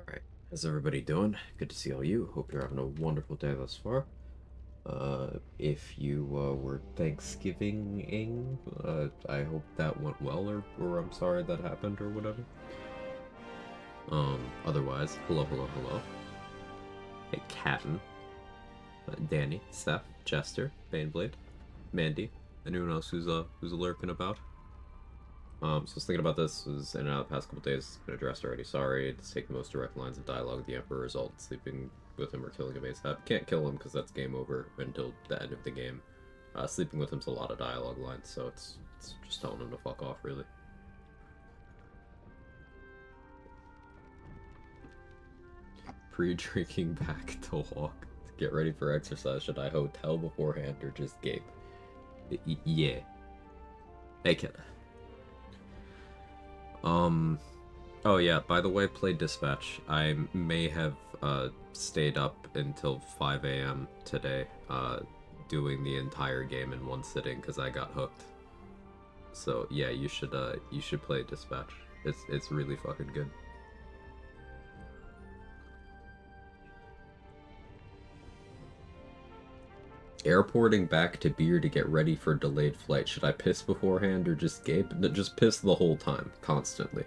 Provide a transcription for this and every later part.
Alright, how's everybody doing? Good to see all you. Hope you're having a wonderful day thus far. If you were Thanksgiving-ing, I hope that went well, or I'm sorry that happened, or whatever. Otherwise, hello. Hey, Captain, Danny, Steph, Chester, Baneblade, Mandy, anyone else who's lurking about. So I was thinking about this, was in and out the past couple days, it's been addressed already, sorry. It's taking the most direct lines of dialogue with the Emperor result, sleeping with him or killing him ASAP. Can't kill him because that's game over until the end of the game. Sleeping with him's a lot of dialogue lines, so it's just telling him to fuck off, really. Pre-drinking back to walk. Get ready for exercise. Should I hotel beforehand or just gape? Yeah. Hey, kid. Oh yeah, by the way, play Dispatch. I may have, stayed up until 5 a.m. today, doing the entire game in one sitting because I got hooked. So yeah, you should play Dispatch. It's really fucking good. Airporting back to Beer to get ready for delayed flight. Should I piss beforehand or just gape? No, just piss the whole time, constantly.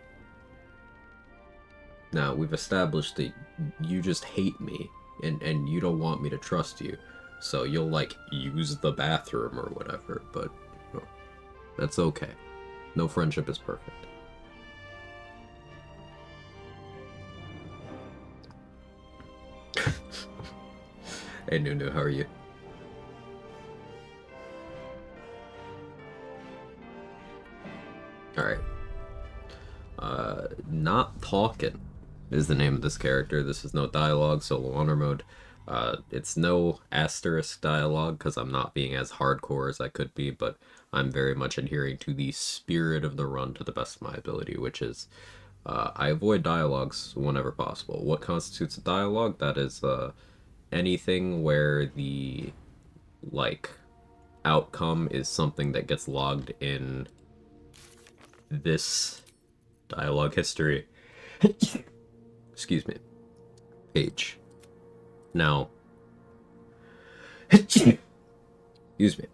Now, we've established that you just hate me, and you don't want me to trust you, so you'll, like, use the bathroom or whatever, but you know, that's okay. No friendship is perfect. Hey, Nunu, how are you? Alright. Not talking is the name of this character. This is no dialogue, solo honor mode. It's no asterisk dialogue, because I'm not being as hardcore as I could be, but I'm very much adhering to the spirit of the run to the best of my ability, which is, I avoid dialogues whenever possible. What constitutes a dialogue? That is, anything where the, like, outcome is something that gets logged in this dialogue history. Excuse me. Page. Now. Excuse me.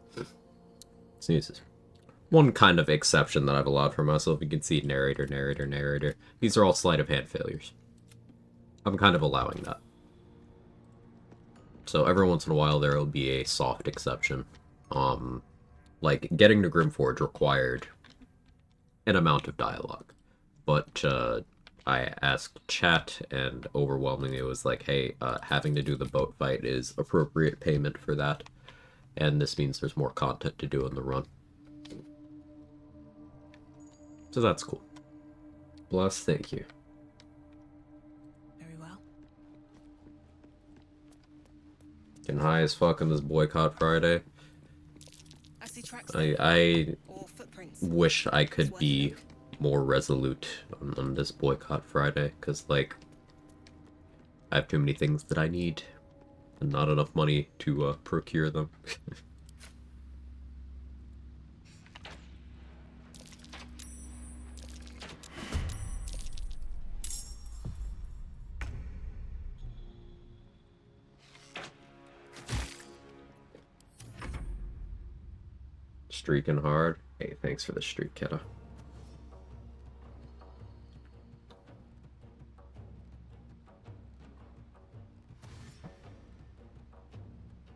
Sneezes. One kind of exception that I've allowed for myself, you can see narrator. These are all sleight of hand failures. I'm kind of allowing that. So every once in a while there will be a soft exception. Like, getting to Grimforge required an amount of dialogue. But, I asked chat, and overwhelmingly it was like, hey, having to do the boat fight is appropriate payment for that, and this means there's more content to do in the run. So that's cool. Bless, thank you. Very well. Getting high as fuck on this boycott Friday. I see tracks I or footprints. wish I could be more resolute on this boycott Friday, because, like, I have too many things that I need, and not enough money to, procure them. Streaking hard. Hey, thanks for the streak, kiddo.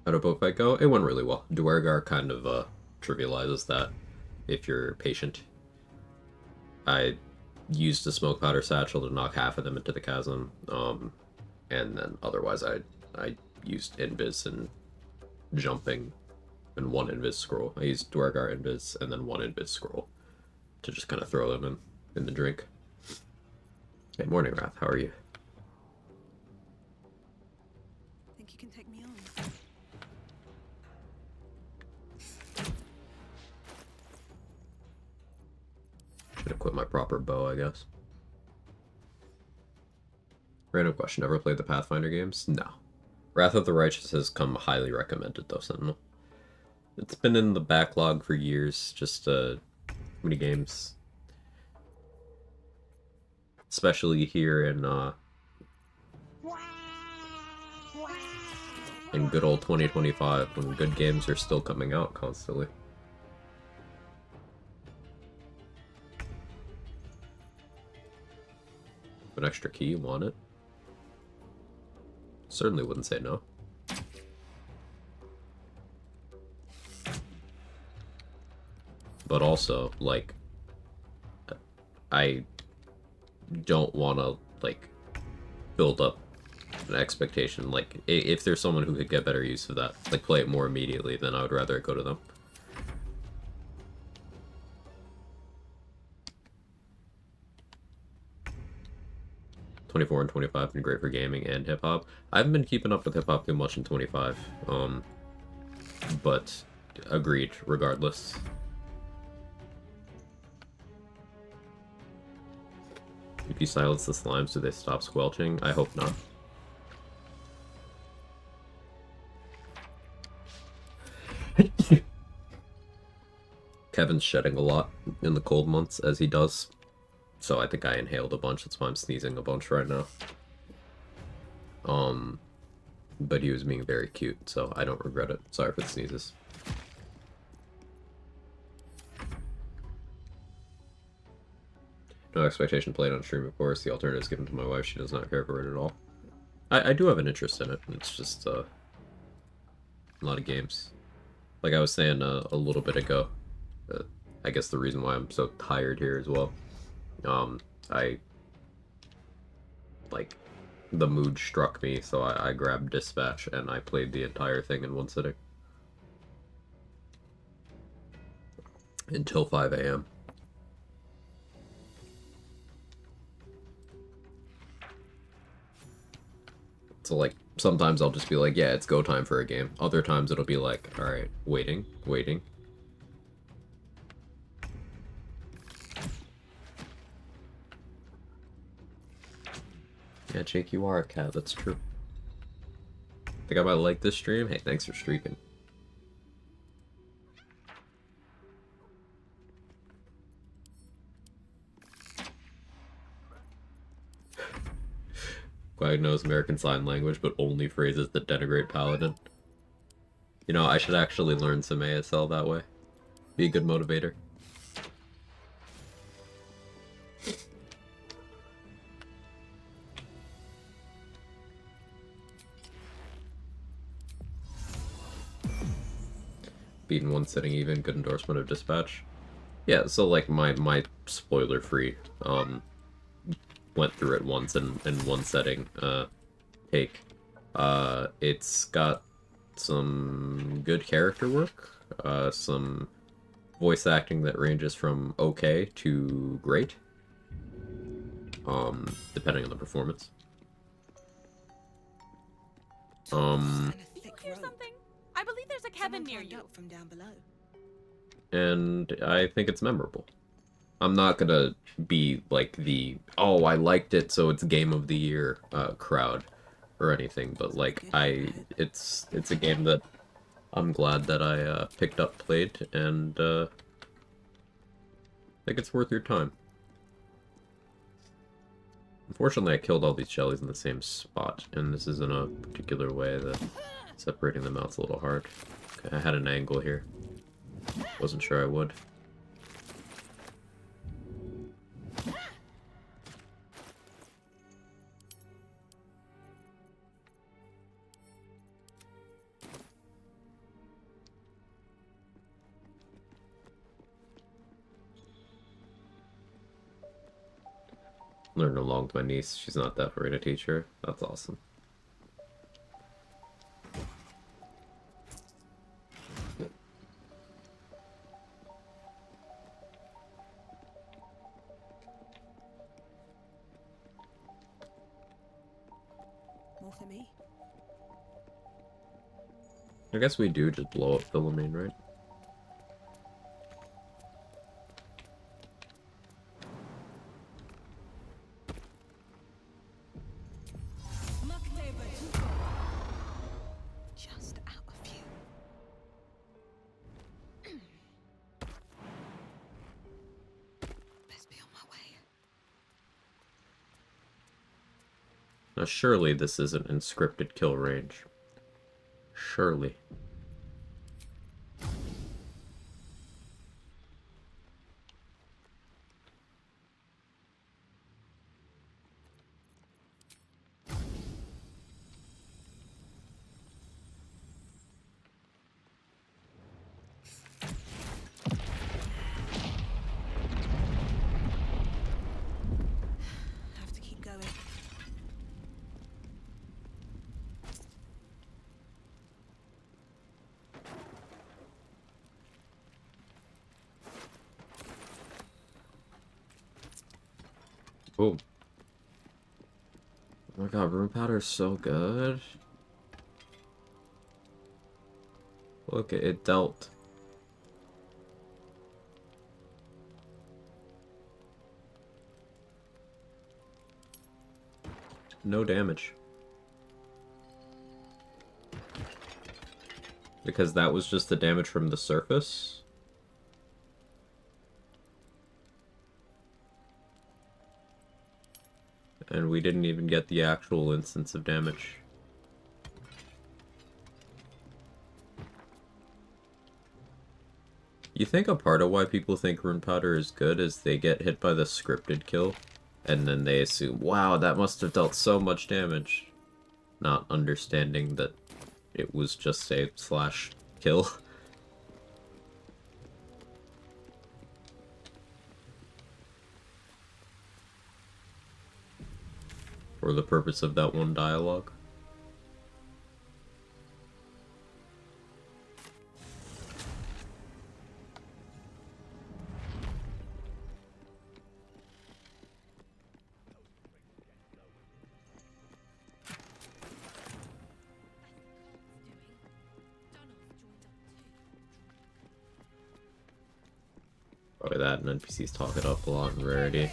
How did boat fight go? It went really well. Duergar kind of trivializes that if you're patient. I used a smoke powder satchel to knock half of them into the chasm, and then otherwise I used invis and jumping and one invis scroll. I used Duergar invis and then one invis scroll to just kind of throw them in the drink. Hey, morning, Wrath. How are you? Think you can take me on? Should equip my proper bow, I guess. Random question. Ever played the Pathfinder games? No. Wrath of the Righteous has come highly recommended, though, Sentinel. It's been in the backlog for years, just, many games. Especially here in, in good old 2025 when good games are still coming out constantly. An extra key, you want it? Certainly wouldn't say no. But also, like, I don't want to, like, build up an expectation. Like, if there's someone who could get better use of that, like, play it more immediately, then I would rather it go to them. '24 and 25 have been great for gaming and hip-hop. I haven't been keeping up with hip-hop too much in 25, but agreed, regardless. If you silence the slimes, do they stop squelching? I hope not. Kevin's shedding a lot in the cold months, as he does. So I think I inhaled a bunch, that's why I'm sneezing a bunch right now. But he was being very cute, so I don't regret it. Sorry for the sneezes. No expectation played on stream, of course. The alternative is given to my wife. She does not care for it at all. I do have an interest in it. It's just a lot of games. Like I was saying a little bit ago, I guess the reason why I'm so tired here as well. Like, the mood struck me, so I grabbed Dispatch and I played the entire thing in one sitting. Until 5 a.m. So, like, sometimes I'll just be like, yeah, it's go time for a game. Other times it'll be like, alright, waiting. Yeah, Jake, you are a cat, that's true. Think I might like this stream? Hey, thanks for streaking. Quag knows American Sign Language, but only phrases that denigrate Paladin. You know, I should actually learn some ASL that way. Be a good motivator. Beat in one sitting even, good endorsement of Dispatch. Yeah, so like my spoiler free went through it once in one setting take. It's got some good character work, some voice acting that ranges from okay to great, depending on the performance. And a thick Hear rope. something? I believe there's a cabin Someone near climbed you. up from down below. And I think it's memorable. I'm not gonna be like the, oh, I liked it so it's game of the year crowd or anything, but like it's a game that I'm glad that I picked up, played, and I think it's worth your time. Unfortunately, I killed all these jellies in the same spot, and this is in a particular way that separating them out's a little hard. Okay, I had an angle here. Wasn't sure I would. Learn along with my niece. She's not deaf. We're gonna teach her. That's awesome. More for me. I guess we do just blow up Philomene, right? Just out of view. Best be on my way. Now surely this isn't in scripted kill range. Surely. Have to keep going. Oh. Oh my god, rune powder is so good. Look, it dealt. No damage. Because that was just the damage from the surface. And we didn't even get the actual instance of damage. You think a part of why people think rune powder is good is they get hit by the scripted kill, and then they assume, wow, that must have dealt so much damage. Not understanding that it was just save slash kill. For the purpose of that one dialogue. Probably that, and NPCs talk it up a lot in rarity.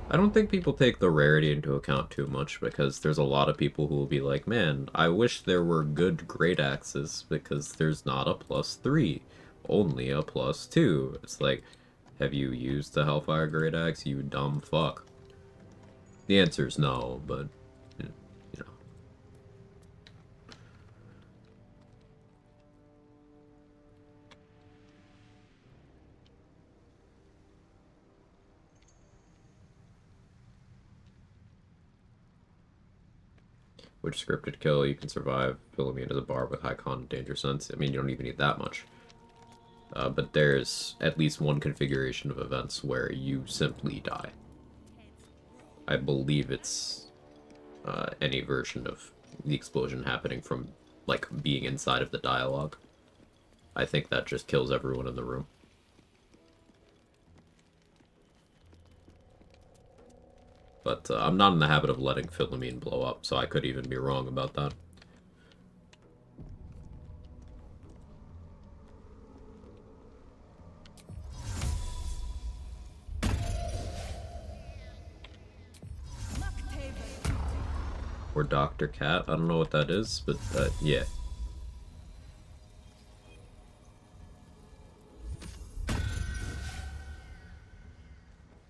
I don't think people take the rarity into account too much, because there's a lot of people who will be like, man, I wish there were good great axes, because there's not a +3, only a +2. It's like, have you used the Hellfire Great Axe, you dumb fuck? The answer is no, but, you know. Which scripted kill you can survive, filling me into the bar with high con danger sense. I mean, you don't even need that much. But there's at least one configuration of events where you simply die. I believe it's any version of the explosion happening from, like, being inside of the dialogue. I think that just kills everyone in the room. But I'm not in the habit of letting Philomene blow up, so I could even be wrong about that. Or Dr. Cat, I don't know what that is, but yeah.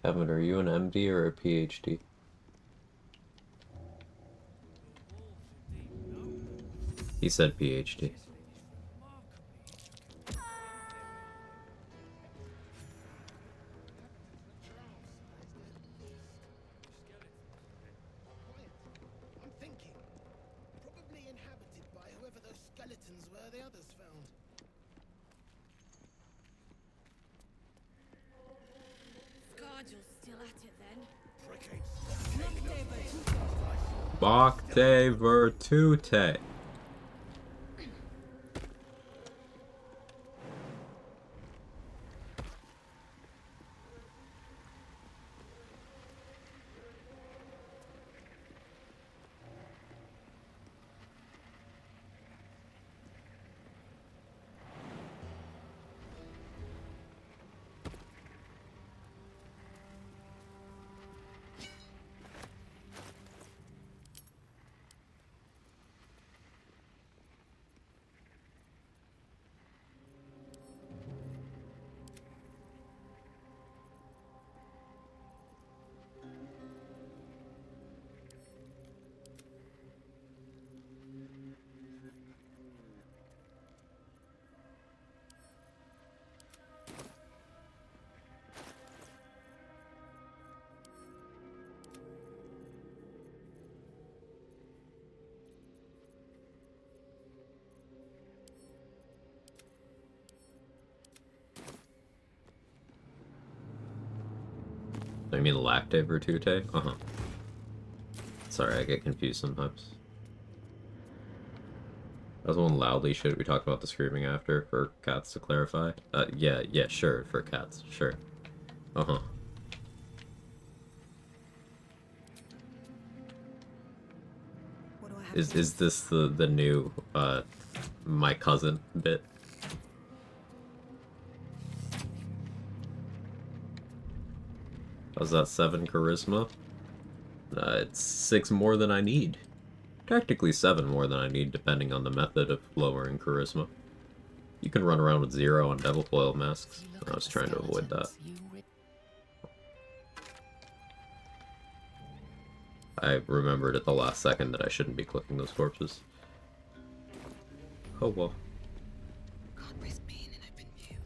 Kevin, are you an MD or a PhD? He said PhD. I'm thinking. Probably inhabited by whoever those skeletons were the others found. Scargill's still at it then. Bacte Virtute. I mean lactate virtute? Uh-huh. Sorry, I get confused sometimes. That was one loudly. Should we talk about the screaming after for cats to clarify? Yeah, sure, for cats, sure. Uh-huh. What do I have to Is this the new, my cousin bit? How's that 7 charisma? It's 6 more than I need. Technically 7 more than I need, depending on the method of lowering charisma. You can run around with 0 on devil foil masks. I was trying to avoid that. I remembered at the last second that I shouldn't be clicking those corpses. Oh well. Can't risk being in open view.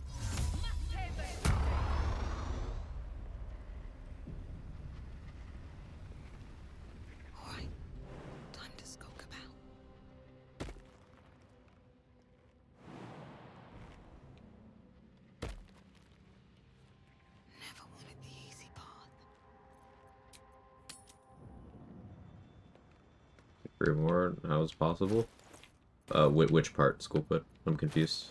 All right, time to skulk about. Never wanted the easy path. 3 more, how is possible? Which part, school put? I'm confused.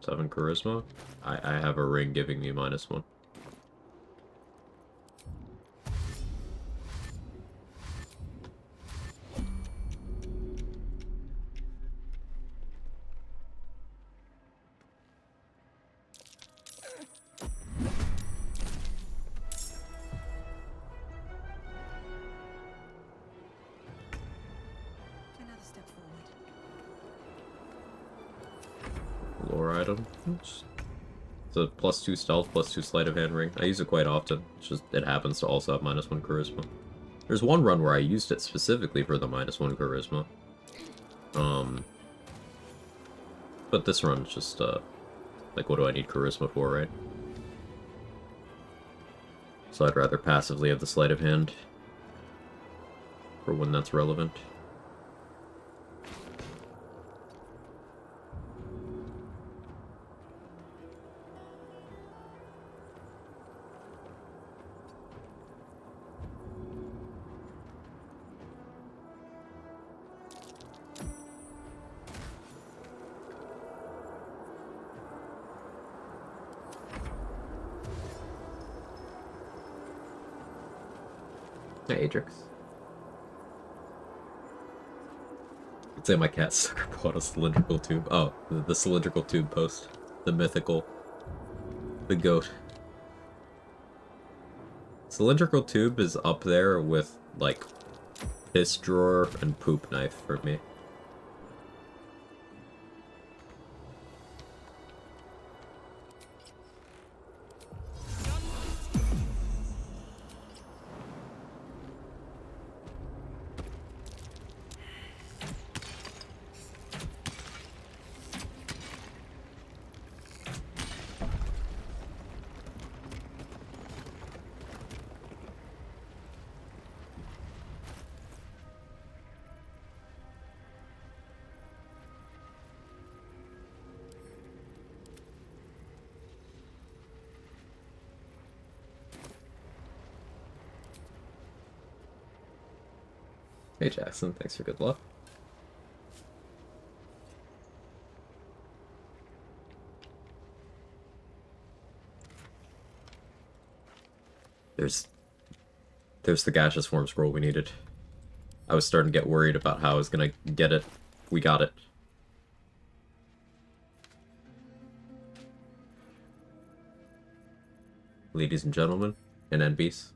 Seven charisma? I have a ring giving me -1. Another step forward. Lore item. It's a +2 stealth, +2 sleight of hand ring. I use it quite often. It's just it happens to also have -1 charisma. There's one run where I used it specifically for the -1 charisma. But this run is just like, what do I need charisma for, right? So I'd rather passively have the sleight of hand for when that's relevant. Hey, Adrix. I'd say my cat sucker bought a cylindrical tube. Oh, the cylindrical tube post. The mythical. The goat. Cylindrical tube is up there with, like, piss drawer and poop knife for me. Hey Jackson, thanks for good luck. There's the gaseous form scroll we needed. I was starting to get worried about how I was gonna get it. We got it. Ladies and gentlemen, and NBs,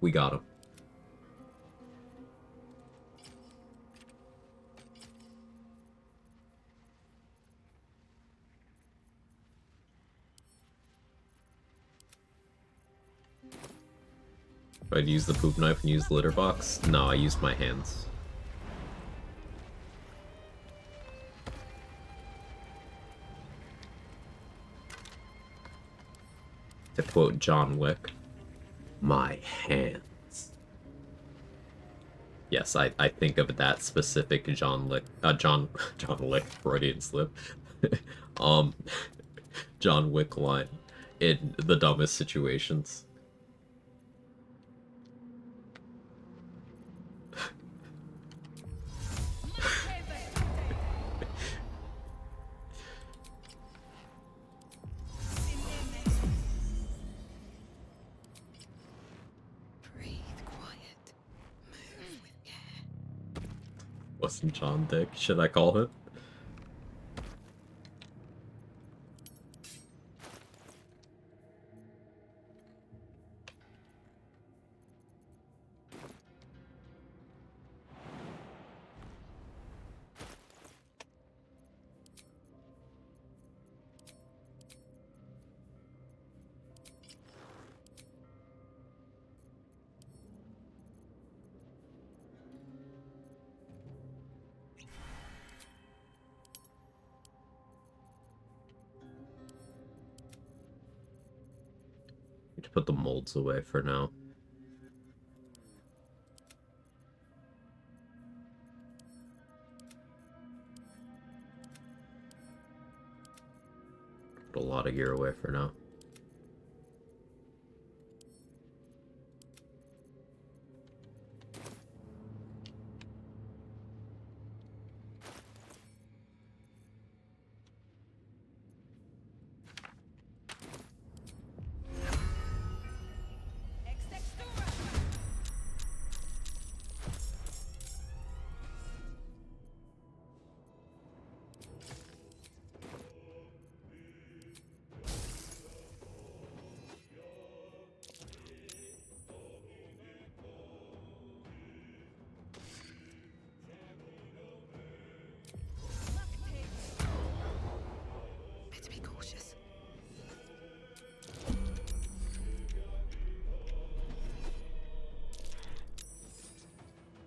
we got him. I'd use the poop knife and use the litter box. No, I used my hands. To quote John Wick, my hands. Yes, I think of that specific John Wick, Freudian slip. um, John Wick line in the dumbest situations. Breathe quiet. Move with care. Wasn't John Dick? Should I call him? Need to put the molds away for now. Put a lot of gear away for now. Better be cautious.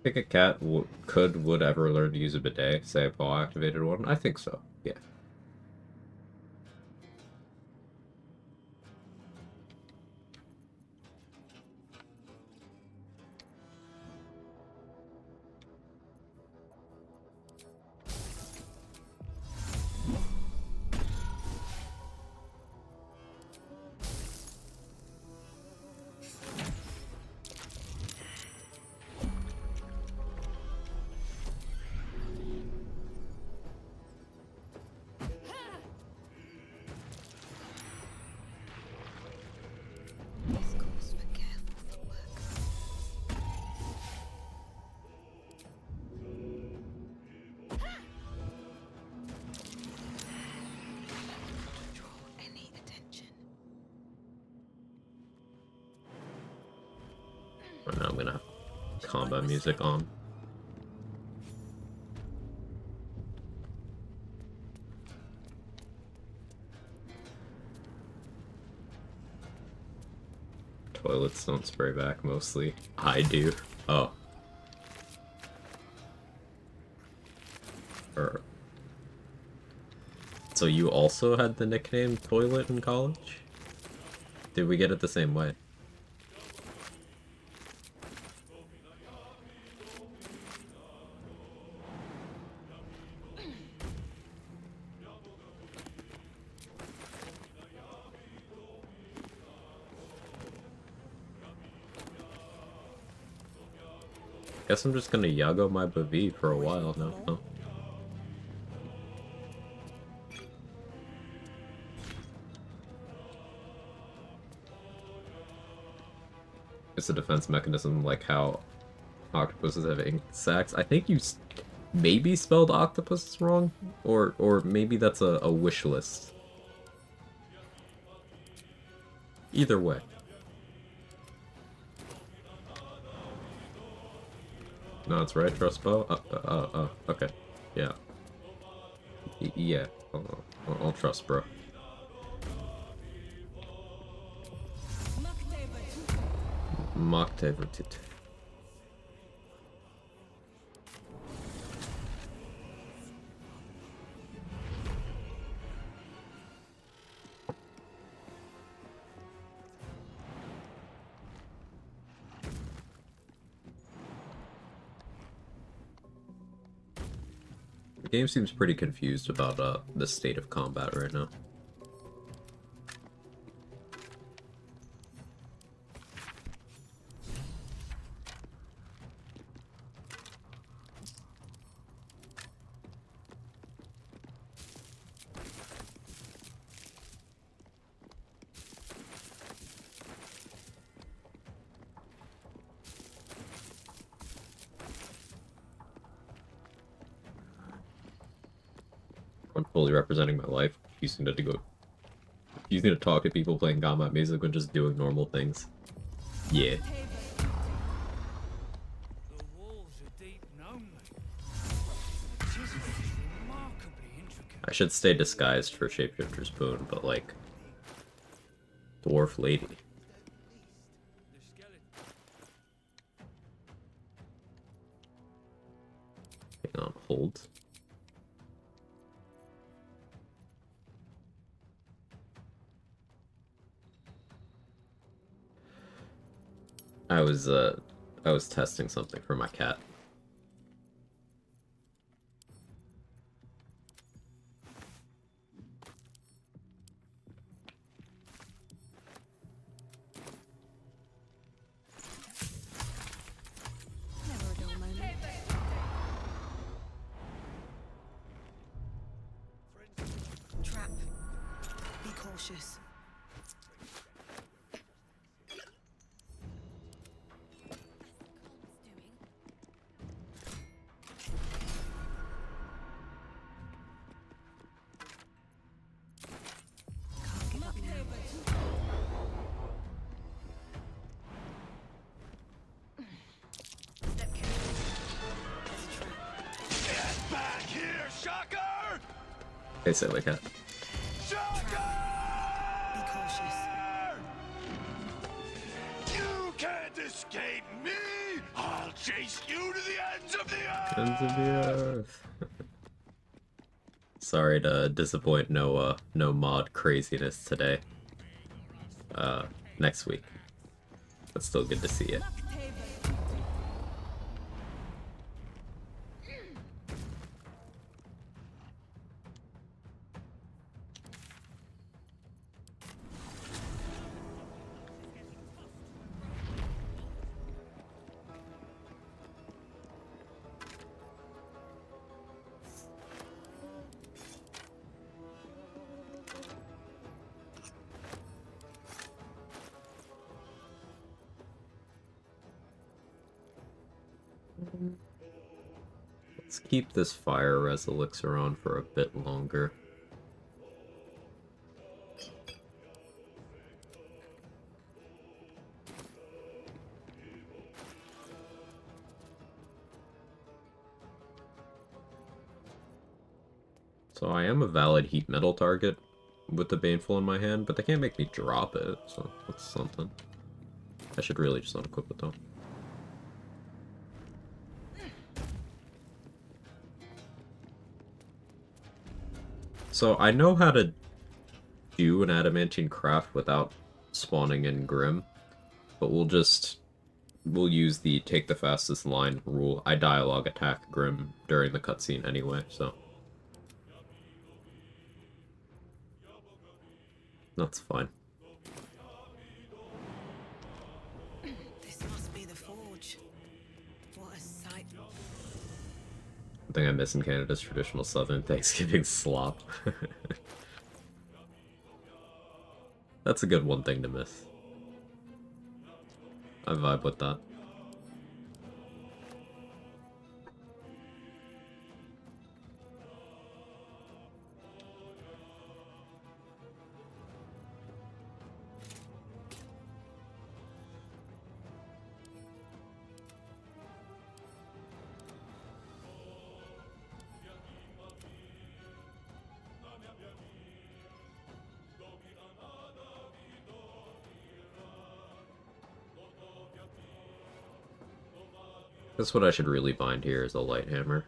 Think a cat would ever learn to use a bidet, say a paw activated one? I think so, yeah. This calls for careful footwork. Draw any attention. Right now I'm gonna have combat music on. Toilets don't spray back mostly. I do. Oh. So you also had the nickname Toilet in college? Did we get it the same way? Guess I'm just gonna Yago my Bavi for a while now. Huh? It's a defense mechanism like how octopuses have ink sacs. I think you maybe spelled octopus wrong, or maybe that's a wish list. Either way. No, it's right. Trust bow. Okay. Yeah. Yeah. I'll trust, bro. Mockte vertit. game seems pretty confused about the state of combat right now. I'm fully representing my life, using to talk to people playing combat music when just doing normal things. Yeah. The walls are deep gnome. Chiseled is remarkably intricate. I should stay disguised for Shapeshifter's Boon, but like... Dwarf Lady. The skeleton. Hang on, hold. I was testing something for my cat. Never a dull moment. Trap. Be cautious. Can't give up now. Step careful. There's a trap. Back here, Shocker! Hey, silly cat. Be cautious. You can't escape me! I'll chase you to the ends of the earth! Ends of the earth. Sorry to disappoint, no mod craziness today. Next week. But still good to see you. Let's keep this fire res elixir on for a bit longer. So I am a valid heat metal target with the Baneful in my hand, but they can't make me drop it, so that's something. I should really just unequip it though. So I know how to do an adamantine craft without spawning in Grim, but we'll use the take the fastest line rule. I dialogue attack Grim during the cutscene anyway, so that's fine. This must be the forge. What a sight. The thing I miss in Canada's traditional Southern Thanksgiving slop. That's a good one thing to miss. I vibe with that. That's what I should really bind here is a light hammer.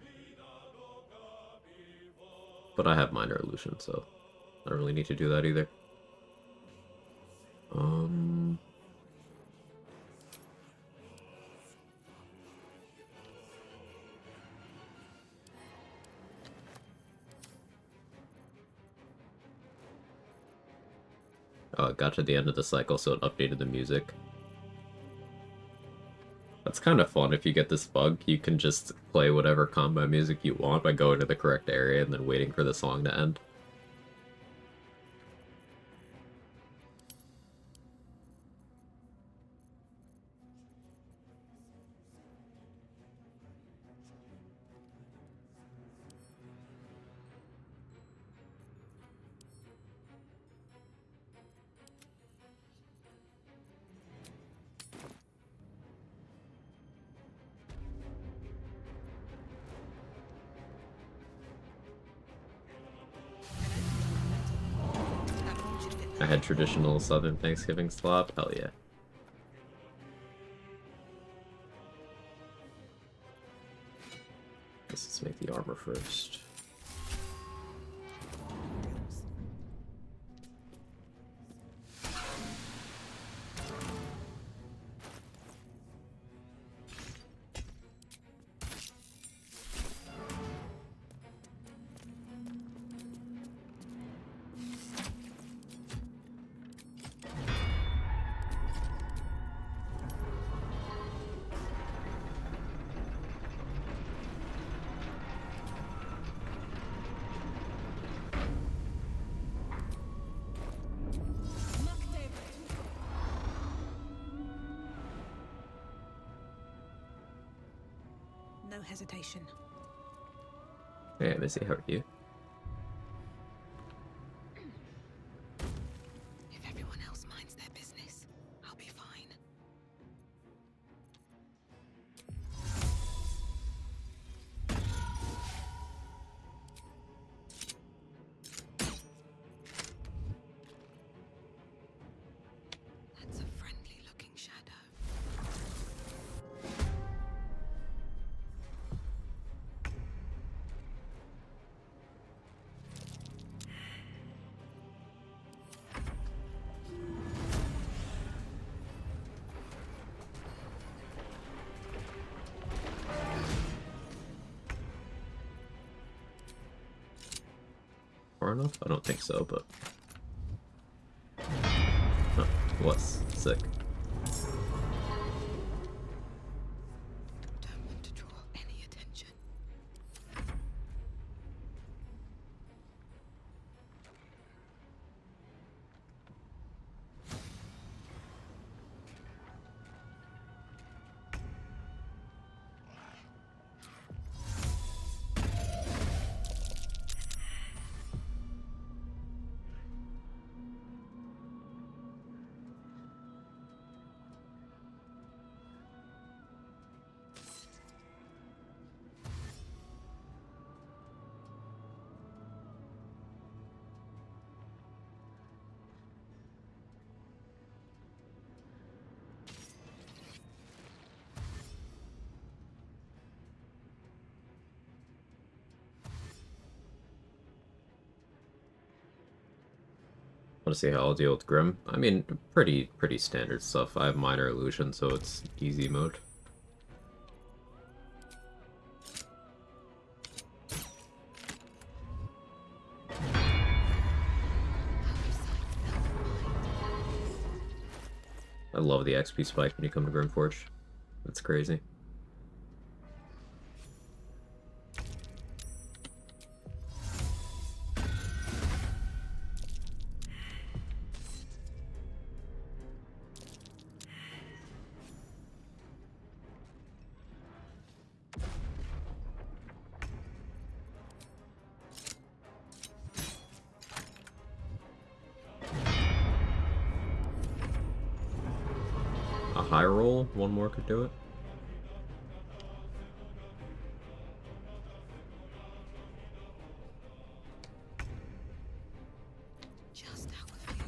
But I have minor illusion, so I don't really need to do that either. Oh, it got to the end of the cycle, so it updated the music. That's kind of fun. If you get this bug, you can just play whatever combat music you want by going to the correct area and then waiting for the song to end. I had traditional Southern Thanksgiving slop. Hell yeah. Let's make the armor first. No hesitation. Hey, Missy, how are you? If everyone else minds their business, I'll be fine. That's a friendly-looking shadow. Far enough? I don't think so, but... Huh, was. Sick. Don't want to draw any attention. Want to see how I'll deal with Grim? I mean, pretty standard stuff. I have minor illusion, so it's easy mode. I love the XP spike when you come to Grimforge. That's crazy. A high roll, one more could do it. Just how a few.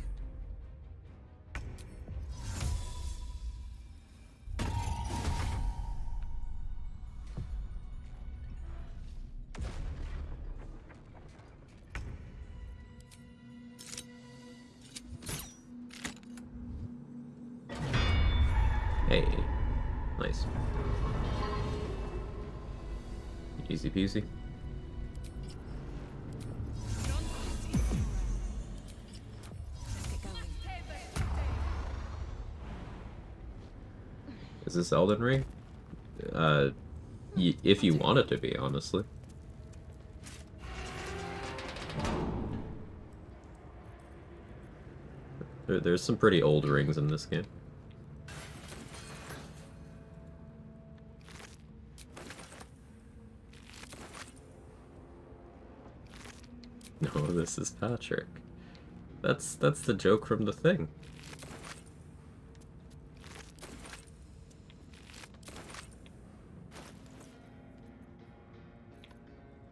Hey, nice. Easy peasy. Let's get going. Is this Elden Ring? If you want it to be, honestly. There's some pretty old rings in this game. No, this is Patrick. That's the joke from the thing.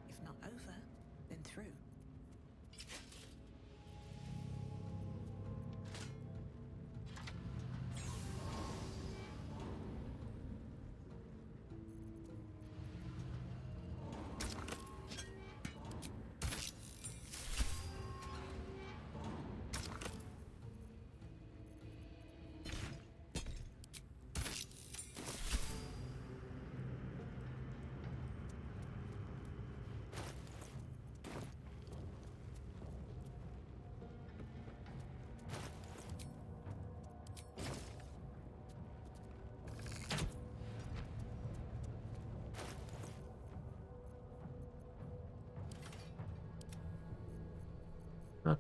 If not over, then through. Not...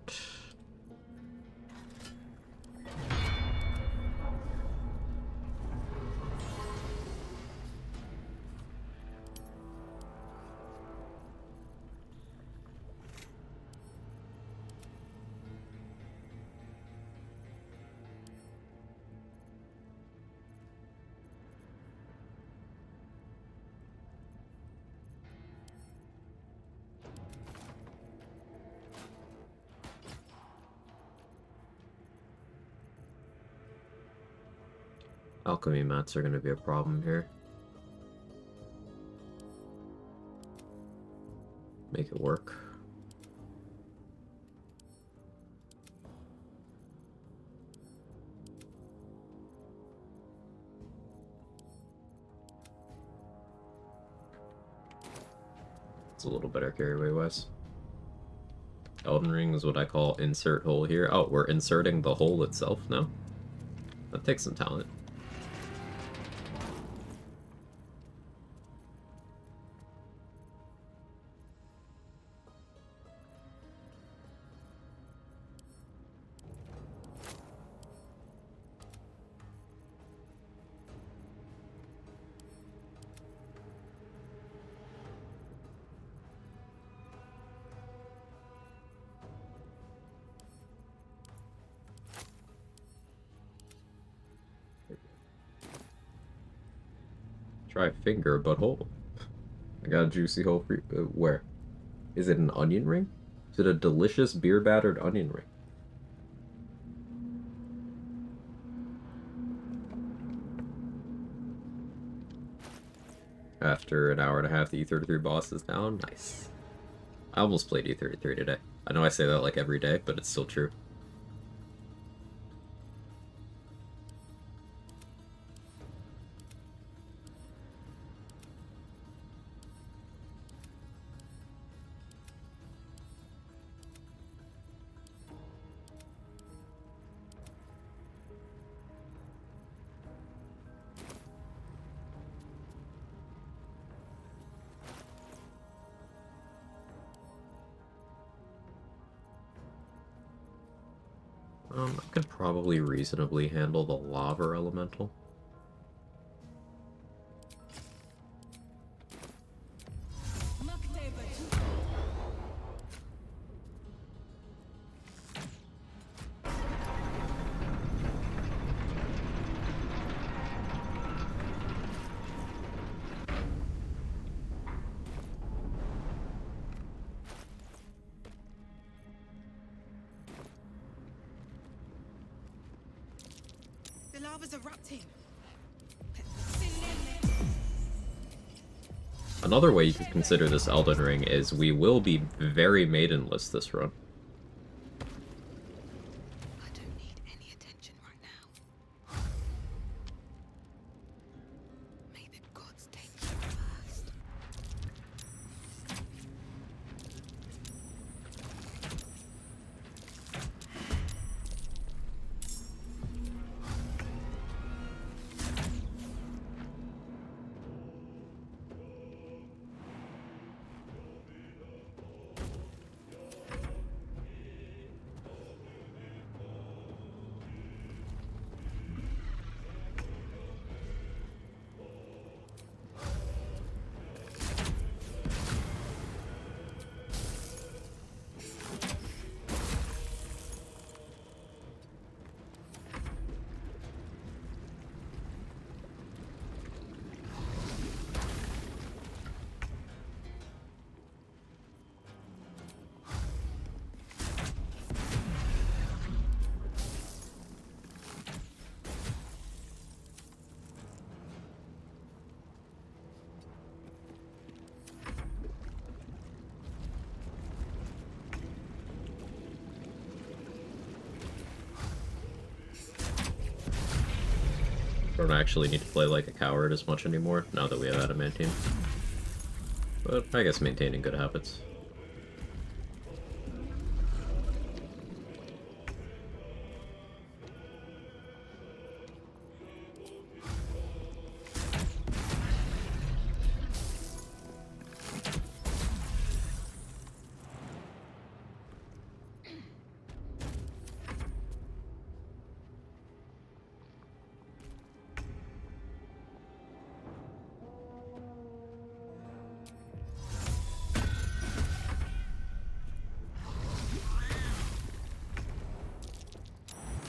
Alchemy mats are going to be a problem here. Make it work. It's a little better carry wise. Elden Ring is what I call insert hole here. Oh, we're inserting the hole itself now? That takes some talent. Try finger, but hole. I got a juicy hole for you. Where? Is it an onion ring? Is it a delicious beer battered onion ring? After an hour and a half, the E33 boss is down. Nice. I almost played E33 today. I know I say that like every day, but it's still true. I could probably reasonably handle the lava elemental. The lava's erupting. Another way you could consider this Elden Ring is we will be very maidenless this run. I don't need any attention right now. May the gods take you first. don't actually need to play like a coward as much anymore, now that we have adamantine. But I guess maintaining good habits.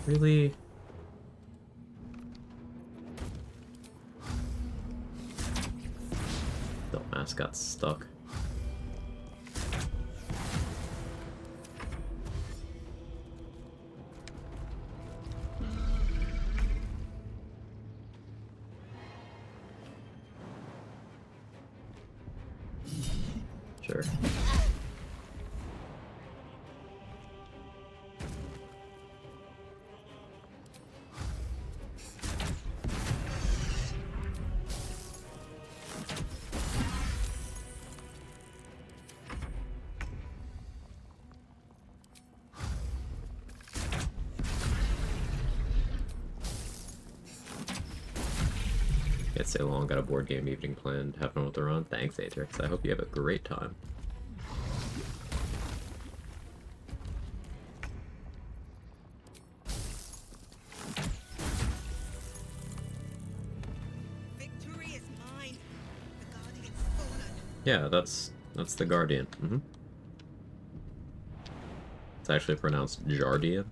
Really? Dumbass got stuck. Sure. Can't stay long, got a board game evening planned. Have fun with the run. Thanks, Atrix. I hope you have a great time. Victory is mine. The Guardian's fallen. Yeah, that's the Guardian. It's actually pronounced Jardian.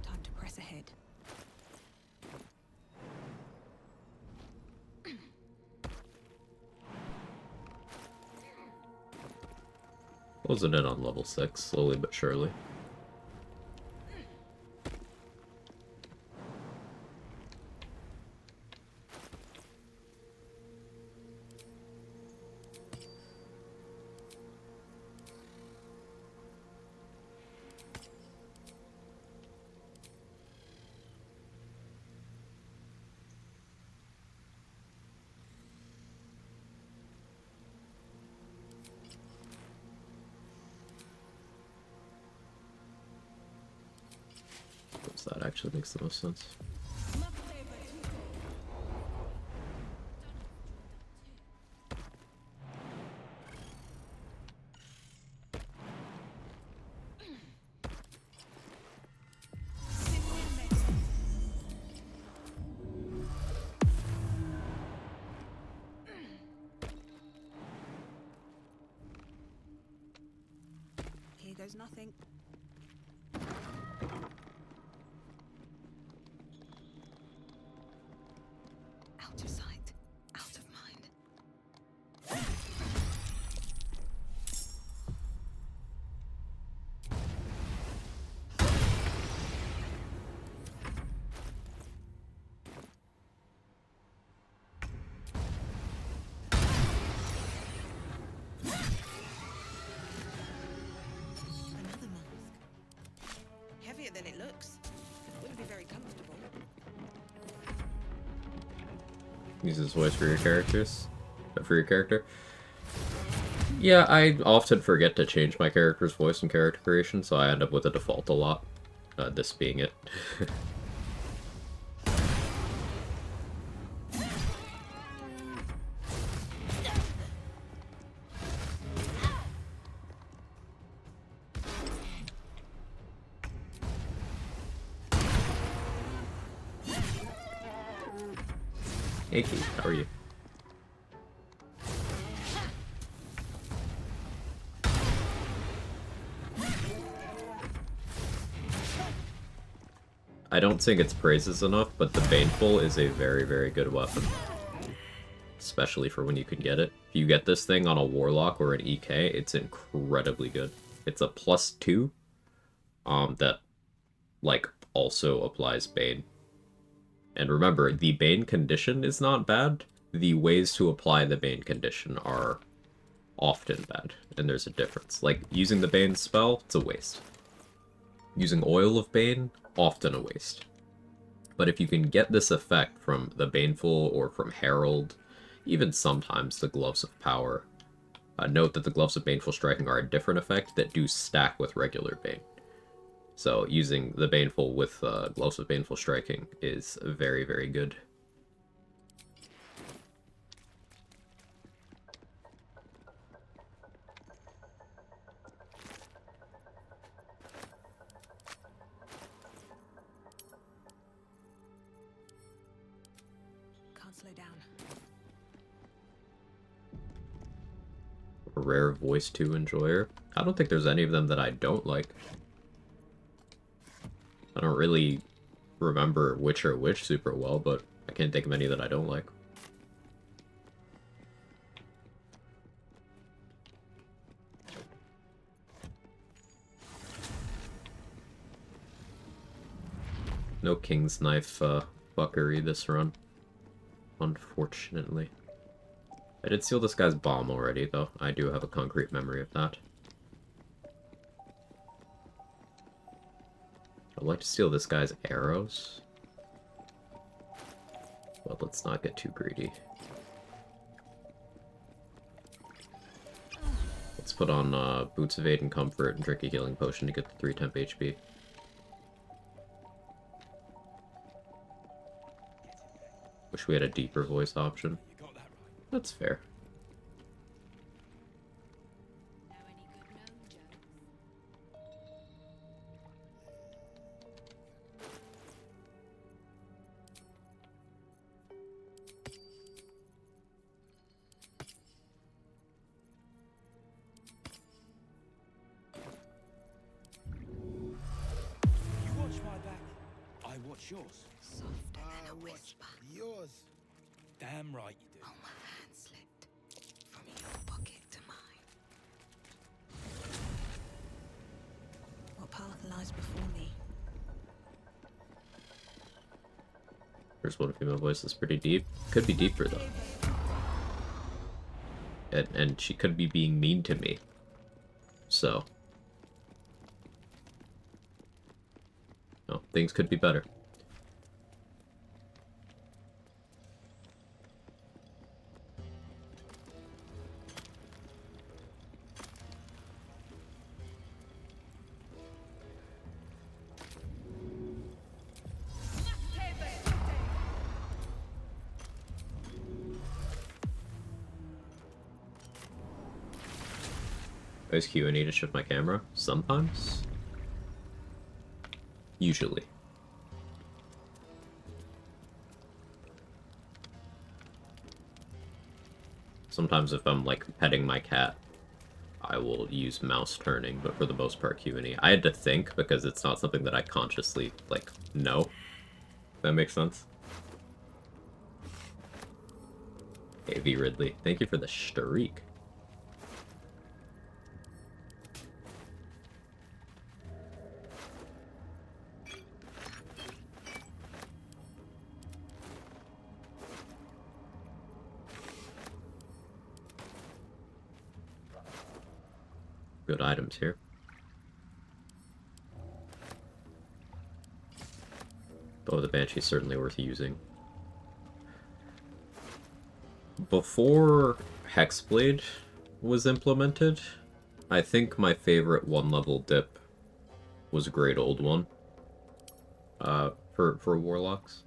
Time to press ahead. Closing in on level 6, slowly but surely. That actually makes the most sense. Here goes nothing. Out of sight, out of mind. Another mask. Heavier than it looks. Wouldn't be very comfortable. Use his voice for your characters? For your character? Yeah, I often forget to change my character's voice in character creation, so I end up with a default a lot. This being it. Hey Keith, how are you? I don't think its praises enough, but the Baneful is a very, very good weapon. Especially for when you can get it. If you get this thing on a Warlock or an EK, it's incredibly good. It's a +2 that, like, also applies Bane. And remember, the Bane condition is not bad. The ways to apply the Bane condition are often bad, and there's a difference. Like, using the Bane spell, it's a waste. Using Oil of Bane, often a waste. But if you can get this effect from the Baneful or from Herald, even sometimes the Gloves of Power, note that the Gloves of Baneful Striking are a different effect that do stack with regular Bane. So using the Baneful with Gloves of Baneful Striking is very, very good. Can't slow down. A rare voice to enjoyer. I don't think there's any of them that I don't like. I don't really remember which are which super well, but I can't think of any that I don't like. No King's Knife fuckery this run, unfortunately. I did steal this guy's bomb already, though. I do have a concrete memory of that. I'd like to steal this guy's arrows. But let's not get too greedy. Let's put on Boots of Aid and Comfort and drink a healing potion to get the 3 temp HP. Wish we had a deeper voice option. That's fair. Know any good gnome jokes? You watch my back, I watch yours. Softer than a Watch whisper. yours. Damn right you do. Oh, my hand slipped from your pocket to mine. What path lies before me? There's one female voice that's pretty deep. Could be deeper, though. And she could be being mean to me. So. No, things could be better. I use Q&E to shift my camera. Sometimes. Usually. Sometimes if I'm, like, petting my cat, I will use mouse turning, but for the most part, Q&E. I had to think, because it's not something that I consciously, like, know. If that makes sense? A.V. Ridley, thank you for the streak. Good items here. Bow of the Banshee is certainly worth using. Before Hexblade was implemented, I think my favorite one-level dip was Great Old One. For Warlocks.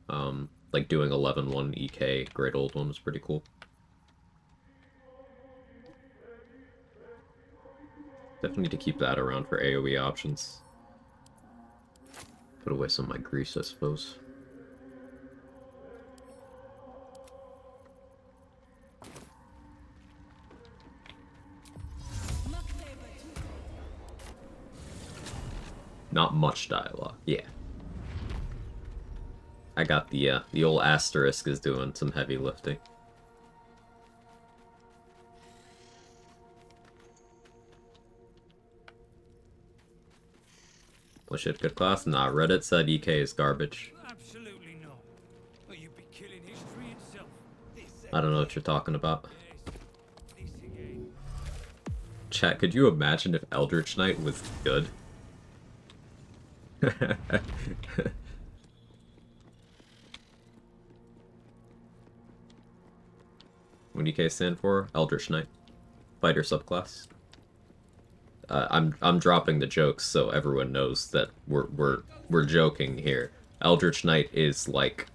Like doing 11-1 EK, Great Old One was pretty cool. Definitely need to keep that around for AoE options. Put away some of my grease, I suppose. Not much dialogue, yeah. I got the old asterisk is doing some heavy lifting. Push it, good class? Nah, Reddit said EK is garbage. Absolutely not. I don't know what you're talking about. This again. Chat, could you imagine if Eldritch Knight was good? What do EK stand for? Eldritch Knight. Fighter subclass. I'm dropping the jokes so everyone knows that we're joking here. Eldritch Knight is like,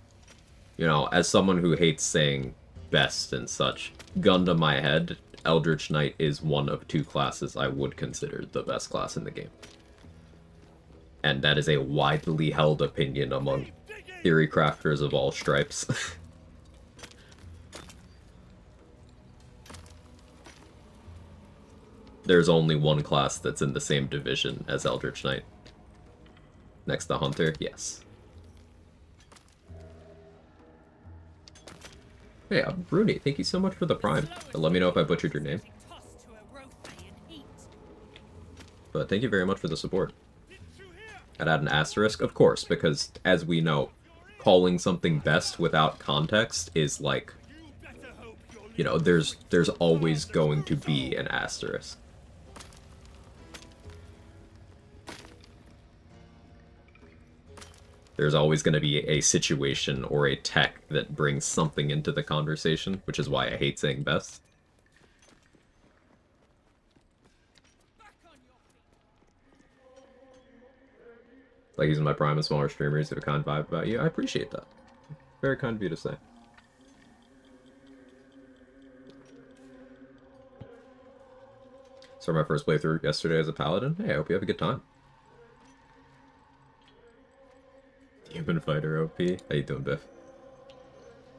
you know, as someone who hates saying best and such, gun to my head, Eldritch Knight is one of two classes I would consider the best class in the game. And that is a widely held opinion among theory crafters of all stripes. There's only one class that's in the same division as Eldritch Knight. Next to Hunter, yes. Hey, Bruni, thank you so much for the Prime. Let me know if I butchered your name. Tossed to a Rothay in heat. But thank you very much for the support. I'd add an asterisk, of course, because, as we know, calling something best without context is like, You better hope you're you know, there's always going to be an asterisk. There's always going to be a situation or a tech that brings something into the conversation, which is why I hate saying best. Like using my Prime and smaller streamers have a kind vibe about you. I appreciate that. Very kind of you to say. So my first playthrough yesterday as a paladin. Hey, I hope you have a good time. Human fighter OP. How you doing, Biff?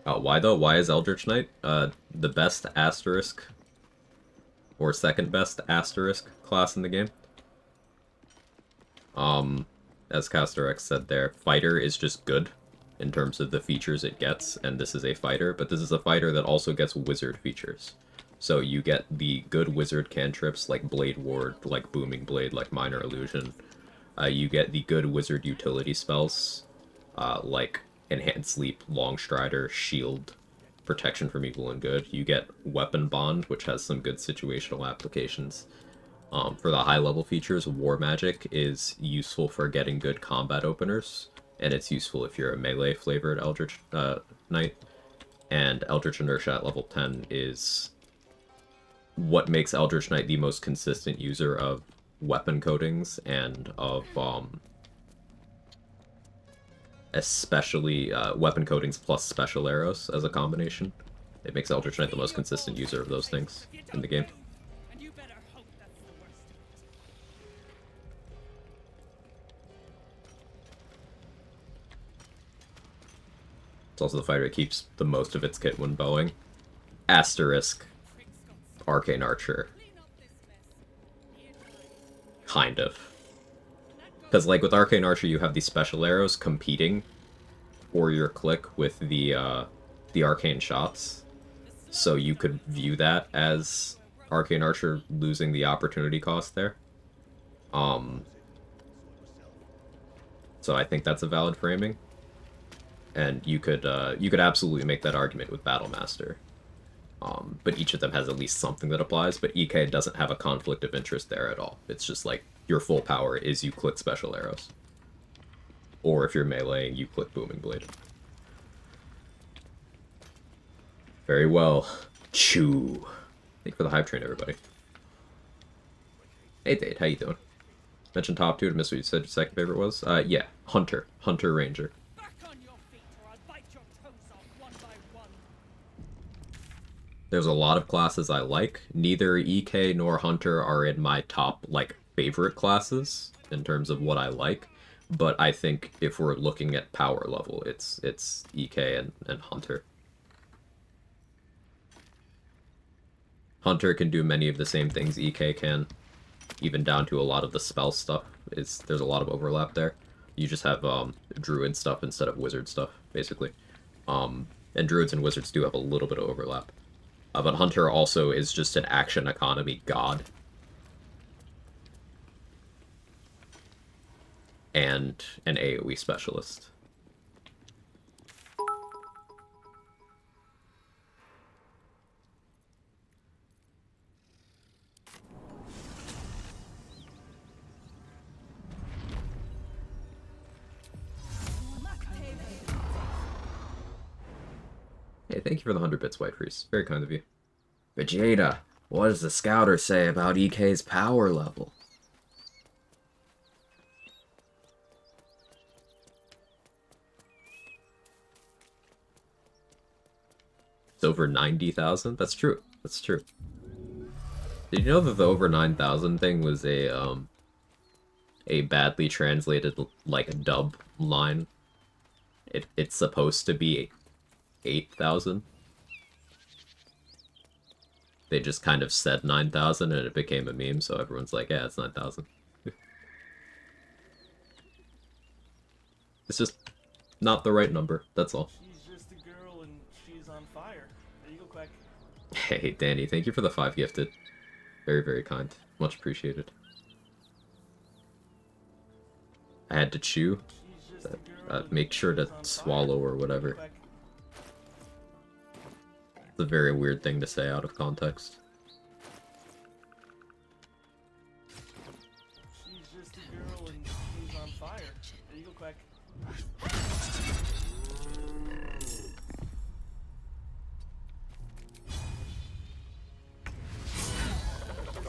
Why though? Why is Eldritch Knight the best asterisk or second best asterisk class in the game? As Caster X said there, fighter is just good in terms of the features it gets, and this is a fighter, but this is a fighter that also gets wizard features. So you get the good wizard cantrips like Blade Ward, like Booming Blade, like Minor Illusion. You get the good wizard utility spells, like Enhanced Sleep, Long Strider, Shield, Protection from Evil and Good. You get Weapon Bond, which has some good situational applications. For the high-level features, War Magic is useful for getting good combat openers, and it's useful if you're a melee-flavored Eldritch Knight. And Eldritch Inertia at level 10 is what makes Eldritch Knight the most consistent user of weapon coatings and of especially weapon coatings plus special arrows as a combination. It makes Eldritch Knight the most consistent user of those things in the game. And you better hope that's the worst of it. It's also the fighter that keeps the most of its kit when bowing. Asterisk, Arcane Archer. Kind of. Because, like, with Arcane Archer, you have these special arrows competing for your click with the Arcane Shots. So you could view that as Arcane Archer losing the opportunity cost there. So I think that's a valid framing. And you could absolutely make that argument with Battlemaster. But each of them has at least something that applies, but EK doesn't have a conflict of interest there at all. It's just like, your full power is you click special arrows. Or if you're meleeing, you click Booming Blade. Very well. Chew. Thank you for the hype train, everybody. Hey, Dade, how you doing? Mentioned top two to miss what you said your second favorite was? Yeah, Hunter. Hunter Ranger. Back on your feet or I'll bite your toes off one by one. There's a lot of classes I like. Neither EK nor Hunter are in my top, like, favorite classes in terms of what I like. But I think if we're looking at power level, it's EK and Hunter. Hunter can do many of the same things EK can, even down to a lot of the spell stuff. There's a lot of overlap there. You just have druid stuff instead of wizard stuff, basically. And druids and wizards do have a little bit of overlap. But Hunter also is just an action economy god. And an AoE specialist. Hey, thank you for the 100 bits, White Priest. Very kind of you. Vegeta, what does the scouter say about EK's power level? It's over 90,000? That's true. That's true. Did you know that the over 9,000 thing was a badly translated, like, a dub line? It's supposed to be 8,000. They just kind of said 9,000 and it became a meme, so everyone's like, yeah, it's 9,000. It's just not the right number, that's all. She's just a girl and she's on fire. There you go, Quag. Hey, Danny, thank you for the 5 gifted. Very, very kind. Much appreciated. I had to chew. She's just a girl and Make sure to she's on swallow fire. or whatever. Quag. It's a very weird thing to say out of context. She's just a girl and she's on fire. There you go, Quag. Just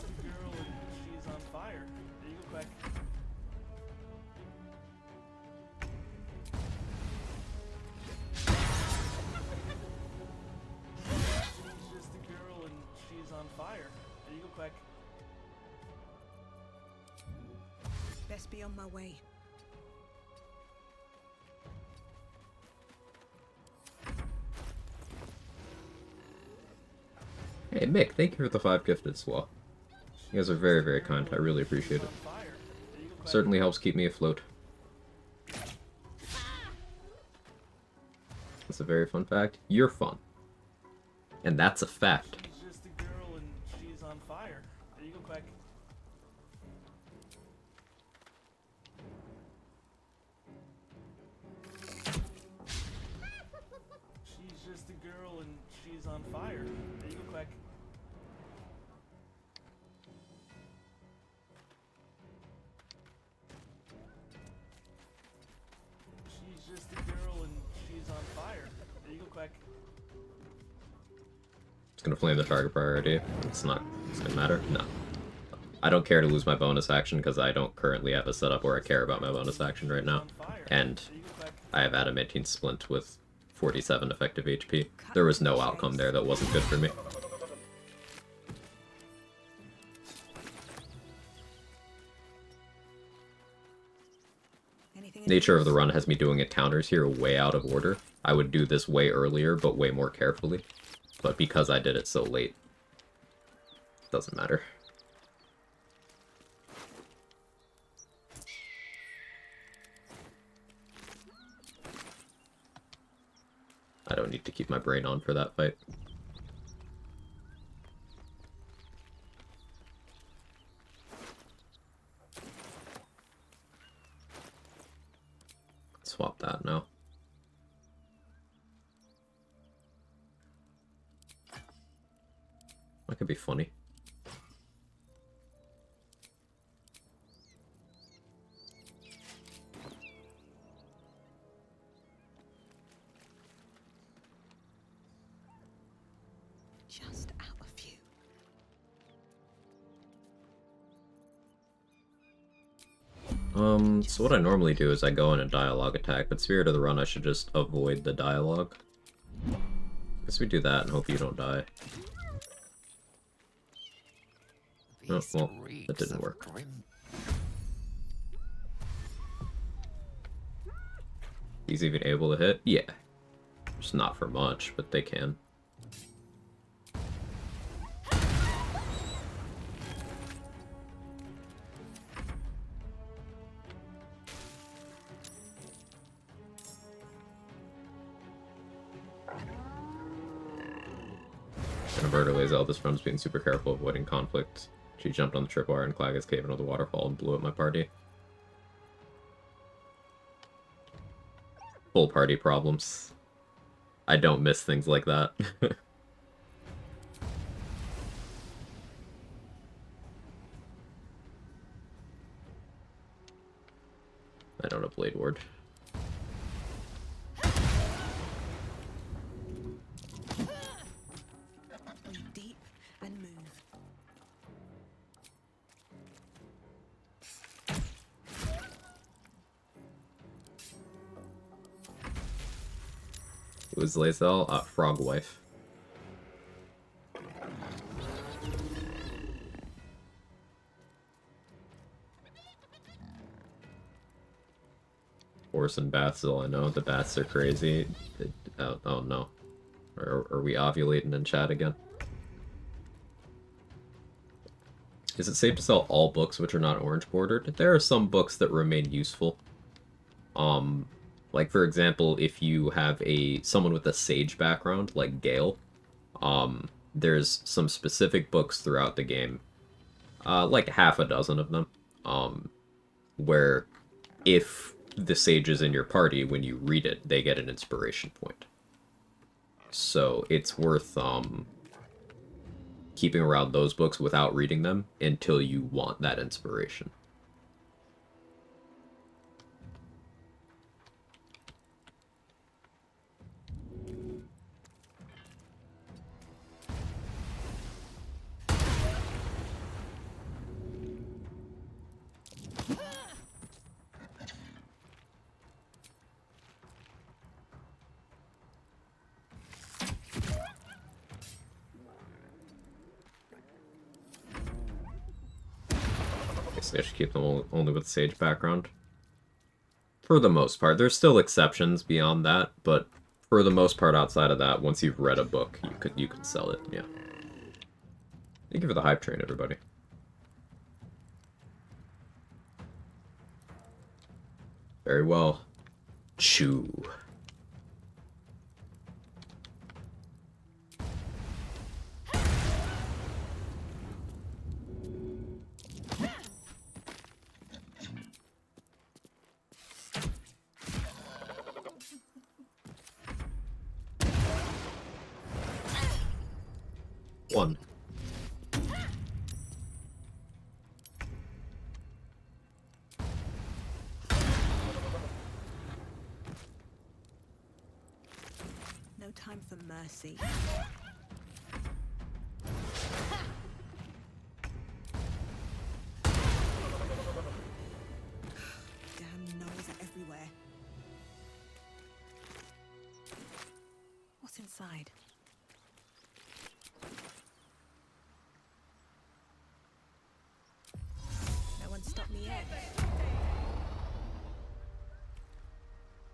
a girl and she's on fire. There you go, Quag. She's just a girl and she's on fire. There you go, Quag. Best be on my way. Hey, Mick, thank you for the 5 gifted as well. You guys are very, very kind. I really appreciate it. Fire. There you go, Quag. Certainly helps keep me afloat. That's a very fun fact. You're fun. And that's a fact. She's just a girl and she's on fire. There you go, Quag. She's just a girl and she's on fire. There you go, Quag. She's just a girl and she's on fire. There you go, Quag. It's gonna flame the target priority. It's gonna matter. No. I don't care to lose my bonus action because I don't currently have a setup where I care about my bonus action right now. On fire. And There you go, Quag. I have adamantine splint with 47 effective HP. There was no outcome there that wasn't good for me. Anything Nature of the run has me doing encounters here way out of order. I would do this way earlier, but way more carefully. But because I did it so late, doesn't matter. I don't need to keep my brain on for that fight. Swap that now. That could be funny. just out of view. So what I normally do is I go in a dialogue attack, but Spirit of the Run I should just avoid the dialogue. Guess we do that and hope you don't die. Oh, well, that didn't work. He's even able to hit? Yeah. Just not for much, but they can. Roberta lays out this friend's being super careful, avoiding conflict. She jumped on the tripwire and Quag cave into the waterfall and blew up my party. Full party problems. I don't miss things like that. I don't have Blade Ward. Who's Lae'zel? Frog Wife. Horse and Bathzil, I know. The Baths are crazy. Oh no. Are we ovulating in chat again? Is it safe to sell all books which are not orange bordered? There are some books that remain useful. Like for example, if you have someone with a sage background, like Gale, there's some specific books throughout the game, like half a dozen of them, where if the sage is in your party, when you read it, they get an inspiration point. So it's worth keeping around those books without reading them until you want that inspiration. I should keep them only with Sage background. For the most part. There's still exceptions beyond that, but for the most part outside of that, once you've read a book, you could sell it, yeah. Thank you for the hype train, everybody. Very well. Chew. One. No time for mercy. Damn gnolls are everywhere. What's inside? No one stopped me yet.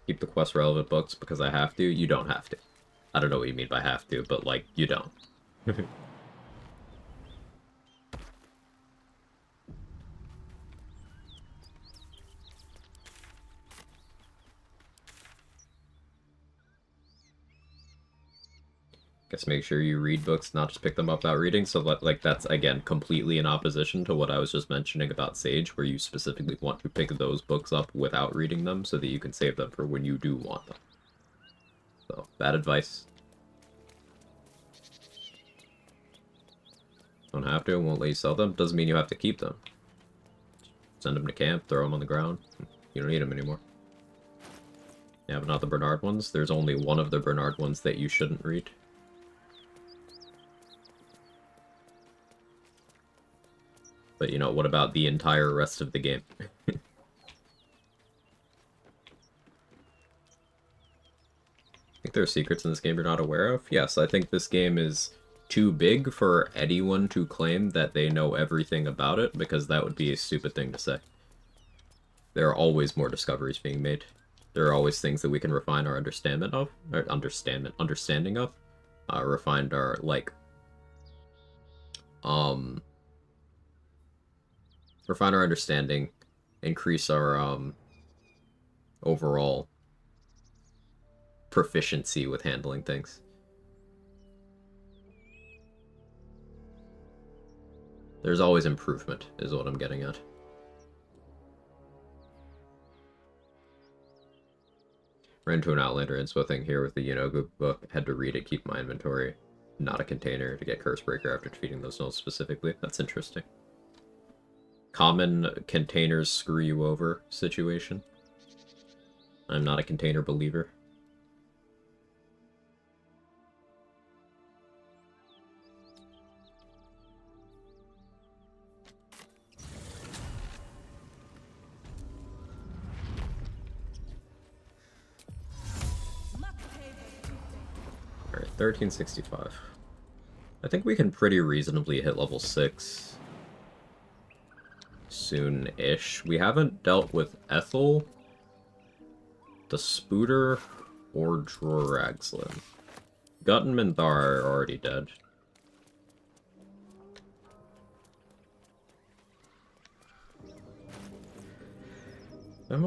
Keep the quest relevant books because I have to. You don't have to. I don't know what you mean by have to, but like, you don't. Guess make sure you read books, not just pick them up without reading. So like that's again completely in opposition to what I was just mentioning about Sage, where you specifically want to pick those books up without reading them so that you can save them for when you do want them. So bad advice. Don't have to, won't let you sell them. Doesn't mean you have to keep them. Send them to camp, throw them on the ground. You don't need them anymore. Yeah, but not the Bernard ones. There's only one of the Bernard ones that you shouldn't read. But, you know, what about the entire rest of the game? I think there are secrets in this game you're not aware of. Yes, I think this game is too big for anyone to claim that they know everything about it, because that would be a stupid thing to say. There are always more discoveries being made. There are always things that we can refine our understanding of. Refined our, like... refine our understanding, increase our overall proficiency with handling things. There's always improvement, is what I'm getting at. Ran into an Outlander inspo thing here with the Yunogu book. Had to read it, keep my inventory, not a container, to get Cursebreaker after defeating those notes specifically. That's interesting. Common containers screw you over situation. I'm not a container believer. 1365. I think we can pretty reasonably hit level 6 soon-ish. We haven't dealt with Ethel, the Spooter, or Droraxlin. Gut and Minthar are already dead. Am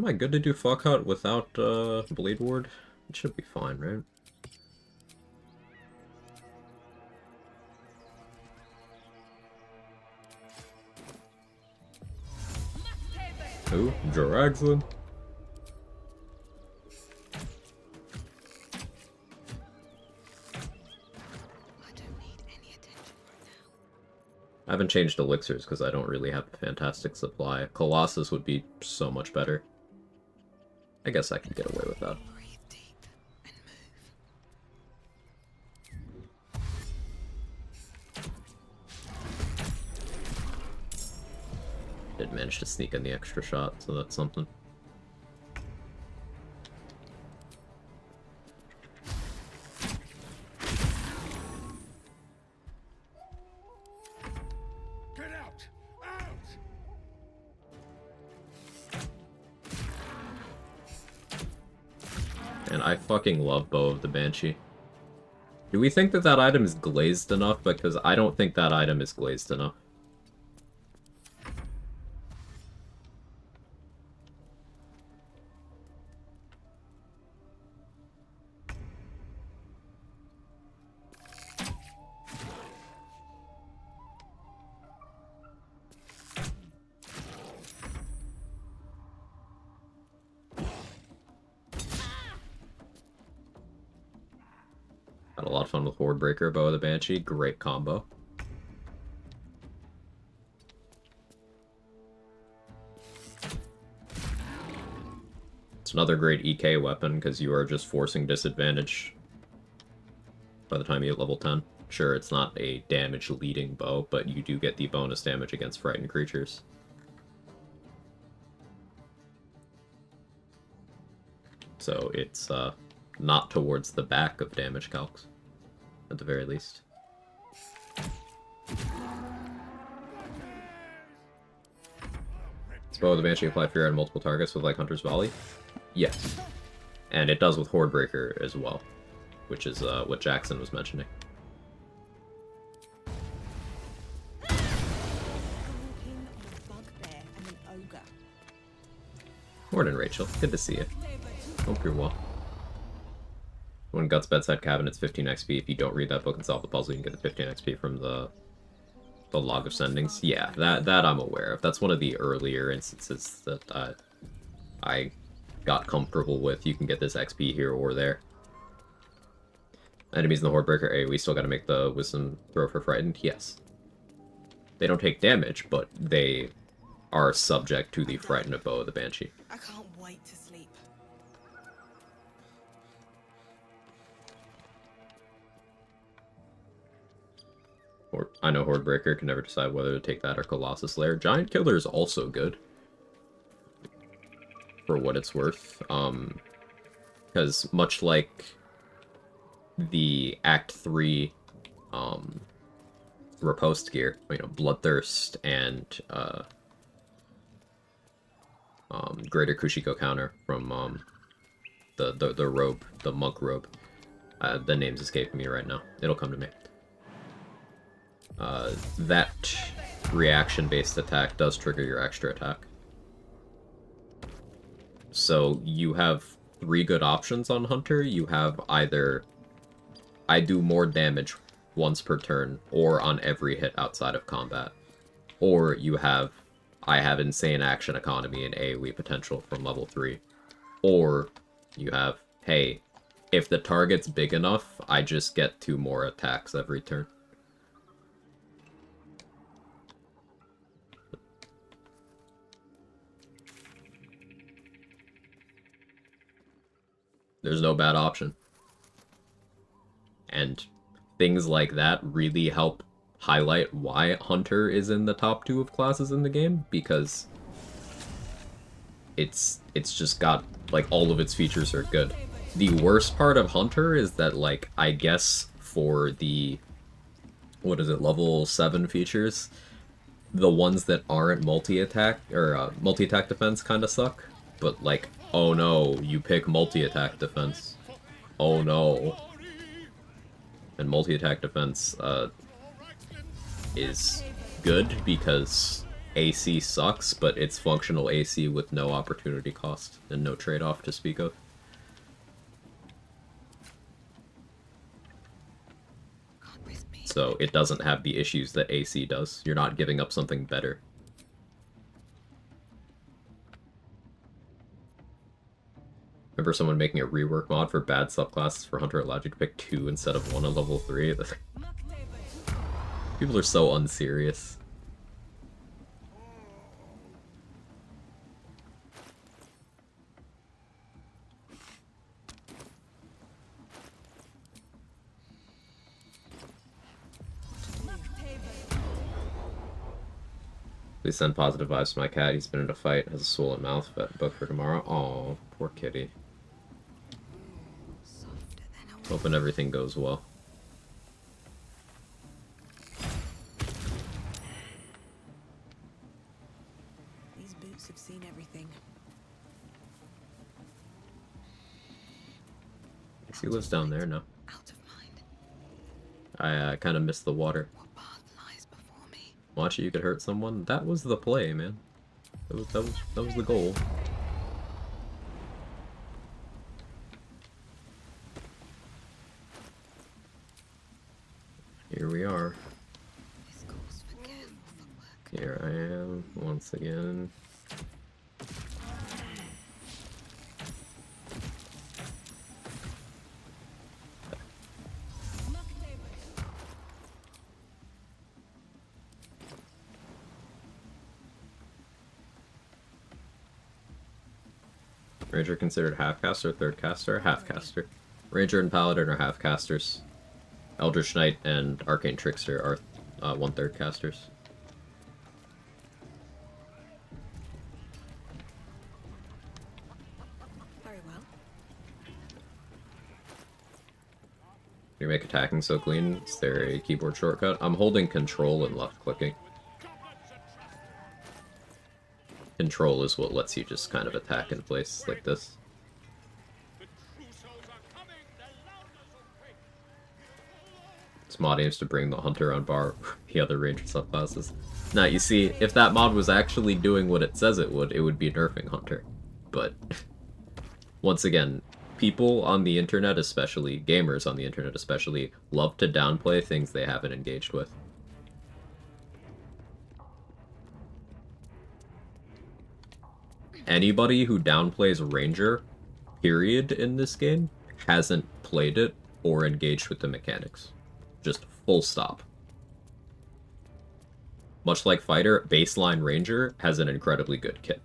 I good to do Fuckhunt without Bleed Ward? It should be fine, right? Ooh, Droraxlin. I don't need any attention right now. I haven't changed elixirs because I don't really have a fantastic supply. Colossus would be so much better. I guess I can get away with that. Breathe deep and move. Did manage to sneak in the extra shot, so that's something. Get out! Out! And I fucking love Bow of the Banshee. Do we think that that item is glazed enough? Because I don't think that item is glazed enough. Had a lot of fun with Horde Breaker, Bow of the Banshee. Great combo. It's another great EK weapon because you are just forcing disadvantage by the time you hit level 10. Sure, it's not a damage leading bow, but you do get the bonus damage against frightened creatures. So it's not towards the back of damage calcs, at the very least. Does Bow of the Banshee apply fear on multiple targets with like Hunter's Volley? Yes. And it does with Horde Breaker as well, which is what Jackson was mentioning. Walking a bugbear and an ogre. Morning, Rachel. Good to see you. Hope you're well. When Guts Bedside Cabinet's 15 XP, if you don't read that book and solve the puzzle, you can get the 15 XP from the Log of Sendings. Yeah, that I'm aware of. That's one of the earlier instances that I got comfortable with. You can get this XP here or there. Enemies in the Horde Breaker AoE still gotta make the Wisdom throw for Frightened? Yes. They don't take damage, but they are subject to the Frightened of Bow of the Banshee. I can't wait to sleep. I know Horde Breaker can never decide whether to take that or Colossus Lair. Giant Killer is also good, for what it's worth. Because much like the Act 3 riposte gear, you know, Bloodthirst and Greater Kushiko counter from the robe, the monk robe. The name's escaping me right now. It'll come to me. That reaction-based attack does trigger your extra attack. So you have 3 good options on Hunter. You have either I do more damage once per turn, or on every hit outside of combat. Or you have I have insane action economy and AoE potential from level 3. Or you have, hey, if the target's big enough, I just get 2 more attacks every turn. There's no bad option. And things like that really help highlight why Hunter is in the top 2 of classes in the game, because it's just got, like, all of its features are good. The worst part of Hunter is that, like, I guess for the, what is it, level 7 features, the ones that aren't multi-attack, or multi-attack defense kind of suck. But, like, oh no, you pick multi-attack defense. Oh no. And multi-attack defense, is good because AC sucks, but it's functional AC with no opportunity cost and no trade-off to speak of. Can't risk me. So it doesn't have the issues that AC does. You're not giving up something better. Remember someone making a rework mod for bad subclasses for Hunter allowed you to pick 2 instead of 1 on level 3? People are so unserious. Please send positive vibes to my cat. He's been in a fight, has a swollen mouth, but book for tomorrow. Oh, poor kitty. Softer than a Hoping everything goes well. These boots have seen everything. He lives down there now. Out of mind. I kind of missed the water. What path lies before me? Watch it, you could hurt someone. That was the play, man. That was the goal. Here we are. This calls for careful footwork. Here I am once again. Ranger considered half-caster, third-caster? Half-caster. Ranger and Paladin are half-casters. Eldritch Knight and Arcane Trickster are 1/3 casters. Very well. You make attacking so clean. Is there a keyboard shortcut? I'm holding control and left-clicking. Control is what lets you just kind of attack in place like this. This mod aims to bring the Hunter on par with the other Ranger subclasses. Now, you see, if that mod was actually doing what it says it would be nerfing Hunter. But, once again, people on the internet especially, gamers on the internet especially, love to downplay things they haven't engaged with. Anybody who downplays Ranger, period, in this game, hasn't played it or engaged with the mechanics. Just full stop. Much like Fighter, baseline Ranger has an incredibly good kit.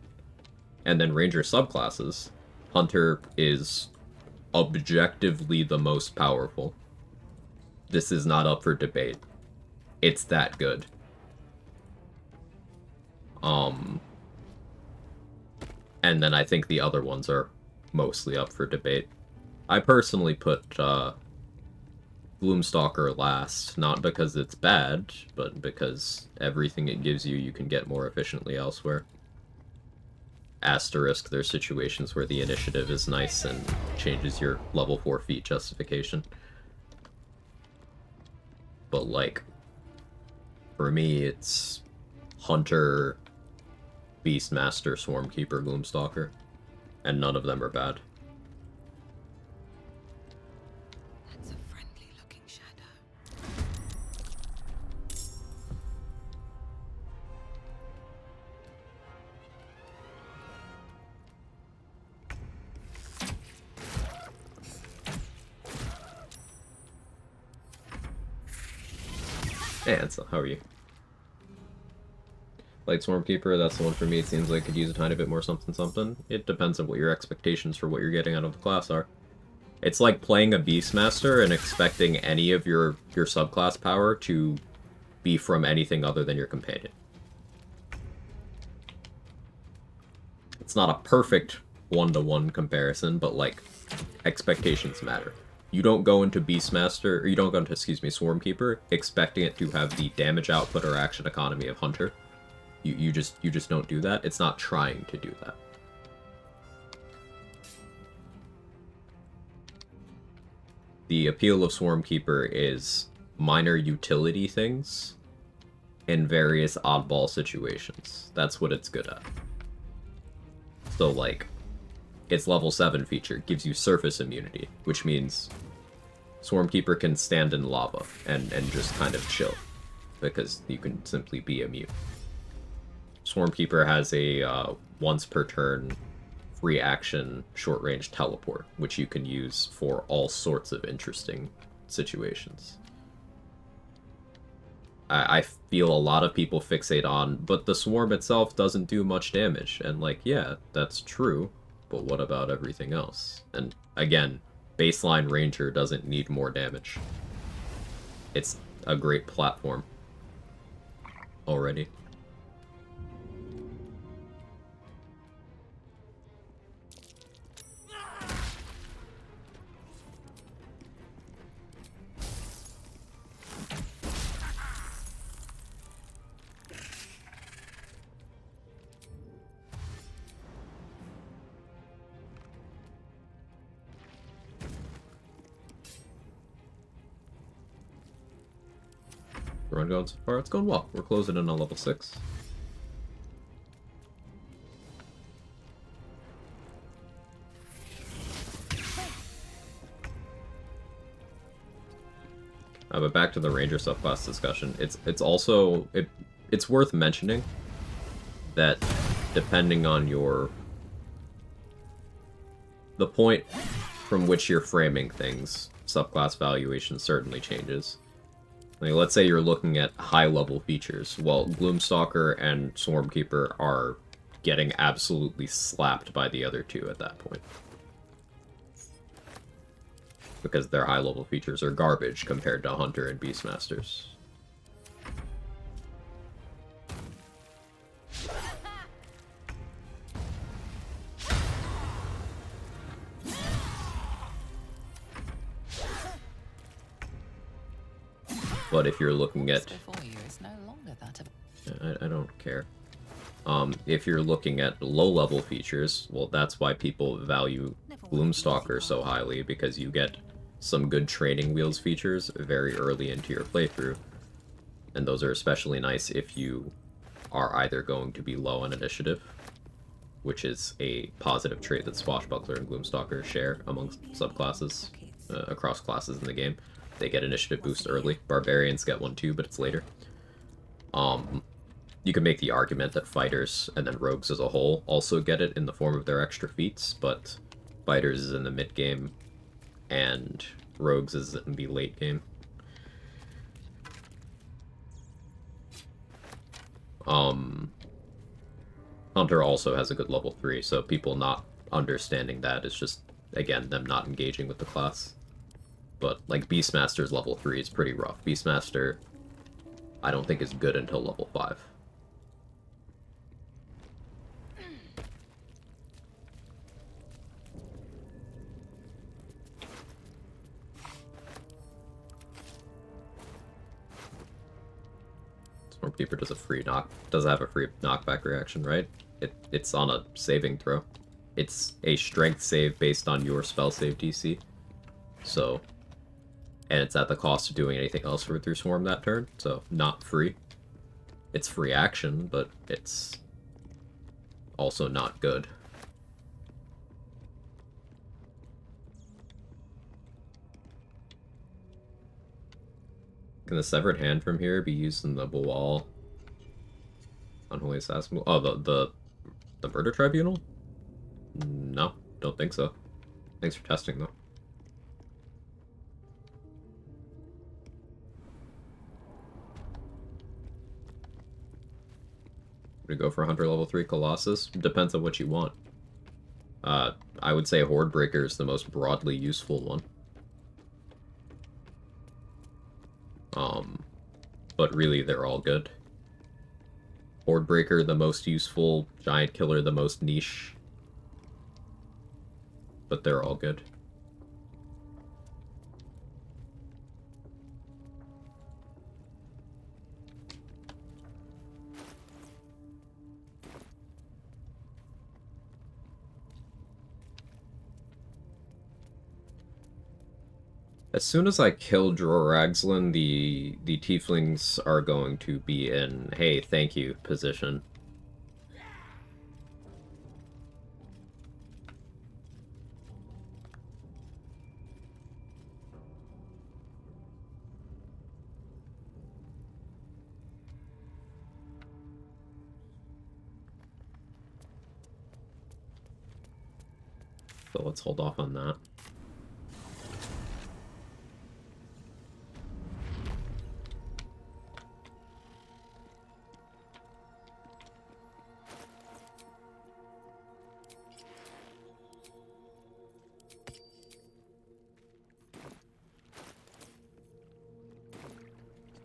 And then Ranger subclasses, Hunter is objectively the most powerful. This is not up for debate. It's that good. And then I think the other ones are mostly up for debate. I personally put Gloomstalker last, not because it's bad, but because everything it gives you, you can get more efficiently elsewhere. Asterisk, there's situations where the initiative is nice and changes your level 4 feat justification. But, like, for me, it's Hunter, Beastmaster, Swarmkeeper, Gloomstalker, and none of them are bad. That's a friendly looking shadow. Hey, Ansel, how are you? Light Swarmkeeper, that's the one for me. It seems like it could use a tiny bit more something something. It depends on what your expectations for what you're getting out of the class are. It's like playing a Beastmaster and expecting any of your subclass power to be from anything other than your companion. It's not a perfect one-to-one comparison, but like expectations matter. You don't go into Beastmaster, or you don't go into, excuse me, Swarmkeeper expecting it to have the damage output or action economy of Hunter. You just don't do that. It's not trying to do that. The appeal of Swarmkeeper is minor utility things in various oddball situations. That's what it's good at. So, like, its level 7 feature gives you surface immunity, which means Swarmkeeper can stand in lava and just kind of chill, because you can simply be immune. Swarmkeeper has a once per turn free action short-range teleport, which you can use for all sorts of interesting situations. I feel a lot of people fixate on, but the swarm itself doesn't do much damage, and like, yeah, that's true, but what about everything else? And again, baseline Ranger doesn't need more damage. It's a great platform already. Run going so far? It's going well. We're closing in on level 6. But back to the Ranger subclass discussion. It's also it's worth mentioning that depending on the point from which you're framing things, subclass valuation certainly changes. Like, let's say you're looking at high-level features. Well, Gloomstalker and Swarmkeeper are getting absolutely slapped by the other two at that point. Because their high-level features are garbage compared to Hunter and Beastmasters. But if you're looking at... I don't care. If you're looking at low-level features, well, that's why people value Gloomstalker so highly, because you get some good training wheels features very early into your playthrough. And those are especially nice if you are either going to be low on initiative, which is a positive trait that Swashbuckler and Gloomstalker share amongst subclasses, across classes in the game. They get initiative boost early. Barbarians get one too, but it's later. You can make the argument that fighters and then rogues as a whole also get it in the form of their extra feats, but fighters is in the mid game and rogues is in the late game. Hunter also has a good level 3, so people not understanding that is just, again, them not engaging with the class. But, like, Beastmaster's level 3 is pretty rough. Beastmaster, I don't think is good until level 5. Swarmkeeper doesn't have a free knockback reaction, right? It's on a saving throw. It's a strength save based on your spell save DC. So, and it's at the cost of doing anything else through Swarm that turn, so not free. It's free action, but it's also not good. Can the Severed Hand from here be used in the Bawal Unholy Assassin? Oh, the Murder Tribunal? No, don't think so. Thanks for testing, though. Would go for Hunter level 3 Colossus? Depends on what you want. I would say Hordebreaker is the most broadly useful one. But really, they're all good. Hordebreaker, the most useful. Giant Killer, the most niche. but they're all good. As soon as I kill Droragslin, the tieflings are going to be in, hey, thank you, position. So let's hold off on that.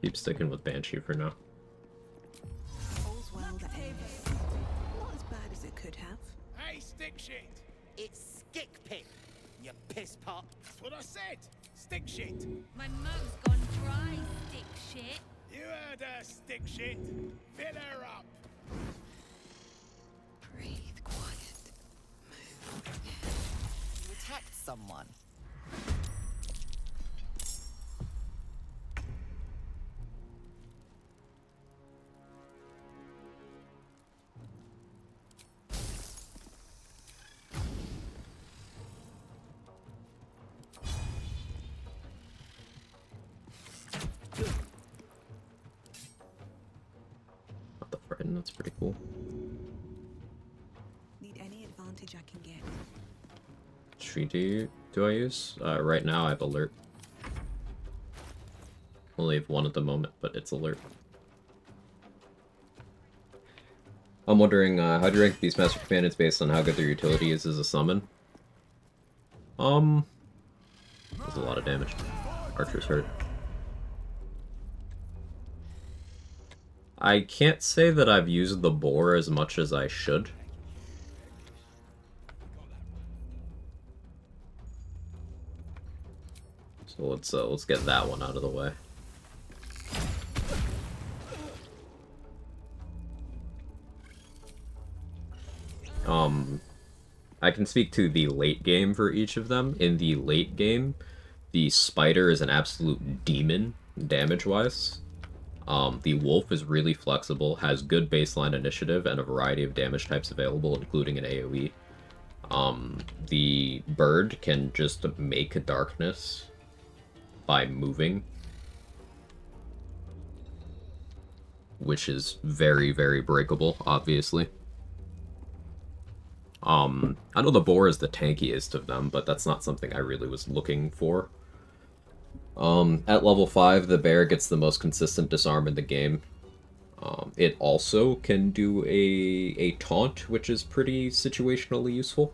Keep sticking with Banshee for now. All's well that ends. Not as bad as it could have. Hey, stick shit! It's stick pig, you piss pot. That's what I said! Stick shit! My mug's gone dry, stick shit. You heard her, stick shit! Fill her up! Breathe quiet. Move. You attacked someone. Not the frighten, that's pretty cool. Need any advantage I can get. Street do I use? Right now I have alert. Only have one at the moment, but it's alert. I'm wondering, how do you rank Beastmaster Companions based on how good their utility is as a summon? That's a lot of damage. Archer's hurt. I can't say that I've used the boar as much as I should. So let's get that one out of the way. I can speak to the late game for each of them. In the late game, the spider is an absolute demon damage-wise. The wolf is really flexible, has good baseline initiative, and a variety of damage types available, including an AoE. The bird can just make darkness by moving, which is very, very breakable, obviously. I know the boar is the tankiest of them, but that's not something I really was looking for. At level 5, the bear gets the most consistent disarm in the game. It also can do a taunt, which is pretty situationally useful.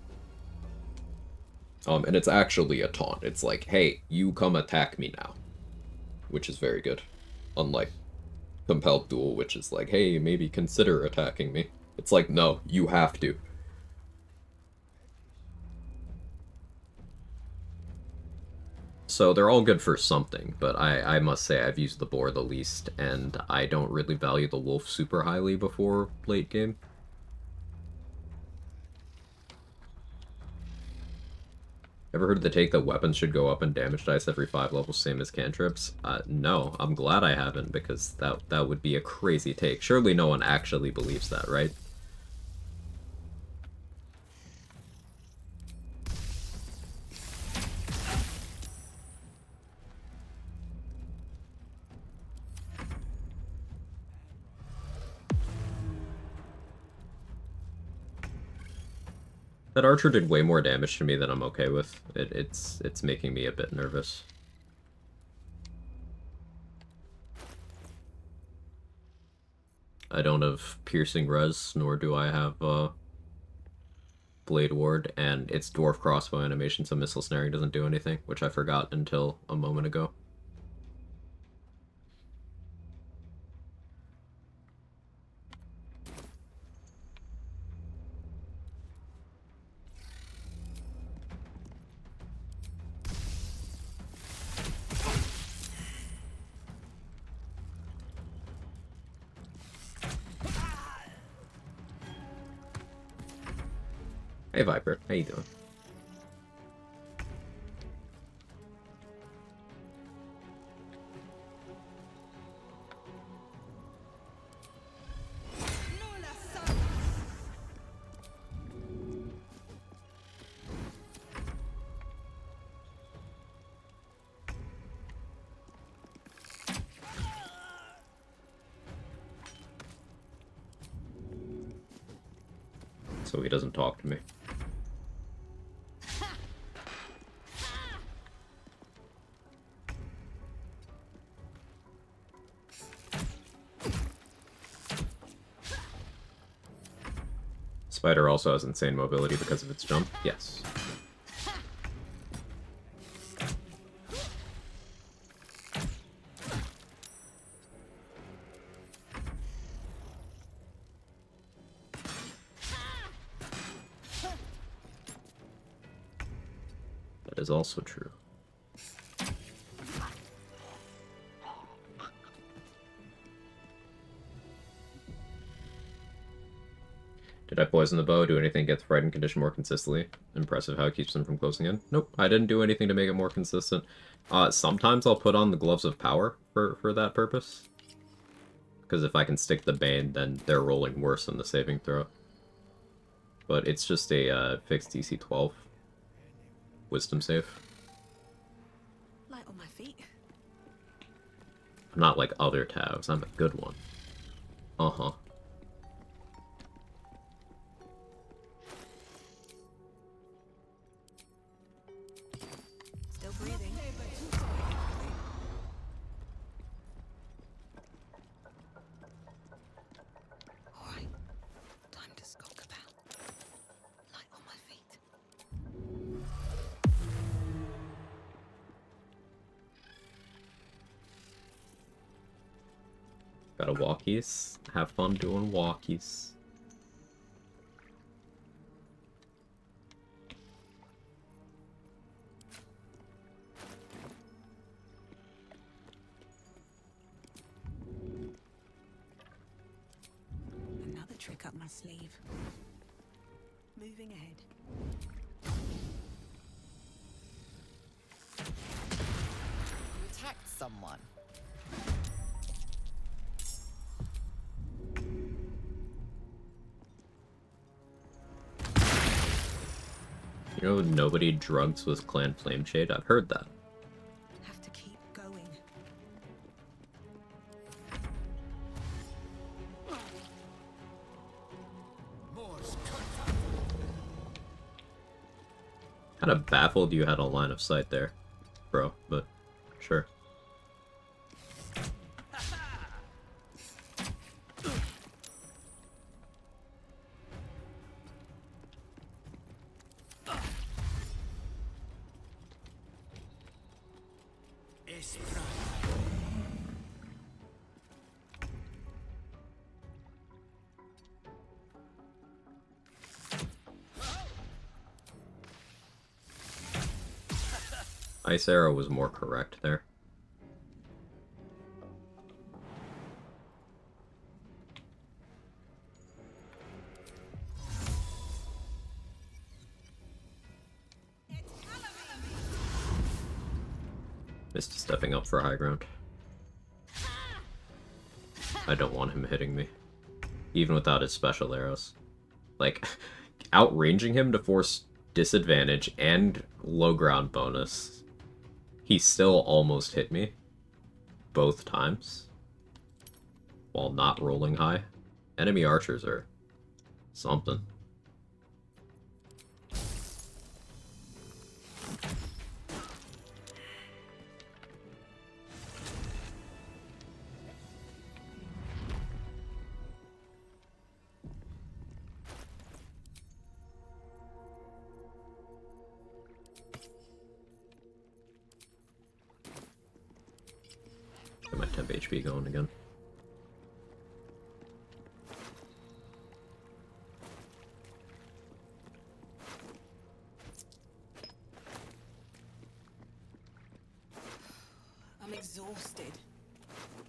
And it's actually a taunt. It's like, hey, you come attack me now. Which is very good. Unlike Compelled Duel, which is like, hey, maybe consider attacking me. It's like, no, you have to. So they're all good for something, but I must say I've used the boar the least, and I don't really value the wolf super highly before late game. Ever heard of the take that weapons should go up in damage dice every 5 levels, same as cantrips? No, I'm glad I haven't, because that would be a crazy take. Surely no one actually believes that, right? That archer did way more damage to me than I'm okay with. It's making me a bit nervous. I don't have piercing res, nor do I have blade ward, and it's dwarf crossbow animation, so missile snaring doesn't do anything, which I forgot until a moment ago. Hey Viper, how you doing? No la sabes. So he doesn't talk to me. Spider also has insane mobility because of its jump. Yes. That is also true. Did I poison the bow? Do anything get the frightened condition more consistently? Impressive how it keeps them from closing in. Nope, I didn't do anything to make it more consistent. Sometimes I'll put on the gloves of power for that purpose. Because if I can stick the bane, then they're rolling worse in the saving throw. But it's just a fixed DC 12 wisdom save. Light on my feet. I'm not like other Tavs, I'm a good one. Uh-huh. Still breathing. Alright. Time to skulk about. Light on my feet. Gotta walkies. Have fun doing walkies. Another trick up my sleeve. Moving ahead. You attacked someone. You know nobody drugs with Clan Flameshade? I've heard that. Have to keep going. Kind of baffled you had a line of sight there, bro, but sure. Ice Arrow was more correct there. Missed stepping up for high ground. I don't want him hitting me. Even without his special arrows. Like, outranging him to force disadvantage and low ground bonus. He still almost hit me. Both times. While not rolling high. Enemy archers are something. Get my temp HP going again. I'm exhausted.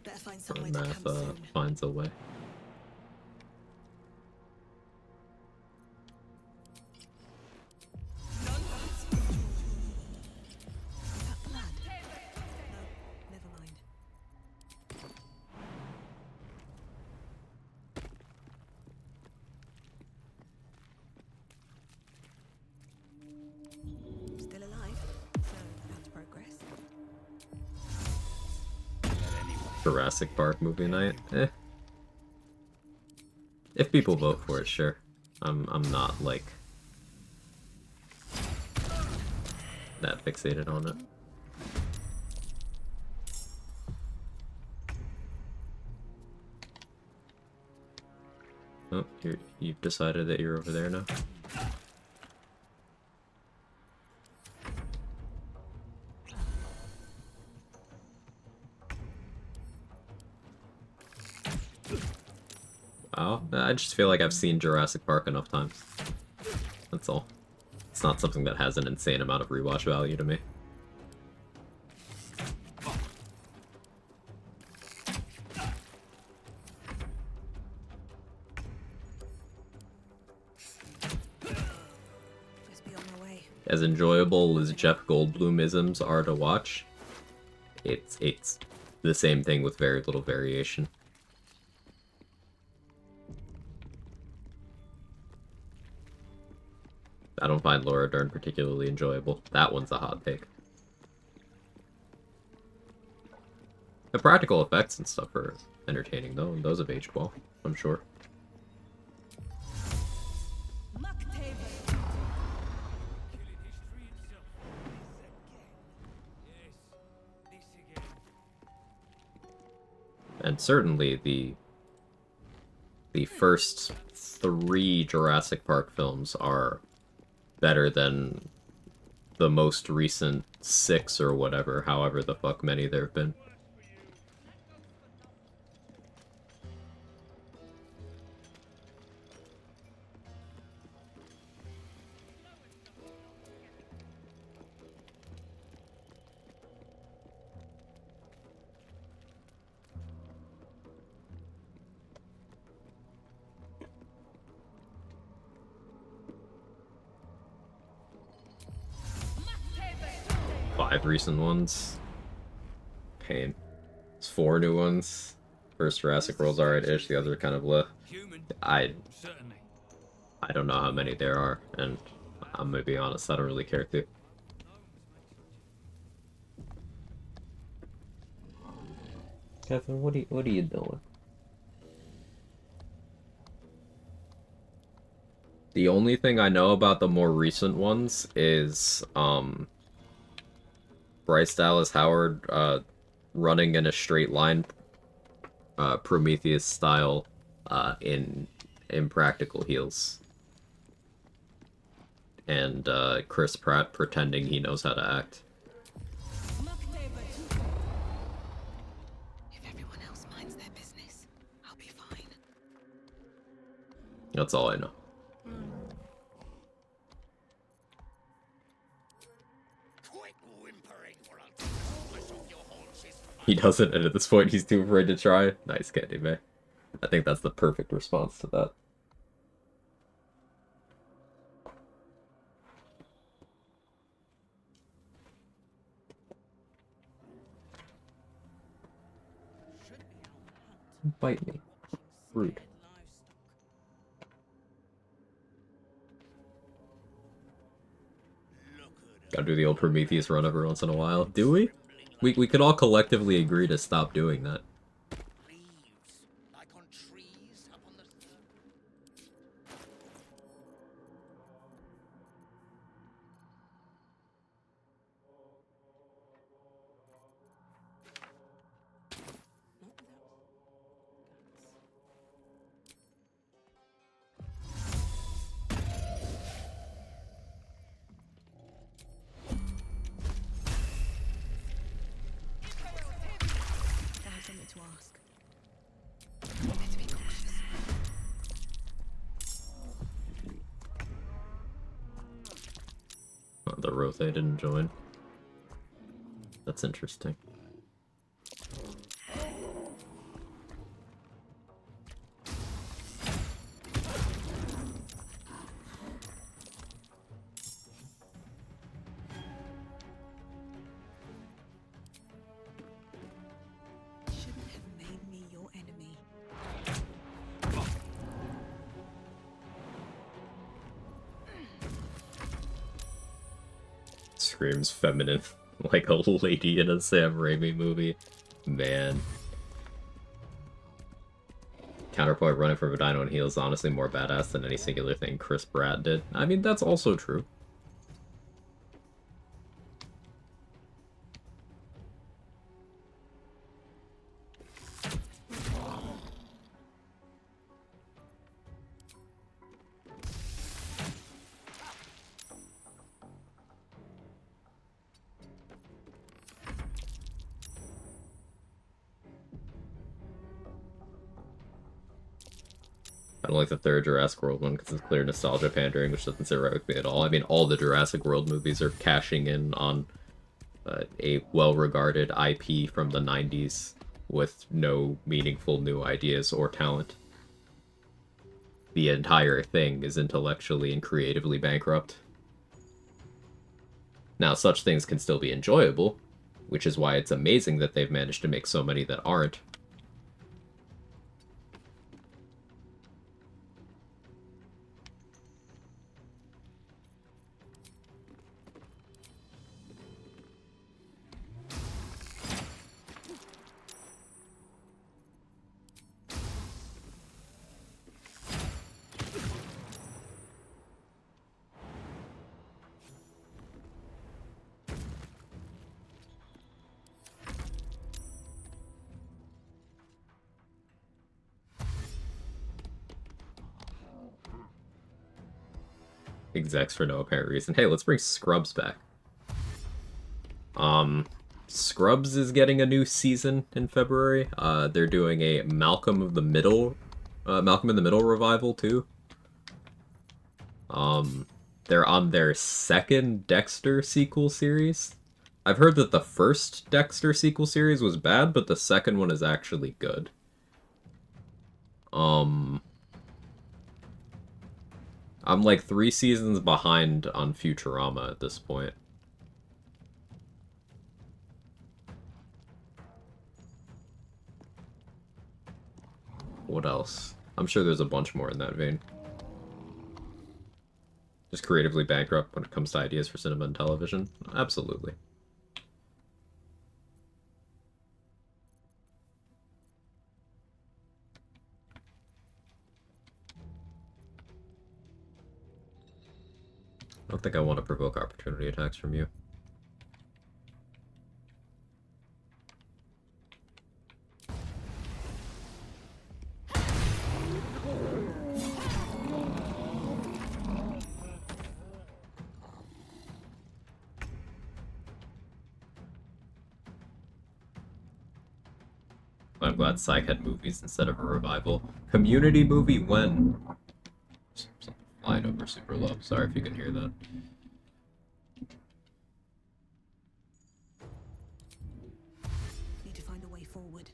Better find somewhere to Math camp soon. finds a way. Jurassic Park movie night. Eh. If people vote for it, sure. I'm not like that fixated on it. Oh, you've decided that you're over there now? Wow, I just feel like I've seen Jurassic Park enough times. That's all. It's not something that has an insane amount of rewatch value to me. Just be on my way. As enjoyable as Jeff Goldblum-isms are to watch, it's the same thing with very little variation. I don't find Laura Dern particularly enjoyable. That one's a hot take. The practical effects and stuff are entertaining though, and those have aged well, I'm sure. Killing history itself. Yes, this again. And certainly the first 3 Jurassic Park films are better than the most recent 6 or whatever, however the fuck many there have been. Five recent ones. Pain. It's 4 new ones. First Jurassic World's alright-ish, the other kind of bleh. Human, I certainly. don't know how many there are, and I'm gonna be honest, I don't really care to. Kevin, what are you doing? The only thing I know about the more recent ones is Bryce Dallas Howard running in a straight line, Prometheus style, in Impractical Heels, and Chris Pratt pretending he knows how to act. If everyone else minds their business, I'll be fine. That's all I know. Quit whimpering or I'll push off your haunches. He doesn't, and at this point he's too afraid to try. Nice, Candy May. I think that's the perfect response to that. Bite me. Rude. Gotta do the old Prometheus run every once in a while. Do we? We could all collectively agree to stop doing that. Leaves, like on trees up on the... I have something to ask. Better be cautious. Oh, the Rothe didn't join. That's interesting. Shouldn't have made me your enemy. Screams feminine like a lady in a Sam Raimi movie. Man. Counterpoint, running from a dino and heal is honestly more badass than any singular thing Chris Pratt did. I mean, that's also true. I don't like the third Jurassic World one because it's clear nostalgia pandering, which doesn't sit right with me at all. I mean, all the Jurassic World movies are cashing in on a well-regarded IP from the 90s with no meaningful new ideas or talent. The entire thing is intellectually and creatively bankrupt. Now, such things can still be enjoyable, which is why it's amazing that they've managed to make so many that aren't. Execs for no apparent reason. Hey, let's bring Scrubs back. Scrubs is getting a new season in February. They're doing a Malcolm in the Middle revival too. They're on their second Dexter sequel series. I've heard that the first Dexter sequel series was bad, but the second one is actually good. I'm like 3 seasons behind on Futurama at this point. What else? I'm sure there's a bunch more in that vein. Just creatively bankrupt when it comes to ideas for cinema and television? Absolutely. I don't think I want to provoke opportunity attacks from you. I'm glad Psych had movies instead of a revival. Community movie when? Something flying over super low. Sorry if you can hear that. Need to find a way forward.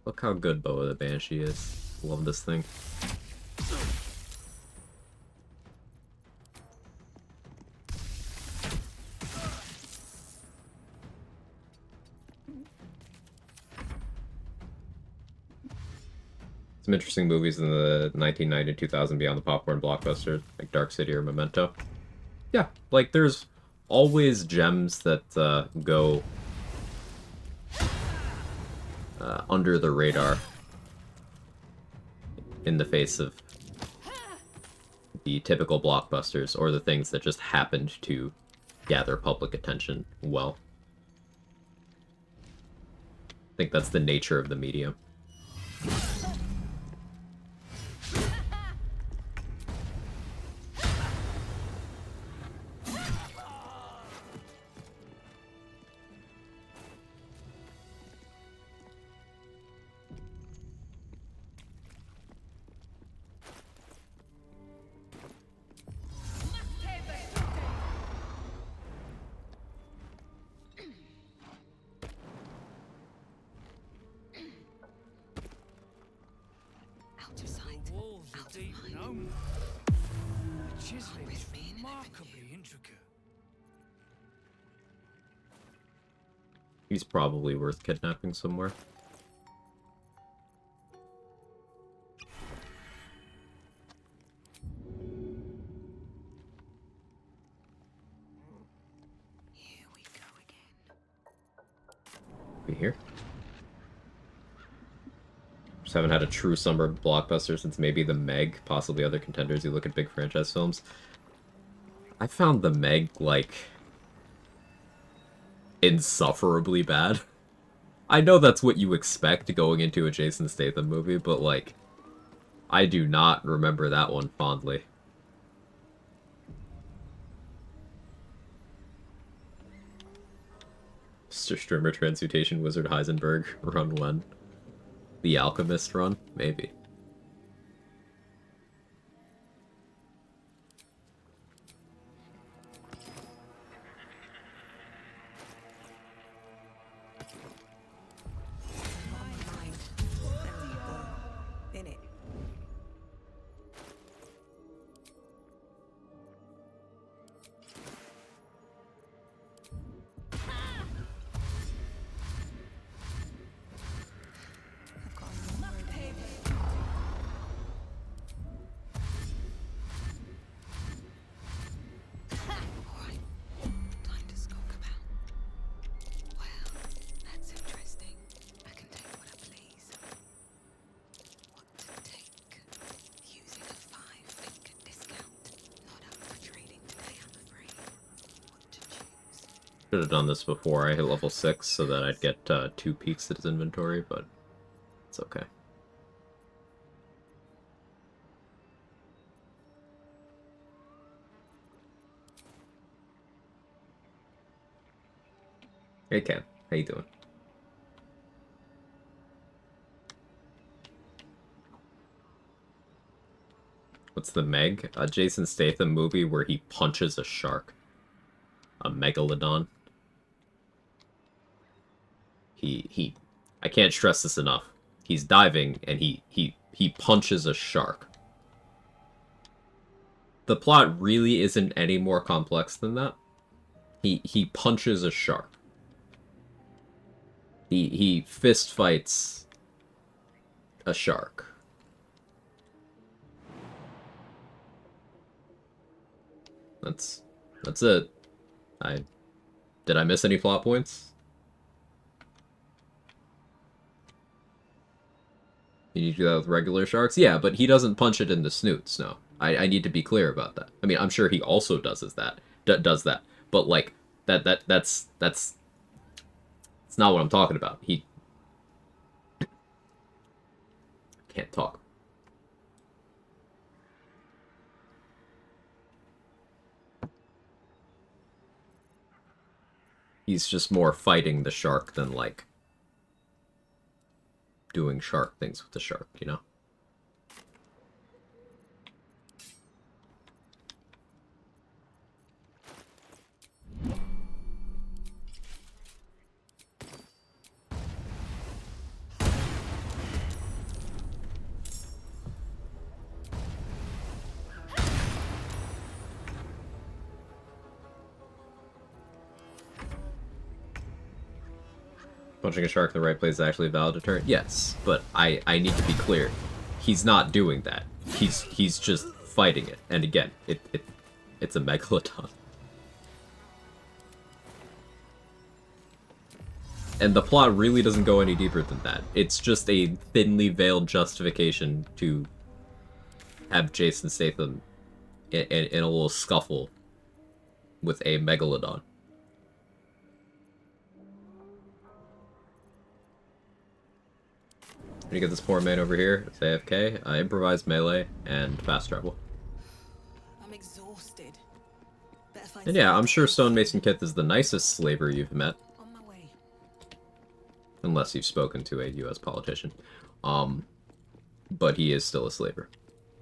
Look how good Boa the Banshee is. Love this thing. Some interesting movies in the 1990-2000 Beyond the Popcorn blockbuster, like Dark City or Memento. Yeah, like there's always gems that go under the radar in the face of the typical blockbusters or the things that just happened to gather public attention well. I think that's the nature of the medium. Out of sight. The walls are Out of deep mind. gnome. The chiseling's with me in the remarkably intricate. He's probably worth kidnapping somewhere. Here we go again. We here? Just haven't had a true summer blockbuster since maybe The Meg, possibly other contenders. You look at big franchise films. I found The Meg, like, insufferably bad. I know that's what you expect going into a Jason Statham movie, but, like, I do not remember that one fondly. Mr. Strimmer Transmutation Wizard Heisenberg run 1. The Alchemist run? Maybe. In it. I've got a long road ahead. Alright, time to skulk about. Well, that's interesting. I can take what I please. What to take? Using a 5-finger discount. Not up for trading today, I'm afraid. What to choose? Should have done this before I hit level 6 so that I'd get 2 peeks at his inventory, but it's okay. Hey Ken, how you doing? What's The Meg? A Jason Statham movie where he punches a shark. A megalodon. I can't stress this enough. He's diving and he punches a shark. The plot really isn't any more complex than that. He punches a shark. He fist fights a shark. That's it. Did I miss any plot points? You need to do that with regular sharks? Yeah, but he doesn't punch it in the snoots, no. I need to be clear about that. I mean, I'm sure he also does that. But like that's it's not what I'm talking about. He can't talk. He's just more fighting the shark than, like, doing shark things with the shark, you know? Punching a shark in the right place is actually a valid deterrent? Yes, but I need to be clear. He's not doing that. He's just fighting it. And again, it's a megalodon. And the plot really doesn't go any deeper than that. It's just a thinly veiled justification to have Jason Statham in a little scuffle with a megalodon. When you get this poor man over here, it's AFK, improvised melee, and fast travel. I'm exhausted. Better find And yeah, I'm sure something Stonemason Kith is the nicest slaver you've met, on my way. unless you've spoken to a US politician. But he is still a slaver,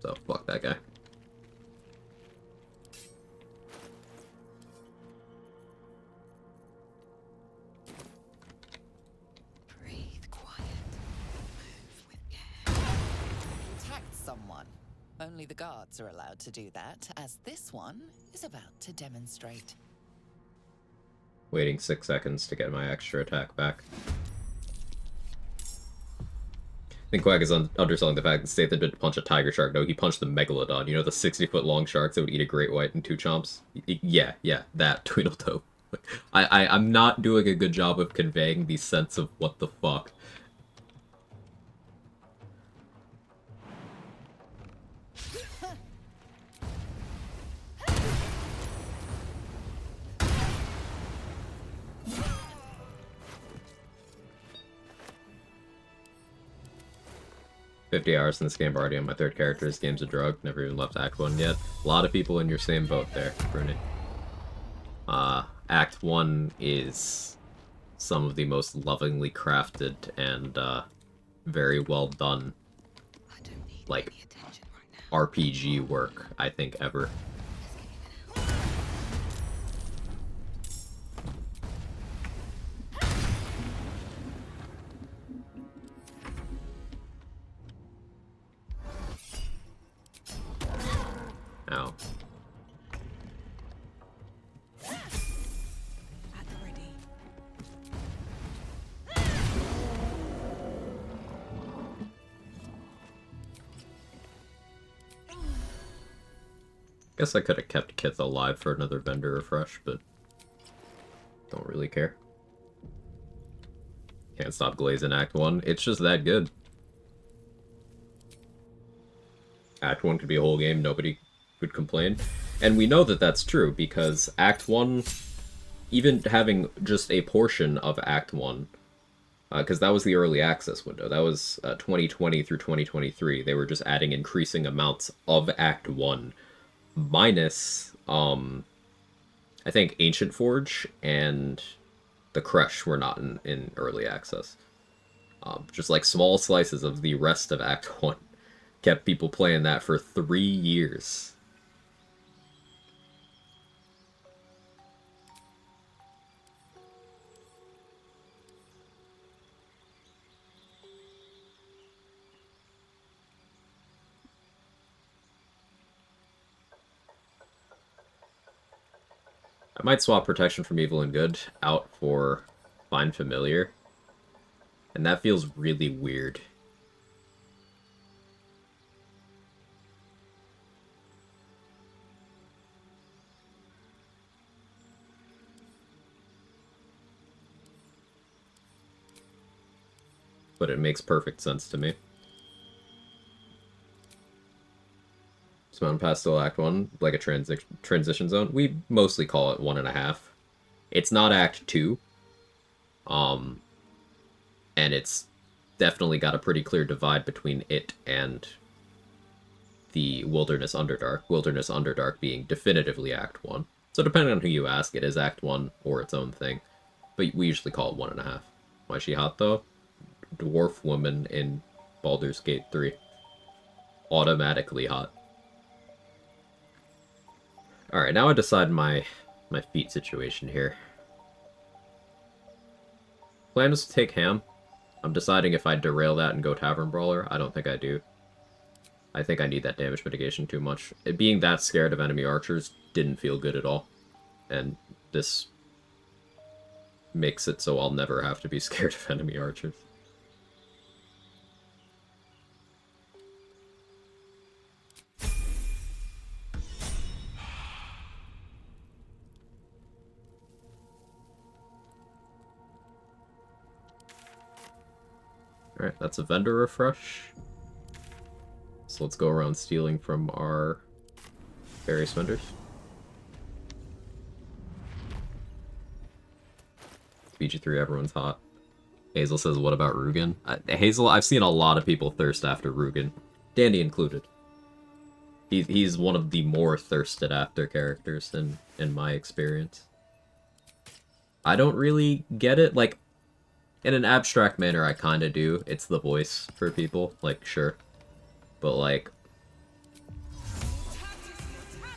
so fuck that guy. Breathe quiet. Move with care. Attacked someone. Only the guards are allowed to do that, as this one is about to demonstrate. waiting 6 seconds to get my extra attack back. I think Quag is underselling the fact that Stathan didn't punch a tiger shark. No, he punched the megalodon. You know, the 60-foot long sharks that would eat a great white in 2 chomps? Yeah, that Tweedledtoe. I'm not doing a good job of conveying the sense of what the fuck. $50 in this game, already on my 3rd character. This game's a drug. Never even left Act 1 yet. A lot of people in your same boat there, Bruni. Act 1 is some of the most lovingly crafted and very well done, I don't need like, any attention right now. RPG work, I think, ever. Let's get in Ow. at the ready. Guess I could have kept Kith alive for another vendor refresh, but don't really care. Can't stop glazing Act 1. It's just that good. Act 1 could be a whole game, nobody would complain. And we know that that's true, because Act 1, even having just a portion of Act 1, because that was the early access window, that was 2020 through 2023, they were just adding increasing amounts of Act 1, minus, I think Ancient Forge and the Crush were not in early access. Just like small slices of the rest of Act 1 kept people playing that for 3 years. I might swap Protection from Evil and Good out for Find Familiar. And that feels really weird. But it makes perfect sense to me. Is Mountain Pass still Act 1, like a transition zone? We mostly call it 1.5. It's not Act 2. And it's definitely got a pretty clear divide between it and the Wilderness Underdark. Wilderness Underdark being definitively Act 1. So depending on who you ask, it is Act 1 or its own thing. But we usually call it 1.5. Why is she hot, though? Dwarf woman in Baldur's Gate 3. Automatically hot. Alright, now I decide my feet situation here. Plan is to take Ham. I'm deciding if I derail that and go Tavern Brawler. I don't think I do. I think I need that damage mitigation too much. It being that scared of enemy archers didn't feel good at all. And this makes it so I'll never have to be scared of enemy archers. Alright, that's a vendor refresh. So let's go around stealing from our various vendors. BG3, everyone's hot. Hazel says, what about Rugen? Hazel, I've seen a lot of people thirst after Rugen. Danny included. He's one of the more thirsted after characters in my experience. I don't really get it. Like, in an abstract manner, I kind of do. It's the voice for people. Like, sure. But, like,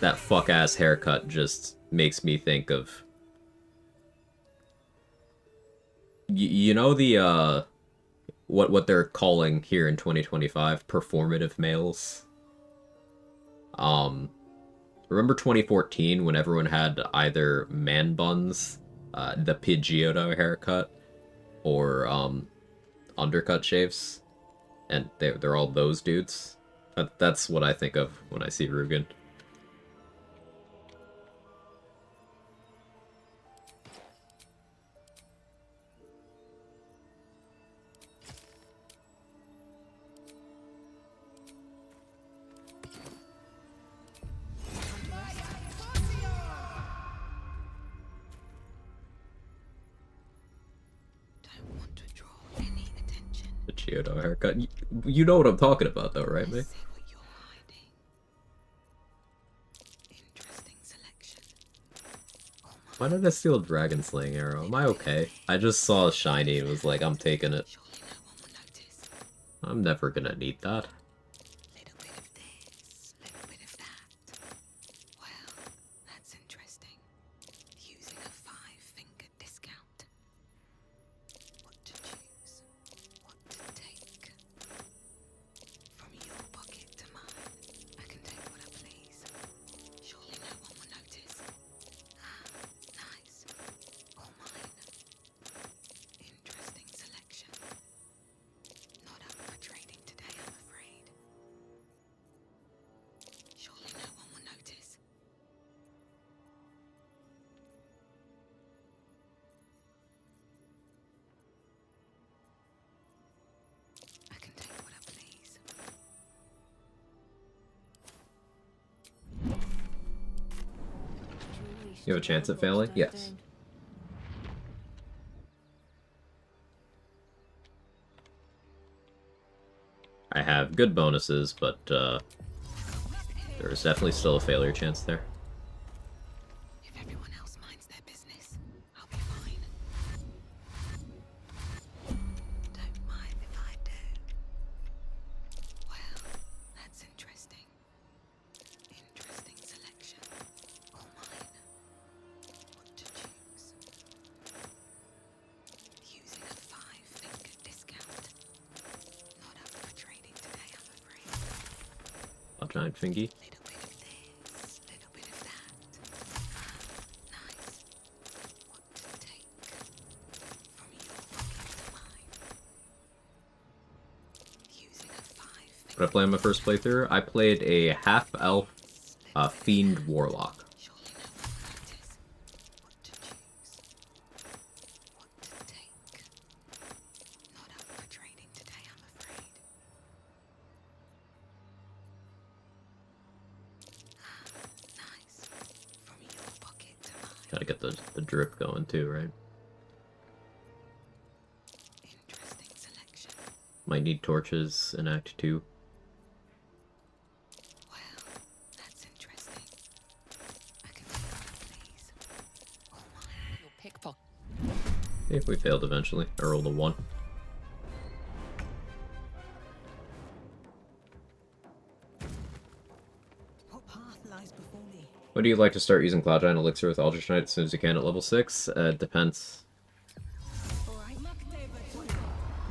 that fuck-ass haircut just makes me think of... You know the, what they're calling here in 2025 performative males? Remember 2014 when everyone had either man buns, the Pidgeotto haircut or undercut shaves, and they're all those dudes. That's what I think of when I see Rugen. Don't want to draw any attention. The Chiodo haircut. You know what I'm talking about, though, right, mate? See what you're hiding. Interesting selection. Oh my, Why did I steal a Dragon Slaying Arrow? Am I okay? I just saw a shiny and was like, I'm taking it. surely no one will notice. I'm never gonna need that. Little bit of this, little bit of that. Well, that's interesting. Using a 5-finger discount. What to choose? What to take? From your pocket to mine, I can take what I please. Surely no one will notice. Ah, nice. All mine. Interesting selection. Not up for trading today, I'm afraid. Surely no one will notice. I can take what I please. You have a chance at failing? Yes. I have good bonuses, but there is definitely still a failure chance there. If everyone else minds their business, I'll be fine. Don't mind if I do. Well, that's interesting. Interesting selection. All mine. What to choose? Using a 5-finger discount. Not up for trading today, I'm afraid. A giant fingy. Little bit of this, little bit of that. Nice. What to take? From your pocket to mine. Using a 5-finger. What I played on my first playthrough, I played a half-elf fiend warlock. Surely no one will notice. What to choose? What to take? Not up for trading today, I'm afraid. Ah, nice. From your pocket to mine. Gotta get the drip going too, right? Interesting selection. Might need torches in Act 2. Well, that's interesting. I can take what I please. All mine. Your pickpocket. If we failed eventually, I rolled a 1. What path lies before me? Would you like to start using Cloud Giant Elixir with Eldritch Knight as soon as you can at level 6? Depends.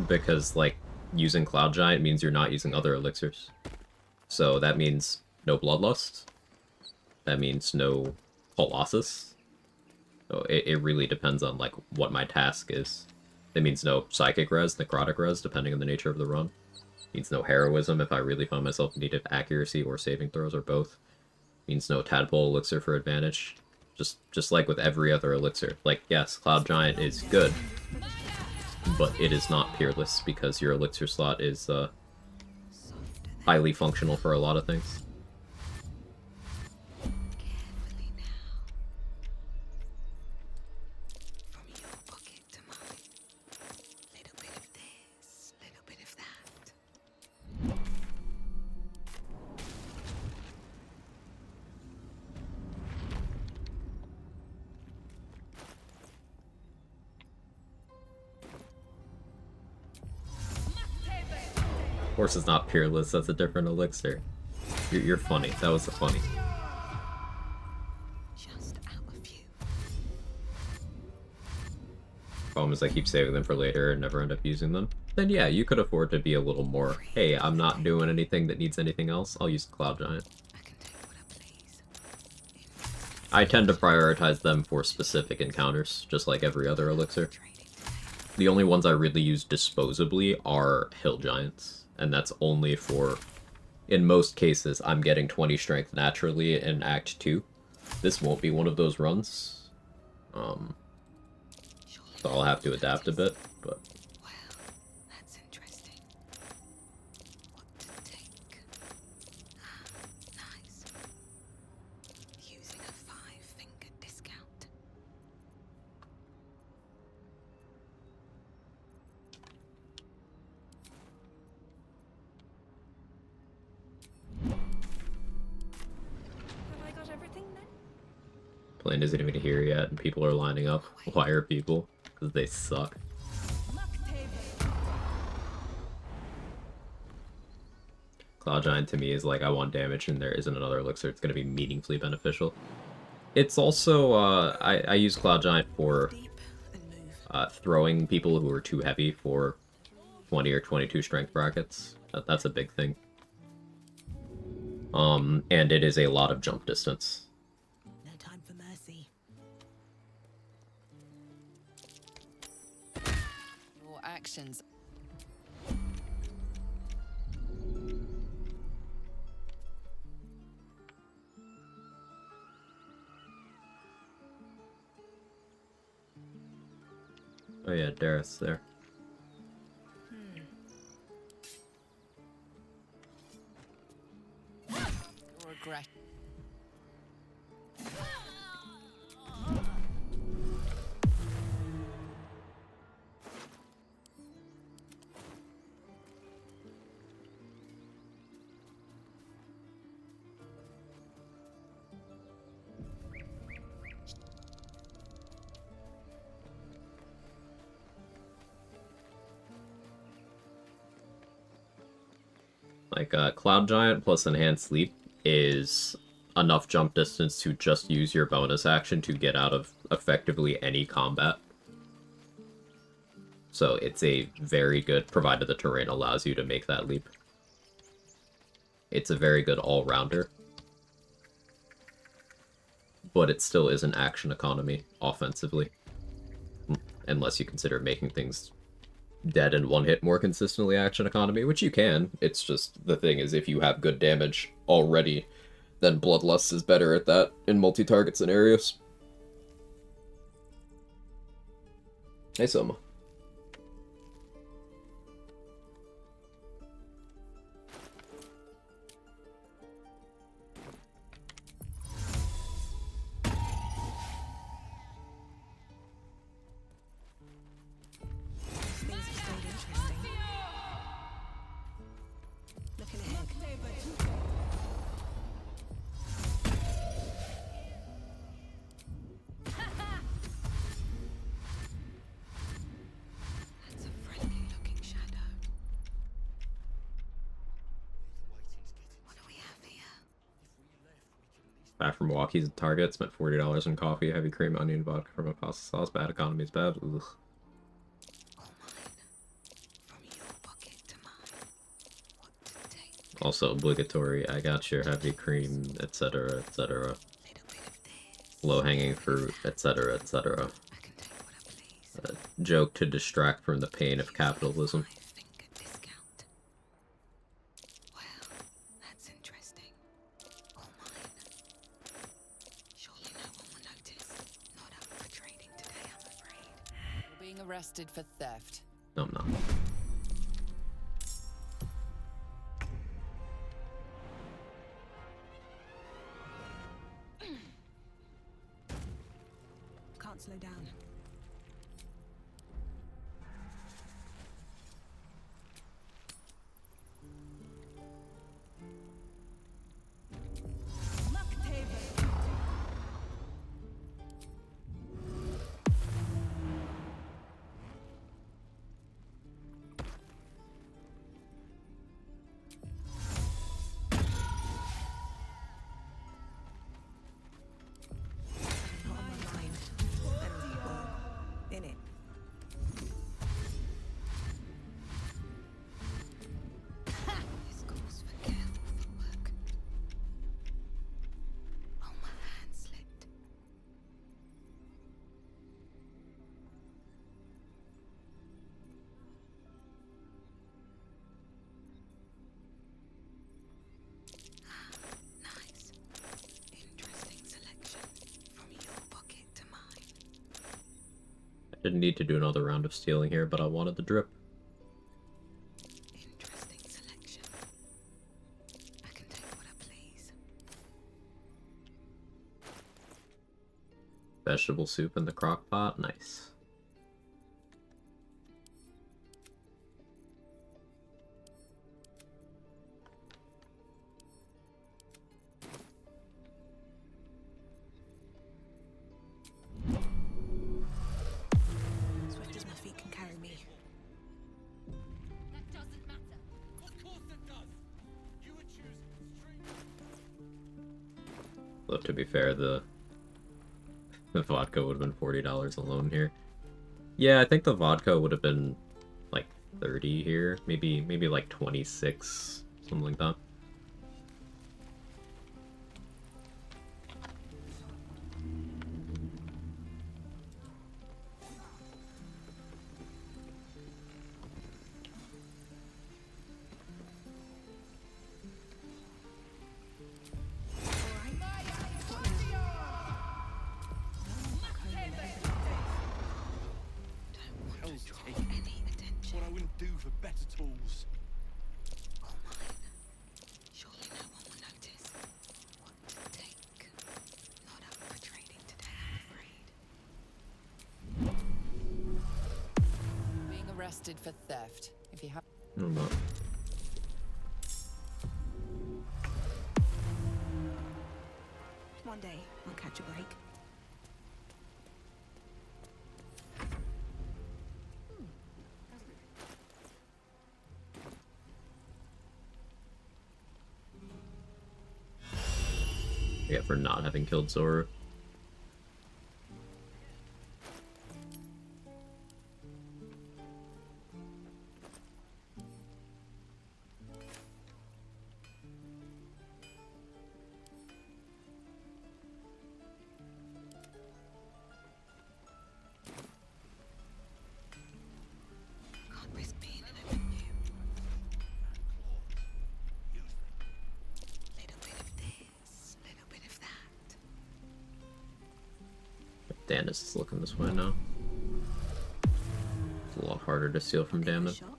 Because, like, using Cloud Giant means you're not using other elixirs. So that means no Bloodlust. That means no Colossus. So it really depends on, like, what my task is. It means no Psychic Res, Necrotic Res, depending on the nature of the run. It means no Heroism if I really find myself in need of accuracy or saving throws or both. It means no Tadpole Elixir for advantage. Just like with every other elixir. Like, yes, Cloud Giant is good, but it is not peerless because your elixir slot is highly functional for a lot of things. Carefully now. From your pocket to mine. Little bit of this, little bit of that. Of course it's not peerless, that's a different elixir. You're funny. That was funny. Just out of view. Problem is I keep saving them for later and never end up using them. Then yeah, you could afford to be a little more, hey, I'm not doing anything that needs anything else, I'll use Cloud Giant. I can take what I please. Interesting I tend to prioritize them for specific encounters, just like every other elixir. The only ones I really use disposably are hill giants, and that's only for, in most cases, I'm getting 20 strength naturally in Act 2. This won't be one of those runs, so I'll have to adapt a bit, but... Well, that's interesting. What to take? Nice. Using a 5-finger discount. Have I got everything then? Plane isn't even here yet, and people are lining up. Why are people? Because they suck. Muck table. Cloud Giant to me is like, I want damage and there isn't another elixir. It's going to be meaningfully beneficial. It's also, I use Cloud Giant for Deep and move. throwing people who are too heavy for 20 or 22 strength brackets. That's a big thing. And it is a lot of jump distance. No time for mercy. Your actions. Oh yeah, Dareth's there. Regret. Like, Cloud Giant plus Enhanced Sleep is enough jump distance to just use your bonus action to get out of effectively any combat. So it's a very good, provided the terrain allows you to make that leap. It's a very good all-rounder. But it still is an action economy offensively. Unless you consider making things dead in one hit more consistently action economy, which you can. It's just, the thing is, if you have good damage already, then Bloodlust is better at that in multi-target scenarios. Hey, Soma. Things have stayed interesting. Looking ahead. That's a friendly-looking shadow. What do we have here? Back from Walkie's Target, spent $40 on coffee, heavy cream, onion, vodka from a pasta sauce, bad economy is bad. Ugh. All mine. From your pocket to mine. What to take? Also obligatory, I got your heavy cream, etc., etc. Little bit of this. Low-hanging fruit, etc., etc. I can take what I please. Joke to distract from the pain of capitalism. 5-finger discount. Well, that's interesting. All mine. Surely no one will notice. Not up for trading today, I'm afraid. You're being arrested for theft. No, I'm not. Can't slow down. Muck table. Not on my mind. Then on the wall. Didn't need to do another round of stealing here, but I wanted the drip. Interesting selection. I can take what I please. Vegetable soup in the crock pot, nice. Swift as my feet can carry me. That doesn't matter. Of course it does. You would choose straight. Though to be fair, the vodka would have been $40 alone here. Yeah, I think the vodka would have been like 30 here, maybe like 26, something like that. Don't want to draw Hell's any attention. What I wouldn't do for better tools. All mine. Surely no one will notice. What to take? Not up for trading today, I'm afraid. Being arrested for theft. If you have. I'm not. One day, I'll catch a break. Yeah, for not having killed Zoro. Can't risk being in a new. Little bit of this, little bit of that. Danis is looking this way now. It's a lot harder to steal from Give it a Damon. shot.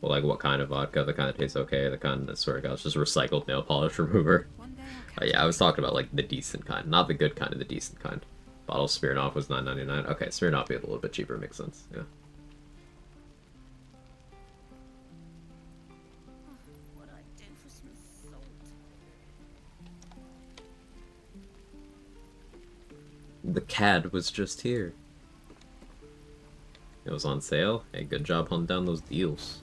Well, like what kind of vodka? The kind that tastes okay, the kind that sort of got just recycled nail polish remover. One day I'll catch Yeah, I was talking about like the decent kind, not the good kind of the decent kind. Bottle of Smirnoff was $9.99. Okay, Smirnoff being a little bit cheaper makes sense. Yeah. What I do for some salt. The CAD was just here. It was on sale. Hey, good job hunting down those deals.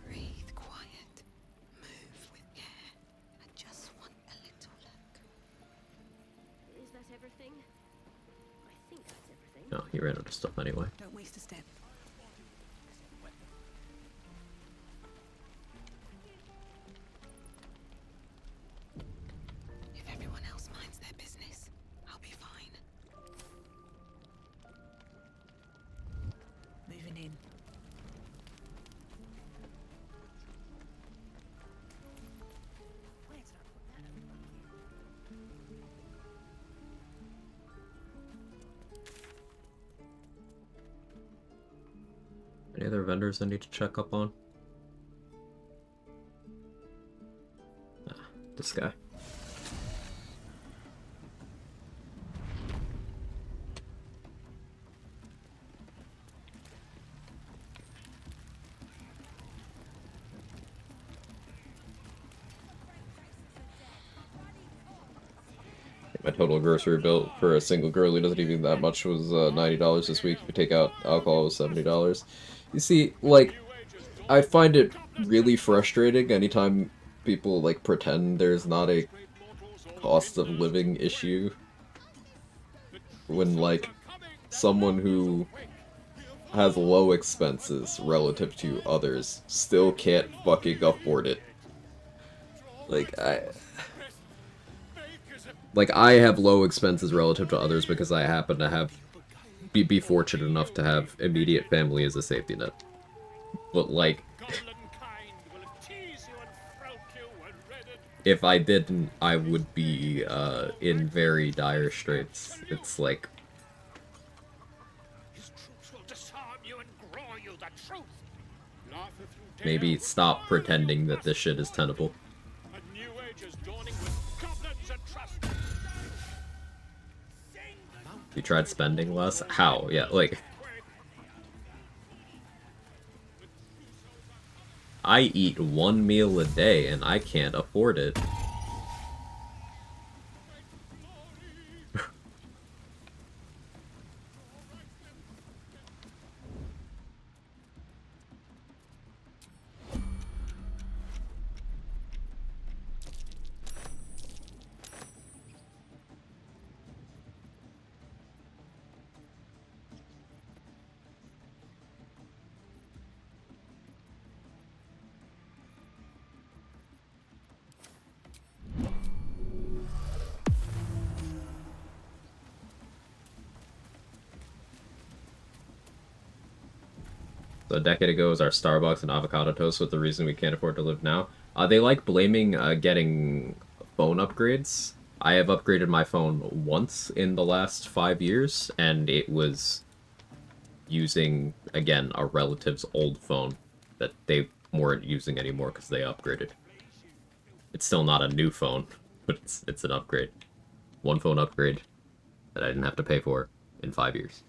Breathe quiet. Move with care. I just want a little look. Is that everything? I think that's everything. No, he ran out of stuff anyway. Don't waste a step. If everyone else minds their business, I'll be fine. Moving in. Where'd I put that over here? Any other vendors I need to check up on? Ah, this guy. My total grocery bill for a single girl who doesn't even that much was $90 this week. If you take out alcohol, it was $70. You see, like, I find it really frustrating anytime people like pretend there's not a cost of living issue when like someone who has low expenses relative to others still can't fucking afford it. Like, Like, I have low expenses relative to others because I happen to have be fortunate enough to have immediate family as a safety net. But like, Goblin kind will tease you and throat you and redden. if I didn't, I would be in very dire straits. It's like, His troops will disarm you and grow you the truth. Laugh if you dare. maybe stop pretending that this shit is tenable. A new age is dawning with goblins and trust. You tried spending less? How? Yeah, like, I eat one meal a day and I can't afford it. So a decade ago was our Starbucks and avocado toast was the reason we can't afford to live now. They like blaming getting phone upgrades. I have upgraded my phone once in the last 5 years, and it was using, again, a relative's old phone that they weren't using anymore because they upgraded. It's still not a new phone, but it's an upgrade. One phone upgrade that I didn't have to pay for in 5 years.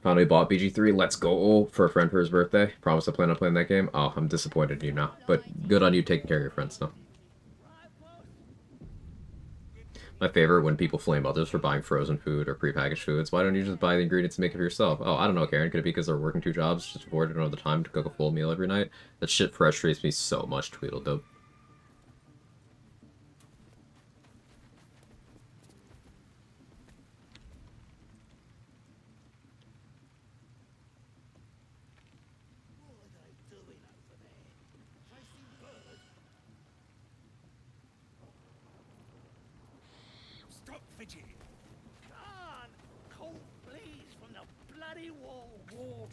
Finally bought BG3. Let's go for a friend for his birthday. Promise to plan on playing that game. Oh, I'm disappointed in you now. But good on you taking care of your friends now. My favorite when people flame others for buying frozen food or prepackaged foods. Why don't you just buy the ingredients and make it for yourself? Oh, I don't know, Karen. Could it be because they're working 2 jobs just afford to know the time to cook a full meal every night? That shit frustrates me so much, Tweedledope. Stop fidgeting. Can't. Cold fleas from the bloody wall. More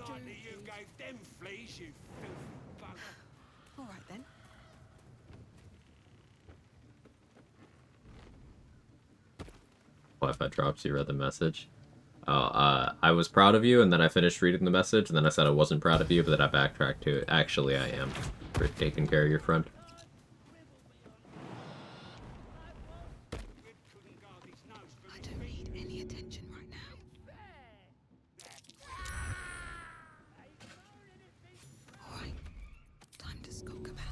likely you gave them fleas, you filthy bugger. All right then. Wi-Fi drops, you read the message. Oh, I was proud of you, and then I finished reading the message, and then I said I wasn't proud of you, but then I backtracked to it. Actually, I am. For taking care of your friend. I don't need any attention right now. All right. Time to skulk about.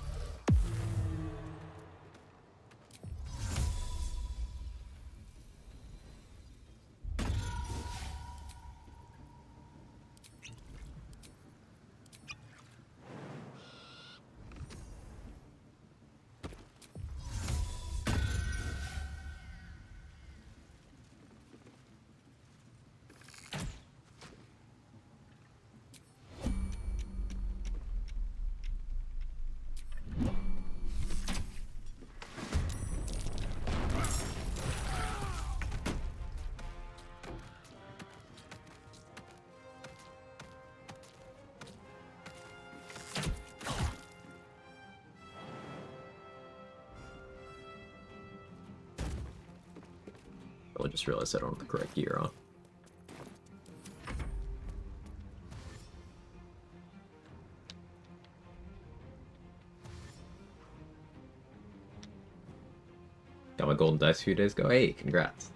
I just realized I don't have the correct gear on. Got my golden dice a few days ago. Hey, congrats.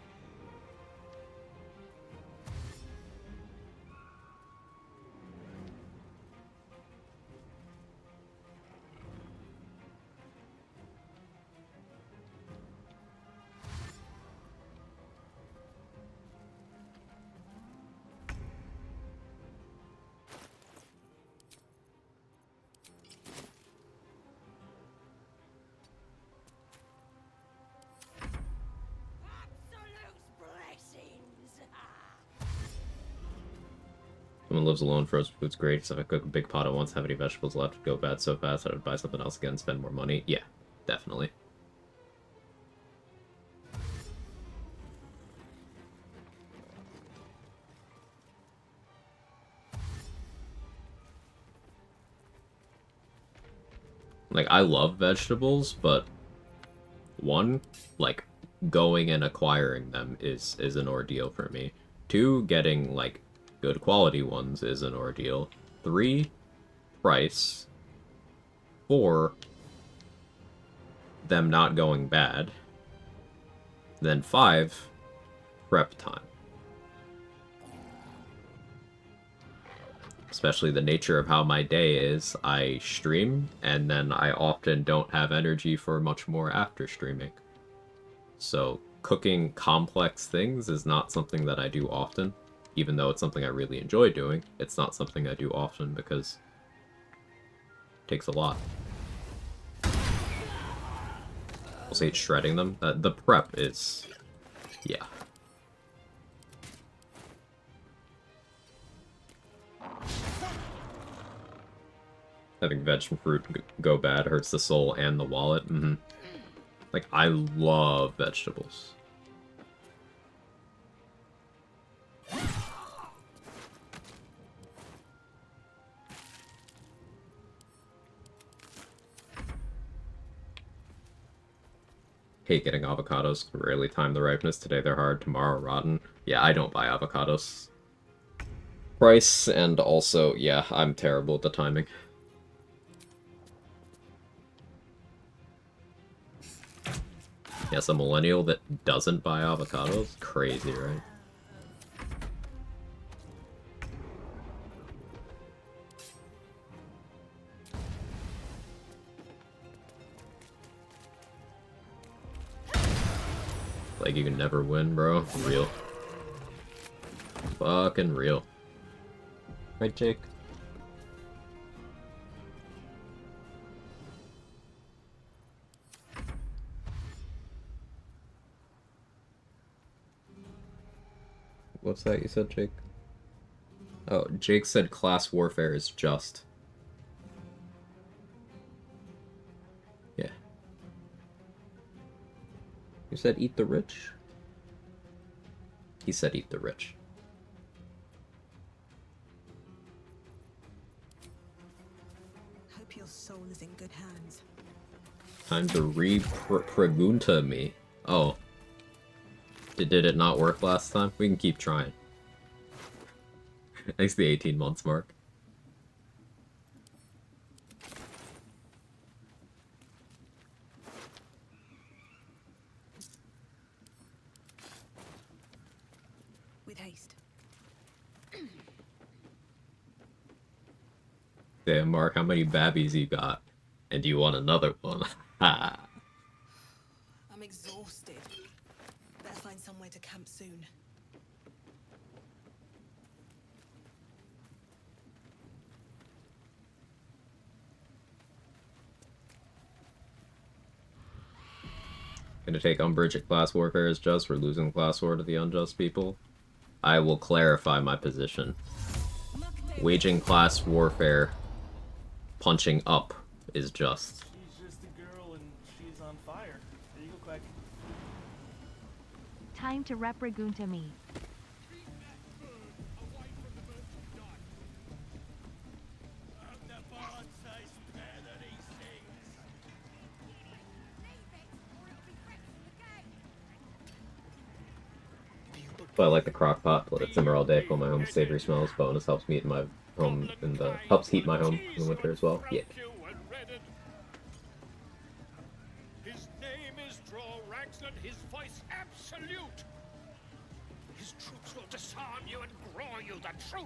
Someone lives alone, frozen food's great. So if I cook a big pot at once, have any vegetables left, it'd go bad so fast I would buy something else again and spend more money. Yeah, definitely. Like, I love vegetables, but one, like, going and acquiring them is an ordeal for me. Two, getting, like, good quality ones is an ordeal. Three, price. Four, them not going bad. Then five, prep time. Especially the nature of how my day is, I stream, and then I often don't have energy for much more after streaming. So cooking complex things is not something that I do often, even though it's something I really enjoy doing. It's not something I do often because it takes a lot. I'll say it's shredding them. The prep is... yeah. Having veg and fruit go bad hurts the soul and the wallet. Like, I love vegetables. Hate getting avocados. Rarely time the ripeness. Today they're hard, tomorrow rotten. Yeah, I don't buy avocados. Price, and also, yeah, I'm terrible at the timing. Yes, a millennial that doesn't buy avocados? Crazy, right? Like, you can never win, bro. Real. Fucking real. Right, Jake? What's that you said, Jake? Oh, Jake said class warfare is just. Yeah. You said eat the rich? He said eat the rich. Hope your soul is in good hands. Time to re-pregunta me. Oh. Did it not work last time? We can keep trying. Thanks the 18 months mark. With haste. Damn, Mark, how many babbies you got? And do you want another one? Ha! I'm exhausted. Better find somewhere to camp soon. Gonna take umbrage at class warfare is just. We're losing class war to the unjust people. I will clarify my position. Waging class warfare, punching up, is just. She's just a girl and she's on fire. There you go, Quag. Time to repregunta me. But I like the crock pot. Let it simmer all day. Fill my home with savory smells. Bonus helps me in my home helps heat my home in the winter as well. Yeah. His name is Drorax and his voice absolute. His troops will disarm you and grow you the truth.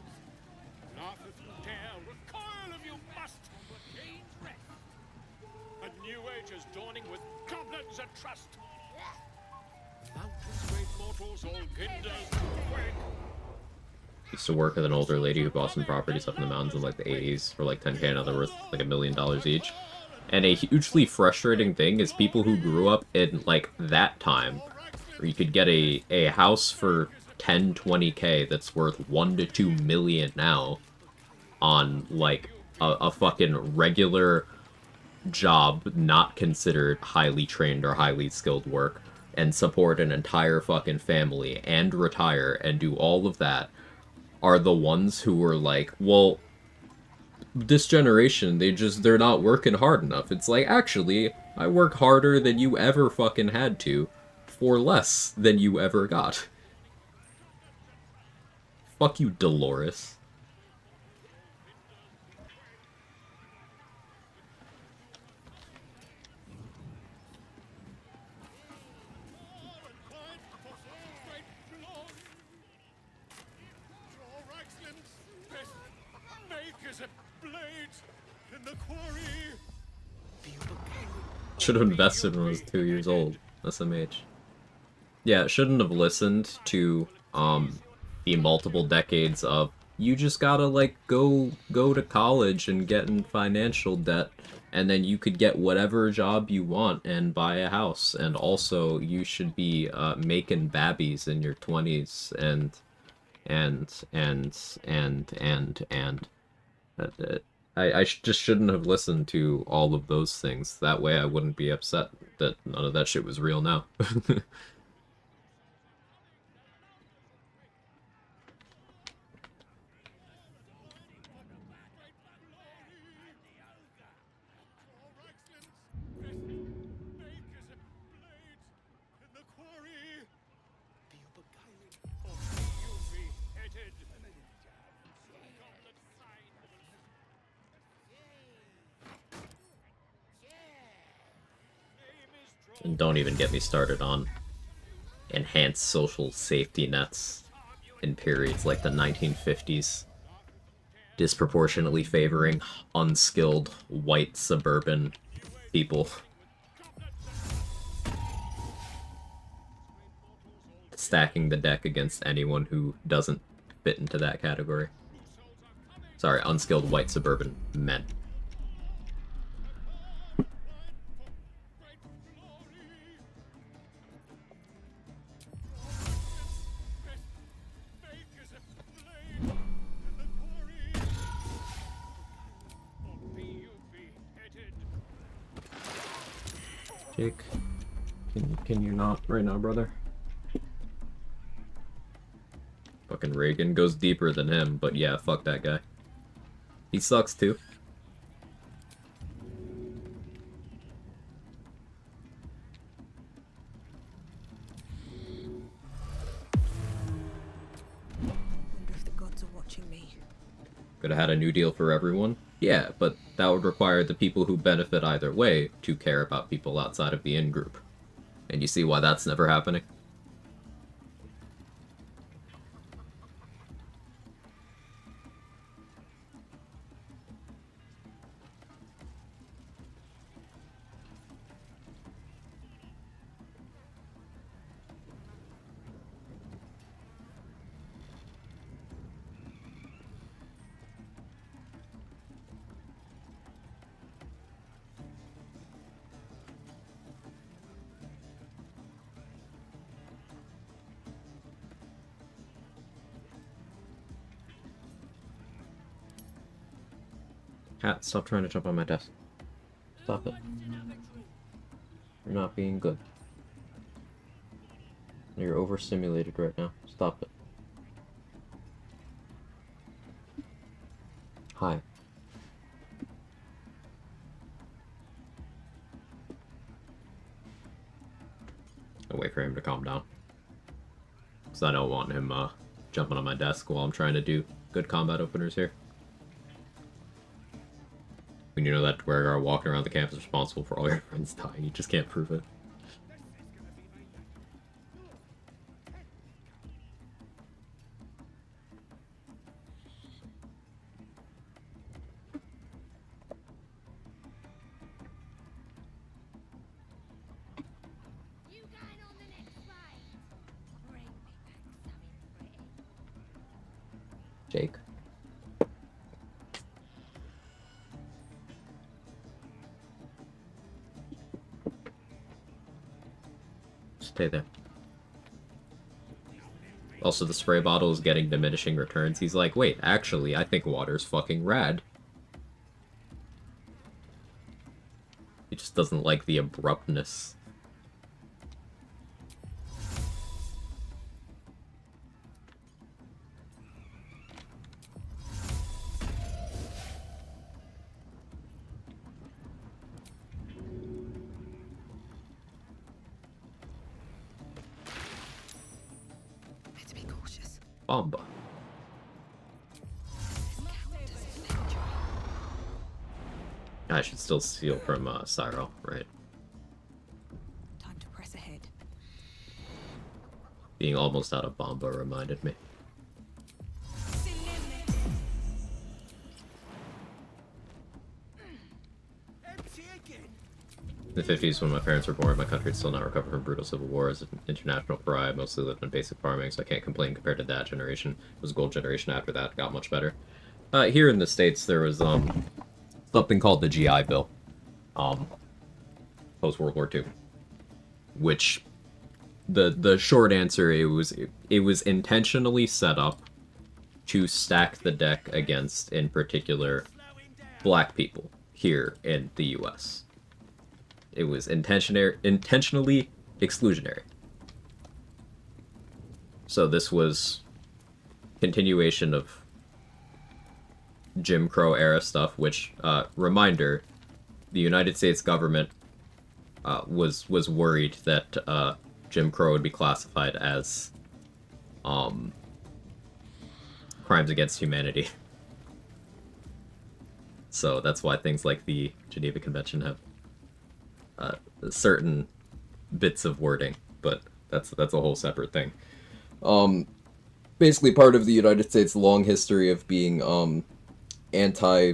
Laugh if you dare, recoil if you must, but gain rest. A new age is dawning with goblins and trust. Mountains, great mortals, all ginders to Quag. Used to work with an older lady who bought some properties up in the mountains in like the 80s for like 10K, now they're worth like $1 million each. And a hugely frustrating thing is people who grew up in like that time, where you could get a house for 10, 20K that's worth 1 to 2 million now on, like, a fucking regular job not considered highly trained or highly skilled work, and support an entire fucking family and retire and do all of that, are the ones who were like, well, this generation, they're not working hard enough. It's like, actually, I work harder than you ever fucking had to, for less than you ever got. Fuck you, Dolores. Should have invested when I was 2 years old. SMH. Yeah, shouldn't have listened to the multiple decades of you just gotta like go to college and get in financial debt, and then you could get whatever job you want and buy a house, and also you should be making babbies in your 20s and just shouldn't have listened to all of those things. That way I wouldn't be upset that none of that shit was real now. And don't even get me started on enhanced social safety nets in periods like the 1950s, disproportionately favoring unskilled white suburban people. Stacking the deck against anyone who doesn't fit into that category. Sorry, unskilled white suburban men. Jake, can you not right now, brother? Fucking Reagan goes deeper than him, but yeah, fuck that guy. He sucks too. Wonder if the gods are watching me. Could have had a new deal for everyone? Yeah, but that would require the people who benefit either way to care about people outside of the in-group. And you see why that's never happening? Cat, stop trying to jump on my desk. Stop it. You're not being good. You're overstimulated right now. Stop it. Hi. I'll wait for him to calm down. Because I don't want him jumping on my desk while I'm trying to do good combat openers here. When you know that Dwergar walking around the campus is responsible for all your friends dying, you just can't prove it. You going on the next ride? Bring me back something pretty. Jake. Stay there. Also, the spray bottle is getting diminishing returns. He's like, wait, actually, I think water's fucking rad. He just doesn't like the abruptness. Better be cautious. Bomba. I should still steal from Cyril, right? Time to press ahead. Being almost out of Bomba reminded me. Empty again. In the 50s, when my parents were born, my country had still not recovered from brutal civil wars. An international pariah. I mostly lived in basic farming, so I can't complain compared to that generation. It was a gold generation after that. Got much better. Here in the States, there was something called the GI Bill, post World War II, which the short answer, it was intentionally set up to stack the deck against, in particular, black people here in the U.S. It was intentionally exclusionary. So this was continuation of Jim Crow era stuff, which, reminder, the United States government was worried that Jim Crow would be classified as crimes against humanity. So that's why things like the Geneva Convention have certain bits of wording, but that's a whole separate thing. Basically part of the United States' long history of being anti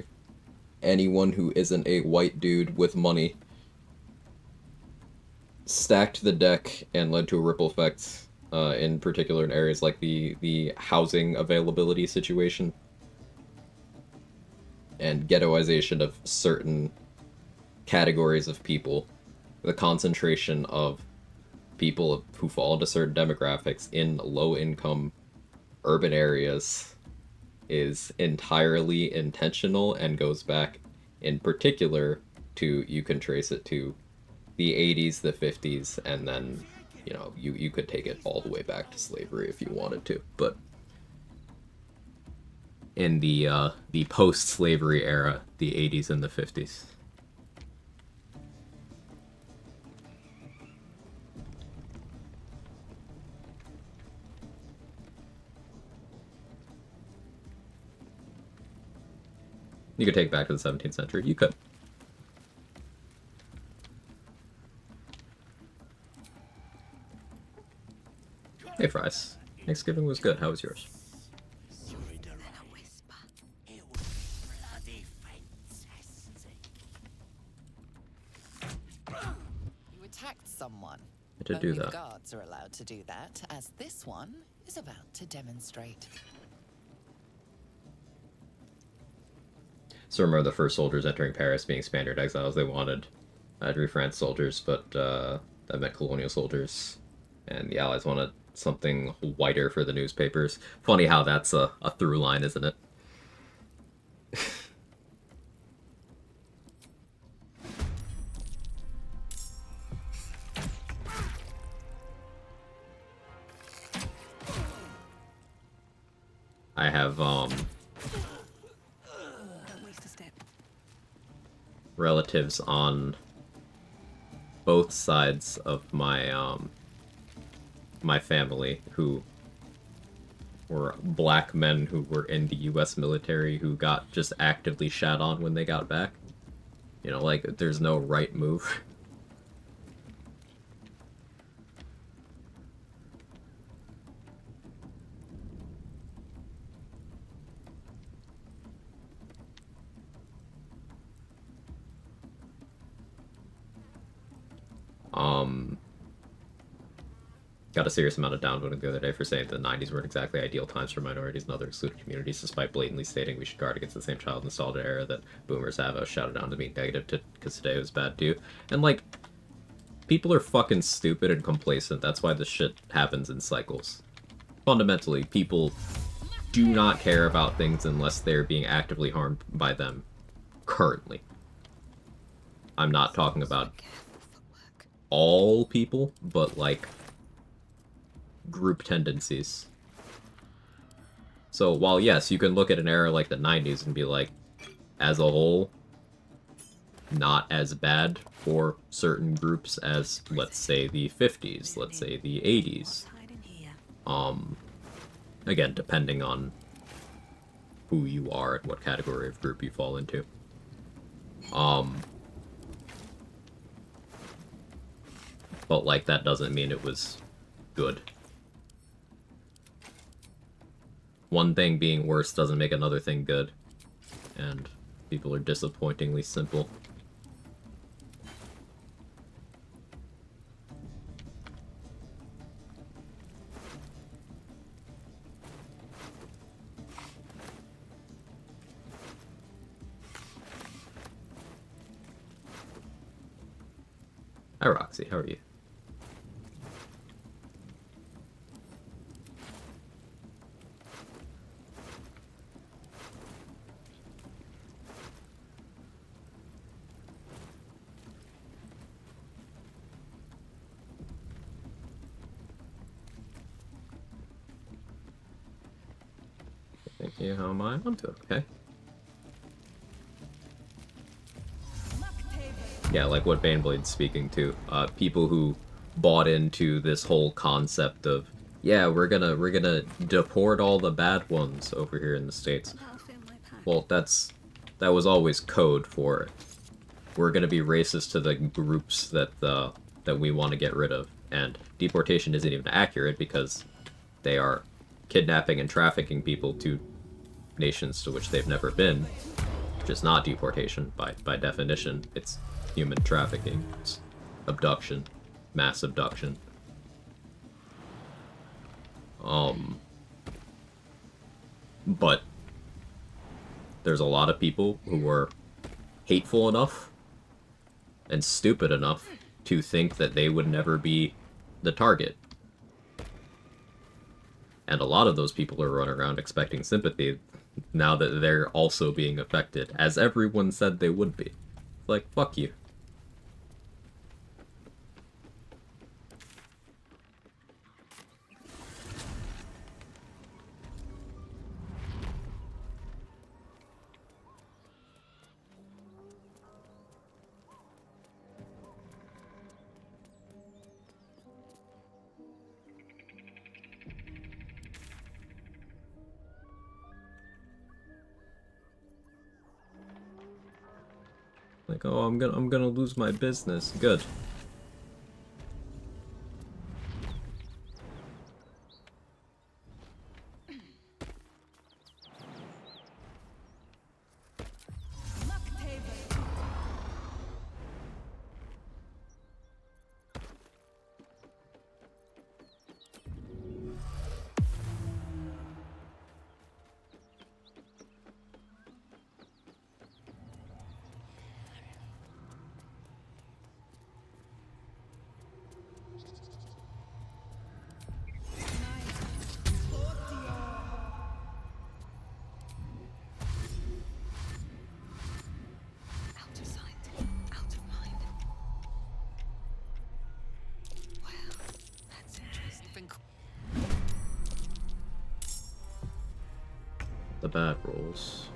anyone who isn't a white dude with money stacked the deck and led to a ripple effect, in particular in areas like the housing availability situation and ghettoization of certain categories of people. The concentration of people who fall into certain demographics in low-income urban areas is entirely intentional and goes back, in particular, to, you can trace it to the 80s, the 50s, and then, you know, you could take it all the way back to slavery if you wanted to, but in the post-slavery era, the 80s and the 50s. You could take it back to the 17th century. You could. Hey, Fries. Thanksgiving was good. How was yours? Then a whisper. It was bloody fantastic. You attacked someone. I did do Only that. the guards are allowed to do that, as this one is about to demonstrate. So remember the first soldiers entering Paris being Spaniard exiles. They wanted to be France soldiers, but that meant colonial soldiers. And the Allies wanted something whiter for the newspapers. Funny how that's a through line, isn't it? I have Don't waste a step. relatives on both sides of my my family who were black men who were in the US military who got just actively shat on when they got back. You know, like, there's no right move. Got a serious amount of downvoting the other day for saying the 90s weren't exactly ideal times for minorities and other excluded communities, despite blatantly stating we should guard against the same child nostalgia era that boomers have. I was shouted down to be negative because today was bad too. And, like, people are fucking stupid and complacent. That's why this shit happens in cycles. fundamentally, people do not care about things unless they're being actively harmed by them currently. I'm not talking about all people, but, like, group tendencies. So, while, yes, you can look at an era like the 90s and be like, as a whole, not as bad for certain groups as, let's say, the 50s, let's say the 80s. Again, depending on who you are and what category of group you fall into. But, like, that doesn't mean it was good. One thing being worse doesn't make another thing good. And people are disappointingly simple. Hi, Roxy. How are you? Thank you. How am I? I'm doing okay. Yeah, like what Baneblade's speaking to. People who bought into this whole concept of, yeah, we're gonna deport all the bad ones over here in the States. Well, that was always code for it. We're gonna be racist to the groups that we want to get rid of. And deportation isn't even accurate because they are kidnapping and trafficking people to nations to which they've never been, which is not deportation by definition. It's human trafficking. It's abduction. Mass abduction. But there's a lot of people who are hateful enough and stupid enough to think that they would never be the target. And a lot of those people are running around expecting sympathy now that they're also being affected, as everyone said they would be. Like, fuck you. Like, oh, I'm gonna lose my business. Good. The bad rolls.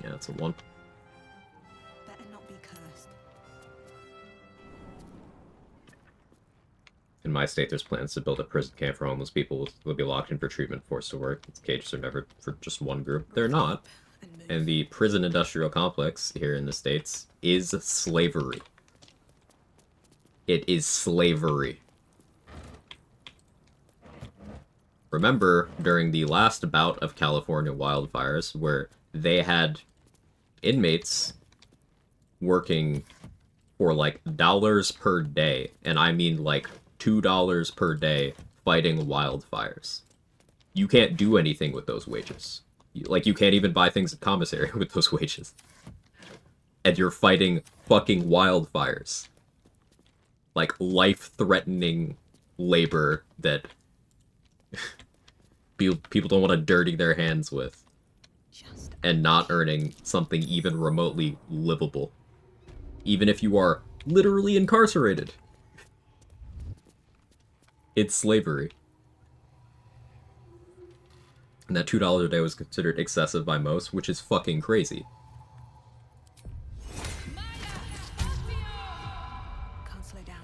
Yeah, it's a 1. Better not be cursed. In my state, there's plans to build a prison camp for homeless people who will be locked in for treatment, forced to work. These cages are never for just one group. They're not. And the prison industrial complex here in the States is slavery. It is slavery. Remember, during the last bout of California wildfires, where they had inmates working for, like, dollars per day, and I mean, like, $2 per day fighting wildfires. You can't do anything with those wages. Like, you can't even buy things at commissary with those wages. And you're fighting fucking wildfires. Like, life-threatening labor that people don't want to dirty their hands with, Just and not earning something even remotely livable, even if you are literally incarcerated. It's slavery. And that $2 a day was considered excessive by most, which is fucking crazy. can't slow down.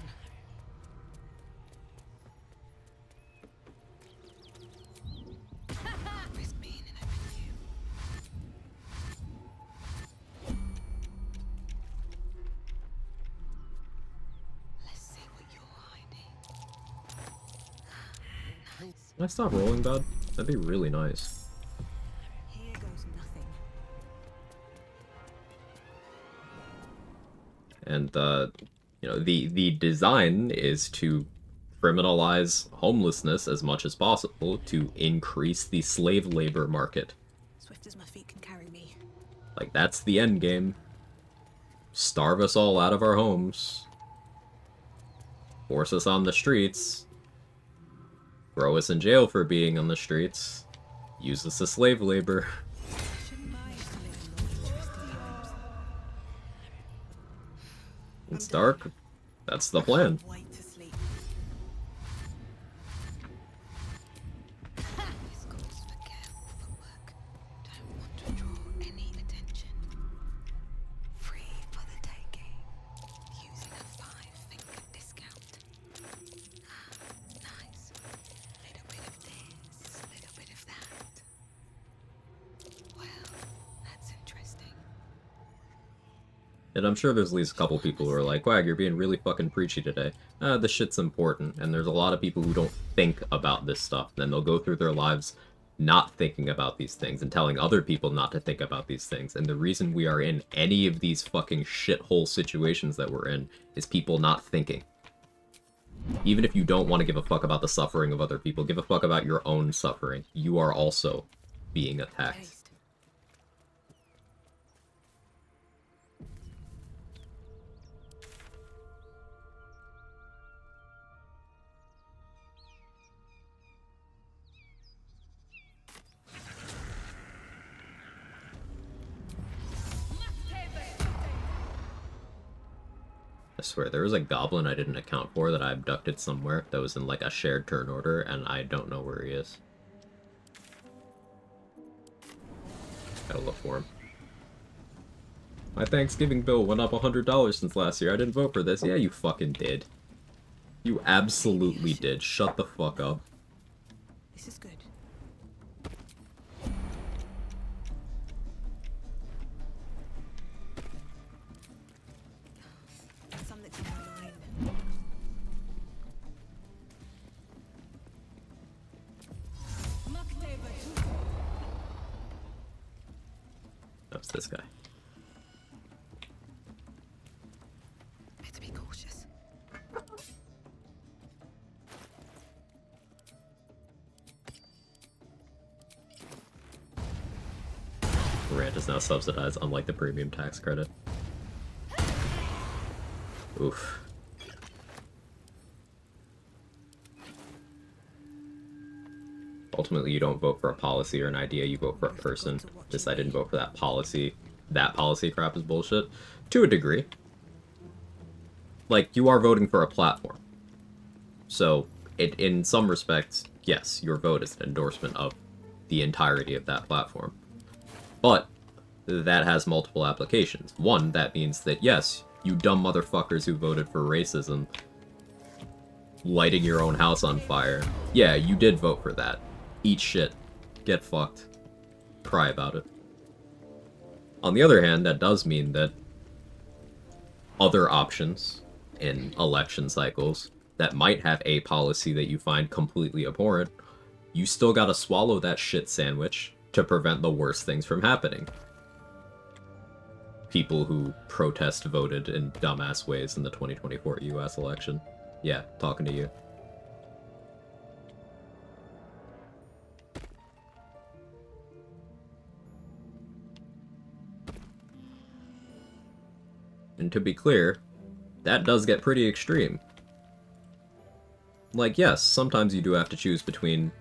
Risk being in open view. Let's see what you're hiding. Nice. Can I stop rolling, bud? That'd be really nice. Here goes nothing. And you know, the design is to criminalize homelessness as much as possible to increase the slave labor market. Swift as my feet can carry me. Like, that's the end game. Starve us all out of our homes. Force us on the streets. Throw us in jail for being on the streets. Use us as slave labor. Shouldn't I used to live in more interesting times? It's dark. That's the plan. Wait to sleep. This calls for careful footwork. Don't want to draw any attention. Free for the taking. Using a 5-finger discount. Nice. Little bit of this, little bit of that. Well, that's interesting. And I'm sure there's at least a couple people who are like, Quag, you're being really fucking preachy today. This shit's important. And there's a lot of people who don't think about this stuff. Then they'll go through their lives not thinking about these things and telling other people not to think about these things. And the reason we are in any of these fucking shithole situations that we're in is people not thinking. Even if you don't want to give a fuck about the suffering of other people, give a fuck about your own suffering. You are also being attacked. Taste. I swear, there was a goblin I didn't account for that I abducted somewhere that was in like a shared turn order, and I don't know where he is. Gotta look for him. My Thanksgiving bill went up $100 since last year. I didn't vote for this. Yeah, you fucking did. You absolutely did. Shut the fuck up. This is good. Something's on my mind. That's this guy. Better be cautious. Rent is now subsidized, unlike the premium tax credit. Oof. Ultimately, you don't vote for a policy or an idea, you vote for a person. Just I didn't vote for that policy. That policy crap is bullshit. To a degree. Like, you are voting for a platform. So, in some respects, yes, your vote is an endorsement of the entirety of that platform. But that has multiple applications. One, that means that, yes, you dumb motherfuckers who voted for racism, lighting your own house on fire, yeah, you did vote for that. Eat shit. Get fucked. Cry about it. On the other hand, that does mean that other options in election cycles that might have a policy that you find completely abhorrent, you still gotta swallow that shit sandwich to prevent the worst things from happening. People who protest voted in dumbass ways in the 2024 US election. Yeah, talking to you. And to be clear, that does get pretty extreme. like, yes, sometimes you do have to choose between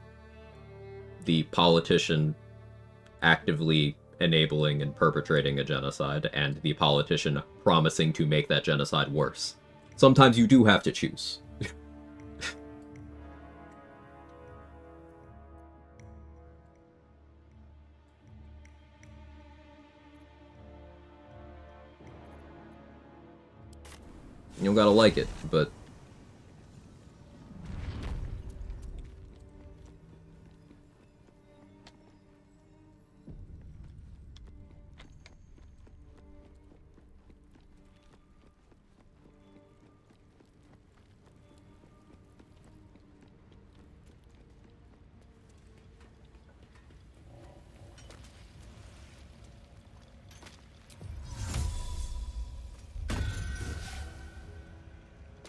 the politician actively enabling and perpetrating a genocide and the politician promising to make that genocide worse. Sometimes you do have to choose. You don't gotta like it, but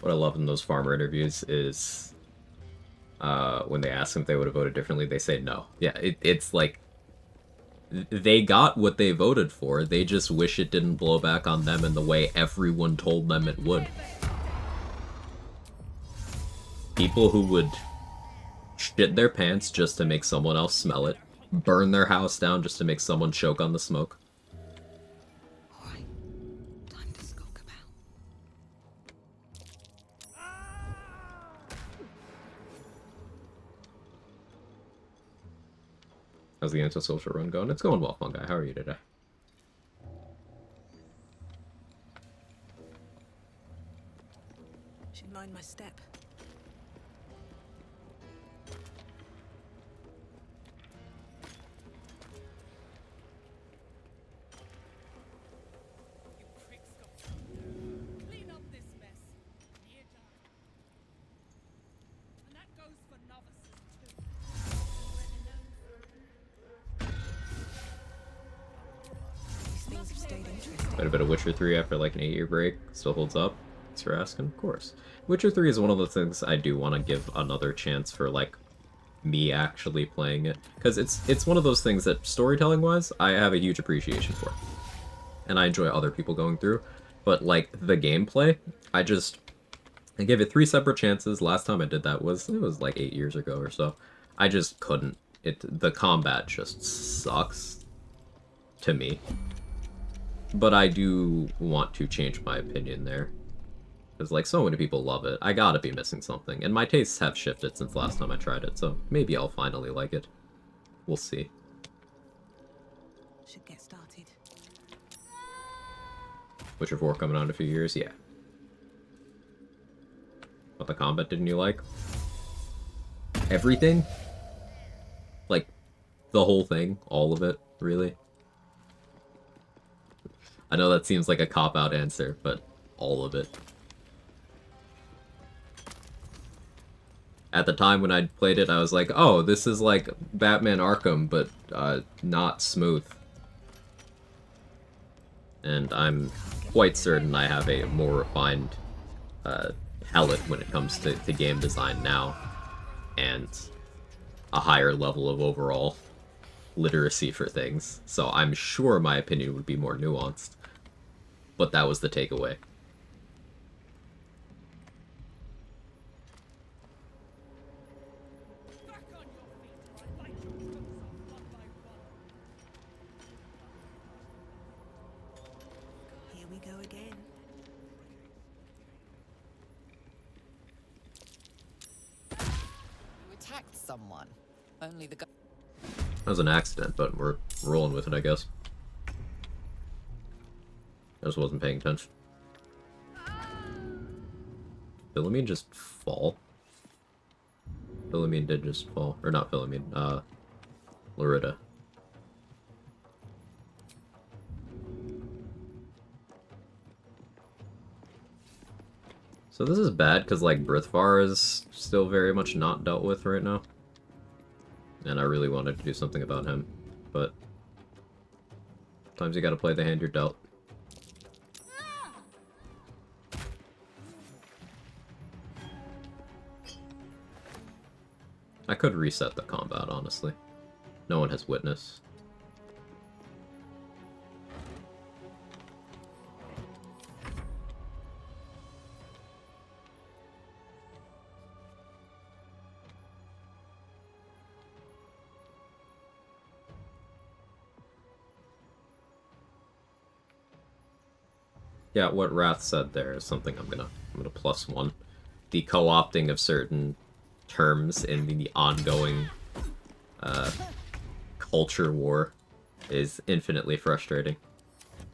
what I love in those farmer interviews is when they ask them if they would have voted differently, they say no. Yeah, it's like they got what they voted for. They just wish it didn't blow back on them in the way everyone told them it would. People who would shit their pants just to make someone else smell it, burn their house down just to make someone choke on the smoke. Alright, time to skulk about. How's the antisocial run going? It's going well, Fungi. How are you today? Should mind my step. Clean up this mess. Near done. And that goes for novices too. These things have stayed interesting. Quite a bit of Witcher 3 after like an 8-year break. Still holds up. Thanks for asking. Of course. Witcher 3 is one of the things I do want to give another chance for, like, me actually playing it. Because it's one of those things that, storytelling-wise, I have a huge appreciation for. And I enjoy other people going through. But, like, the gameplay, I gave it 3 separate chances. Last time I did that was like 8 years ago or so. I just couldn't. The combat just sucks to me. But I do want to change my opinion there. Because, like, so many people love it. I gotta be missing something. And my tastes have shifted since last time I tried it, so maybe I'll finally like it. We'll see. Should get started. Witcher 4 coming out in a few years? Yeah. What the combat didn't you like? Everything? Like, the whole thing? All of it? Really? I know that seems like a cop-out answer, but all of it. At the time when I played it, I was like, oh, this is like Batman Arkham, but not smooth. And I'm quite certain I have a more refined palette when it comes to game design now, and a higher level of overall literacy for things. So I'm sure my opinion would be more nuanced. But that was the takeaway. Back on your feet, or I bite your throats off one by one. Here we go again. You attacked someone. Only the guy. That was an accident, but we're rolling with it, I guess. I just wasn't paying attention. Philomene just fall? Philomene did just fall. Or not Philomene, Loretta. So this is bad, because, like, Brithvar is still very much not dealt with right now. And I really wanted to do something about him, but sometimes you gotta play the hand you're dealt. I could reset the combat, honestly. No one has witness. Yeah, what Wrath said there is something I'm gonna +1. The co-opting of certain terms in the ongoing culture war is infinitely frustrating.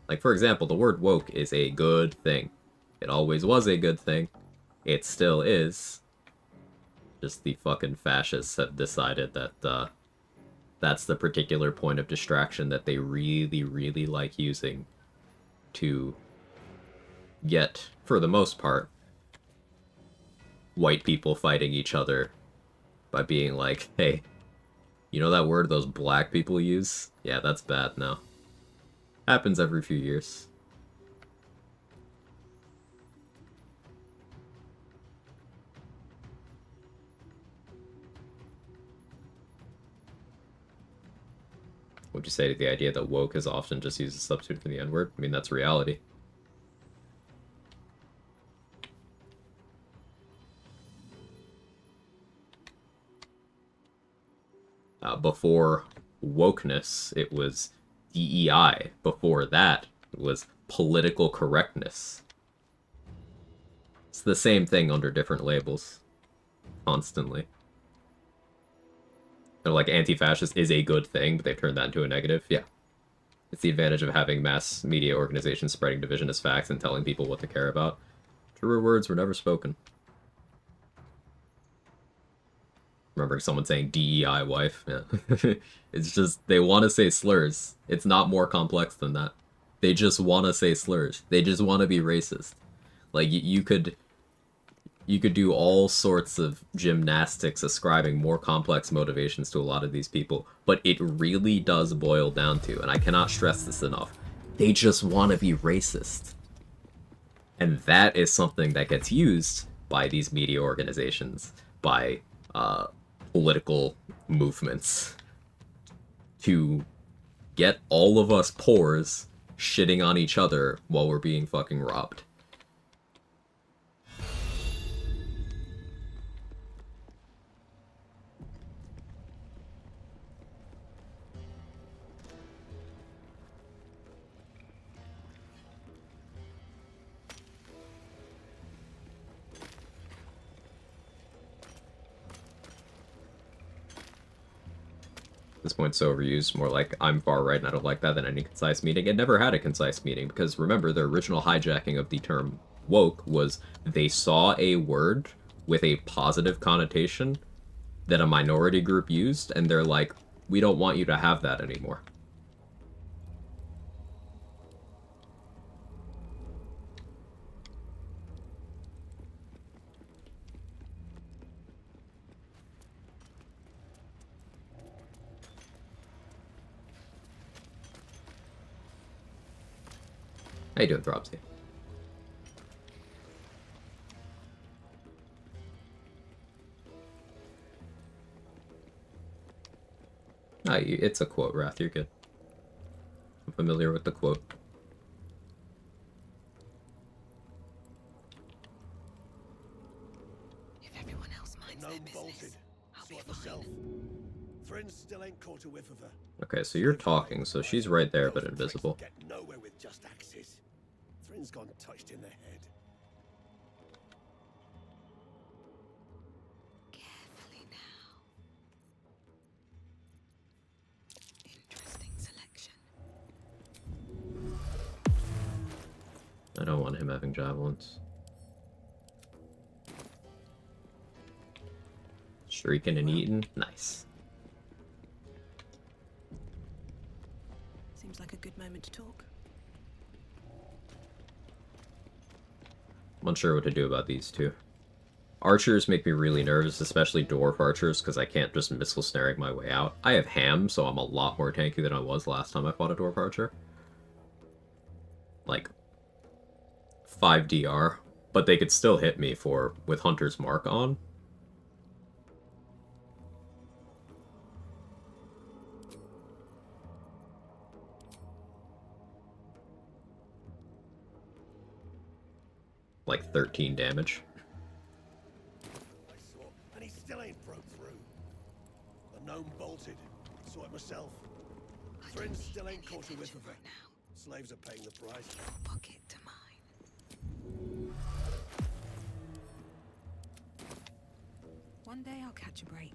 Like, for example, the word woke is a good thing. It always was a good thing. It still is. Just the fucking fascists have decided that that's the particular point of distraction that they really, really like using to get, for the most part, white people fighting each other by being like, hey, you know that word those black people use? Yeah, that's bad now. Happens every few years. What'd you say to the idea that woke is often just used as a substitute for the N-word? I mean, that's reality. Before wokeness, it was DEI. Before that, it was political correctness. It's the same thing under different labels. Constantly. They're like, anti-fascist is a good thing, but they've turned that into a negative. Yeah. It's the advantage of having mass media organizations spreading division as facts and telling people what to care about. Truer words were never spoken. Remembering someone saying DEI wife. Yeah. It's just, they want to say slurs. It's not more complex than that. They just want to say slurs. They just want to be racist. Like, you could do all sorts of gymnastics ascribing more complex motivations to a lot of these people, but it really does boil down to, and I cannot stress this enough, they just want to be racist. And that is something that gets used by these media organizations, by political movements, to get all of us pores shitting on each other while we're being fucking robbed. This point's so overused, more like I'm far right and I don't like that than any concise meaning. It never had a concise meaning, because remember, the original hijacking of the term woke was they saw a word with a positive connotation that a minority group used, and they're like, we don't want you to have that anymore. How you doing, Throbsy? It's a quote, Wrath. You're good. I'm familiar with the quote. If everyone else minds their business, I'll be fine. Friends still ain't caught a whiff of her. Okay, so you're talking, so she's right there, but invisible. Get nowhere with just axes. Thrin's gone touched in the head. Carefully now. Interesting selection. I don't want him having javelins. Shrieking and eating? Nice. Seems like a good moment to talk. I'm unsure what to do about these two. Archers make me really nervous, especially dwarf archers, because I can't just missile snaring my way out. I have ham, so I'm a lot more tanky than I was last time I fought a dwarf archer. Like, 5 DR, but they could still hit me with Hunter's Mark on. Like 13 damage. I saw, and he still ain't broke through. The gnome bolted. Saw it myself. Thrin still ain't caught a whiff of her. Slaves are paying the price. Your pocket to mine. One day I'll catch a break.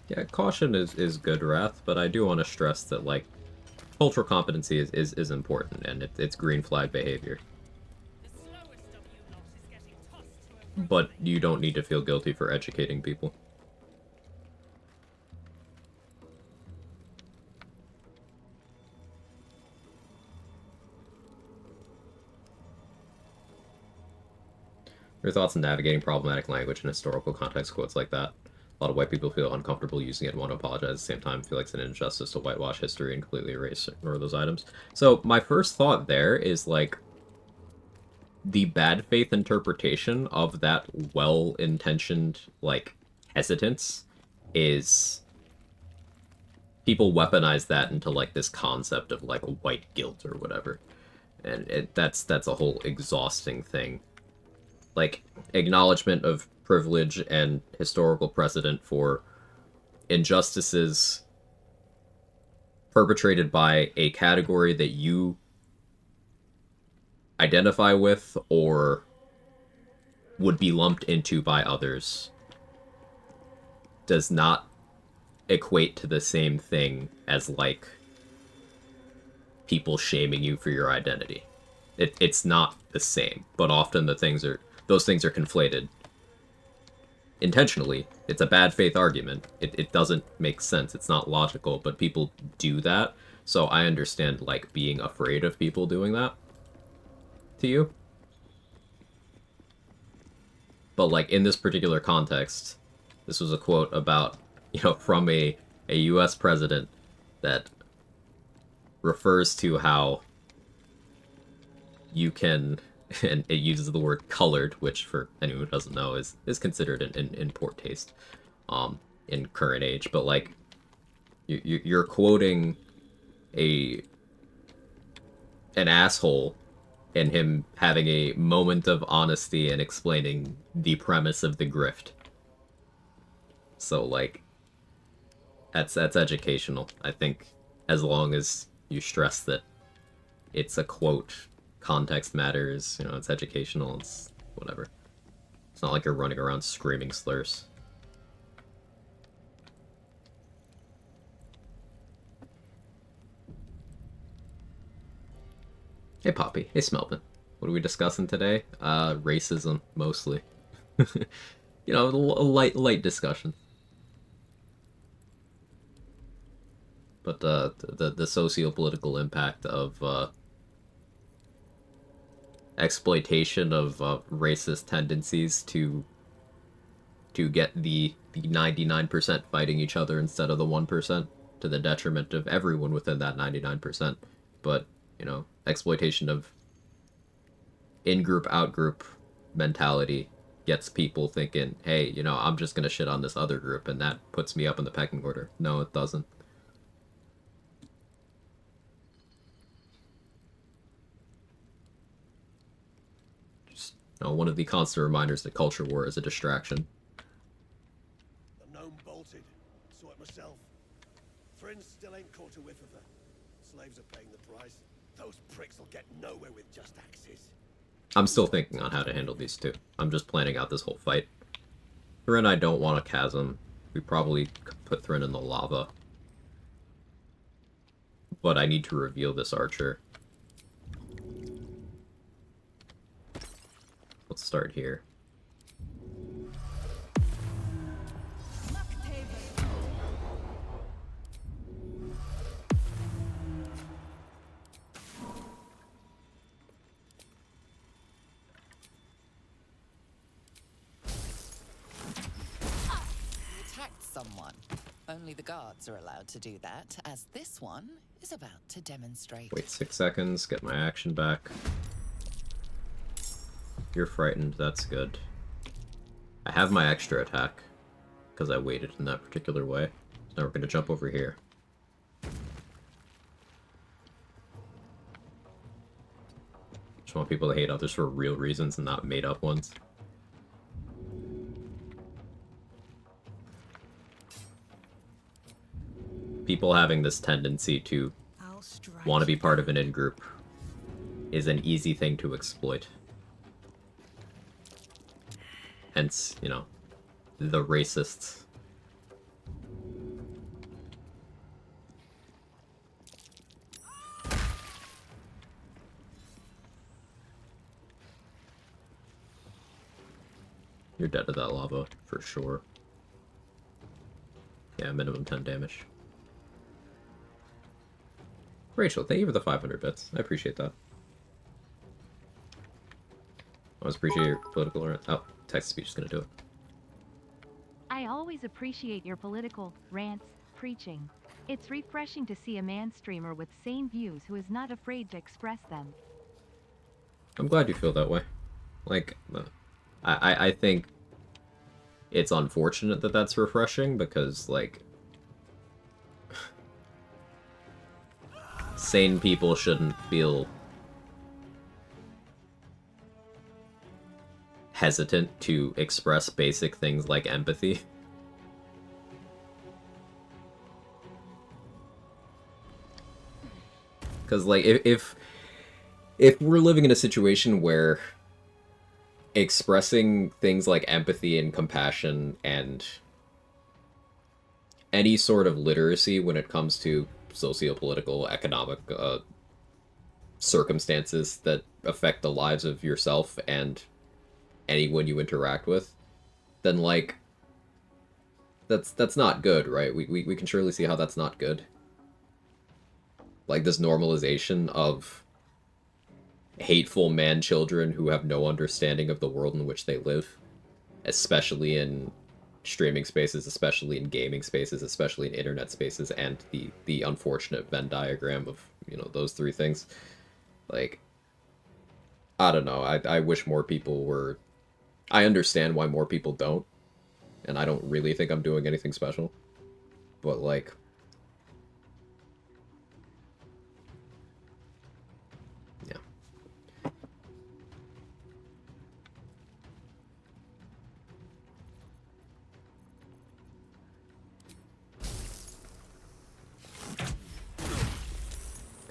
Yeah, caution is good, Wrath, but I do want to stress that, like, cultural competency is important, and it's green flag behavior. But you don't need to feel guilty for educating people. Your thoughts on navigating problematic language in historical context quotes like that? A lot of white people feel uncomfortable using it and want to apologize at the same time. Feel like it's an injustice to whitewash history and completely erase or ignore those items. So my first thought there is, like, the bad faith interpretation of that well-intentioned, like, hesitance is people weaponize that into, like, this concept of, like, white guilt or whatever. And that's a whole exhausting thing. Like, acknowledgement of privilege and historical precedent for injustices perpetrated by a category that you identify with or would be lumped into by others does not equate to the same thing as, like, people shaming you for your identity. It's not the same, but often those things are conflated intentionally. It's a bad faith argument. It doesn't make sense. It's not logical, but people do that. So I understand, like, being afraid of people doing that to you. But, like, in this particular context, this was a quote about, from a US president that refers to how you can, and it uses the word colored, which for anyone who doesn't know is considered in poor taste in current age, but, like, you're quoting an asshole and him having a moment of honesty and explaining the premise of the grift. So, like, that's educational. I think as long as you stress that it's a quote, context matters, it's educational, it's whatever. It's not like you're running around screaming slurs. Hey Poppy, hey Smelvin. What are we discussing today? Racism, mostly. A light discussion. But the socio-political impact of exploitation of racist tendencies to get the 99% fighting each other instead of the 1%, to the detriment of everyone within that 99%. But, exploitation of in-group, out-group mentality gets people thinking, hey, I'm just gonna shit on this other group, and that puts me up in the pecking order. No, it doesn't. Just, one of the constant reminders that culture war is a distraction. The gnome bolted. Saw it myself. Friends still ain't caught a whiff of her. Slaves are paying the price. Those pricks will get nowhere with just axes. I'm still thinking on how to handle these two. I'm just planning out this whole fight. Thrin, I don't want a chasm. We probably could put Thrin in the lava. But I need to reveal this archer. Let's start here. Someone. Only the guards are allowed to do that, as this one is about to demonstrate. Wait 6 seconds, get my action back. You're frightened, that's good. I have my extra attack, because I waited in that particular way. So now we're going to jump over here. Just want people to hate others for real reasons and not made up ones. people having this tendency to want to be part of an in-group is an easy thing to exploit. Hence, you know, the racists. You're dead to that lava, for sure. Yeah, minimum 10 damage. Rachel, thank you for the 500 bits. I appreciate that. I always appreciate your political... Oh, text-to-speech is gonna do it. I always appreciate your political rants, preaching. It's refreshing to see a man streamer with sane views who is not afraid to express them. I'm glad you feel that way. Like, I think it's unfortunate that that's refreshing because, like, sane people shouldn't feel hesitant to express basic things like empathy. Because, like, if we're living in a situation where expressing things like empathy and compassion and any sort of literacy when it comes to socio-political, economic circumstances that affect the lives of yourself and anyone you interact with, then, like, that's not good, right? We can surely see how that's not good. Like, this normalization of hateful man-children who have no understanding of the world in which they live, especially in streaming spaces, especially in gaming spaces, especially in internet spaces, and the unfortunate Venn diagram of, you know, those three things. Like, I don't know, I wish more people were... I understand why more people don't, and I don't really think I'm doing anything special, but, like... yeah.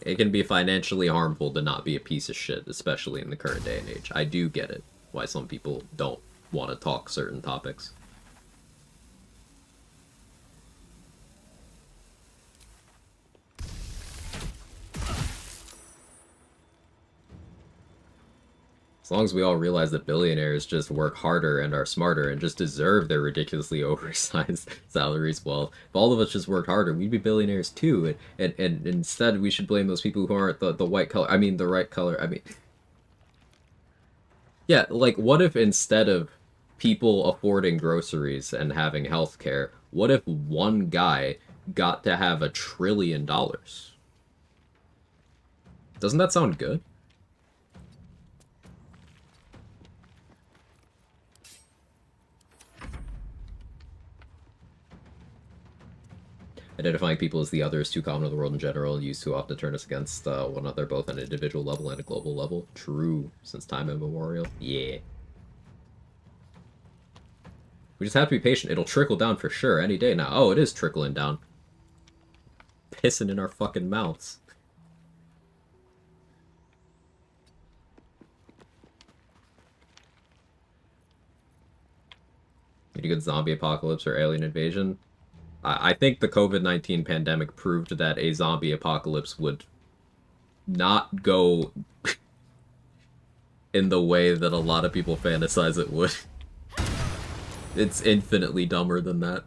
It can be financially harmful to not be a piece of shit, especially in the current day and age. I do get it, why some people don't want to talk certain topics. As long as we all realize that billionaires just work harder and are smarter and just deserve their ridiculously oversized salaries, well, if all of us just worked harder, we'd be billionaires too. And instead, we should blame those people who aren't the white color. I mean, the right color. I mean, yeah, like, what if instead of people affording groceries and having health care, what if one guy got to have $1 trillion? Doesn't that sound good? Identifying people as the other is too common in the world in general and used too often to turn us against one another, both on an individual level and a global level. True, since time immemorial. Yeah. We just have to be patient. It'll trickle down for sure any day now. Oh, it is trickling down. Pissing in our fucking mouths. Need a good zombie apocalypse or alien invasion? I think the COVID-19 pandemic proved that a zombie apocalypse would not go in the way that a lot of people fantasize it would. It's infinitely dumber than that.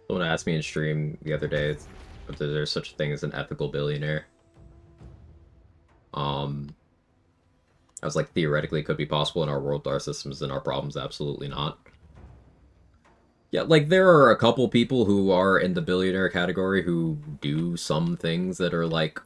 Someone asked me in stream the other day if there's such a thing as an ethical billionaire. I was like, theoretically it could be possible in our world, our systems, and our problems. Absolutely not. Yeah, like, there are a couple people who are in the billionaire category who do some things that are, like,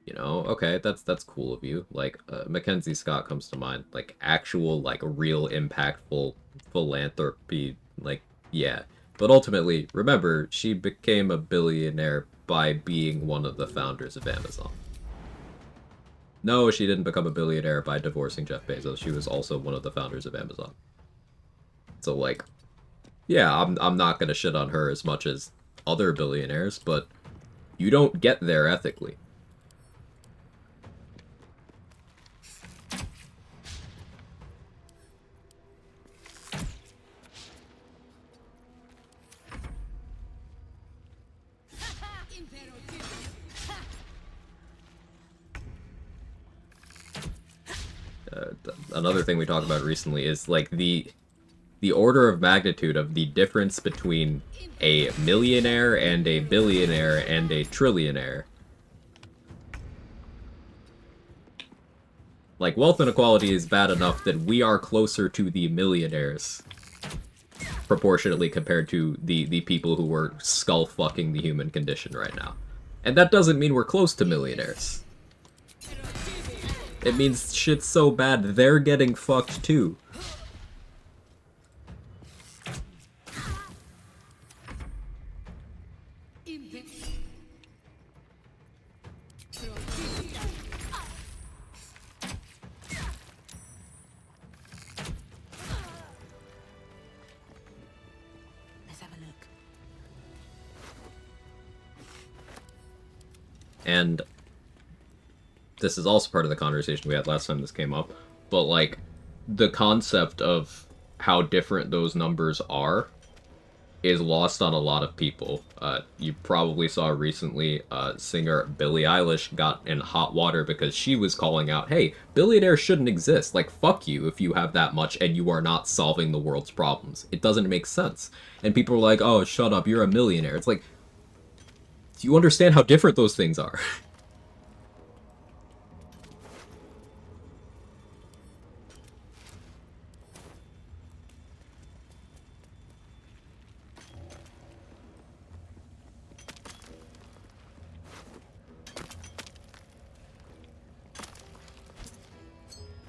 You know, okay, that's cool of you. Like, Mackenzie Scott comes to mind. Like, actual, like, real impactful philanthropy. Like, yeah. But ultimately, remember, she became a billionaire by being one of the founders of Amazon. No, she didn't become a billionaire by divorcing Jeff Bezos. She was also one of the founders of Amazon. So, like, yeah, I'm not gonna shit on her as much as other billionaires, but you don't get there ethically. Another thing we talked about recently is like the order of magnitude of the difference between a millionaire and a billionaire and a trillionaire. Like, wealth inequality is bad enough that we are closer to the millionaires proportionately compared to the people who are skull fucking the human condition right now. And that doesn't mean we're close to millionaires. It means shit's so bad they're getting fucked too. Let's have a look. And this is also part of the conversation we had last time this came up, but like the concept of how different those numbers are is lost on a lot of people. You probably saw recently singer Billie Eilish got in hot water because she was calling out, hey, billionaires shouldn't exist. Like, fuck you if you have that much and you are not solving the world's problems. It doesn't make sense. And people are like, oh, shut up, you're a millionaire. It's like, do you understand how different those things are?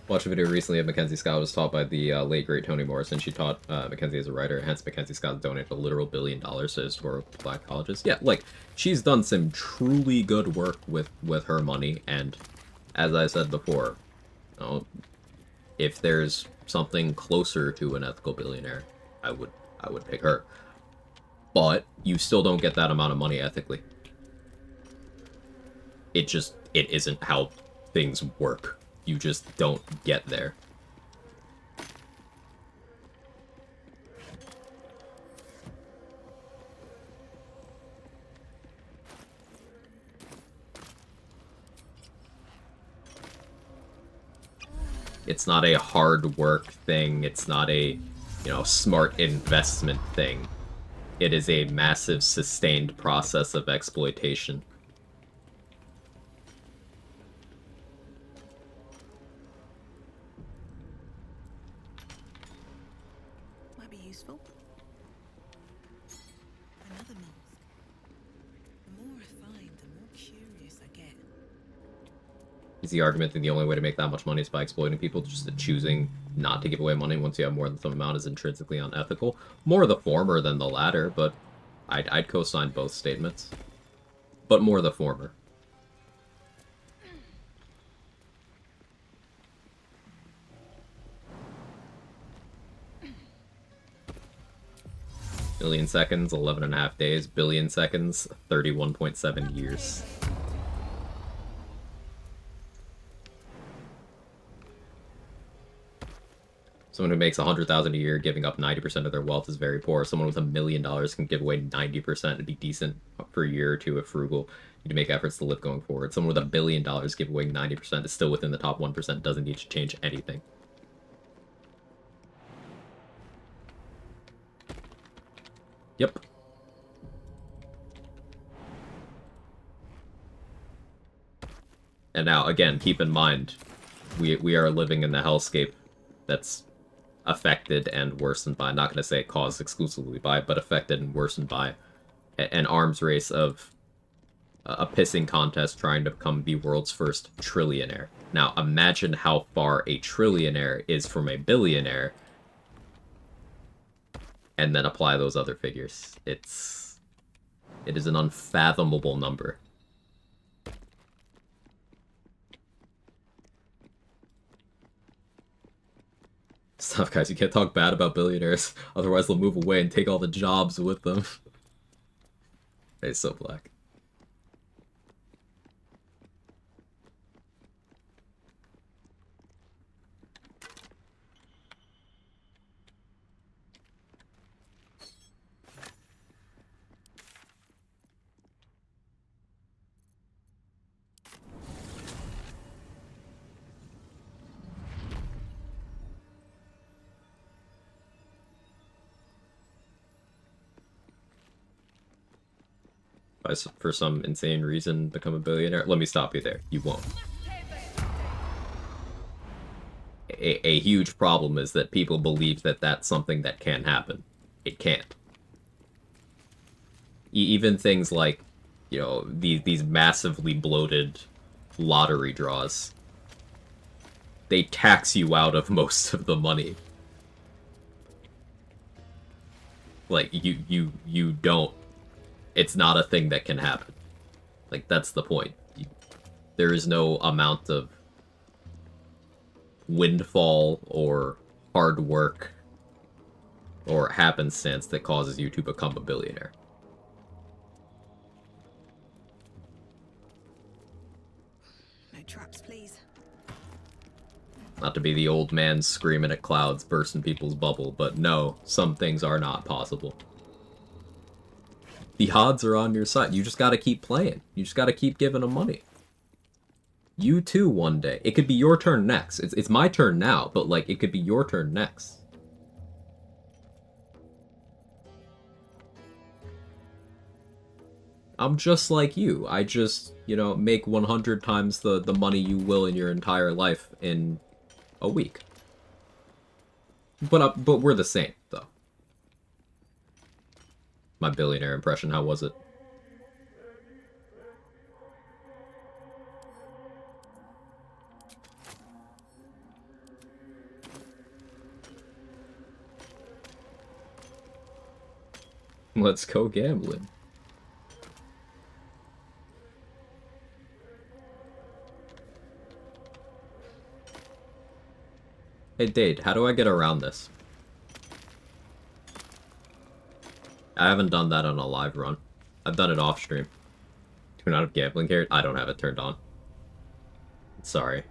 Watched a video recently of Mackenzie Scott was taught by the late great Toni Morrison. She taught Mackenzie as a writer, hence Mackenzie Scott donated a literal $1 billion to historical black colleges. Yeah, like, she's done some truly good work with her money, and as I said before, you know, if there's something closer to an ethical billionaire, I would pick her. But you still don't get that amount of money ethically. It isn't how things work. You just don't get there. It's not a hard work thing. It's not a, you know, smart investment thing. It is a massive, sustained process of exploitation. Might be useful. Another mask. The more I find, the more curious I get. Is the argument that the only way to make that much money is by exploiting people, just that choosing not to give away money once you have more than some amount is intrinsically unethical? More the former than the latter, but I'd co-sign both statements. But more the former. Million seconds, 11.5 days. Billion seconds, 31.7 years. Someone who makes $100,000 a year giving up 90% of their wealth is very poor. Someone with $1 million can give away 90% and be decent for a year or two if frugal. Need to make efforts to live going forward. Someone with $1 billion give away 90% is still within the top 1%, doesn't need to change anything. Yep. And now, again, keep in mind, we are living in the hellscape that's affected and worsened by, not going to say caused exclusively by, but affected and worsened by an arms race of a pissing contest trying to become the world's first trillionaire. Now, imagine how far a trillionaire is from a billionaire, and then apply those other figures. It is an unfathomable number. Stop, guys, you can't talk bad about billionaires, otherwise they'll move away and take all the jobs with them. It's so black. For some insane reason become a billionaire. Let me stop you there. You won't. A huge problem is that people believe that that's something that can happen. It can't. Even things like, you know, these massively bloated lottery draws, they tax you out of most of the money. Like, you don't. It's not a thing that can happen. Like, that's the point. There is no amount of windfall or hard work or happenstance that causes you to become a billionaire. No traps, please. Not to be the old man screaming at clouds, bursting people's bubble, but no, some things are not possible. The odds are on your side. You just gotta keep playing. You just gotta keep giving them money. You too, one day. It could be your turn next. It's my turn now, but, like, it could be your turn next. I'm just like you. I just, you know, make 100 times the money you will in your entire life in a week. But we're the same, though. My billionaire impression, how was it? Let's go gambling. Hey, Dade, how do I get around this? I haven't done that on a live run. I've done it off stream. Turn out of gambling here? I don't have it turned on. Sorry.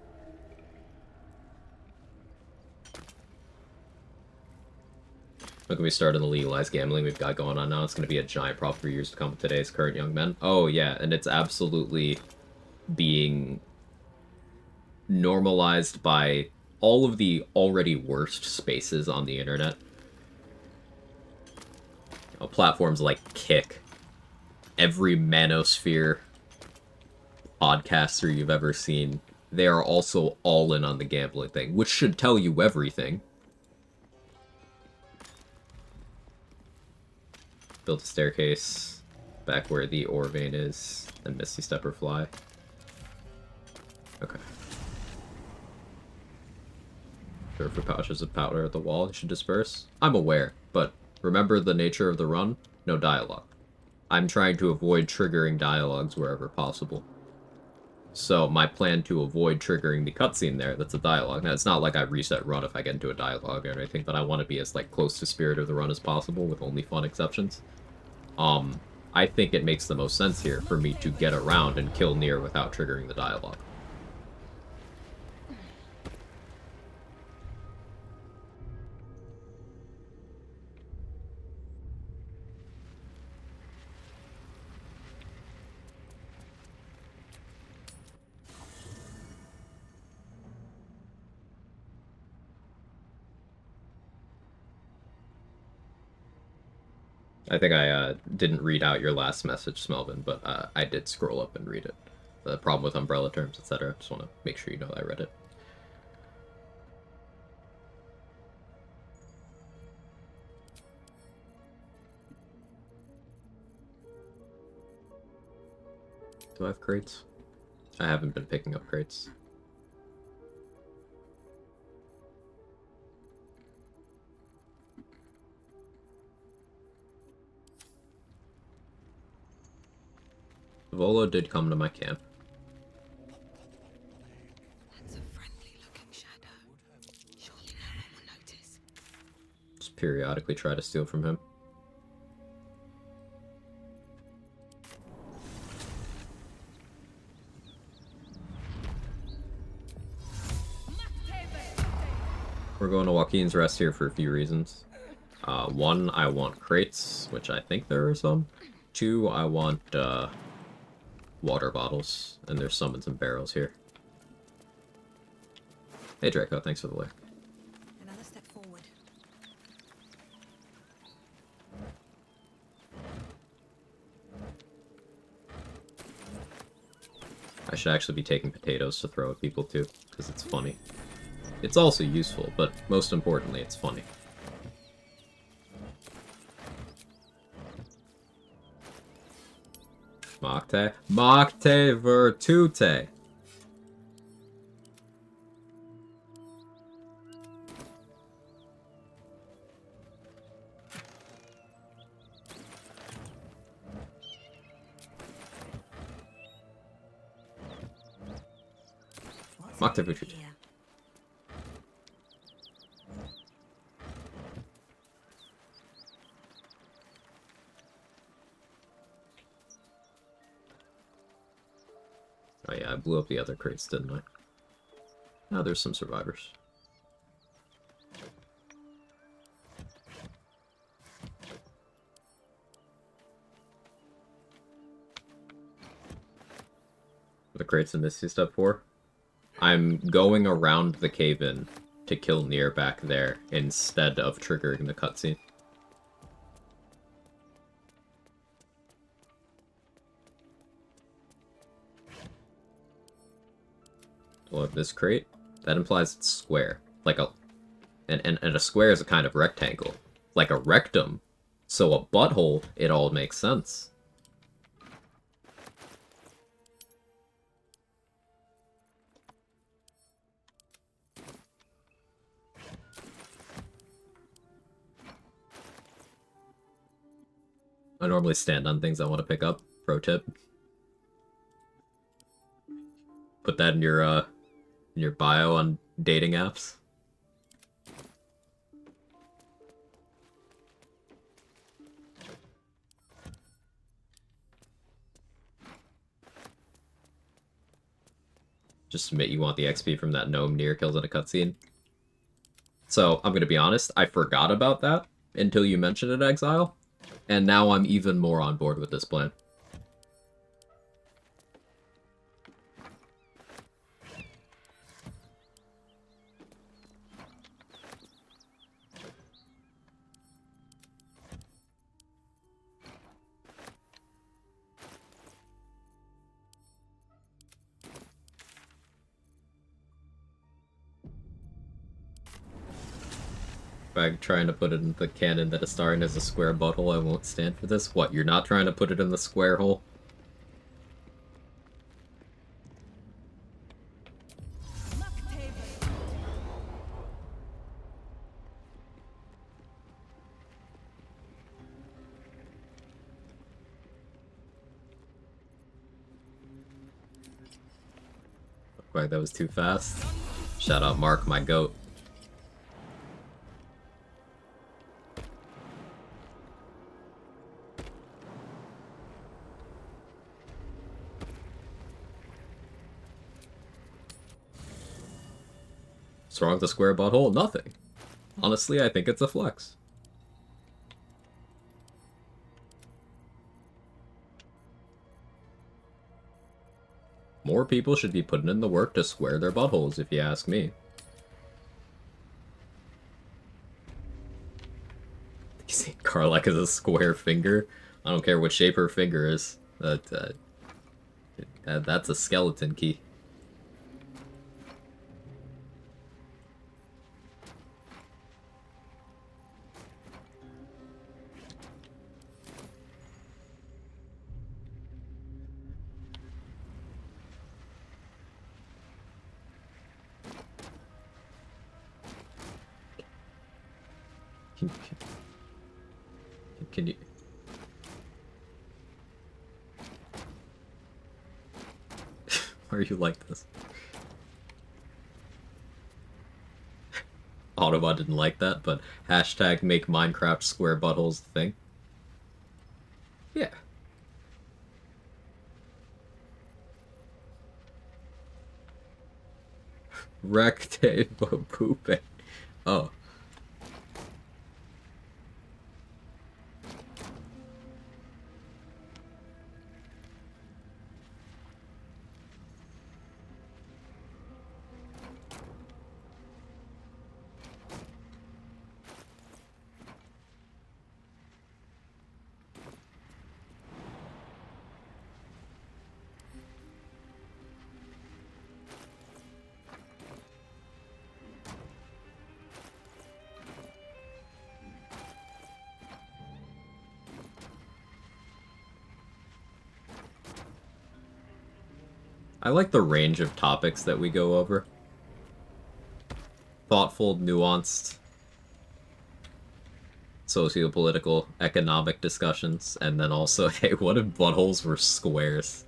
Look, we started the legalized gambling we've got going on now. It's going to be a giant problem for years to come with today's current young men. Oh, yeah, and it's absolutely being normalized by all of the already worst spaces on the internet. You know, platforms like Kick, every manosphere podcaster you've ever seen, they are also all in on the gambling thing, which should tell you everything. Built a staircase back where the ore vein is, and Misty Stepper fly. Okay. Sure, for pouches of powder at the wall, you should disperse. I'm aware, but remember the nature of the run? No dialogue. I'm trying to avoid triggering dialogues wherever possible. So my plan to avoid triggering the cutscene there, that's a dialogue. Now, it's not like I reset run if I get into a dialogue or anything, but I want to be as, like, close to spirit of the run as possible with only fun exceptions. I think it makes the most sense here for me to get around and kill Nier without triggering the dialogue. I think I didn't read out your last message, Smelvin, but I did scroll up and read it. The problem with umbrella terms, etc. Just want to make sure you know I read it. Do I have crates? I haven't been picking up crates. Volo did come to my camp. That's a friendly-looking shadow. Surely no one will notice. Just periodically try to steal from him. We're going to Joaquin's Rest here for a few reasons. One, I want crates, which I think there are some. Two, I want water bottles, and there's some in some barrels here. Hey Draco, thanks for the lurk. Another step forward. I should actually be taking potatoes to throw at people too, because it's funny. It's also useful, but most importantly, it's funny. Mocte? Mocte virtute! Mocte virtute. Oh yeah, I blew up the other crates, didn't I? Now there's some survivors. The crates in Misty Step 4? I'm going around the cave-in to kill Nier back there instead of triggering the cutscene. Well, this crate, that implies it's square. Like a... And a square is a kind of rectangle. Like a rectum. So a butthole, it all makes sense. I normally stand on things I want to pick up. Pro tip. Put that in your bio on dating apps. Just admit you want the XP from that gnome Nier kills in a cutscene. So, I'm gonna be honest, I forgot about that until you mentioned it, Exile. And now I'm even more on board with this plan. Quag trying to put it in the canon that Astarion is a square butthole, I won't stand for this. What, you're not trying to put it in the square hole? Quag, that was too fast. Shout out Mark, my goat. What's wrong with the square butthole? Nothing. Honestly, I think it's a flex. More people should be putting in the work to square their buttholes, if you ask me. You see Karlak is a square finger? I don't care what shape her finger is. That's a skeleton key. Can you... Why are you like this? Autobot didn't like that, but hashtag make Minecraft square buttholes the thing. Yeah. Rectavo Poupe. Oh. I like the range of topics that we go over. Thoughtful, nuanced, socio-political, economic discussions, and then also, hey, what if buttholes were squares?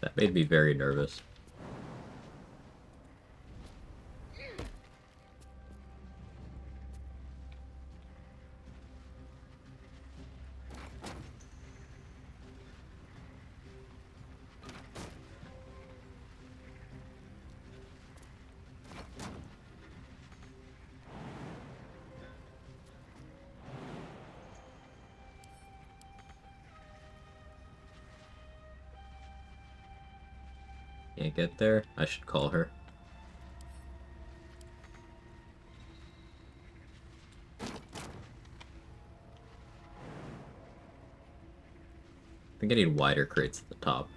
That made me very nervous. Can't get there? I should call her. I think I need wider crates at the top.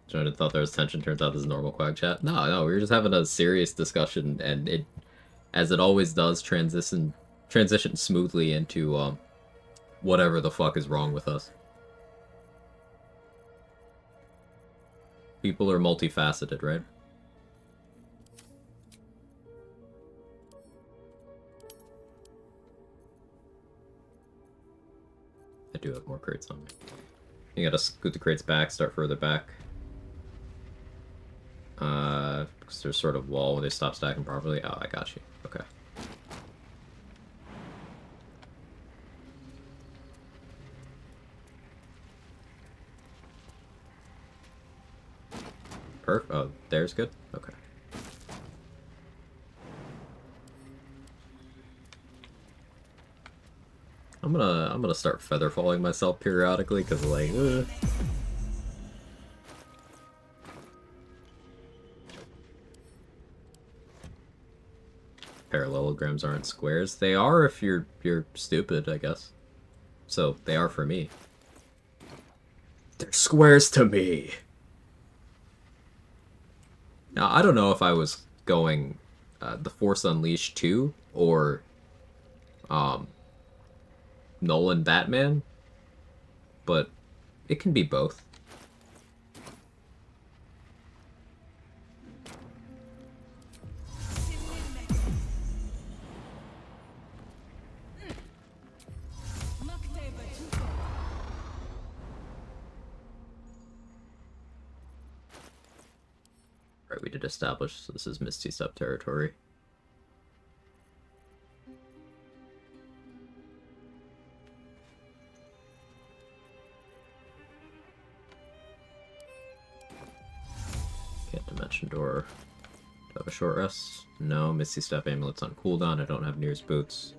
Jordan thought there was tension, turns out this is normal Quag chat. No, we were just having a serious discussion, and it, as it always does, transition smoothly into, whatever the fuck is wrong with us. People are multifaceted, right? I do have more crates on me. You gotta scoot the crates back, start further back. Because there's sort of wall when they stop stacking properly. Oh, I got you. Okay. Oh, there's good? Okay. I'm gonna start feather falling myself periodically, because like, Parallelograms aren't squares. They are if you're stupid, I guess. So they are for me. They're squares to me. Now I don't know if I was going The Force Unleashed 2 or Nolan Batman, but it can be both. Right, we did establish, so this is Misty Step territory. Can't dimension door. Do I have a short rest? No. Misty Step amulet's on cooldown. I don't have Near's boots.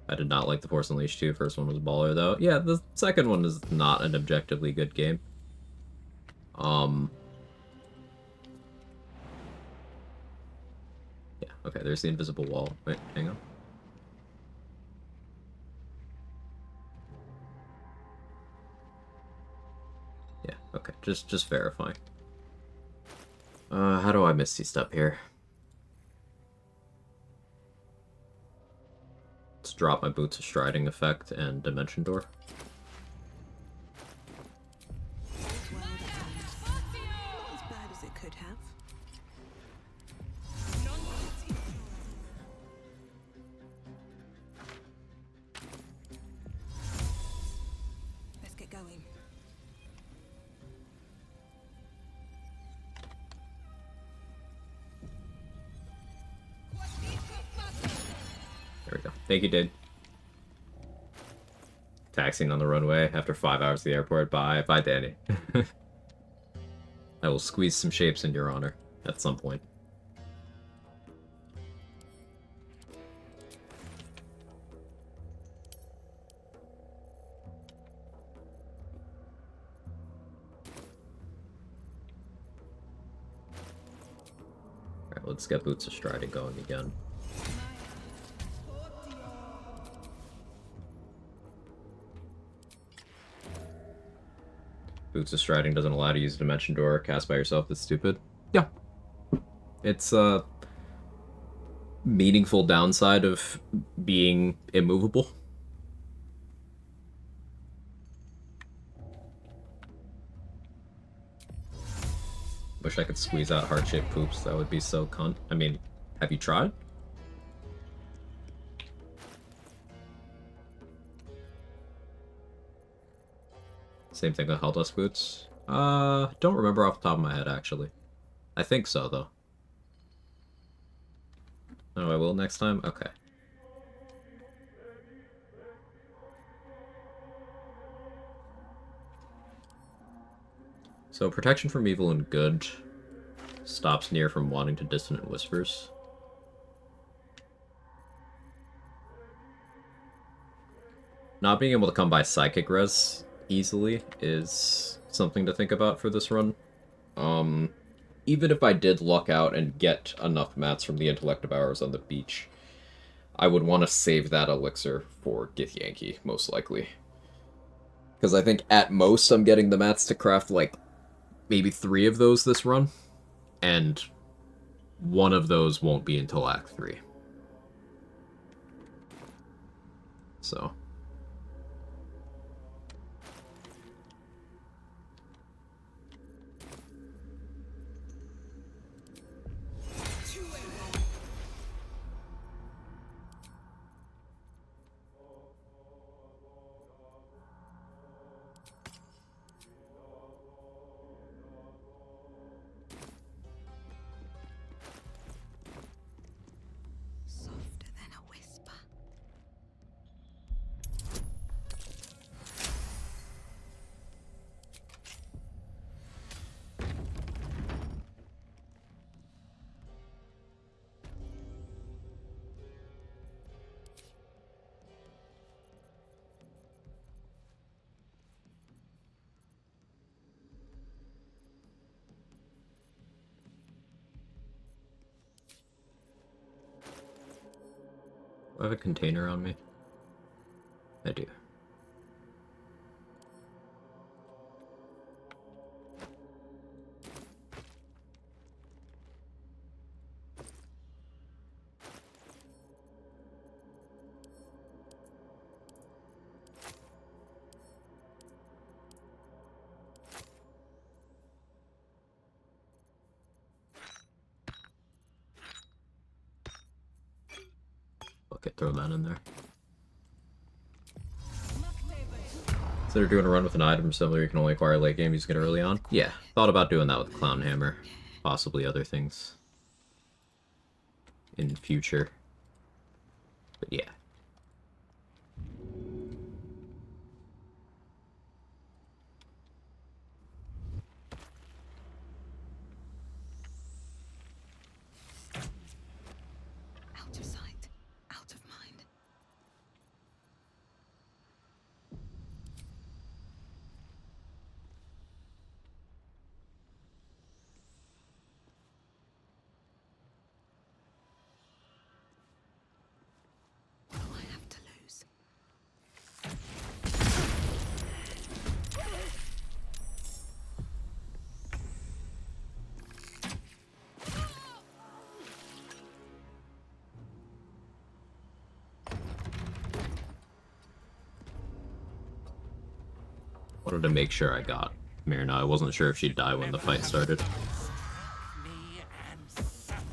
I did not like The Force Unleashed 2. First one was baller, though. Yeah, the second one is not an objectively good game. Yeah, okay, there's the invisible wall. Wait, hang on. Okay, just verifying. How do I misty step here? Let's drop my boots of striding effect and dimension door. Not as bad as it could have. Let's get going. There we go. Thank you, dude. Taxiing on the runway after 5 hours at the airport. Bye. Bye, Danny. I will squeeze some shapes in your honor at some point. Alright, let's get Boots of Striding going again. Boots of Striding doesn't allow you to use a dimension door cast by yourself. That's stupid. Yeah. It's a meaningful downside of being immovable. Wish I could squeeze out heart-shaped poops. That would be so cunt. I mean, have you tried? Same thing with Helldust boots. Don't remember off the top of my head, actually. I think so, though. Oh, I will next time? Okay. So, protection from evil and good stops Nier from wanting to dissonant whispers. Not being able to come by psychic res easily is something to think about for this run. Even if I did luck out and get enough mats from the intellect hours on the beach, I would want to save that elixir for Githyanki, most likely. Because I think at most I'm getting the mats to craft like maybe 3 of those this run, and one of those won't be until Act 3. So... Softer than a whisper. Do I have a container on me? I do. Okay, throw that in there. So they're doing a run with an item similar you can only acquire late game using it early on? Yeah, thought about doing that with Clown Hammer. Possibly other things in future. But yeah. Out of sight, out of mind. Wanted to make sure I got Myrna. I wasn't sure if she'd die when the fight started. Me and suffer.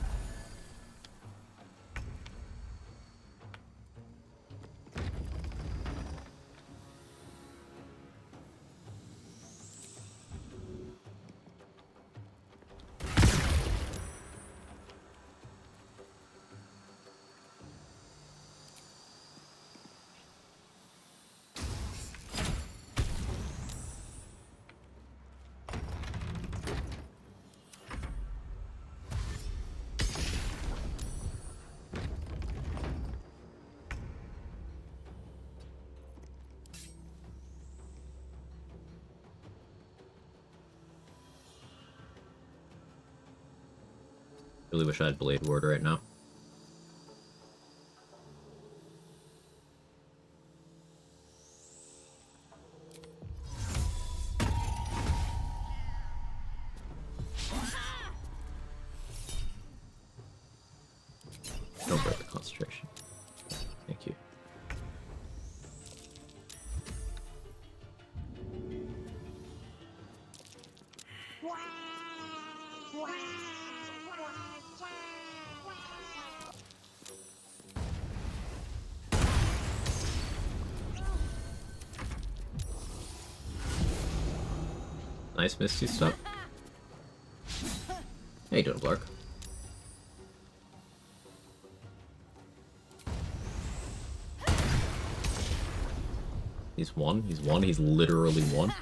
Really wish I had Blade Ward right now. Don't break the concentration. Thank you. Nice Misty step. How you doing, Clark? He's one, he's literally one.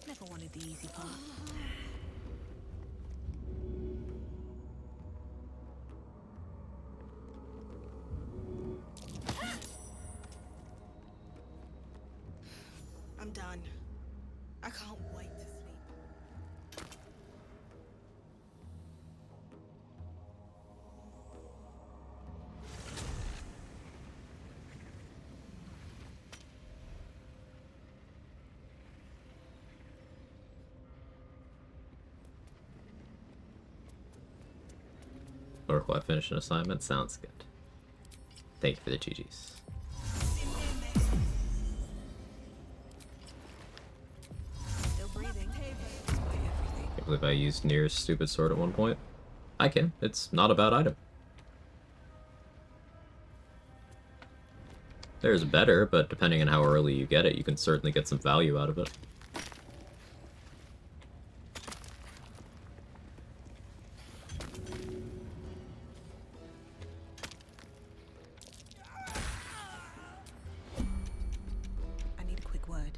Never wanted the easy part. I'm done. I can't wait to sleep. Oracle, I finished an assignment. Sounds good. Thank you for the GGs. Still breathing. Can't believe I used Nier's stupid sword at one point. I can. It's not a bad item. There's better, but depending on how early you get it, you can certainly get some value out of it. I need a quick word.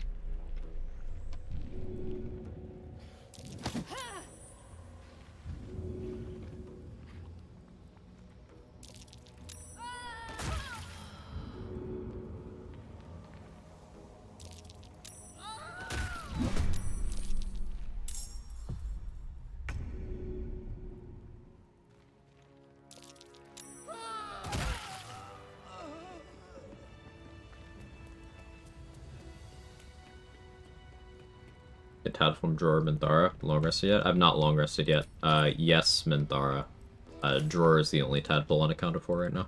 Get Tad from Drawer Minthara. Long rested yet? I've not long rested yet. Yes, Minthara. Drawer is the only tadpole unaccounted for right now.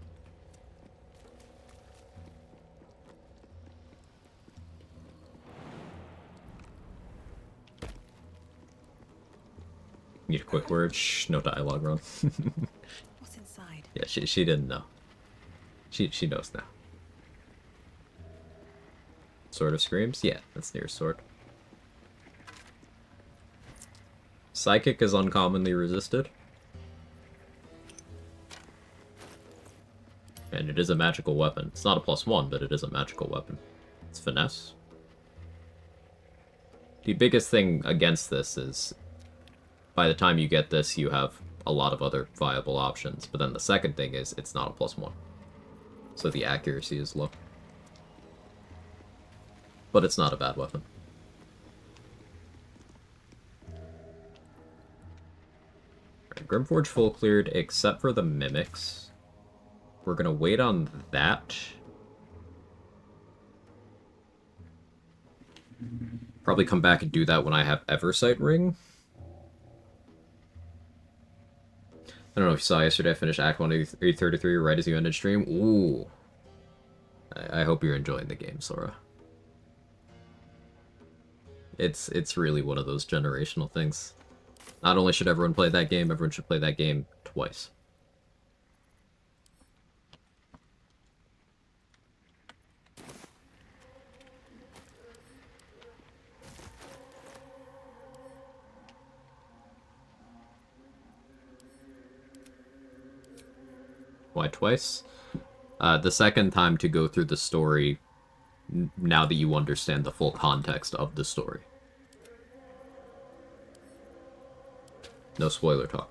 Need a quick word? Shh, no dialogue, Ron. What's inside? Yeah, she didn't know. She knows now. Sword of Screams? Yeah, that's Nier's sword. Psychic is uncommonly resisted. And it is a magical weapon. It's not a +1, but it is a magical weapon. It's finesse. The biggest thing against this is by the time you get this, you have a lot of other viable options. But then the second thing is it's not a +1. So the accuracy is low. But it's not a bad weapon. Grimforge full cleared except for the mimics. we're gonna wait on that. Probably come back and do that when I have Eversight Ring. I don't know if you saw yesterday, I finished Act 1 833 right as you ended stream. Ooh. I hope you're enjoying the game, Sora. It's really one of those generational things. Not only should everyone play that game, everyone should play that game twice. Why twice? The second time to go through the story now that you understand the full context of the story. No spoiler talk.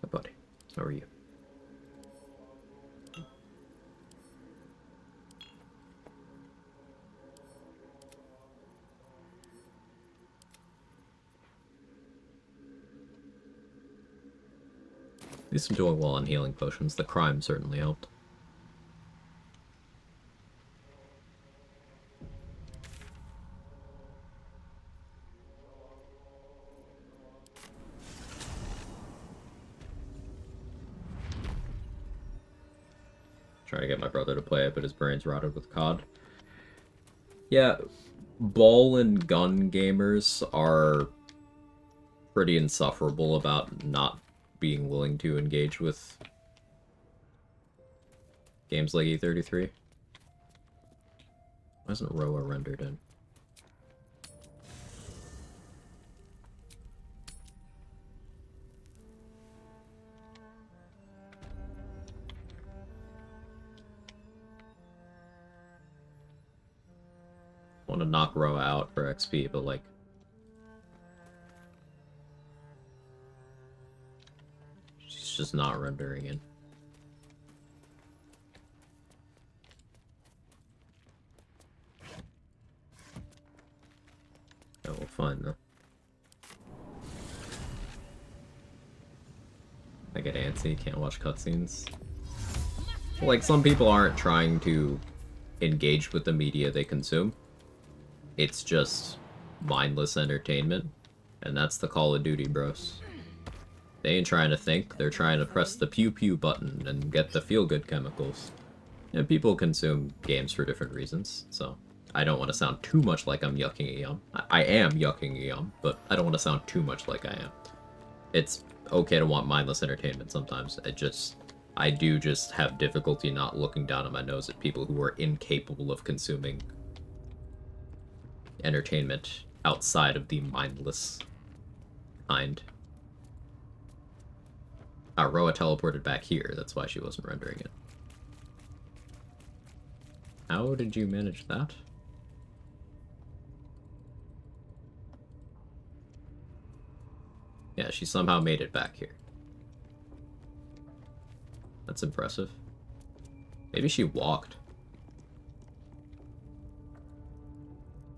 Hi, buddy. How are you? At least I'm doing well on healing potions. The crime certainly helped. Trying to get my brother to play it, but his brain's rotted with COD. Yeah, ball and gun gamers are pretty insufferable about not being willing to engage with games like E33. Why isn't Roa rendered in? I want to knock Roa out for XP, but like... she's just not rendering in. Yeah, we'll find though. I get antsy, can't watch cutscenes. Like, some people aren't trying to engage with the media they consume. It's just mindless entertainment, and that's the Call of Duty bros. They ain't trying to think, they're trying to press the pew-pew button and get the feel-good chemicals. And people consume games for different reasons, so I don't want to sound too much like I'm yucking a yum. I am yucking a yum, but I don't want to sound too much like I am. It's okay to want mindless entertainment sometimes. I do just have difficulty not looking down on my nose at people who are incapable of consuming entertainment outside of the mindless kind. Roa teleported back here, that's why she wasn't rendering it. How did you manage that? Yeah, she somehow made it back here. That's impressive. Maybe she walked.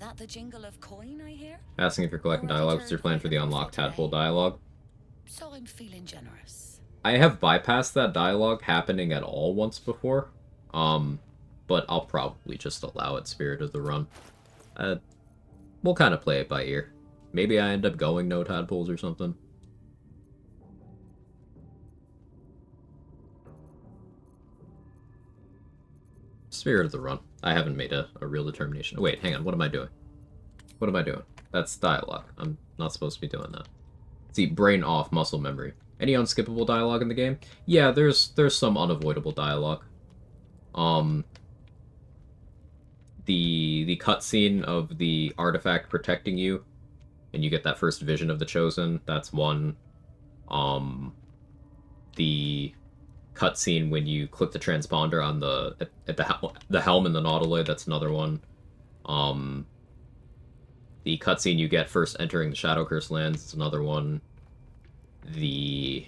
That the jingle of coin I hear? Asking if you're collecting dialogue. What's your plan for the unlocked tadpole dialogue? So I'm feeling generous. I have bypassed that dialogue happening at all once before. But I'll probably just allow it, Spirit of the Run. We'll kind of play it by ear. Maybe I end up going no tadpoles or something. Spirit of the Run. I haven't made a real determination. Wait, hang on. What am I doing? What am I doing? That's dialogue. I'm not supposed to be doing that. See, brain off, muscle memory. Any unskippable dialogue in the game? Yeah, there's some unavoidable dialogue. The cutscene of the artifact protecting you, and you get that first vision of the Chosen, that's one. The cutscene when you click the transponder on the helm in the Nautiloid, that's another one. The cutscene you get first entering the Shadow Curse lands, is another one. The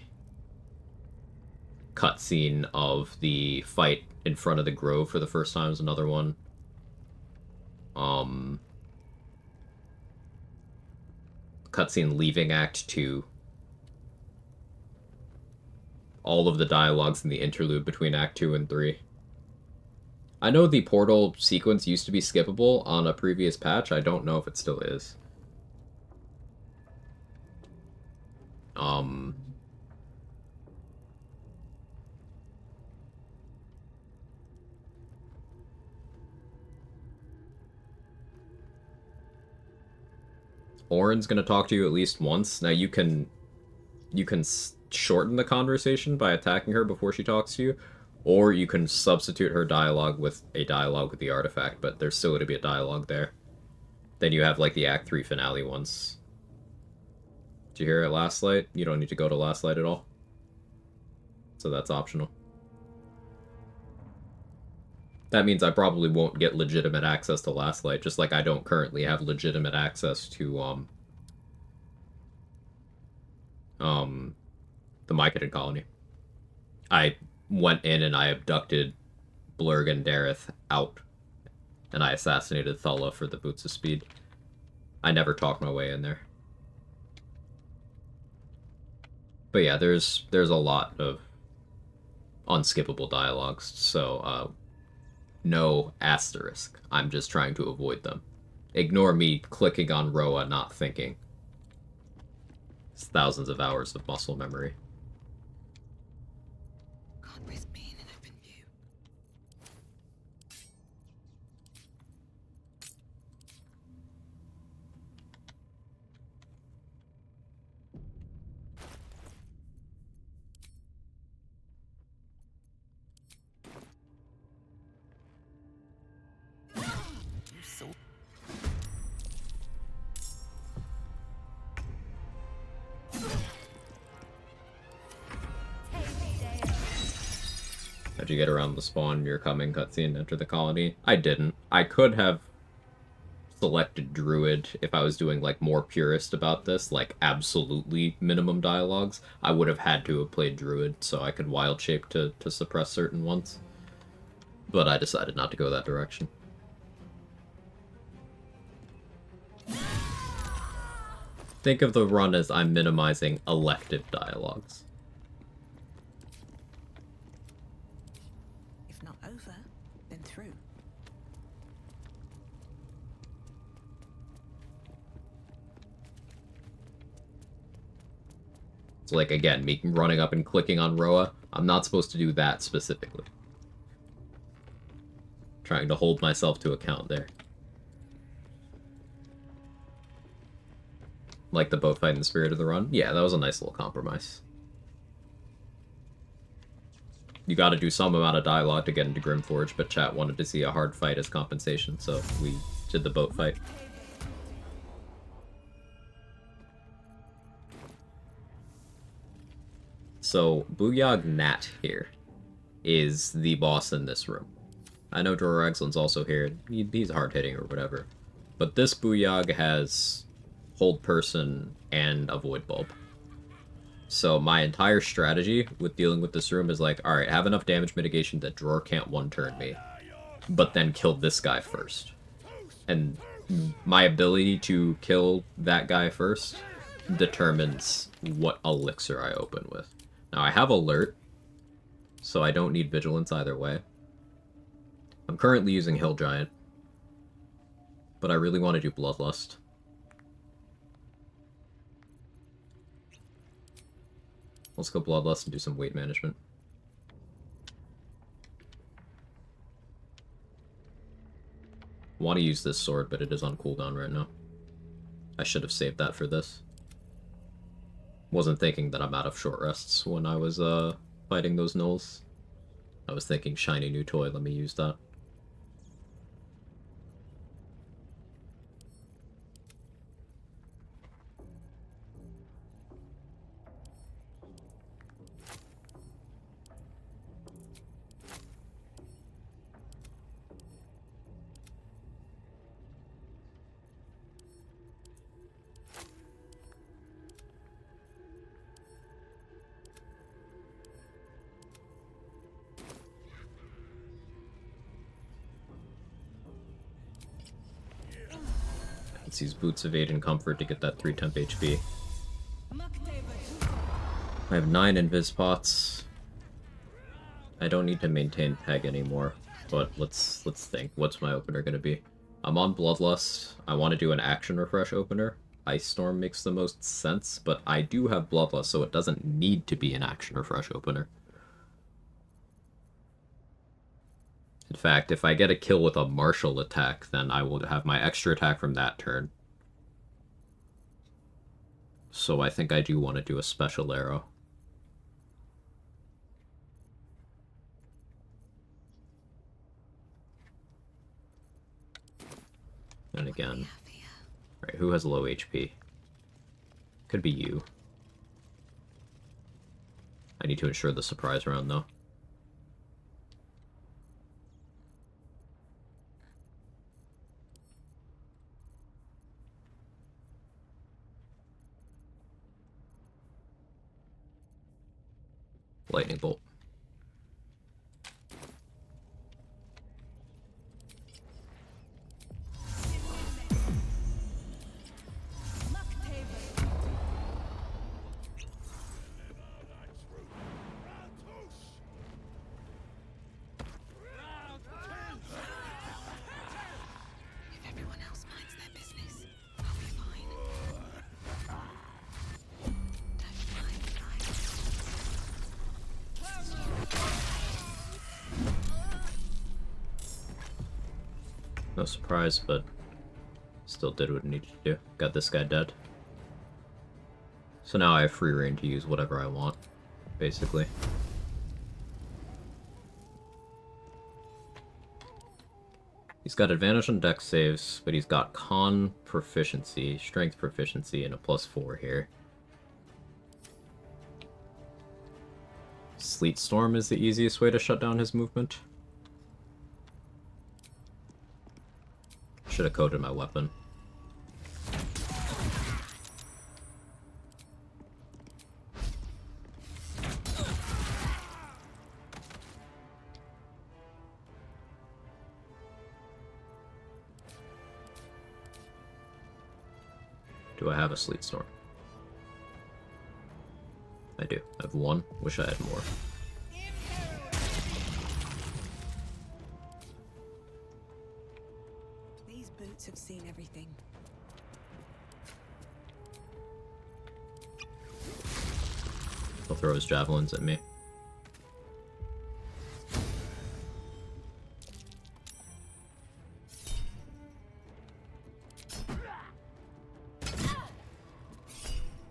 cutscene of the fight in front of the grove for the first time is another one. Cutscene leaving Act 2. All of the dialogues in the interlude between Act 2 and 3. I know the portal sequence used to be skippable on a previous patch. I don't know if it still is. Orin's gonna talk to you at least once. Now you can shorten the conversation by attacking her before she talks to you, or you can substitute her dialogue with a dialogue with the artifact, but there's still going to be a dialogue there. Then you have, like, the Act 3 finale ones. Did you hear it Last Light? You don't need to go to Last Light at all. So that's optional. That means I probably won't get legitimate access to Last Light, just like I don't currently have legitimate access to, the Mycodon colony. I went in and I abducted Blurg and Dareth out, and I assassinated Thulla for the Boots of Speed. I never talked my way in there. But yeah, there's a lot of unskippable dialogues, so no asterisk. I'm just trying to avoid them. Ignore me clicking on Roa, not thinking. It's thousands of hours of muscle memory. Can't risk being in open view. You saw. How'd you get around the spawn you're coming cutscene, enter the colony? I didn't. I could have selected Druid if I was doing, like, more purist about this, like, absolutely minimum dialogues. I would have had to have played Druid so I could wild shape to suppress certain ones. But I decided not to go that direction. Think of the run as I'm minimizing elective dialogues. If not over, then through. So, like, again, me running up and clicking on Roa, I'm not supposed to do that specifically. Trying to hold myself to account there. Like the boat fight in the Spirit of the Run? Yeah, that was a nice little compromise. You gotta do some amount of dialogue to get into Grimforge, but chat wanted to see a hard fight as compensation, so we did the boat fight. So, Booyog Nat here is the boss in this room. I know Drawer Exlin's also here. He's hard-hitting or whatever. But this Booyog has Hold Person and a Void Bulb. So my entire strategy with dealing with this room is like, alright, have enough damage mitigation that Drawer can't one-turn me, but then kill this guy first. And my ability to kill that guy first determines what elixir I open with. Now, I have Alert, so I don't need Vigilance either way. I'm currently using Hill Giant, but I really want to do Bloodlust. Let's go Bloodlust and do some weight management. Want to use this sword, but it is on cooldown right now. I should have saved that for this. Wasn't thinking that I'm out of short rests when I was fighting those gnolls. I was thinking shiny new toy, let me use that. use Boots of Aid and Comfort to get that 3 temp HP. I have 9 invis pots. I don't need to maintain Peg anymore, but let's think. What's my opener gonna be? I'm on Bloodlust. I want to do an action refresh opener. Ice Storm makes the most sense, but I do have Bloodlust, so it doesn't need to be an action refresh opener. In fact, if I get a kill with a martial attack, then I will have my extra attack from that turn. So I think I do want to do a special arrow. And again, right, who has low HP? Could be you. I need to ensure the surprise round, though. Lightning Bolt. If everyone else minds their business, I'll be fine. Don't mind No surprise, but still did what it needed to do. Got this guy dead. So now I have free reign to use whatever I want, basically. He's got advantage on dex saves, but he's got con proficiency, strength proficiency, and a +4 here. Sleet Storm is the easiest way to shut down his movement. Should have coded my weapon. Do I have a Sleet Storm? I do. I have 1. Wish I had more. These boots have seen everything. He'll throw his javelins at me.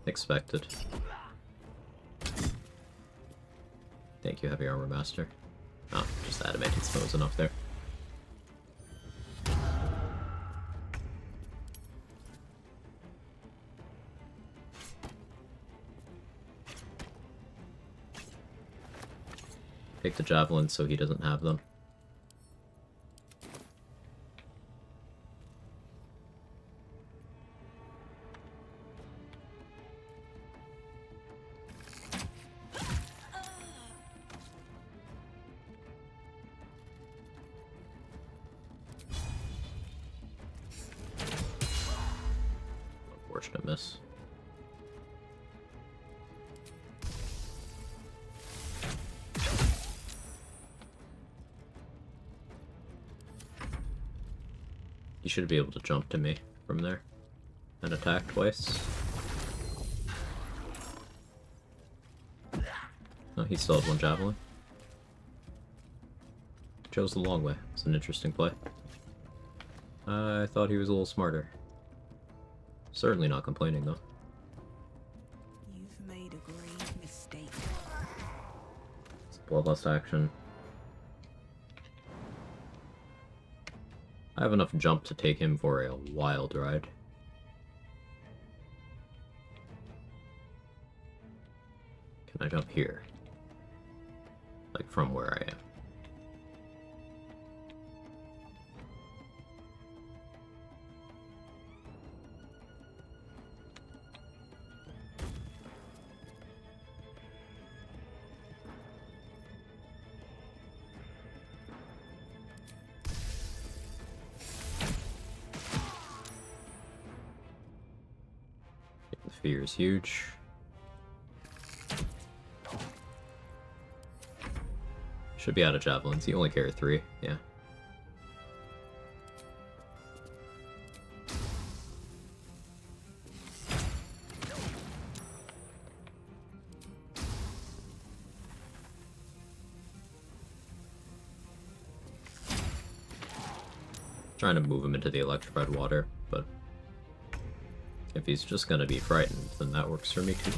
Expected. Thank you, Heavy Armor Master. Oh, just Adamantine Stone was enough there. Take the javelin so he doesn't have them. Unfortunate miss. You should be able to jump to me from there and attack twice. No, he still has 1 javelin. Chose the long way. It's an interesting play. I thought he was a little smarter. Certainly not complaining, though. You've made a grave mistake. It's a bloodlust action. I have enough jump to take him for a wild ride. Can I jump here? Like from where I am. Fear's huge. Should be out of javelins. You only carry 3, yeah. Trying to move him into the electrified water, but if he's just gonna be frightened, then that works for me too.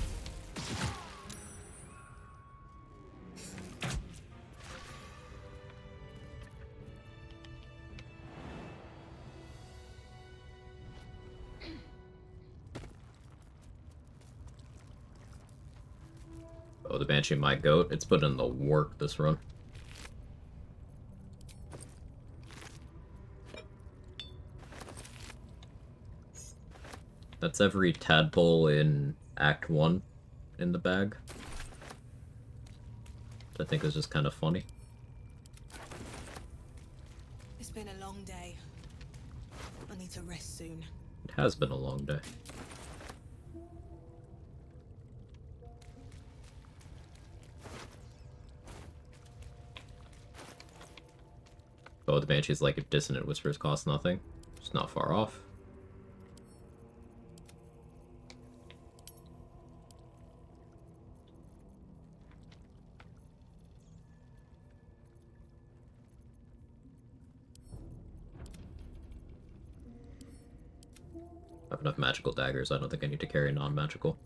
Oh, the Banshee My Goat. It's put in the work this run. That's every tadpole in Act 1 in the bag. Which I think is just kind of funny. It's been a long day. I need to rest soon. It has been a long day. Oh, the Banshee's like if Dissonant Whispers cost nothing. It's not far off. I have enough magical daggers, I don't think I need to carry non-magical.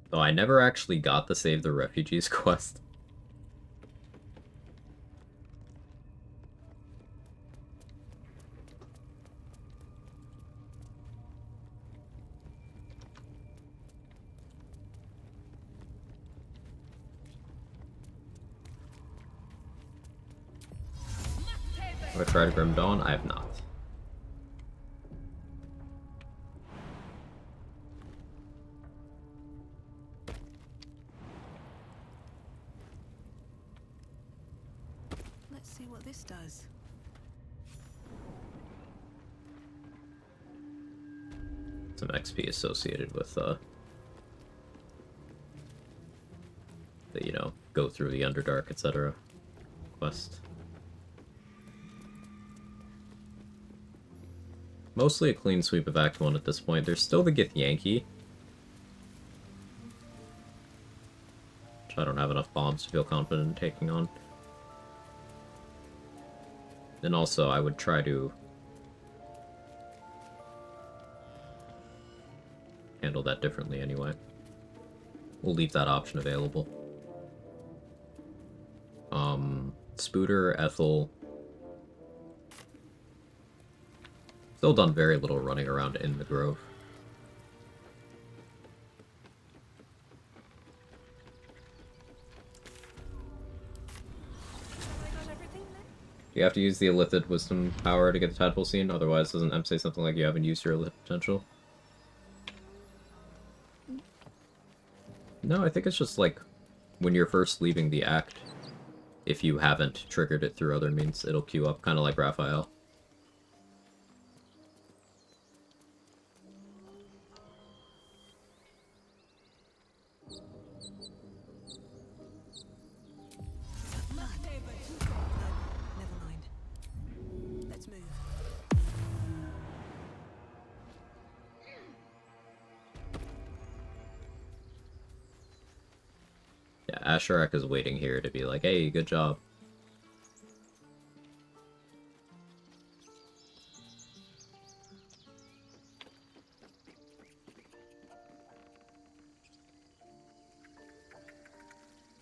Though I never actually got the Save the Refugees quest. Have I tried Grim Dawn? I have not. Let's see what this does. Some XP associated with, the, you know, go through the Underdark, etc. quest. Mostly a clean sweep of Act 1 at this point. There's still the Githyanki, which I don't have enough bombs to feel confident in taking on. And also, I would try to handle that differently anyway. We'll leave that option available. Spooter, Ethel. Still done very little running around in the Grove. You have to use the Illithid Wisdom power to get the Tadpole Scene, otherwise doesn't M say something like you haven't used your Illithid potential? No, I think it's just like, when you're first leaving the act, if you haven't triggered it through other means, it'll queue up, kind of like Raphael. Never mind. Let's move. Yeah, Asherak is waiting here to be like, hey, good job.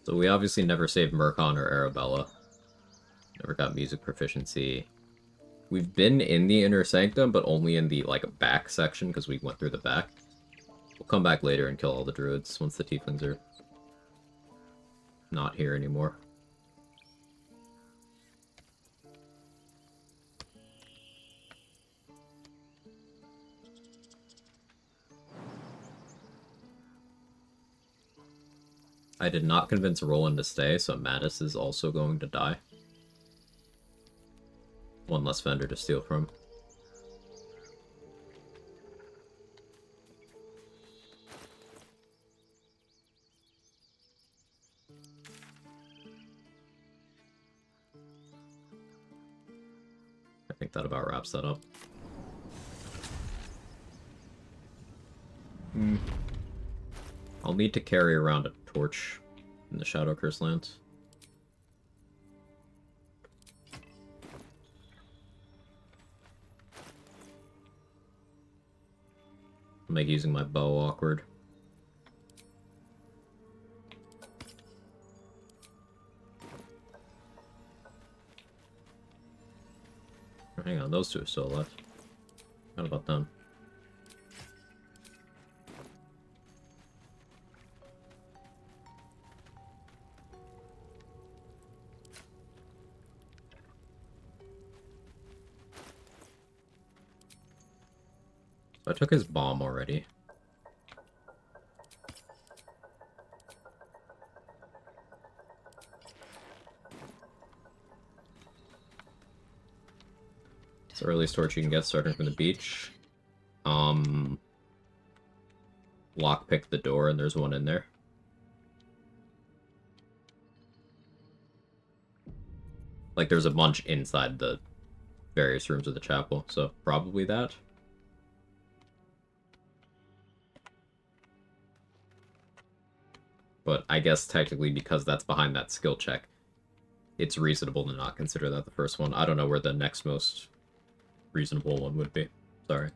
So we obviously never saved Murkon or Arabella. Never got music proficiency. We've been in the Inner Sanctum, but only in the, like, back section, because we went through the back. We'll come back later and kill all the druids once the tieflings are not here anymore. I did not convince Roland to stay, so Mattis is also going to die. One less vendor to steal from. I think that about wraps that up. I'll need to carry around a torch in the Shadow Curse lands. Make using my bow awkward. Hang on, those two are still alive. What about them? I took his bomb already. It's the earliest torch you can get starting from the beach. Lockpick the door and there's one in there. Like there's a bunch inside the various rooms of the chapel, so probably that. But I guess technically because that's behind that skill check, it's reasonable to not consider that the first one. I don't know where the next most reasonable one would be. Sorry.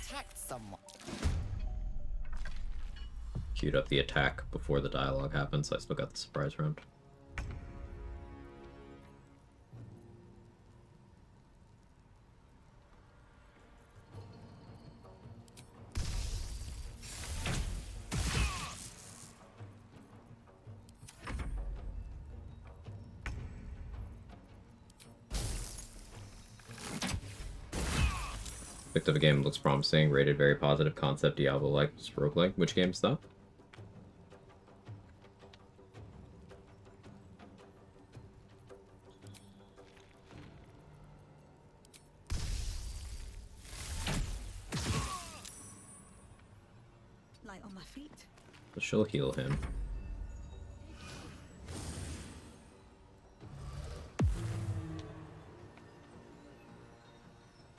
Attacked someone. Queued up the attack before the dialogue happens, so I still got the surprise round. Picked up a game, looks promising, rated very positive, concept Diablo-like, roguelike. Which game's that? Light on my feet. But she'll heal him.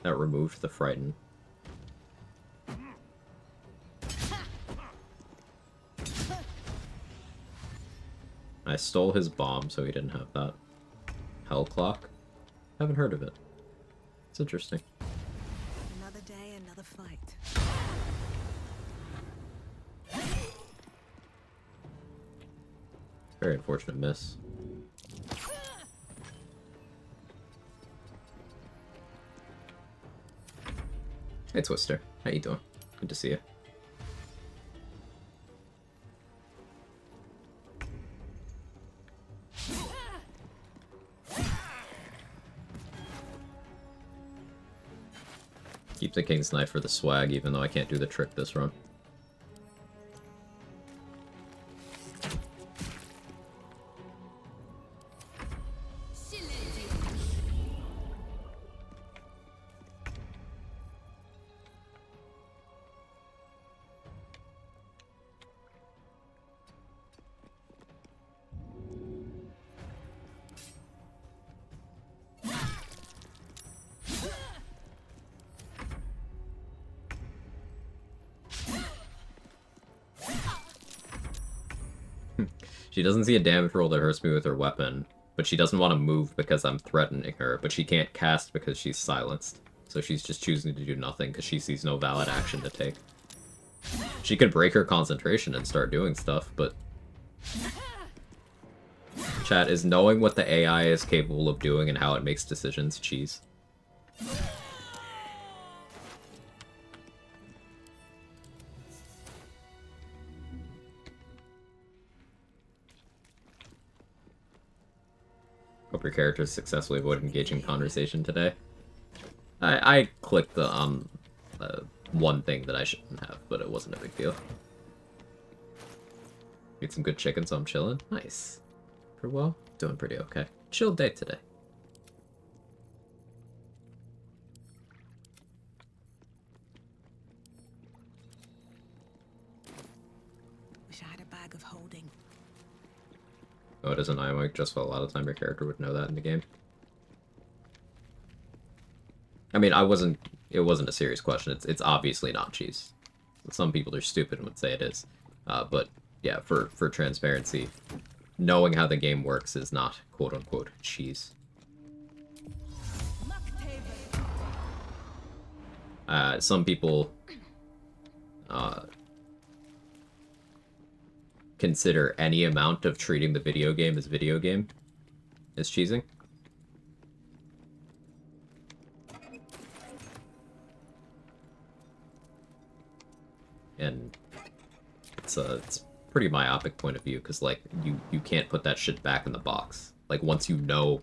That removed the frighten. I stole his bomb, so he didn't have that. Hell clock? Haven't heard of it. It's interesting. Another day, another fight. Very unfortunate miss. Hey Twister, how you doing? Good to see you. Keep the King's Knife for the swag, even though I can't do the trick this run. She doesn't see a damage roll that hurts me with her weapon, but she doesn't want to move because I'm threatening her, but she can't cast because she's silenced. So she's just choosing to do nothing because she sees no valid action to take. She could break her concentration and start doing stuff, but... Chat, is knowing what the AI is capable of doing and how it makes decisions cheese? Hope your character successfully avoided engaging in conversation today. I clicked the one thing that I shouldn't have, but it wasn't a big deal. Eat some good chicken, so I'm chilling. Nice. Pretty well. Doing pretty okay. Chill day today. Wish I had a bag of holding. Oh, it is an iMic, just for a lot of time your character would know that in the game. I mean, it wasn't a serious question. It's obviously not cheese. Some people are stupid and would say it is. But yeah, for transparency, knowing how the game works is not quote-unquote cheese. Some people consider any amount of treating the video game as cheesing. And it's pretty myopic point of view, because like you can't put that shit back in the box. Like once you know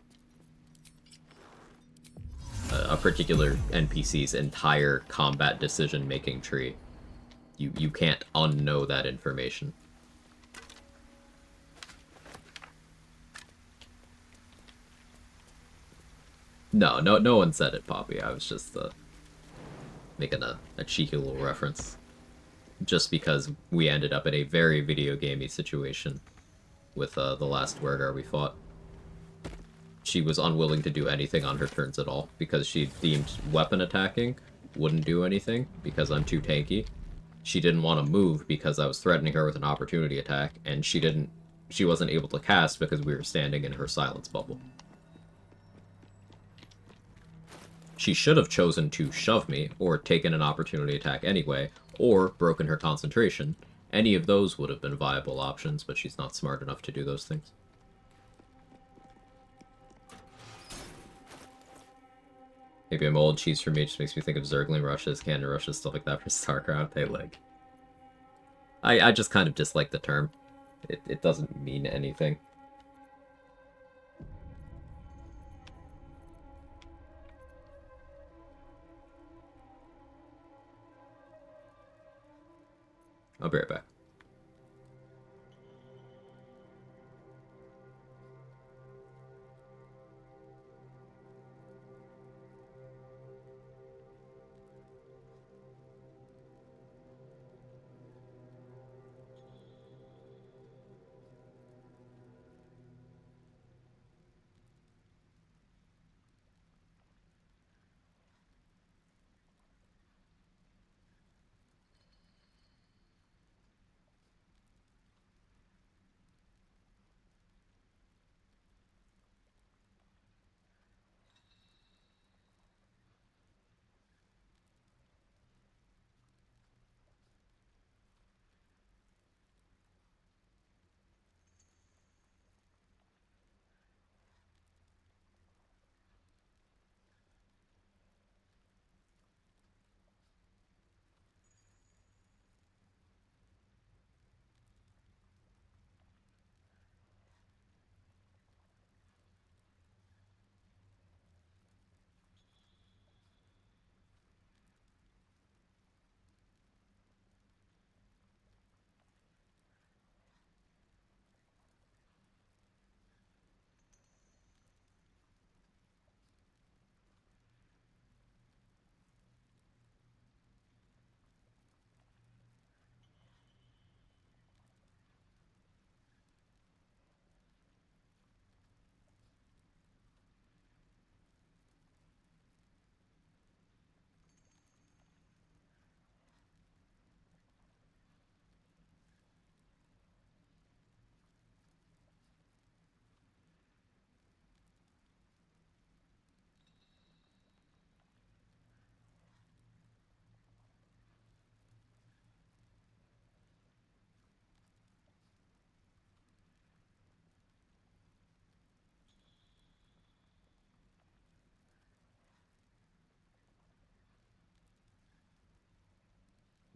a particular NPC's entire combat decision making tree, you can't unknow that information. No one said it, Poppy. I was just making a cheeky little reference. Just because we ended up in a very video gamey situation with the last Wergar we fought. She was unwilling to do anything on her turns at all, because she deemed weapon attacking wouldn't do anything, because I'm too tanky. She didn't want to move because I was threatening her with an opportunity attack, and she wasn't able to cast because we were standing in her silence bubble. She should have chosen to shove me, or taken an opportunity attack anyway, or broken her concentration. Any of those would have been viable options, but she's not smart enough to do those things. Maybe I'm old. Cheese for me just makes me think of Zergling rushes, cannon rushes, stuff like that for StarCraft. They like... I just kind of dislike the term. It doesn't mean anything. I'll be right back.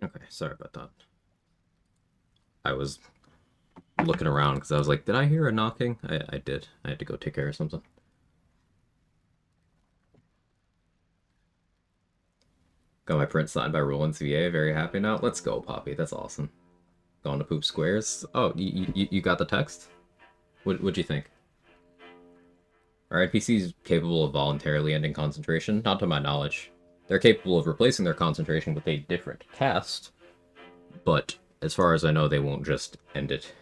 Okay, sorry about that. I was looking around because I was like, did I hear a knocking? I did. I had to go take care of something. Got my print signed by Roland's VA. Very happy now. Let's go, Poppy. That's awesome. Going to poop squares. Oh, you got the text? What'd you think? Are NPCs capable of voluntarily ending concentration? Not to my knowledge. They're capable of replacing their concentration with a different cast, but as far as I know, they won't just end it.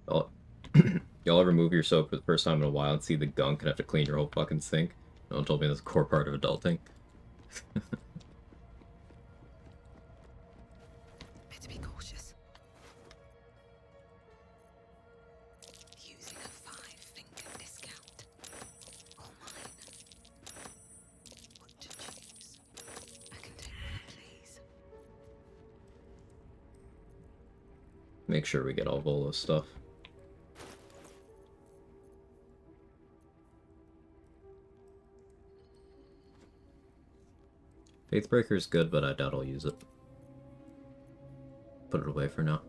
Y'all y'all ever move your soap for the first time in a while and see the gunk and have to clean your whole fucking sink? No one told me that's a core part of adulting. Better be cautious. Using a 5-finger discount. All mine. What to choose? I can take what I please. Make sure we get all Volo's stuff. Faithbreaker is good, but I doubt I'll use it. Put it away for now.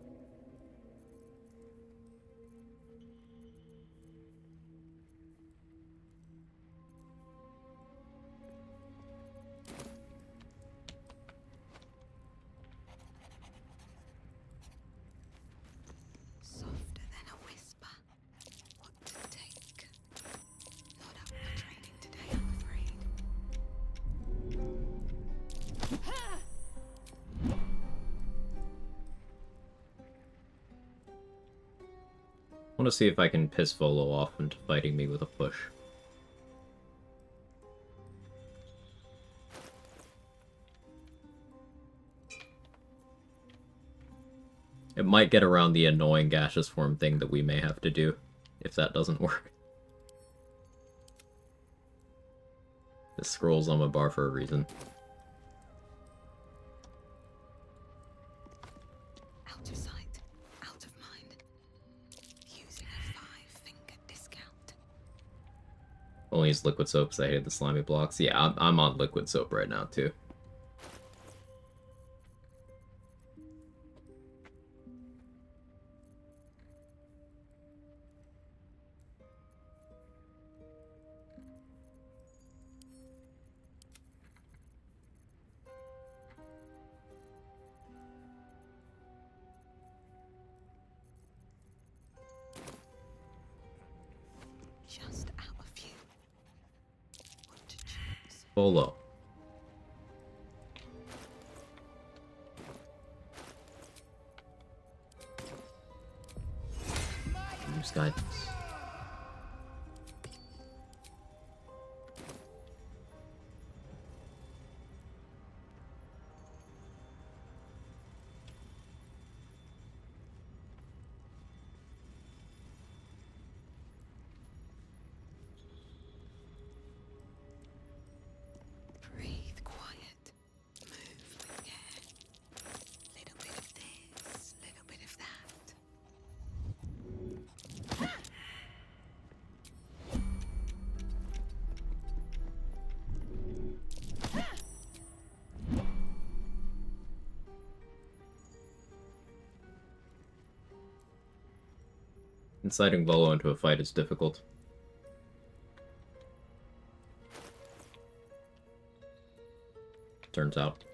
Softer than a whisper. What to take? Not up for training today, I'm afraid. I want to see if I can piss Volo off into fighting me with a push. It might get around the annoying gaseous form thing that we may have to do, if that doesn't work. This scroll's on my bar for a reason. Out of sight, out of mind. Using a 5-finger discount. Only use liquid soap because I hated the slimy blocks. Yeah, I'm on liquid soap right now, too. Just out of view. What to choose? Volo. Use guidance. Breathe quiet. Move with care. Little bit of this, little bit of that. Inciting Volo into a fight is difficult. Turns out.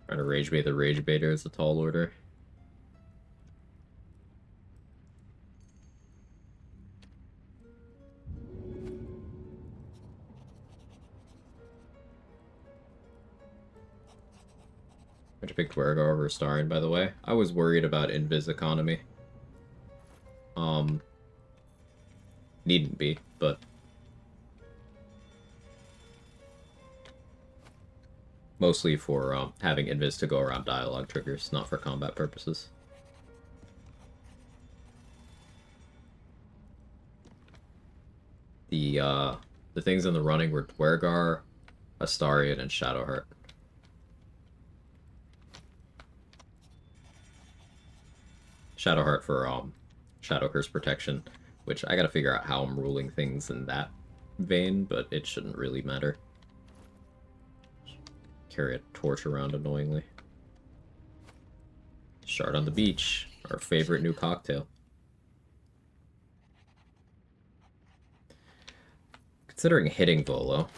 Trying to rage bait the rage baiter is a tall order. to pick Dwergar over Astarion, by the way. I was worried about Invis economy. Needn't be, but... Mostly for having Invis to go around dialogue triggers, not for combat purposes. The things in the running were Dwergar, Astarion, and Shadowheart. Shadowheart for Shadow Curse protection, which I gotta figure out how I'm ruling things in that vein, but it shouldn't really matter. Carry a torch around annoyingly. Shard on the beach, our favorite new cocktail. Considering hitting Volo.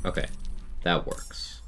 Okay, that works.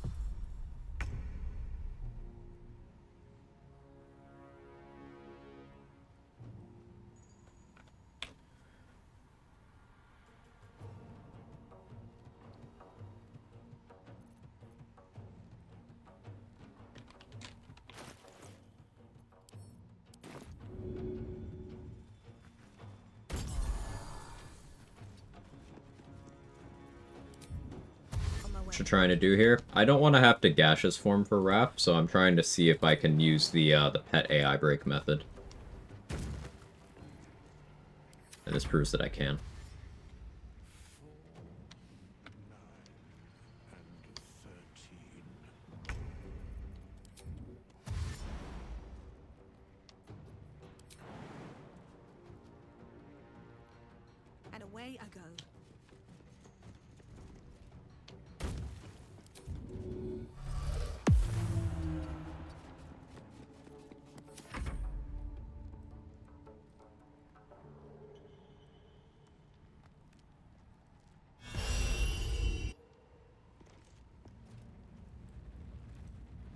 What you're trying to do here? I don't want to have to gaseous form for Raph, so I'm trying to see if I can use the pet AI break method. And this proves that I can. And away I go.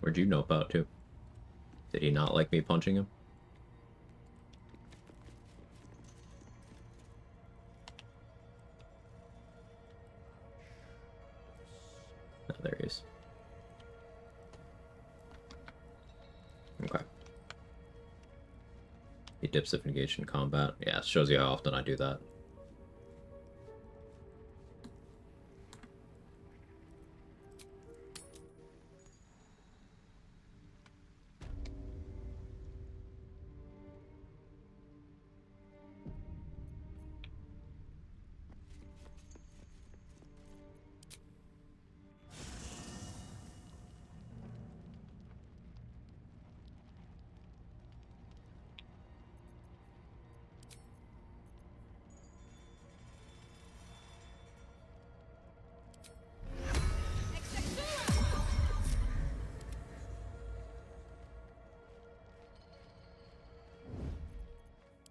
Where'd you nope out to? Did he not like me punching him? Oh, there he is. Okay. He dips if engaged in combat. Yeah, it shows you how often I do that.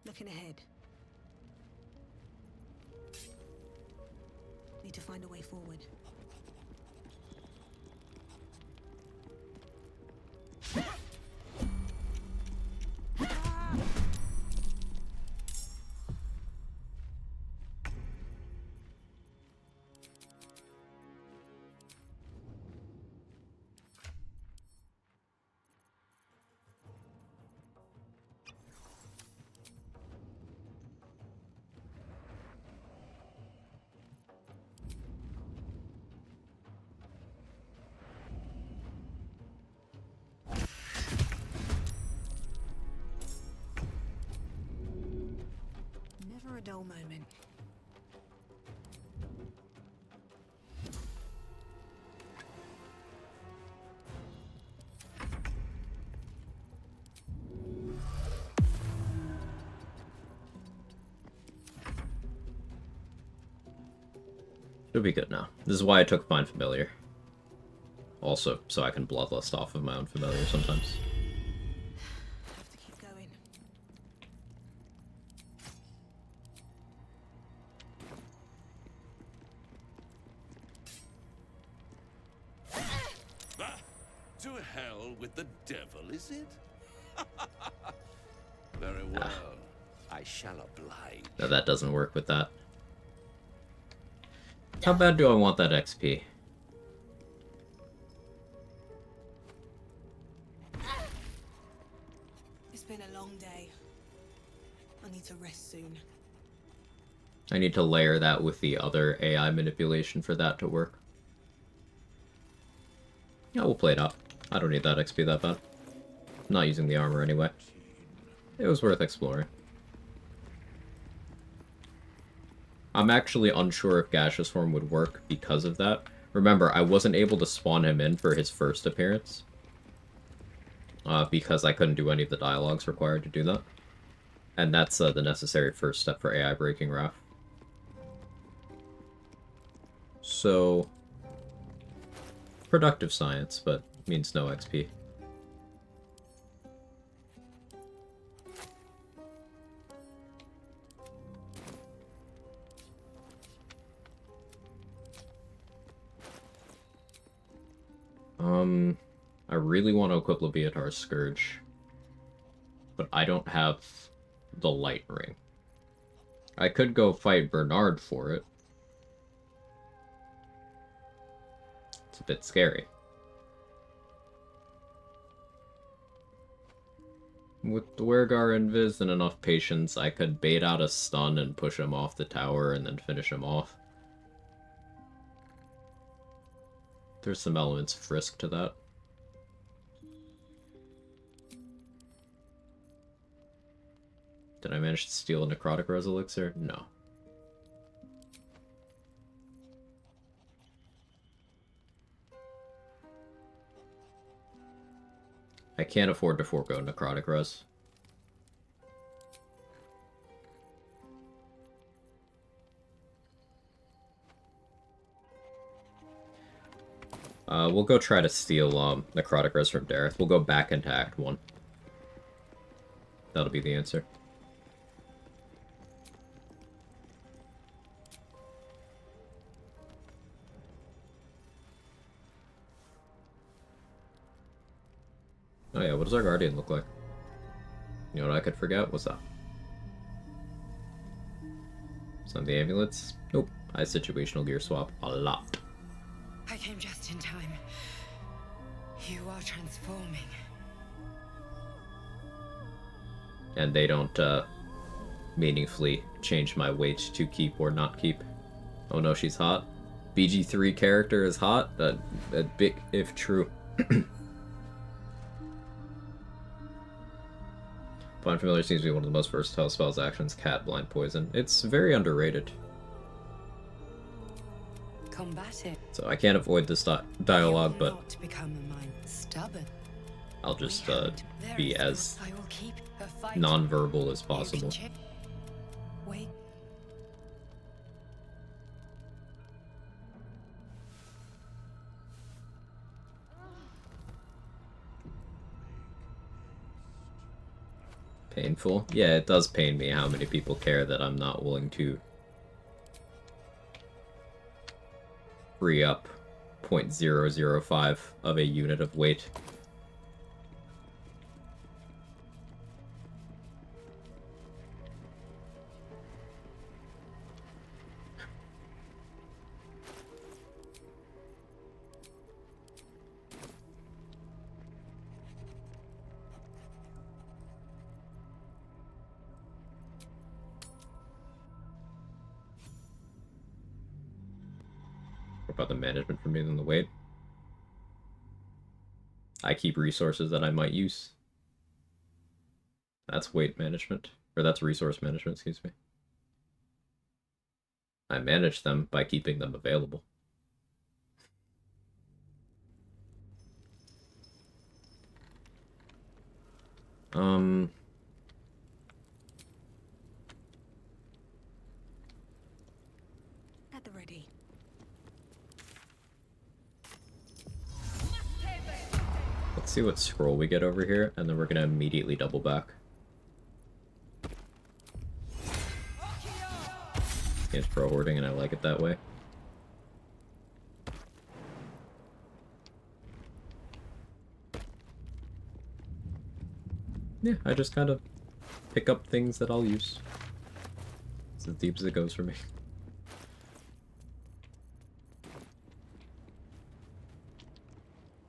Looking ahead. Need to find a way forward. Never a dull moment. Should be good now. This is why I took Find Familiar. Also, so I can Bloodlust off of my own familiar sometimes. Have to keep going. To hell with the devil, is it? Very well. I shall oblige. No, that doesn't work with that. How bad do I want that XP? It's been a long day. I need to rest soon. I need to layer that with the other AI manipulation for that to work. Yeah, we'll play it up. I don't need that XP that bad. I'm not using the armor anyway. It was worth exploring. I'm actually unsure if gaseous form would work because of that. Remember, I wasn't able to spawn him in for his first appearance. Because I couldn't do any of the dialogues required to do that. And that's the necessary first step for AI breaking Wrath. So, productive science, but means no XP. I really want to equip Leviathar's Scourge, but I don't have the Light Ring. I could go fight Bernard for it. It's a bit scary. With Duergar Invis and enough patience, I could bait out a stun and push him off the tower and then finish him off. There's some elements of risk to that. Did I manage to steal a Necrotic Rose Elixir? No. I can't afford to forego Necrotic Rose. We'll go try to steal Necrotic Rose from Dareth. We'll go back into Act 1. That'll be the answer. Oh yeah, what does our Guardian look like? You know what I could forget? What's that? Some of the amulets? Nope. I situational gear swap a lot. I came just in time. You are transforming. And they don't meaningfully change my weight to keep or not keep. Oh no, she's hot. BG3 character is hot? That big if true. Blind Familiar seems to be one of the most versatile spells actions. Cat, Blind Poison. It's very underrated. Combative. So I can't avoid this dialogue, but Stubborn. I'll just be as non-verbal as possible. Wait. Painful? Yeah, it does pain me how many people care that I'm not willing to free up 0.005 of a unit of weight. About the management for me than the weight. I keep resources that I might use. That's weight management. Or that's resource management, excuse me. I manage them by keeping them available. At the ready. Let's see what scroll we get over here, and then we're gonna immediately double back. This game's pro hoarding, and I like it that way. Yeah, I just kind of pick up things that I'll use. It's as deep as it goes for me.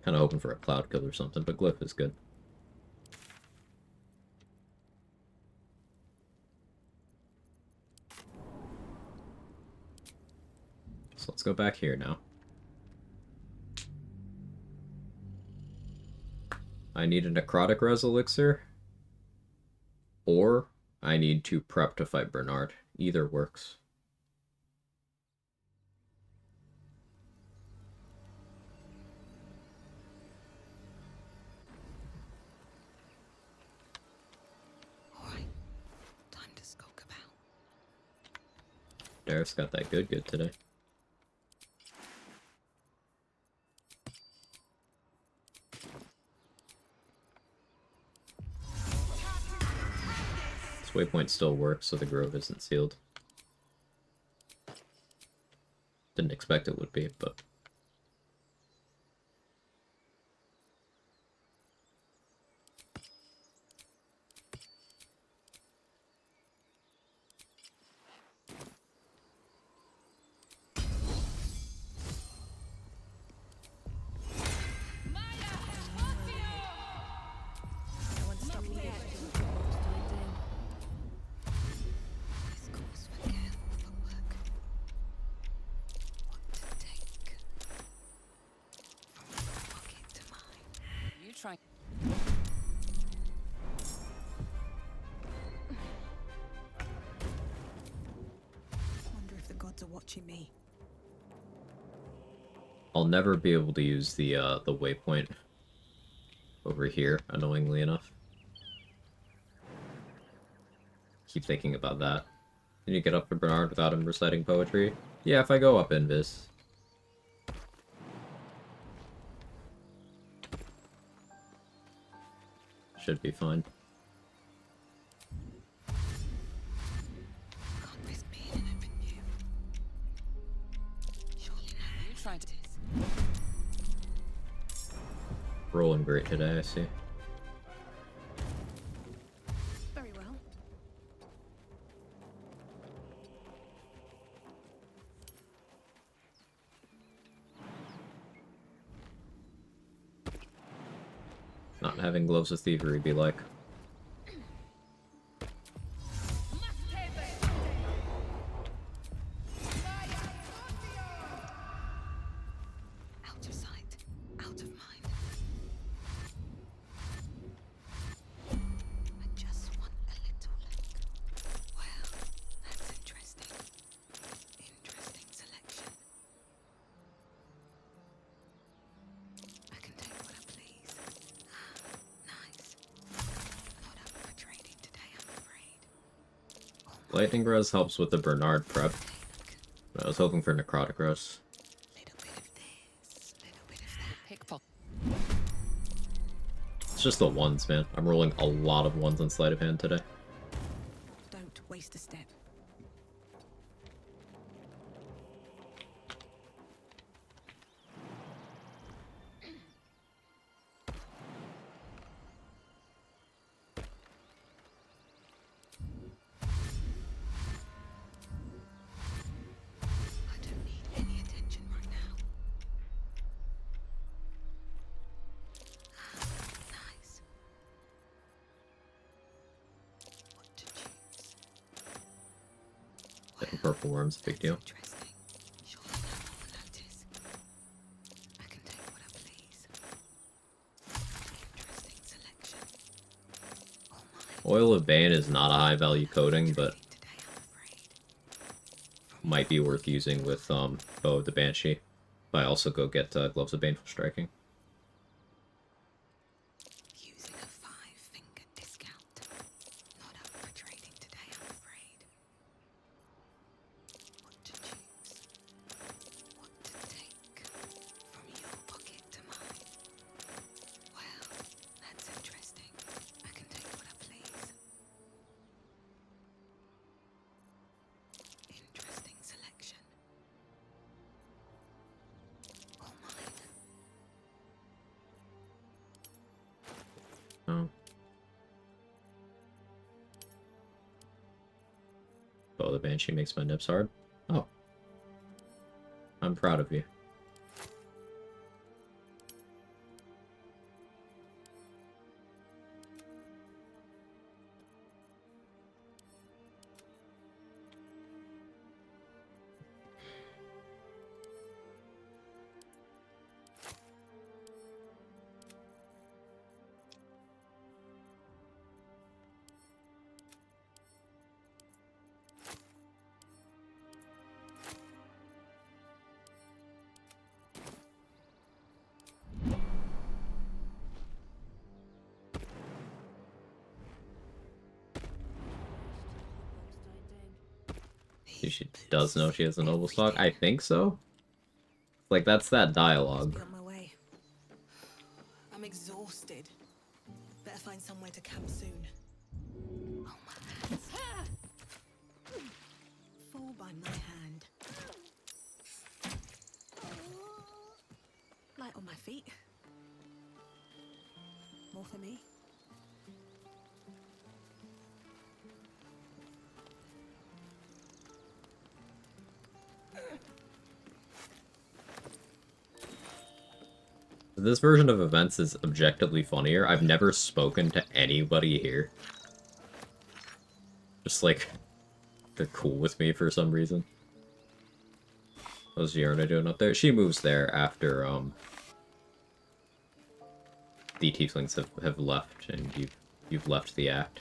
Kind of hoping for a cloud kill or something, but glyph is good. So let's go back here now. I need a necrotic res elixir, or I need to prep to fight Bernard. Either works. Alright, time to skulk about. Derek's got that good today. This waypoint still works, so the grove isn't sealed. Didn't expect it would be, but... No one stop me yet. This calls for careful footwork. What to take from your pocket to mine. You try. Wonder if the gods are watching me. I'll never be able to use the waypoint over here, annoyingly enough. Keep thinking about that. Can you get up to Bernard without him reciting poetry? Yeah, if I go up Invis. Should be fine. Can't risk being in open view. Surely no You try to. Rolling great today, I see. Very well. Not having gloves of thievery be like. Out of sight, out of mind. I just want a little look. Well, that's interesting. Interesting selection. I can take what I please. Nice. Not up for trading today, I'm afraid. Lightning Res helps with the Bernard prep. I was hoping for Necrotic Res. Little bit of this, little bit of that. Pickpocket. It's just the ones, man. I'm rolling a lot of ones on sleight of hand today. Don't waste a step. I don't need any attention right now. Nice. What to choose? Getting purple worms, big deal. Interesting. Surely no one will notice. I can take what I please. Interesting selection. All mine. Oil of Bane is not a high value coating, but Today, I'm afraid. might be worth using with Bow of the Banshee. But I also go get Gloves of Baneful Striking. Using a 5-finger discount. Not up for trading today, I'm afraid. What to choose? What to take from your pocket to mine? Well, that's interesting. I can take what I please. Interesting selection. All mine. Banshee makes my nips hard. Oh. I'm proud of you. She does know she has a noble stock? I think so. Like, that's that dialogue. Be on my way. I'm exhausted. Better find somewhere to camp soon. Oh, my hands. Fall by my hand. Light on my feet. More for me. This version of events is objectively funnier. I've never spoken to anybody here. Just like, they're cool with me for some reason. How's Yarna doing up there? She moves there after, the tieflings have left and you've left the act.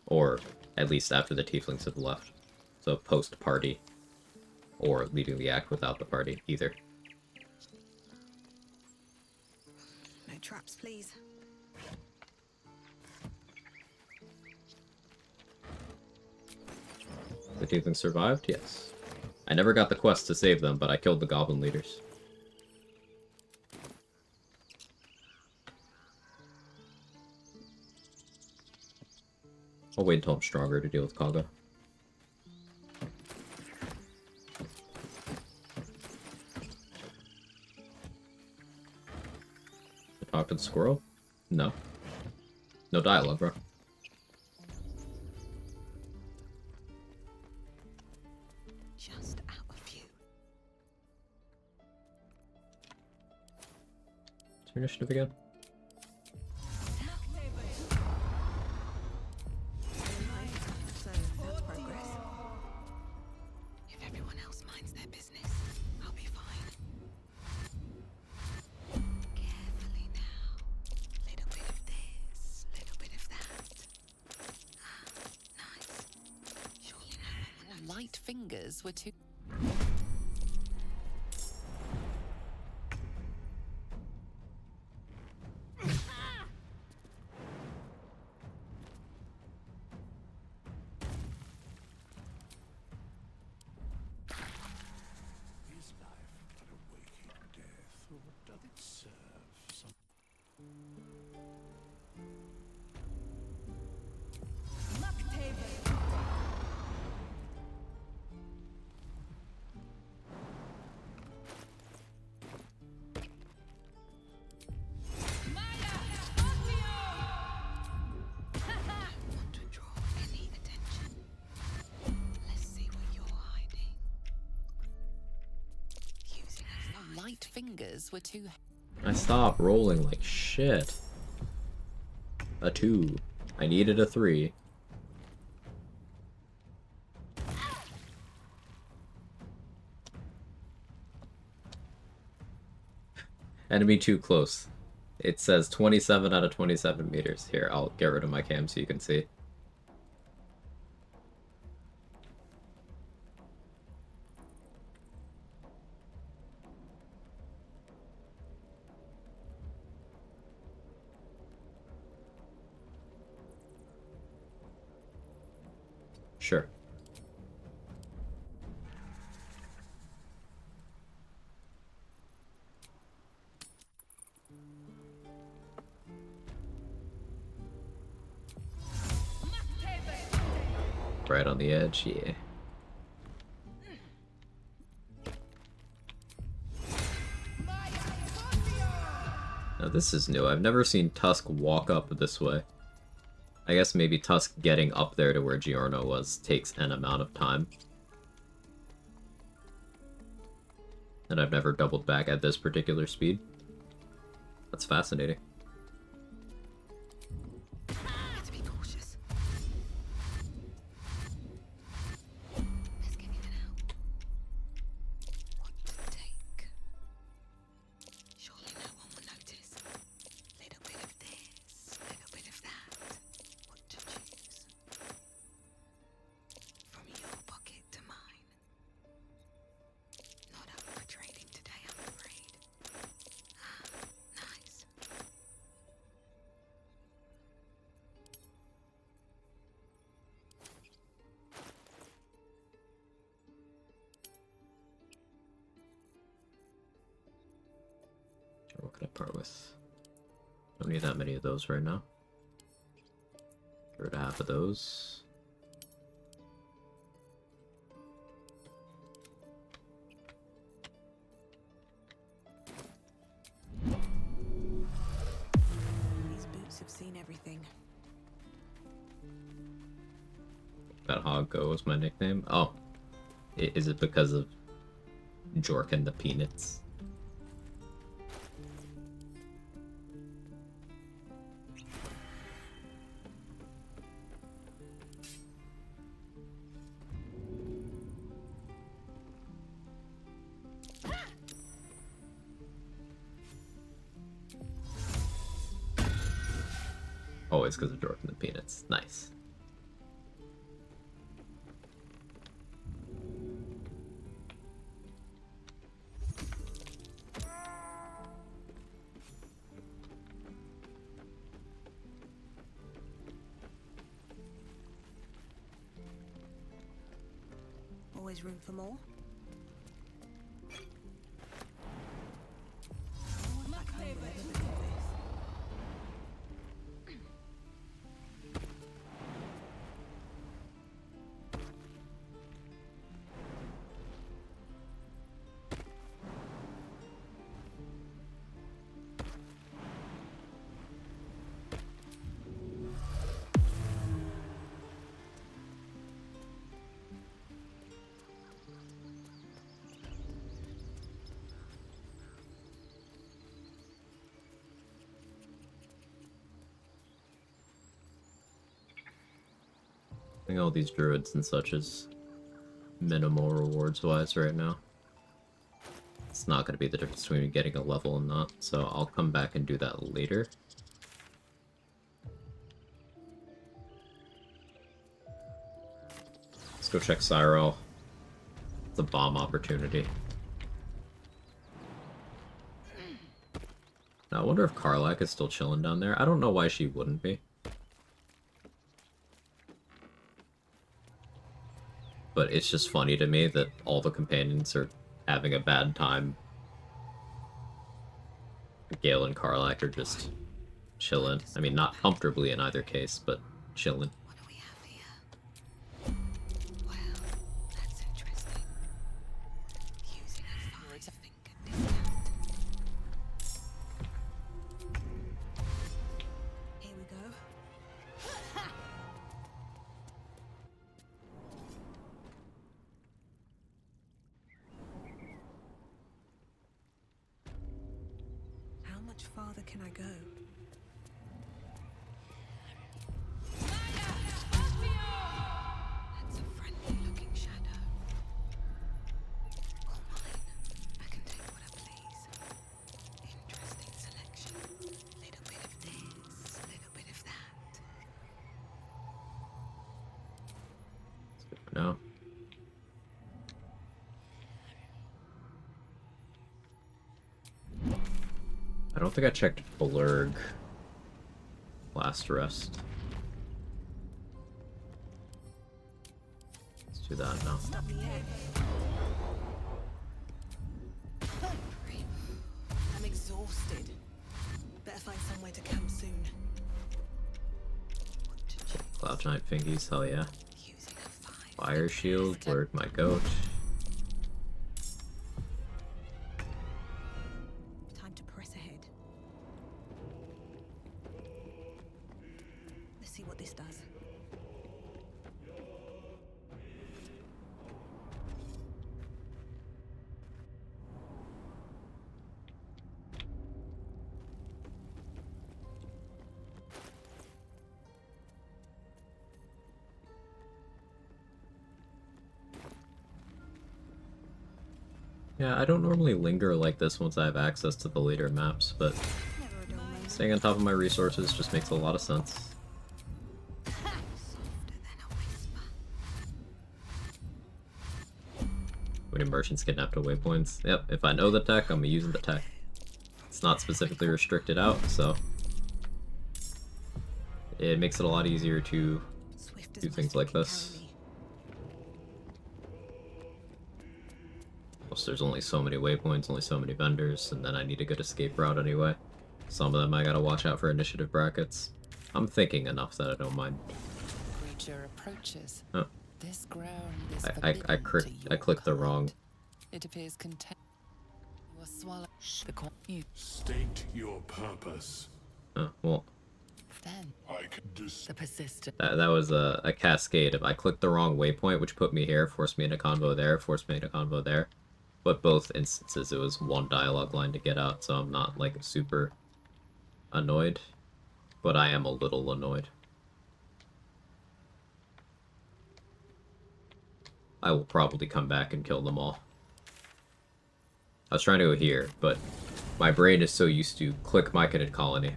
Or, at least after the tieflings have left. So, post-party. Or leaving the act without the party, either. No traps, please. The tieflings survived? Yes. I never got the quest to save them, but I killed the goblin leaders. I'll wait until I'm stronger to deal with Kaga. Talk to the squirrel? No. No dialogue, bro. Just out of view. What's your initiative again? So that's progress. If everyone else minds their business, I'll be fine. Carefully now. Little bit of this, little bit of that. Nice. Surely no one will notice. Light fingers were too... Is life but a waking death, or doth it serve some... Want to draw any attention? Let's see what you're hiding. Using a fine Light fingers were too... I stopped rolling like shit. A 2. I needed a 3. Enemy too close. It says 27 out of 27 meters. Here, I'll get rid of my cam so you can see. Sure. Right on the edge, yeah. Now this is new. I've never seen Tusk walk up this way. I guess maybe Tusk getting up there to where Giorno was takes an amount of time. And I've never doubled back at this particular speed. That's fascinating. Better be cautious. Let's get in and out. What to take? Surely no one will notice. Little bit of this, little bit of that. What to choose? From your pocket to mine. Not up for trading today, I'm afraid. Nice. What can I part with? Don't need that many of those right now. Get rid of half of those. These boots have seen everything. That Hog Go was my nickname. Oh. Is it because of Jork and the Peanuts? Always because of Jork and the Peanuts. Nice. Always room for more. I think all these druids and such is minimal rewards wise right now. It's not going to be the difference between getting a level and not, so I'll come back and do that later. Let's go check Cyril. It's a bomb opportunity. Now, I wonder if Karlak is still chilling down there. I don't know why she wouldn't be. But it's just funny to me that all the companions are having a bad time. Gale and Karlak are just chilling. I mean, not comfortably in either case, but chilling. What do we have here? Well, that's interesting. Using a 5-finger discount. Here we go. How much farther can I go? That's a friendly-looking shadow. All mine. I can take what I please. Interesting selection. Little bit of this, little bit of that. That's good for now. I don't think I checked Blurg last rest. Let's do that now. I'm exhausted. Better find somewhere to camp soon. What to choose? Cloud Giant Fingies, hell yeah. Using a 5. Fire Shield, Blurg my goat. Time to press ahead. The see what this does. Yeah, I don't normally linger like this once I have access to the later maps, but Never a dull moment. staying on top of my resources just makes a lot of sense. Softer than a whisper. When merchants kidnapped away waypoints. Yep, if I know the tech, I'm using the tech. It's not specifically restricted out, so it makes it a lot easier to Swift as do my things foot like can this. carry me. Plus, there's only so many waypoints, only so many vendors, and then I need a good escape route anyway. Some of them I gotta watch out for initiative brackets. I'm thinking enough that I don't mind. Creature approaches. Oh. This ground is I clicked the wrong. It appears content. You are swallowed. The you State your purpose. Oh, well, then I can the persistent. that was a cascade of I clicked the wrong waypoint, which put me here, forced me into convo there, forced me into convo there. But both instances, it was one dialogue line to get out, so I'm not, like, super annoyed. But I am a little annoyed. I will probably come back and kill them all. I was trying to go here, but my brain is so used to click Myconid colony.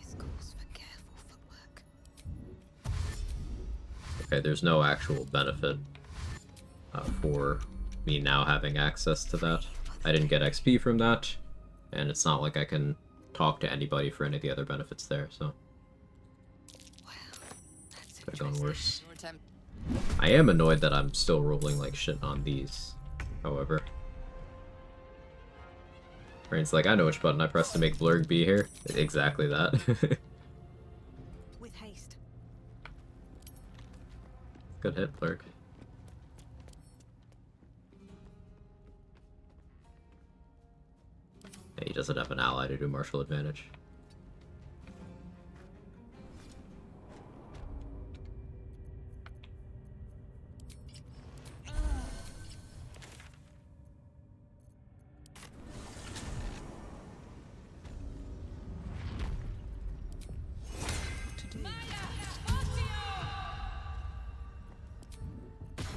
This calls for careful footwork. Okay, there's no actual benefit for me now having access to that. I didn't get XP from that, and it's not like I can talk to anybody for any of the other benefits there, so Well, that's could have gone worse. Your attempt. I am annoyed that I'm still rolling like shit on these, however. Brain's like, I know which button I pressed to make Blurg be here. Exactly that. with haste. Good hit, Blurg. Yeah, he doesn't have an ally to do martial advantage. To do.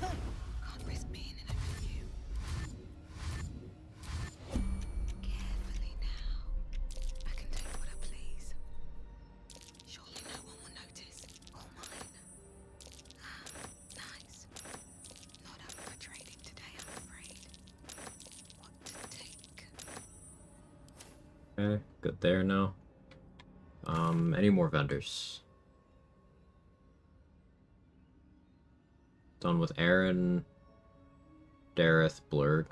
Can't risk being in it with you. Carefully now. I can take what I please. Surely no one will notice. All mine. Nice. Not up for trading today, I'm afraid. What to take? Okay, good there now. Any more vendors? Done with Aaron, Dareth, Blurg,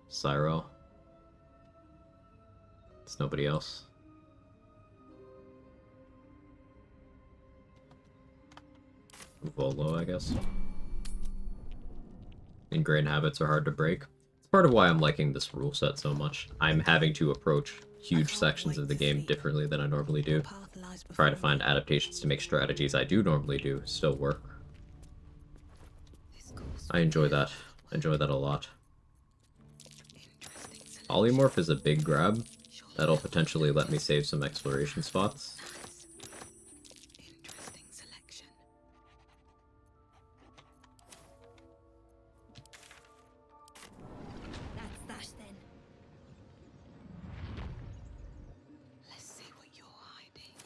Cyril. It's nobody else. Volo, I guess. Ingrained habits are hard to break. It's part of why I'm liking this rule set so much. I'm having to approach huge sections of the game differently than I normally do. Path lies Try to before find me. adaptations to make strategies I do normally do still work. This calls I enjoy that. I enjoy that a lot. interesting selection. Polymorph is a big grab. That'll potentially let me save some exploration spots. Nice. Interesting selection. That's that then. Let's see what you're hiding.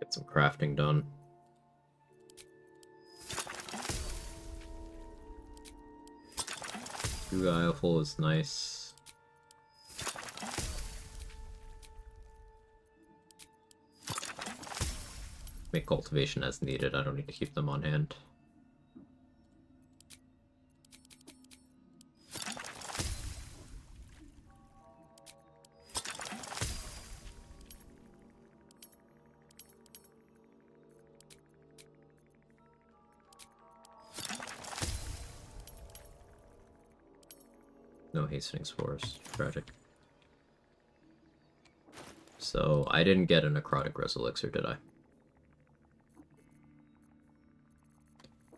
Get some crafting done. Guileful is nice. Make cultivation as needed. I don't need to keep them on hand. No hastening spores. Tragic. So, I didn't get a necrotic res elixir, did I?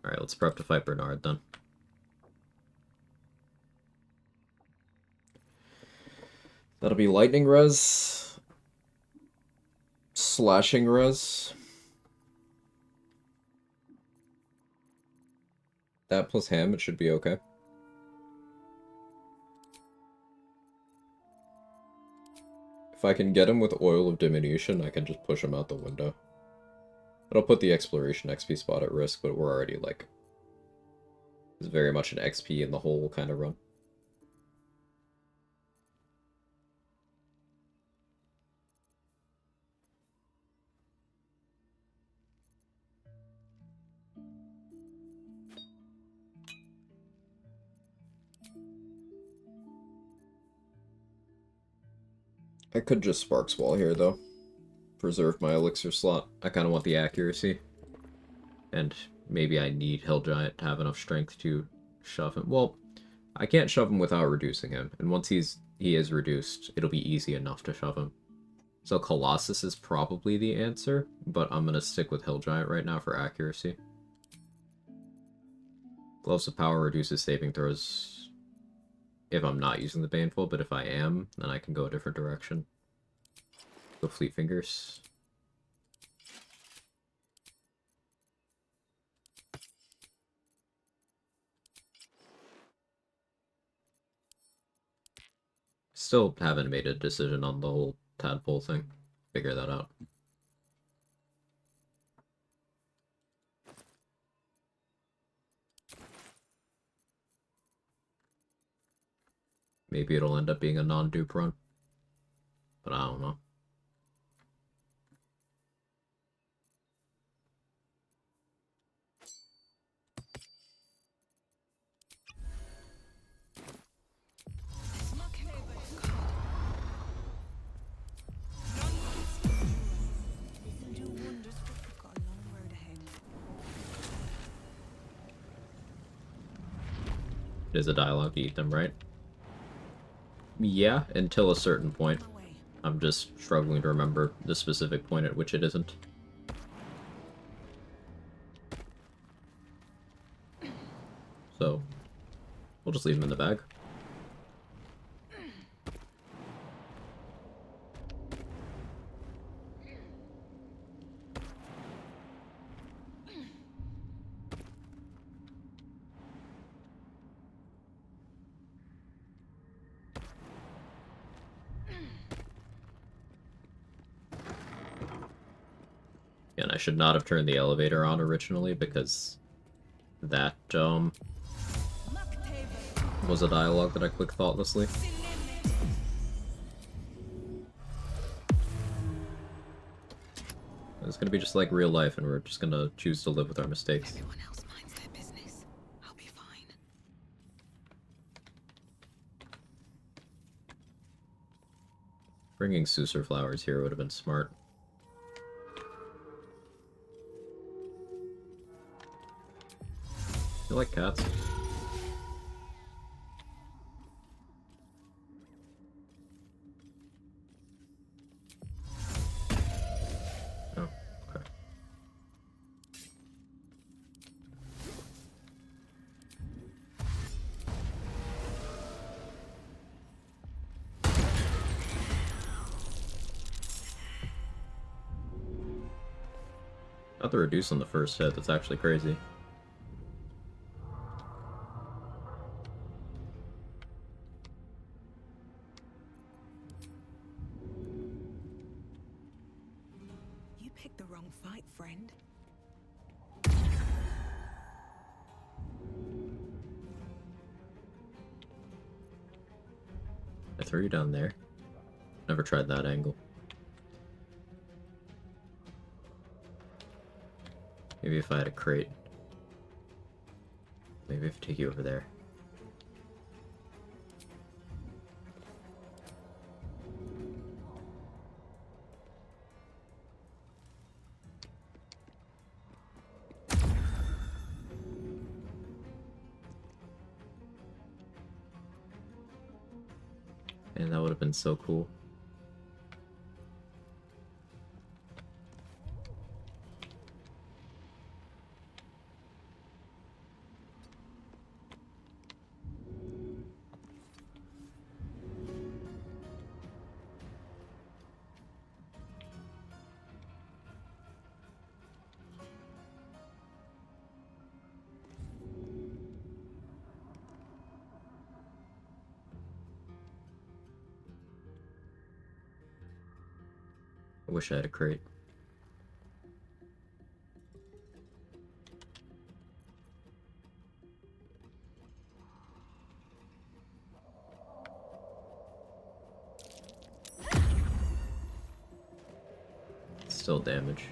Alright, let's prep to fight Bernard then. That'll be lightning res. Slashing res. That plus ham, it should be okay. If I can get him with Oil of Diminution, I can just push him out the window. It'll put the Exploration XP spot at risk, but we're already, like... It's very much an XP in the hole kind of run. I could just Sparks Wall here, though. Preserve my Elixir slot. I kind of want the accuracy. And maybe I need Hill Giant to have enough strength to shove him. Well, I can't shove him without reducing him. And once he is reduced, it'll be easy enough to shove him. So Colossus is probably the answer, but I'm going to stick with Hill Giant right now for accuracy. Gloves of Power reduces saving throws if I'm not using the Baneful, but if I am, then I can go a different direction. Go Fleet Fingers. Still haven't made a decision on the whole tadpole thing. Figure that out. Maybe it'll end up being a non-dupe run. But I don't know. It is a dialogue to eat them, right? Yeah, until a certain point. I'm just struggling to remember the specific point at which it isn't. So, we'll just leave them in the bag. And I should not have turned the elevator on originally because that was a dialogue that I clicked thoughtlessly. It's gonna be just like real life, and we're just gonna choose to live with our mistakes. Everyone else minds their business. I'll be fine. Bringing Susur flowers here would have been smart. You like cats? Oh, okay. Not the reduce on the first hit, that's actually crazy. You picked the wrong fight, friend. I threw you down there. Never tried that angle. Maybe if I had a crate. Maybe if I take you over there. And that would have been so cool. I wish I had a crate. Still damage.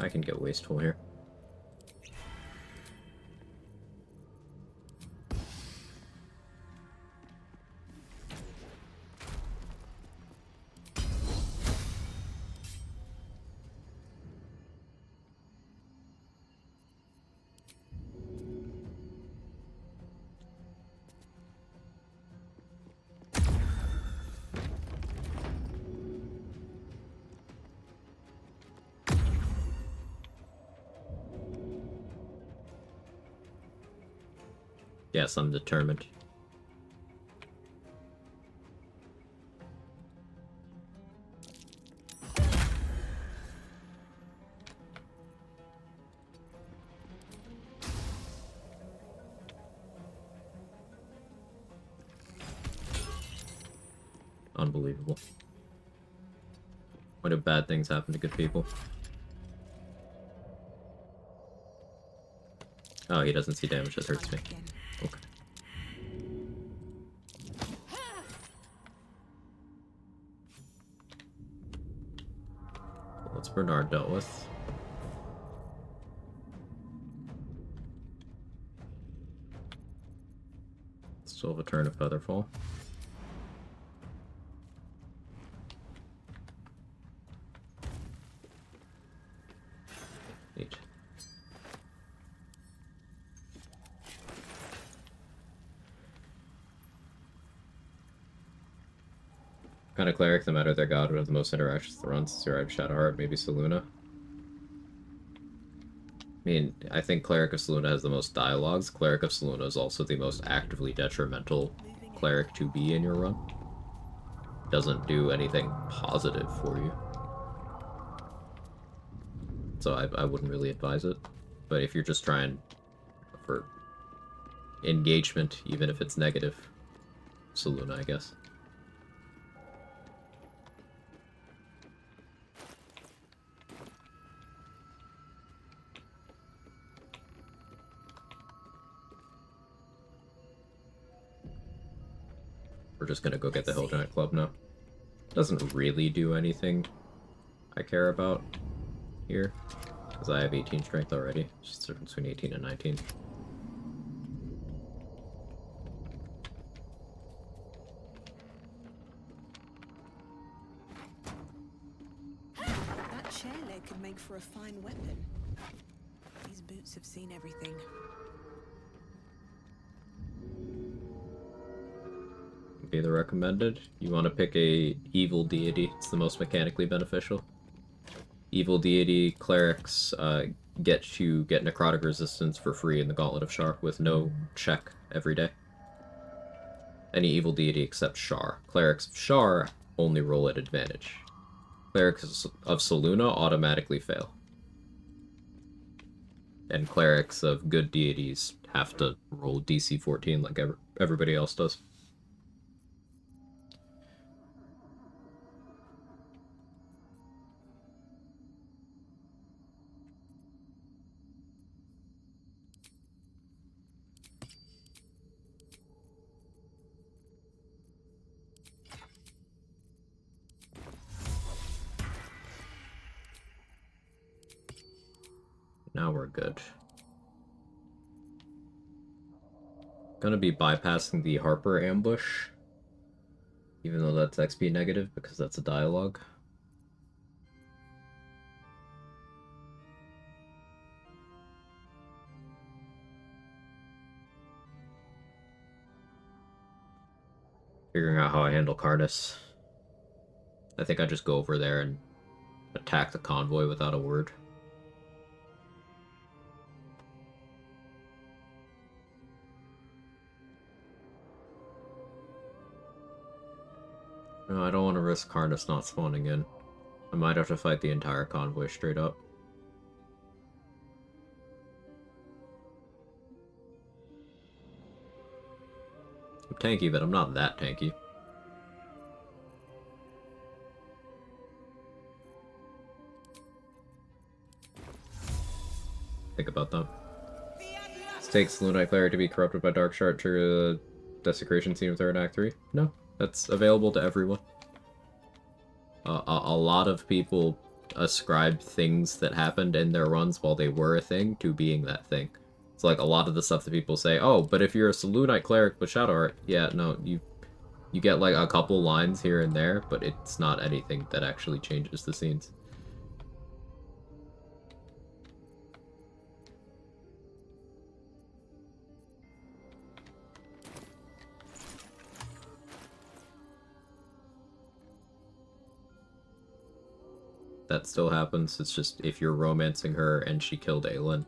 I can get wasteful here. Yes, I'm determined. Unbelievable. Why do bad things happen to good people? Oh, he doesn't see damage that hurts me. Okay. Well, that's Bernard dealt with. Still have a turn of Featherfall. Neat. Kind of cleric, no matter their god, would have the most interactions with the runs. Zero Shadowheart, maybe Saluna. I mean, I think Cleric of Saluna has the most dialogues. Cleric of Saluna is also the most actively detrimental cleric to be in your run. Doesn't do anything positive for you. So I wouldn't really advise it. But if you're just trying for engagement, even if it's negative, Saluna, I guess. We're just gonna go get the Hill Giant Club now. Doesn't really do anything I care about here, because I have 18 strength already. It's just the difference between 18 and 19. That chair leg could make for a fine weapon. These boots have seen everything. Be the recommended. You want to pick a evil deity. It's the most mechanically beneficial. Evil deity clerics get necrotic resistance for free in the Gauntlet of Shar with no check every day. Any evil deity except Shar. Clerics of Shar only roll at advantage. Clerics of Saluna automatically fail. And clerics of good deities have to roll DC 14 like everybody else does. Now we're good. Gonna be bypassing the Harper ambush, even though that's XP negative because that's a dialogue. Figuring out how I handle Cardus. I think I just go over there and attack the convoy without a word. No, I don't want to risk Cardus not spawning in. I might have to fight the entire convoy straight up. I'm tanky, but I'm not that tanky. Think about that. It takes Lunite Cleric to be corrupted by Dark Shard trigger the desecration scene of 3rd Act 3. No, that's available to everyone. A lot of people ascribe things that happened in their runs while they were a thing to being that thing. It's like a lot of the stuff that people say, oh, but if you're a Lunite Cleric with Shadow Art, yeah, no, you get like a couple lines here and there, but it's not anything that actually changes the scenes. That still happens. It's just if you're romancing her and she killed Aelin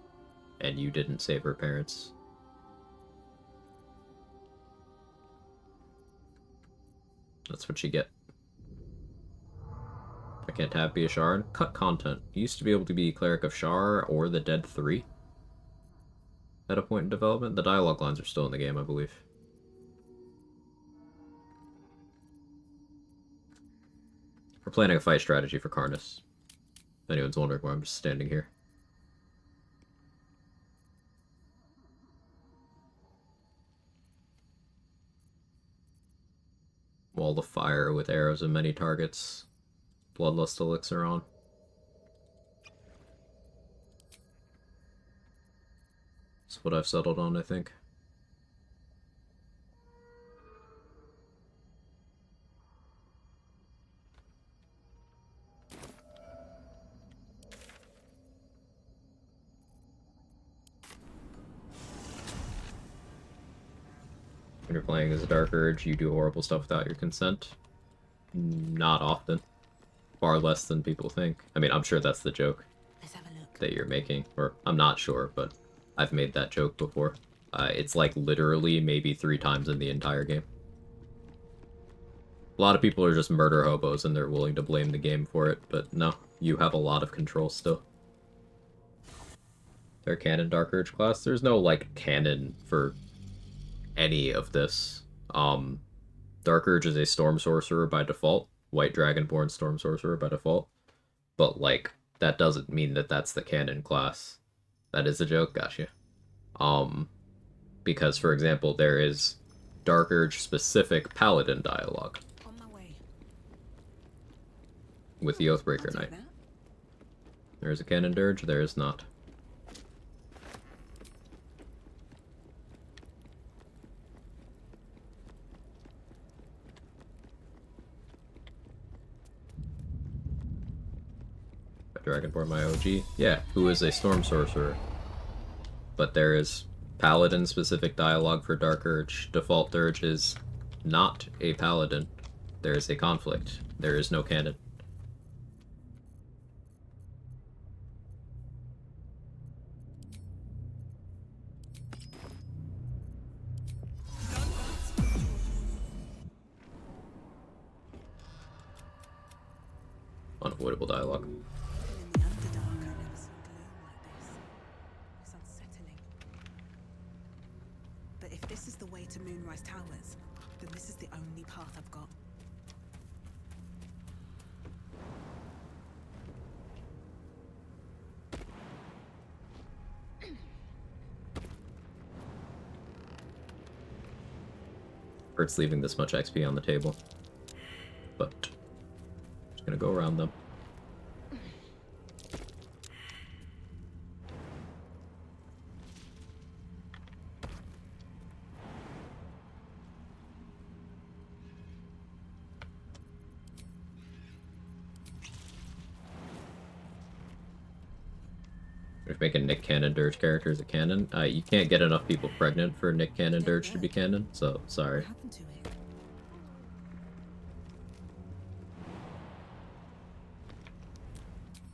and you didn't save her parents. That's what you get. I can't have be a Shard. Cut content. You used to be able to be Cleric of Shar or the Dead 3 at a point in development. The dialogue lines are still in the game, I believe. We're planning a fight strategy for Karnus. If anyone's wondering why I'm just standing here. Wall of fire with arrows and many targets. Bloodlust elixir on. That's what I've settled on, I think. When you're playing as a Dark Urge, you do horrible stuff without your consent. Not often. Far less than people think. I mean, I'm sure that's the joke that you're making. Or, I'm not sure, but I've made that joke before. It's like literally maybe 3 times in the entire game. A lot of people are just murder hobos and they're willing to blame the game for it, but no, you have a lot of control still. Their canon Dark Urge class? There's no, like, canon for any of this. Dark Urge is a Storm Sorcerer by default. White Dragonborn Storm Sorcerer by default. But, like, that doesn't mean that that's the canon class. That is a joke? Gotcha. Because, for example, there is Dark Urge specific Paladin dialogue. On my way. With the Oathbreaker Knight. There is a canon dirge, there is not. Dragonborn, my OG. Yeah, who is a Storm Sorcerer. But there is Paladin-specific dialogue for Dark Urge. Default Dirge is not a Paladin. There is a conflict. There is no canon. Unavoidable dialogue. But if this is the way to Moonrise Towers, then this is the only path I've got. Hurts leaving this much XP on the table. But just gonna go around them. If making Nick Cannon Dirge characters a canon, you can't get enough people pregnant for Nick Cannon Dirge to be canon, so sorry. What happened to it?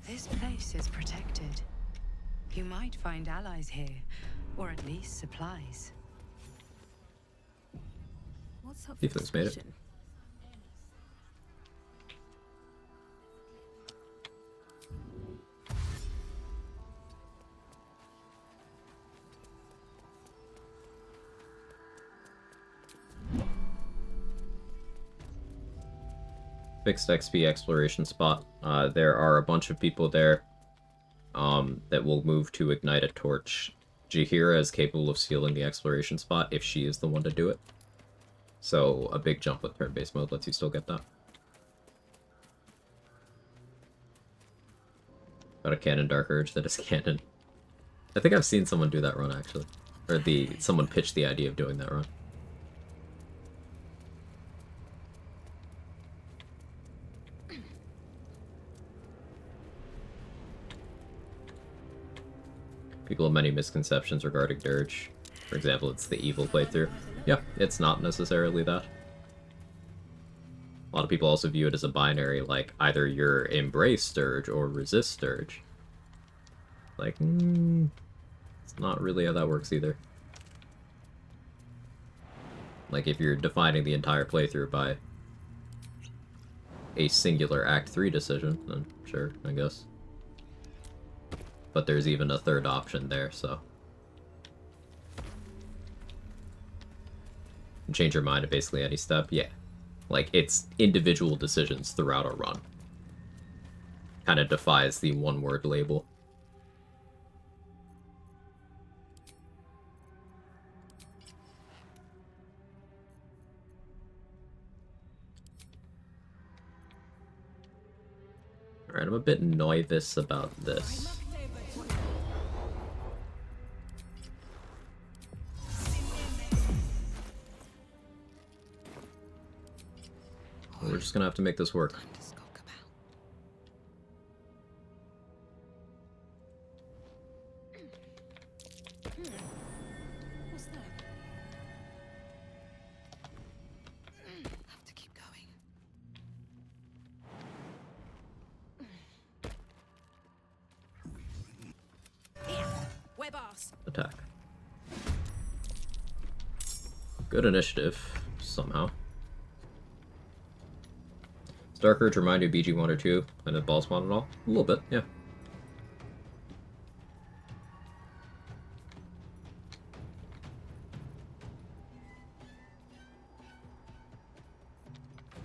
This place is protected. You might find allies here, or at least supplies. What's up Tieflings made it. Fixed XP exploration spot. There are a bunch of people there that will move to ignite a torch. Jahira is capable of sealing the exploration spot if she is the one to do it. So a big jump with turn-based mode lets you still get that. Got a Cannon Dark Urge that is canon. I think I've seen someone do that run actually. Or someone pitched the idea of doing that run. People have many misconceptions regarding Dirge. For example, it's the evil playthrough. Yeah, it's not necessarily that. A lot of people also view it as a binary, like either you're embrace Dirge or resist Dirge. Like, it's not really how that works either. Like, if you're defining the entire playthrough by a singular Act 3 decision, then sure, I guess. But there's even a third option there, so. Change your mind at basically any step, yeah. Like, it's individual decisions throughout a run. Kind of defies the one-word label. Alright, I'm a bit nervous about this. We're just gonna have to make this work. What's that? Have to keep going. Here, web ass. Attack. Good initiative, somehow. Does Dark Urge remind you of BG1 or 2 and a ball spawn at all? A little bit, yeah.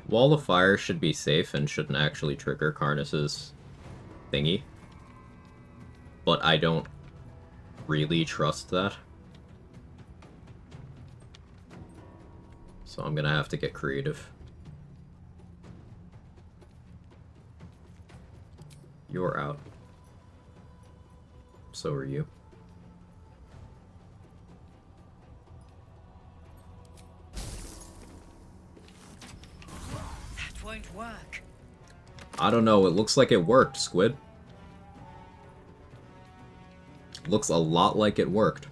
Wall of Fire should be safe and shouldn't actually trigger Karnas's thingy. But I don't really trust that. So I'm gonna have to get creative. You're out. So are you. That won't work. I don't know, it looks like it worked, Squid. Looks a lot like it worked.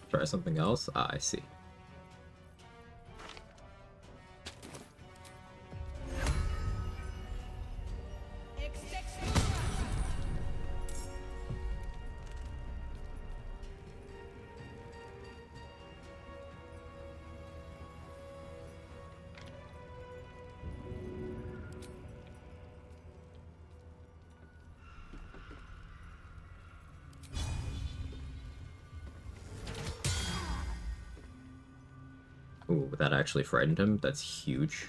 Try something else? Ah, I see. Ooh, that actually frightened him. That's huge.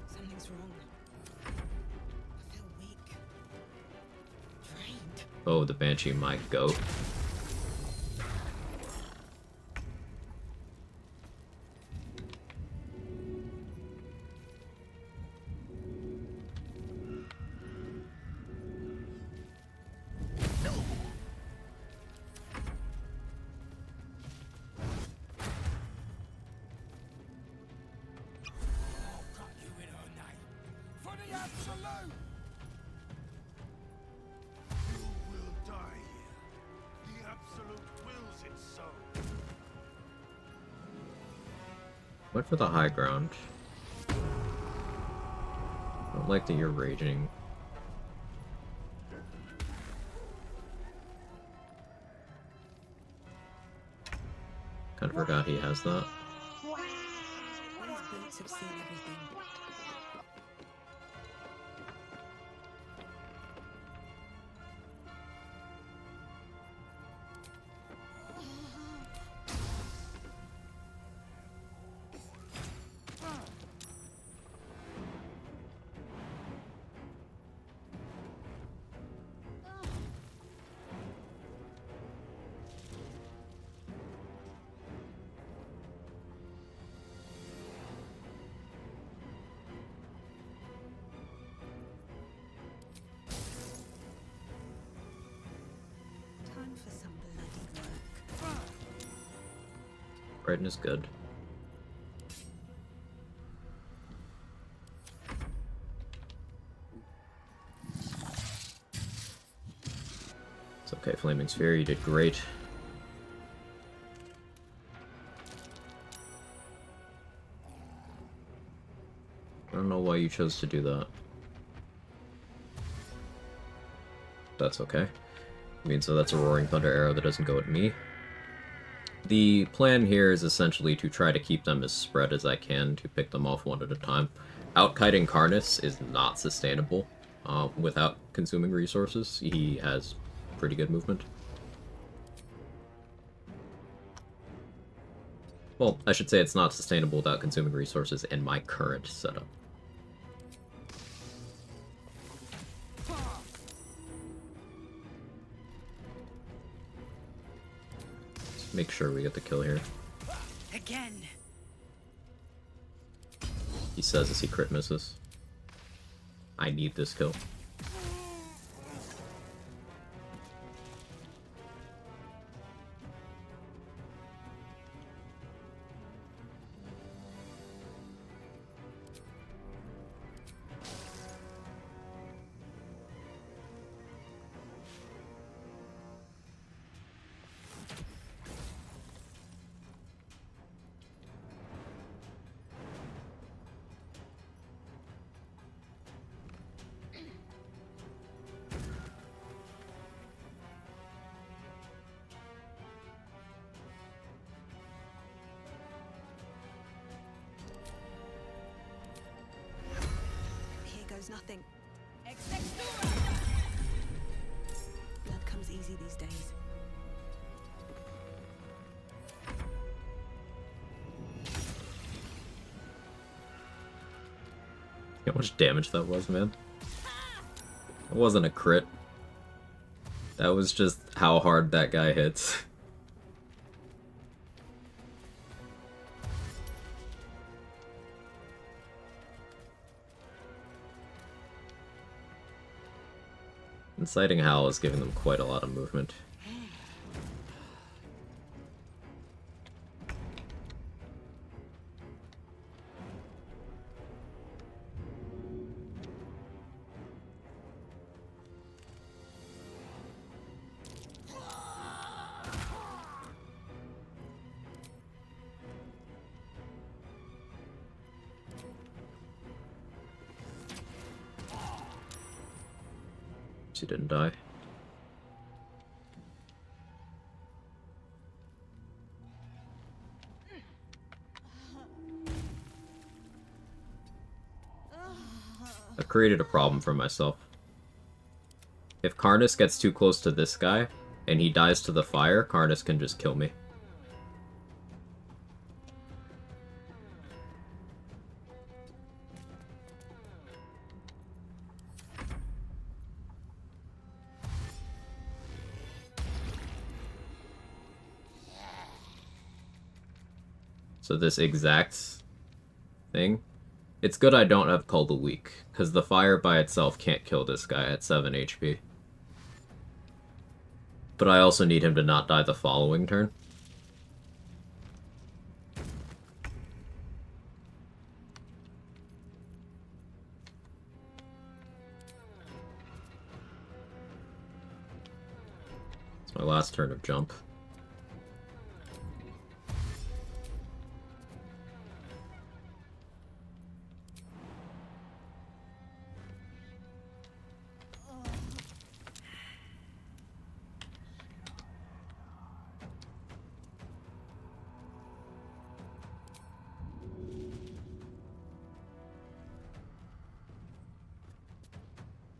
Something's wrong. I feel weak. Drained. Oh, the Banshee might go. the absolute! You will die here. The Absolute wills it so. Went for the high ground. I don't like that you're raging. Kind of forgot he has that. These boots have seen everything. Time for some bloody work. Brighton is good. It's okay, Flaming Sphere, you did great. I don't know why you chose to do that. That's okay. I mean, so that's a Roaring Thunder arrow that doesn't go at me. The plan here is essentially to try to keep them as spread as I can to pick them off one at a time. Outkiting Karnas is not sustainable without consuming resources. He has pretty good movement. Well, I should say it's not sustainable without consuming resources in my current setup. Let's make sure we get the kill here. Again. He says as he crit misses. I need this kill. Here goes nothing. Blood comes easy these days. How much damage that was, man? That wasn't a crit. That was just how hard that guy hits. Inciting Howl is giving them quite a lot of movement. She didn't die. I've created a problem for myself. If Karnas gets too close to this guy, and he dies to the fire, Karnas can just kill me. So this exact thing, it's good I don't have Call the Weak, because the fire by itself can't kill this guy at 7 HP. But I also need him to not die the following turn. My last turn of jump.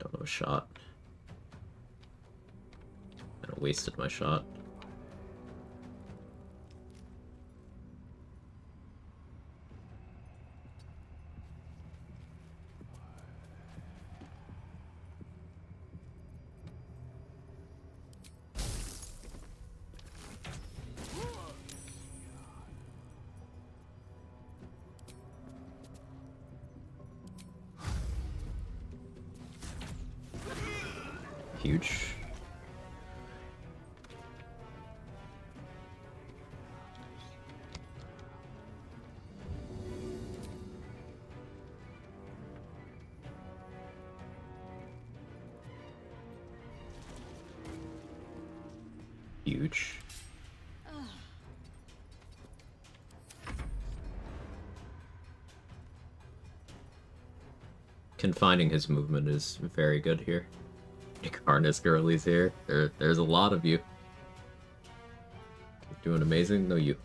Don't know a shot. I wasted my shot. Huge. Huge. Confining his movement is very good here. Carnus girlies here. There's a lot of you. Doing amazing? No, you.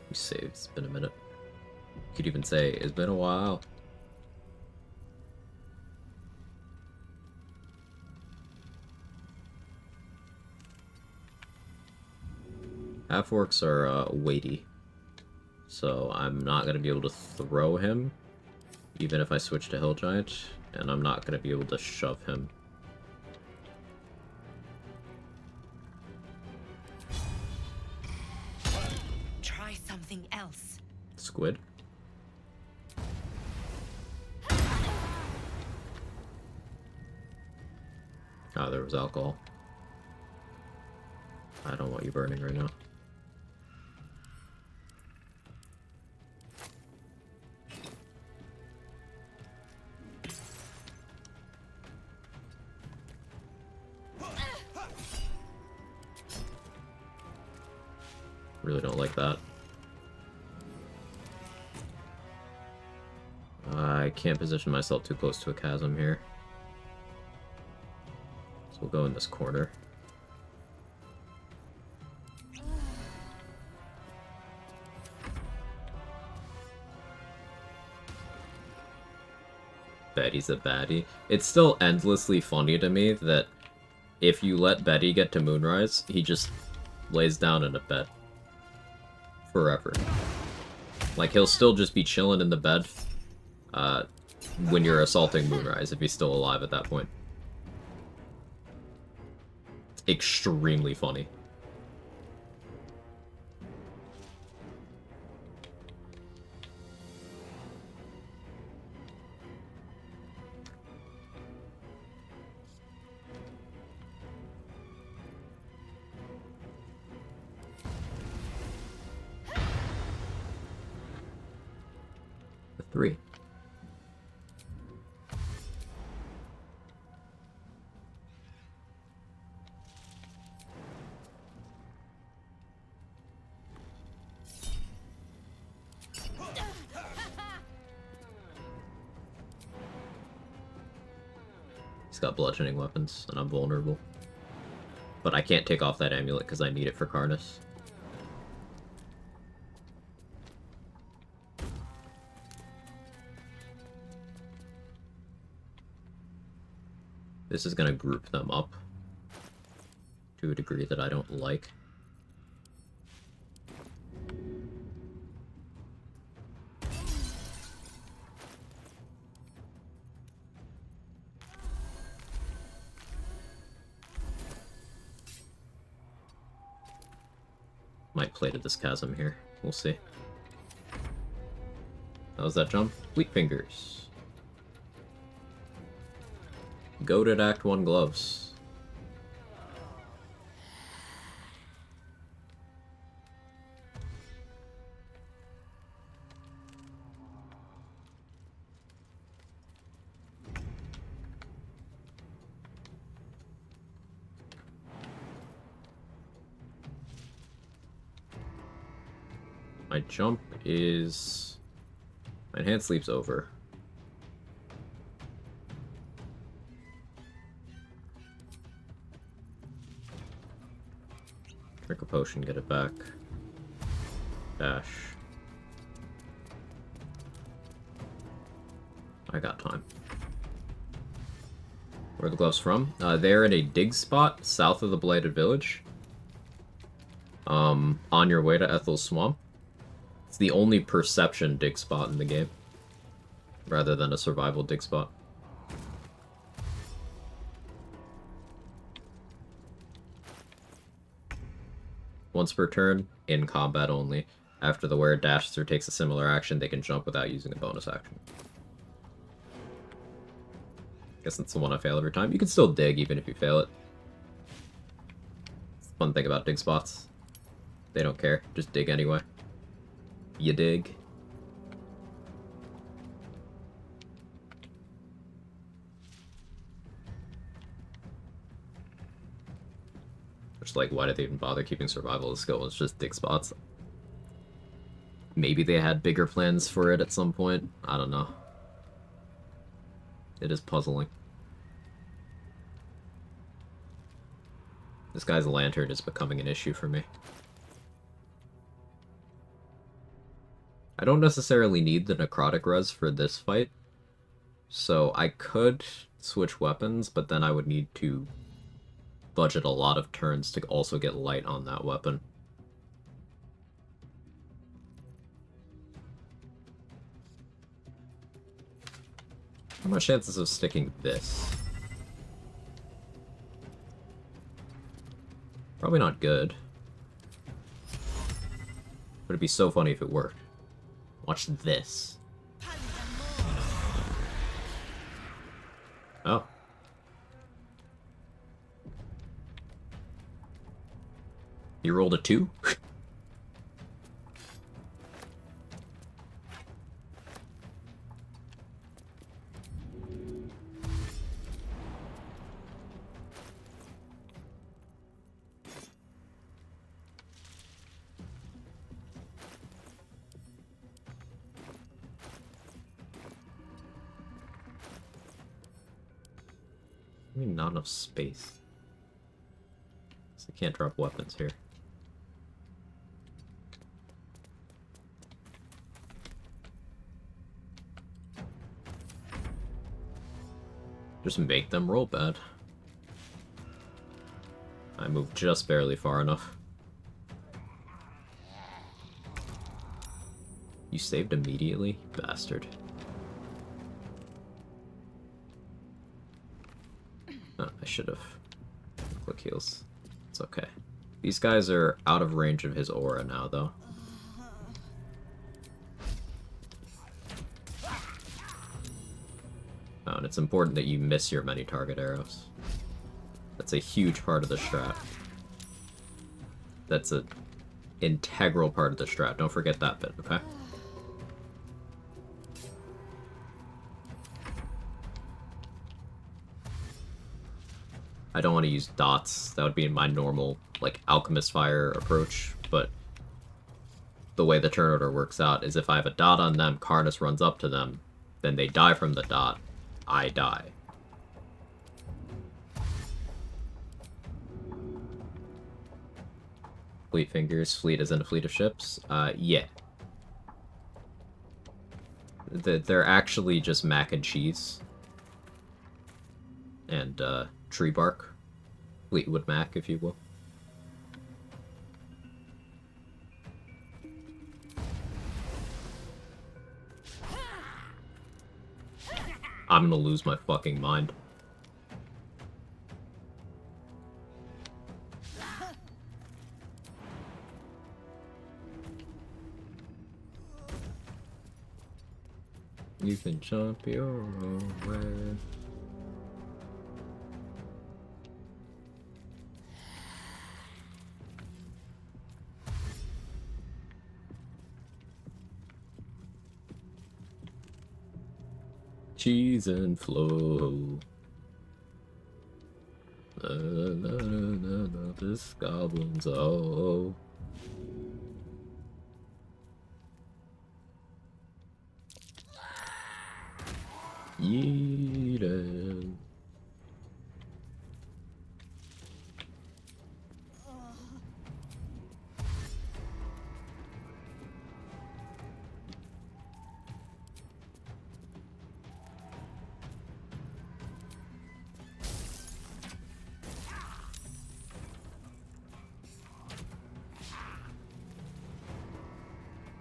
You say it's been a minute. You could even say it's been a while. Half-orcs are weighty, so I'm not going to be able to throw him, even if I switch to Hill Giant, and I'm not going to be able to shove him. Try something else. Squid? Ah, there was alcohol. I don't want you burning right now. Really don't like that. I can't position myself too close to a chasm here. So we'll go in this corner. Betty's a baddie. It's still endlessly funny to me that if you let Betty get to Moonrise, he just lays down in a bed. Forever. Like, he'll still just be chilling in the bed when you're assaulting Moonrise, if he's still alive at that point. Extremely funny. The 3. He's got bludgeoning weapons, and I'm vulnerable. But I can't take off that amulet because I need it for Karnas. This is going to group them up to a degree that I don't like. Might play to this chasm here. We'll see. How's that jump? Weak fingers. Goated Act 1 gloves. My jump is... My enhanced sleep's over. Drink a potion, get it back. Dash. I got time. Where are the gloves from? They're in a dig spot south of the Blighted Village. On your way to Ethel's Swamp. It's the only perception dig spot in the game, rather than a survival dig spot. Once per turn, in combat only. After the wearer dashes or takes a similar action, they can jump without using a bonus action. Guess that's the one I fail every time. You can still dig even if you fail it. It's the fun thing about dig spots. They don't care. Just dig anyway. You dig. Just like, why did they even bother keeping survival as skill? It's just dig spots. Maybe they had bigger plans for it at some point. I don't know. It is puzzling. This guy's lantern is becoming an issue for me. I don't necessarily need the necrotic res for this fight, so I could switch weapons, but then I would need to budget a lot of turns to also get light on that weapon. What are my chances of sticking this? Probably not good. But it'd be so funny if it worked. Watch this. Oh. You rolled a 2? I mean, not enough space. So I can't drop weapons here. Just make them roll bad. I moved just barely far enough. You saved immediately? Bastard. Oh, I should have. Quick heals. It's okay. These guys are out of range of his aura now, though. Oh, and it's important that you miss your many target arrows. That's a huge part of the strat. That's an integral part of the strat. Don't forget that bit, okay? I don't want to use dots. That would be in my normal, like, alchemist fire approach, but the way the turn order works out is if I have a dot on them, Karnas runs up to them, then they die from the dot, I die. Fleet fingers. Fleet is in a fleet of ships? Yeah. They're actually just mac and cheese. And, tree bark. Fleetwood Mac, if you will. I'm gonna lose my fucking mind. You can jump your own way. Cheese and flow. This goblin's oh. Yeeted.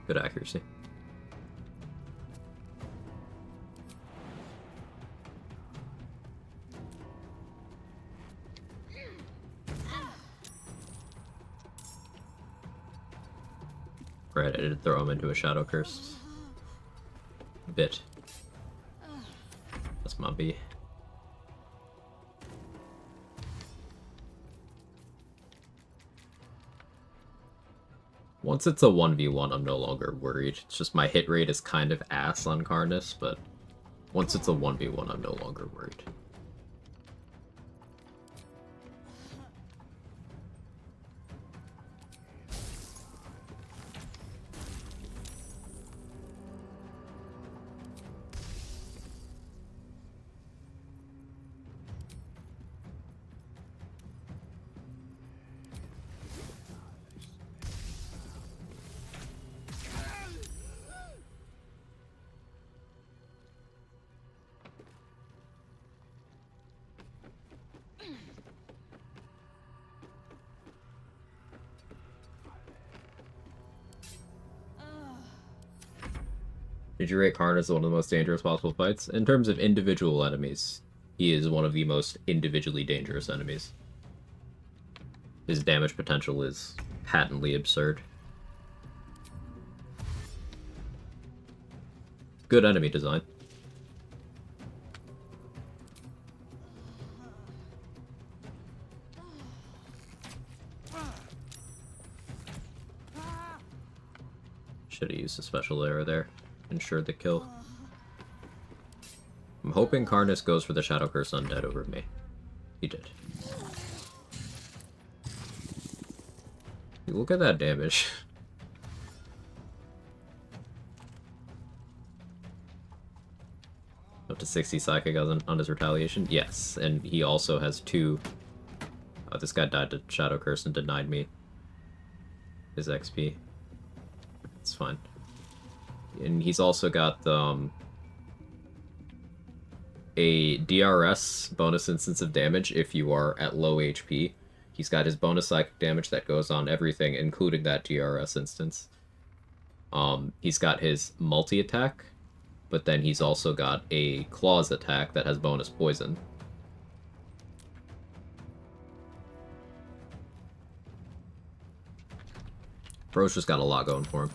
Good accuracy. Right, I did throw him into a Shadow Curse. Bit. That's my B. Once it's a 1v1, I'm no longer worried. It's just my hit rate is kind of ass on Karnus, but once it's a 1v1, I'm no longer worried. Did you rate Karn as one of the most dangerous possible fights? In terms of individual enemies, he is one of the most individually dangerous enemies. His damage potential is patently absurd. Good enemy design. Should have used a special arrow there. Ensured the kill. I'm hoping Karnus goes for the Shadow Curse Undead over me. He did. Look at that damage. Up to 60 Psychic on his retaliation? Yes, and he also has 2... Oh, this guy died to Shadow Curse and denied me his XP. It's fine. And he's also got a DRS bonus instance of damage if you are at low HP. He's got his bonus psychic damage that goes on everything, including that DRS instance. He's got his multi-attack, but then he's also got a claws attack that has bonus poison. Bro's just got a lot going for him.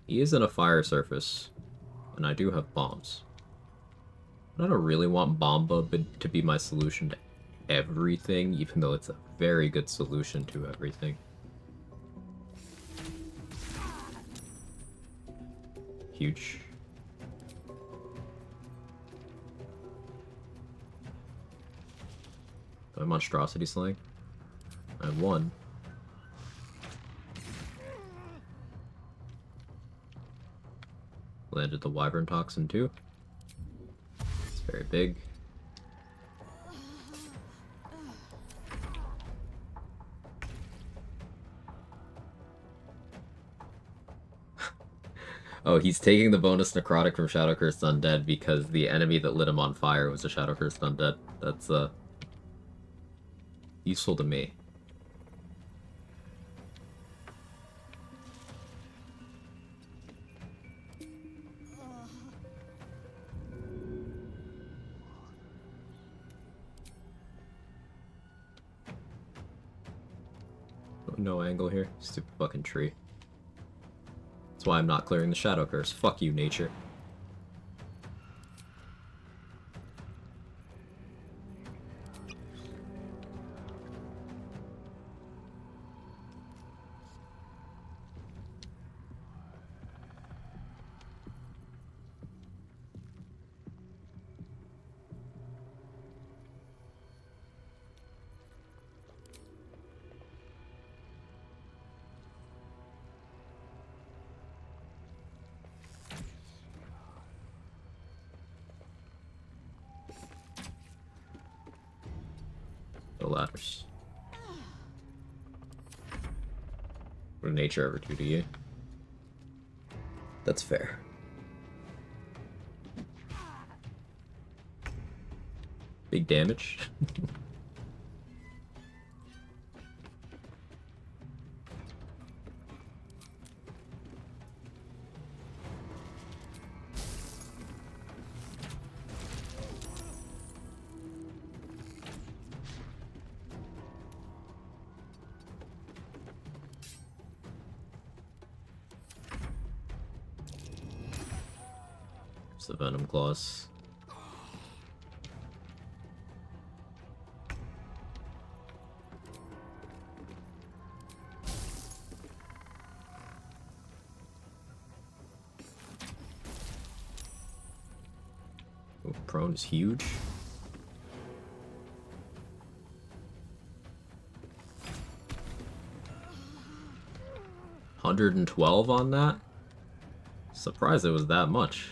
He is in a fire surface, and I do have bombs. I don't really want Bomba to be my solution to everything, even though it's a very good solution to everything. Huge. Do I have Monstrosity Slaying? I have 1. Landed the Wyvern Toxin too. It's very big. Oh, he's taking the bonus necrotic from Shadow Cursed Undead because the enemy that lit him on fire was a Shadow Cursed Undead. That's useful to me. No angle here. Stupid fucking tree. That's why I'm not clearing the Shadow Curse. Fuck you, nature. The ladders. What did nature ever do to you? That's fair. Big damage. 's the venom claws. Ooh, prone is huge. $112 on that? Surprised it was that much.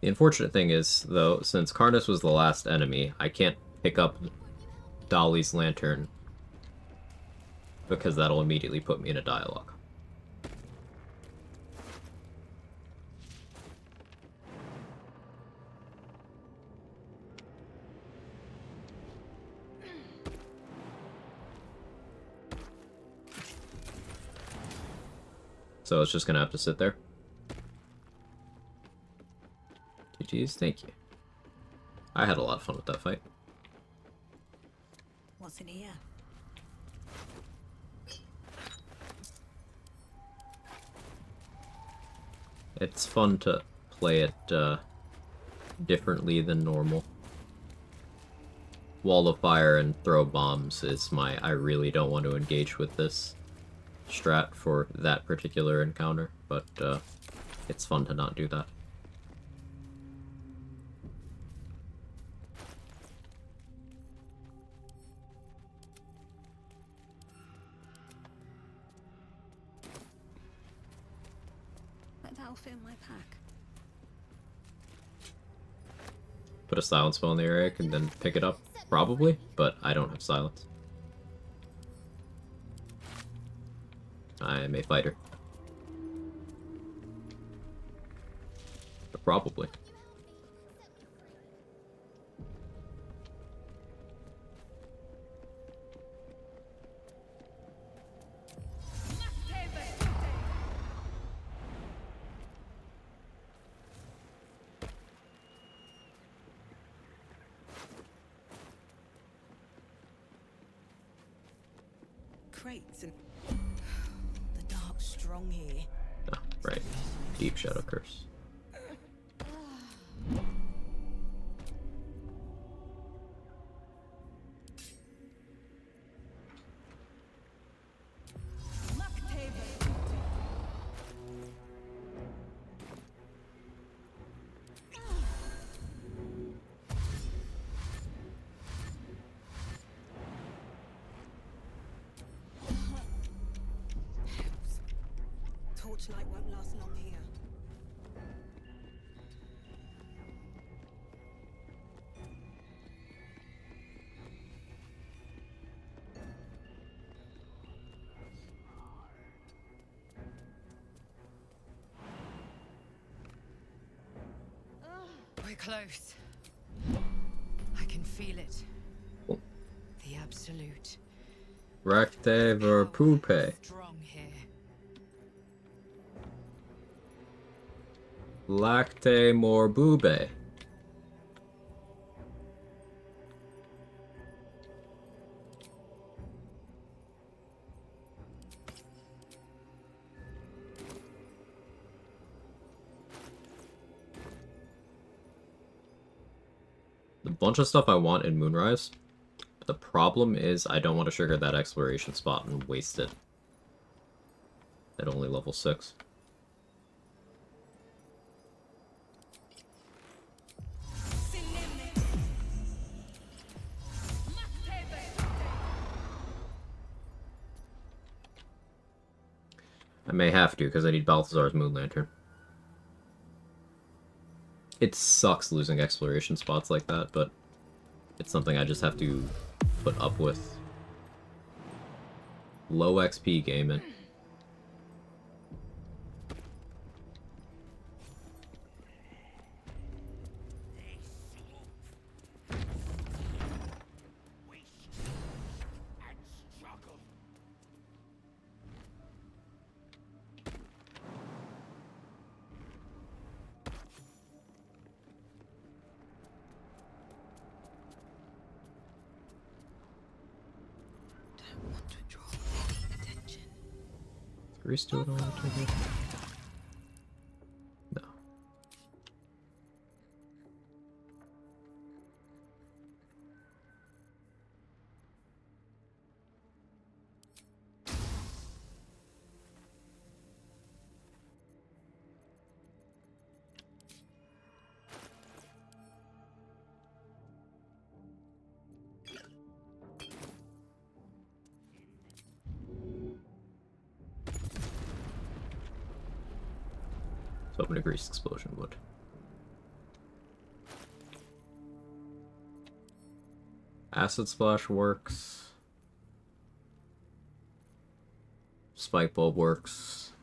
The unfortunate thing is, though, since Karnas was the last enemy, I can't pick up Dolly's lantern because that'll immediately put me in a dialogue. So it's just gonna have to sit there. GG's, thank you. I had a lot of fun with that fight. What's in here? It's fun to play it differently than normal. Wall of fire and throw bombs is my I really don't want to engage with this strat for that particular encounter, but it's fun to not do that. That'll fit in my pack. Put a silence spell in the area and then pick it up, probably, but I don't have silence. I am a fighter. But probably. Crates and the dark's strong here. Ah, right. Deep Shadow Curse. Torchlight won't last long here. We're close. I can feel it. Oh. The absolute. Recte ver Pupe. Strong here. Lacte morbube. bunch of stuff I want in Moonrise. But the problem is I don't want to trigger that exploration spot and waste it. At only level 6. I may have to, because I need Balthazar's Moon Lantern. It sucks losing exploration spots like that, but it's something I just have to put up with. Low XP gaming. Grease do it all the time? No. So open a grease explosion would. Acid splash works. Spike bulb works.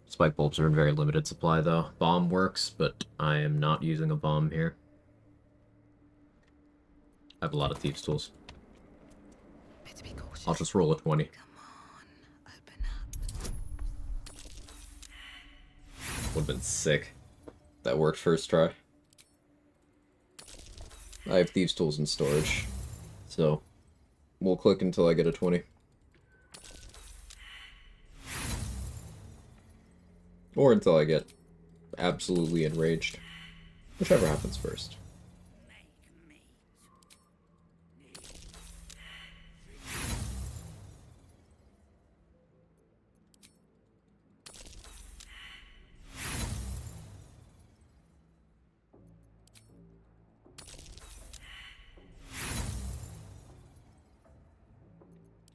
Spike bulbs are in very limited supply though. Bomb works, but I am not using a bomb here. I have a lot of thieves' tools. I'll just roll a 20. Would have been sick. That worked first try. I have thieves' tools in storage, so we'll click until I get a 20. Or until I get absolutely enraged. Whichever happens first.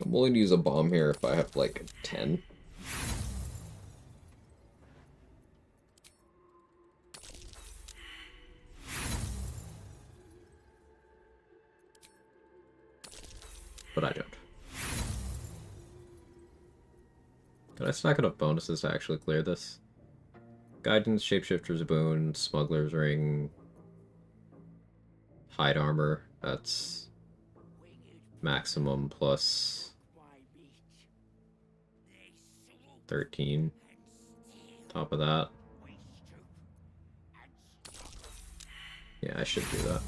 I'm willing to use a bomb here if I have like 10. But I don't. Can I stack enough bonuses to actually clear this? Guidance, Shapeshifter's Boon, Smuggler's Ring, Hide Armor, that's maximum plus 13. Top of that. Yeah, I should do that.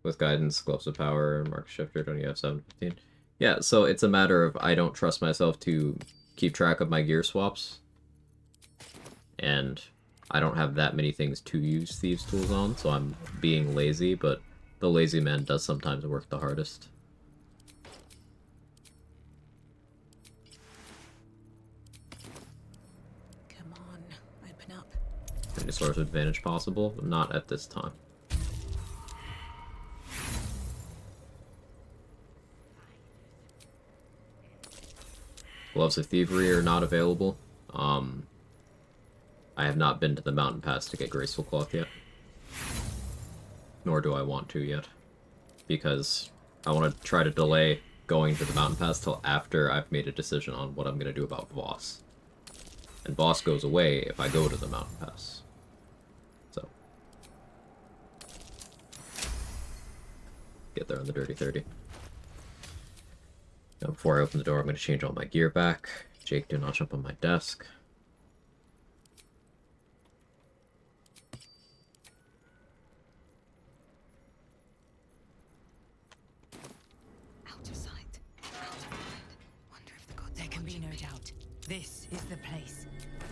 With guidance, gloves of power, mark shifter, don't you have 715? Yeah, so it's a matter of I don't trust myself to keep track of my gear swaps. And I don't have that many things to use thieves' tools on, so I'm being lazy, but the lazy man does sometimes work the hardest. Come on, open up. Any source of advantage possible? Not at this time. Gloves of Thievery are not available. I have not been to the mountain pass to get Graceful Cloth yet. Nor do I want to yet. Because I want to try to delay going to the mountain pass till after I've made a decision on what I'm going to do about Voss. And Voss goes away if I go to the mountain pass. So. Get there on the Dirty 30. Now, before I open the door, I'm going to change all my gear back. Jake, do not jump on my desk. Out of sight, out of mind. Wonder if the gods There can be no doubt. This is the place.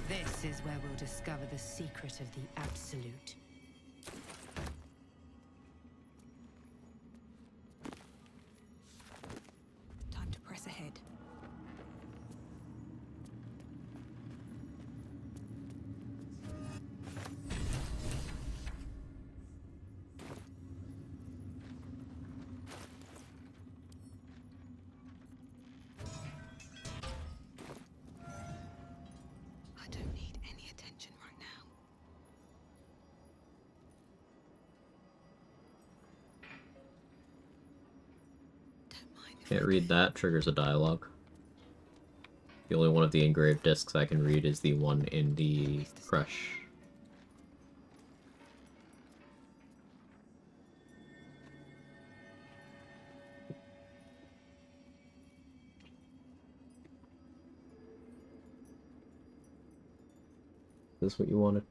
This is where we'll discover the secret of the Absolute. Time to press ahead. I don't need any attention right now. Don't mind if Can't I read do. that, triggers a dialogue. The only one of the engraved discs I can read is the one in the crush. Is this what you wanted?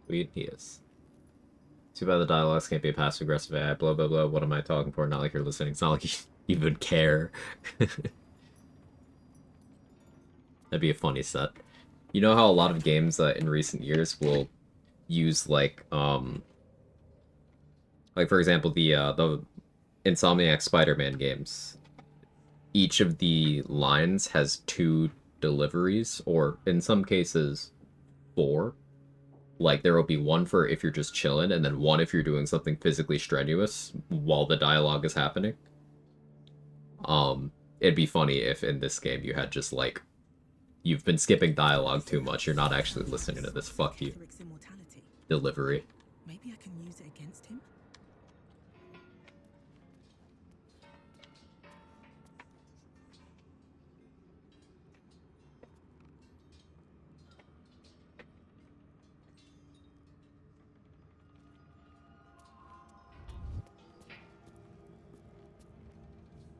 Sweet, he is. Too bad the dialogues can't be a passive-aggressive AI, blah blah blah, what am I talking for? Not like you're listening, it's not like you even care. That'd be a funny set. You know how a lot of games in recent years will use like for example the Insomniac Spider-Man games. Each of the lines has 2 deliveries, or in some cases 4. Like, there will be one for if you're just chilling, and then one if you're doing something physically strenuous while the dialogue is happening. It'd be funny if in this game you had just, like, you've been skipping dialogue too much, you're not actually listening to this fuck you delivery. Maybe I can use it against him?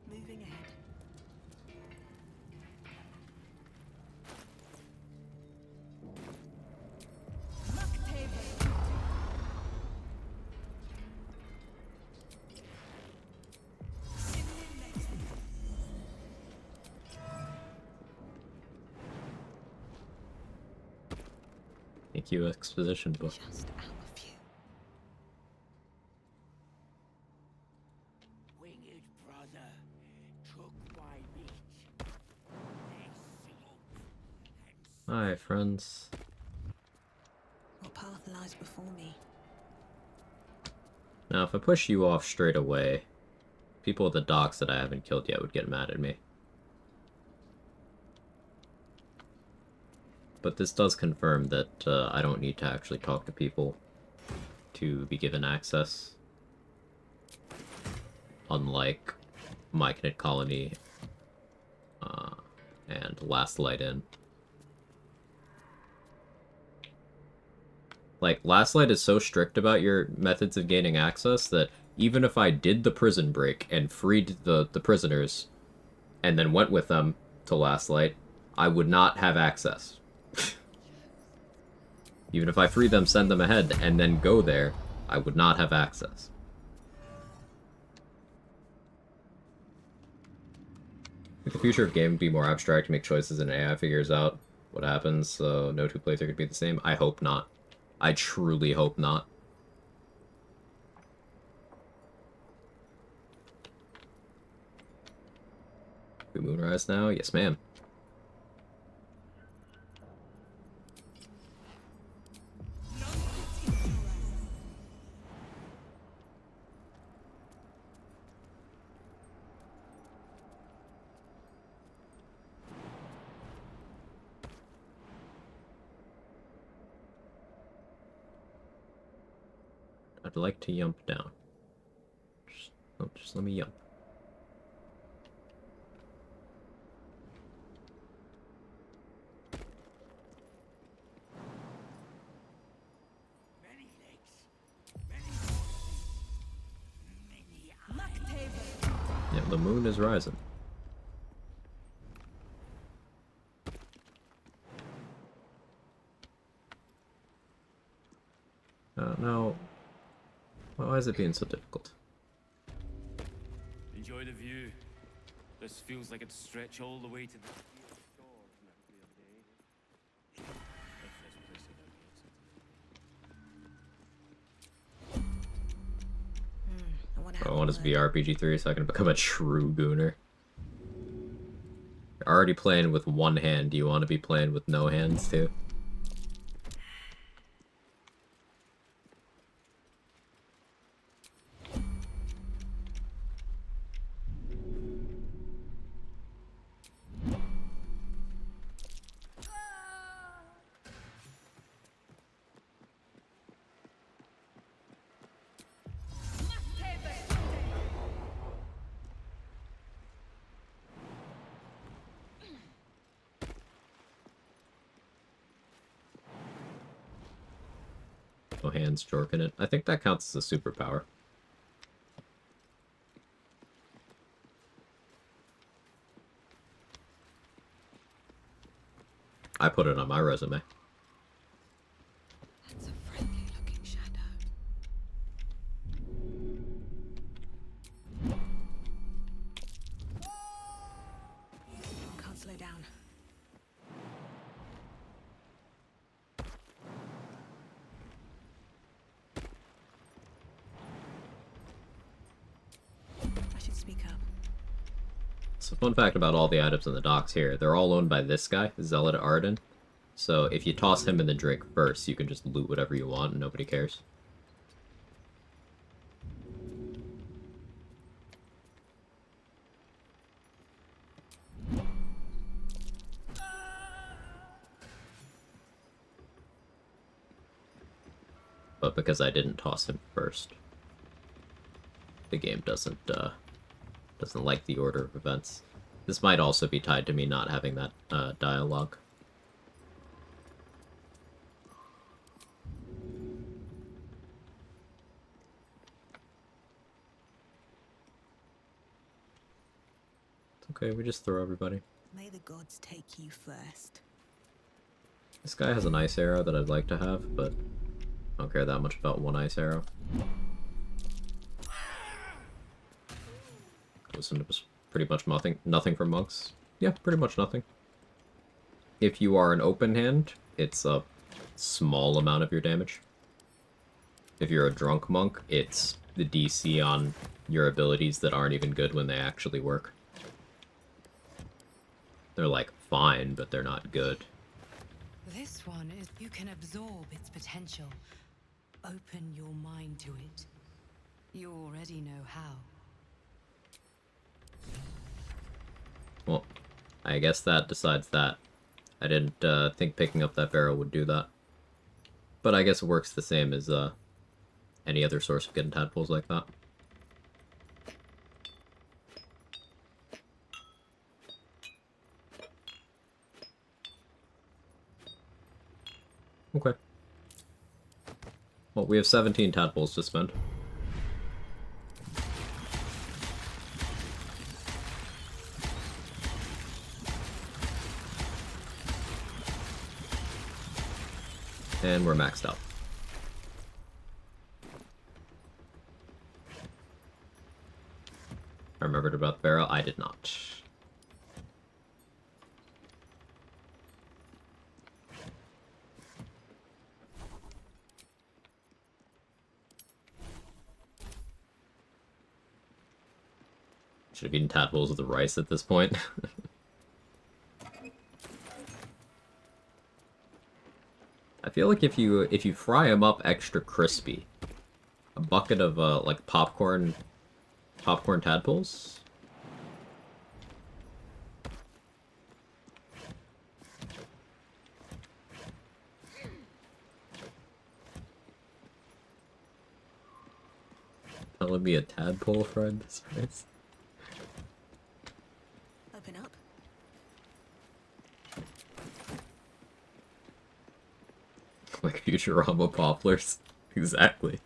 Moving ahead. Thank you, exposition book. Just out of view. Winged brother took my meat. Hi, friends. What path lies before me? Now, if I push you off straight away, people at the docks that I haven't killed yet would get mad at me. But this does confirm that I don't need to actually talk to people to be given access. Unlike Myconid Colony and Last Light Inn. Like, Last Light is so strict about your methods of gaining access that even if I did the prison break and freed the prisoners and then went with them to Last Light, I would not have access. Even if I free them, send them ahead, and then go there, I would not have access. I think the future of game would be more abstract, make choices and AI figures out what happens, so no 2 playthrough could be the same. I hope not. I truly hope not. We moonrise now? Yes, ma'am. I'd like to yump down. Just let me yump. Many legs, many Yeah, the moon is rising. Now, why is it being so difficult? Enjoy the view. This feels like it'd stretch all the way to the shore on a clear day. If this place I want this to be RPG 3 so I can become a true gooner. You're already playing with one hand. Do you want to be playing with no hands too? No hands jorking it. I think that counts as a superpower. I put it on my resume. That's a friendly looking shadow. Can't slow down. I should speak up. So fun fact about all the items in the docks here, they're all owned by this guy, Zealot Arden. So if you toss him in the drink first, you can just loot whatever you want and nobody cares. But because I didn't toss him first, the game doesn't like the order of events. This might also be tied to me not having that dialogue. It's okay, we just throw everybody. May the gods take you first. This guy has an ice arrow that I'd like to have, but I don't care that much about one ice arrow. Listen, it was pretty much nothing from monks. Yeah, pretty much nothing. If you are an open hand, it's a small amount of your damage. If you're a drunk monk, it's the DC on your abilities that aren't even good when they actually work. They're like fine, but they're not good. This one is you can absorb its potential. Open your mind to it. You already know how. Well, I guess that decides that. I didn't think picking up that barrel would do that. But I guess it works the same as any other source of getting tadpoles like that. Okay. Well, we have 17 tadpoles to spend. And we're maxed out. I remembered about the barrel. I did not. Should have eaten tadpoles with the rice at this point. I feel like if you fry them up extra crispy, a bucket of like popcorn tadpoles. Calling me a tadpole friend? This face. Open up. Like Futurama poplars. Exactly.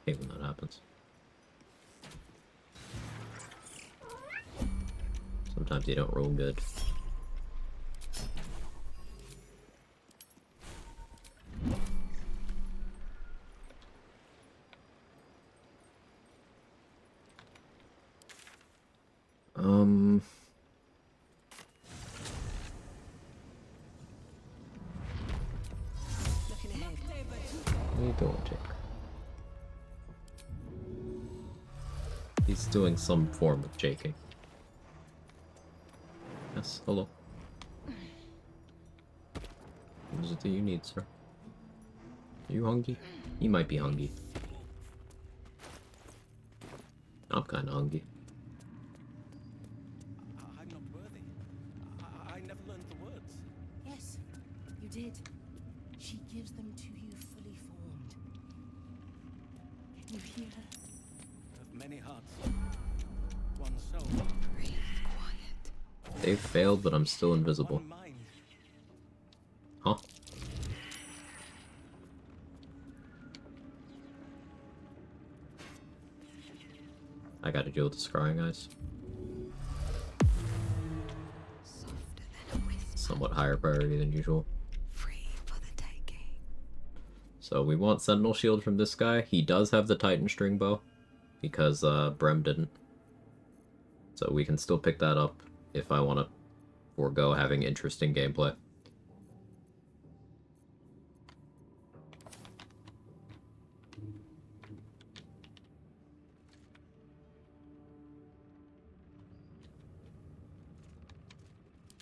Hate when that happens. Sometimes you don't roll good. Looking ahead. What are you doing, Jake? He's doing some form of jaking. Yes, hello. What is it that you need, sir? Are you hungry? You might be hungry. I'm kinda hungry. I'm not worthy. I never learned the words. Yes, you did. She gives them to you fully formed. Can you hear her? Of many hearts, one soul. Breathe quiet. They've failed, but I'm still invisible. One mind. Huh? I gotta deal with the scrying eyes. Softer than a whisper. Somewhat higher priority than usual. Free for the taking. So we want Sentinel Shield from this guy. He does have the Titan String Bow, because Brem didn't. So we can still pick that up if I want to forego having interesting gameplay.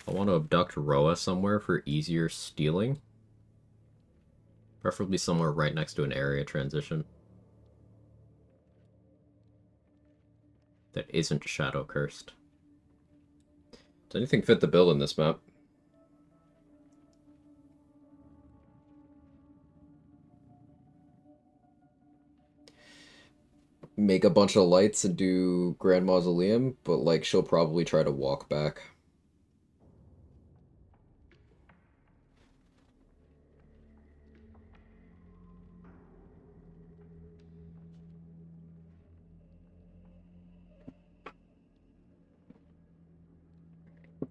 I want to abduct Roa somewhere for easier stealing. Preferably somewhere right next to an area transition that isn't shadow cursed. Does anything fit the bill in this map? Make a bunch of lights and do Grand Mausoleum, but like she'll probably try to walk back.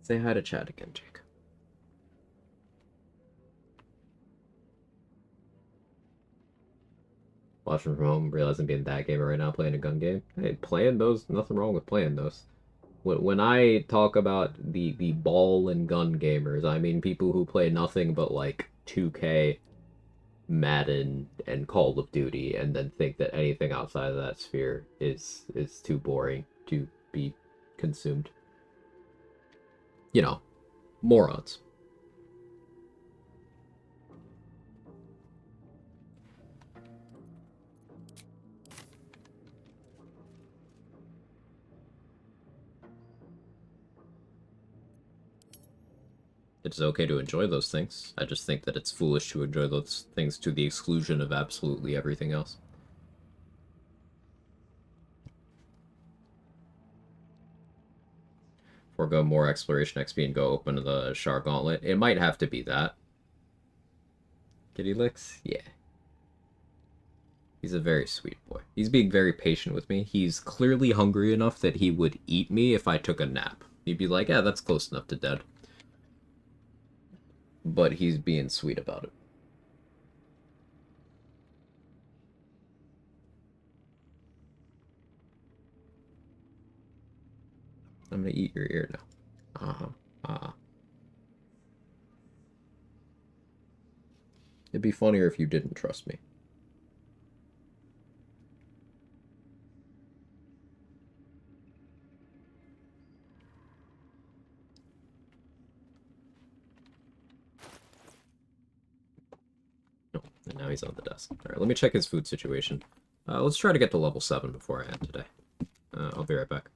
Say hi to chat again, Jake. Watching from home, realizing being that gamer right now, playing a gun game. Hey, playing those, nothing wrong with playing those. When I talk about the ball and gun gamers, I mean people who play nothing but like 2K, Madden, and Call of Duty, and then think that anything outside of that sphere is too boring to be consumed. You know, morons. It's okay to enjoy those things. I just think that it's foolish to enjoy those things to the exclusion of absolutely everything else. Forgo more exploration XP and go open the Shar Gauntlet. It might have to be that. Kitty licks? Yeah. He's a very sweet boy. He's being very patient with me. He's clearly hungry enough that he would eat me if I took a nap. He'd be like, yeah, that's close enough to dead. But he's being sweet about it. I'm gonna eat your ear now. Uh-huh. It'd be funnier if you didn't trust me. And now he's on the desk. Alright, let me check his food situation. Let's try to get to level 7 before I end today. I'll be right back.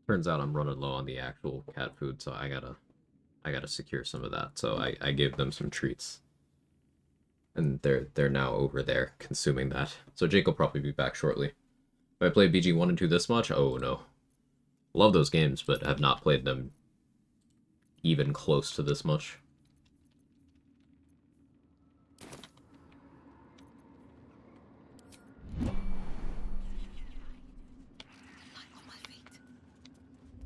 Turns out I'm running low on the actual cat food, so I gotta secure some of that. So I gave them some treats. And they're now over there consuming that. So Jake will probably be back shortly. Have I played BG 1 and 2 this much? Oh no. Love those games, but have not played them even close to this much.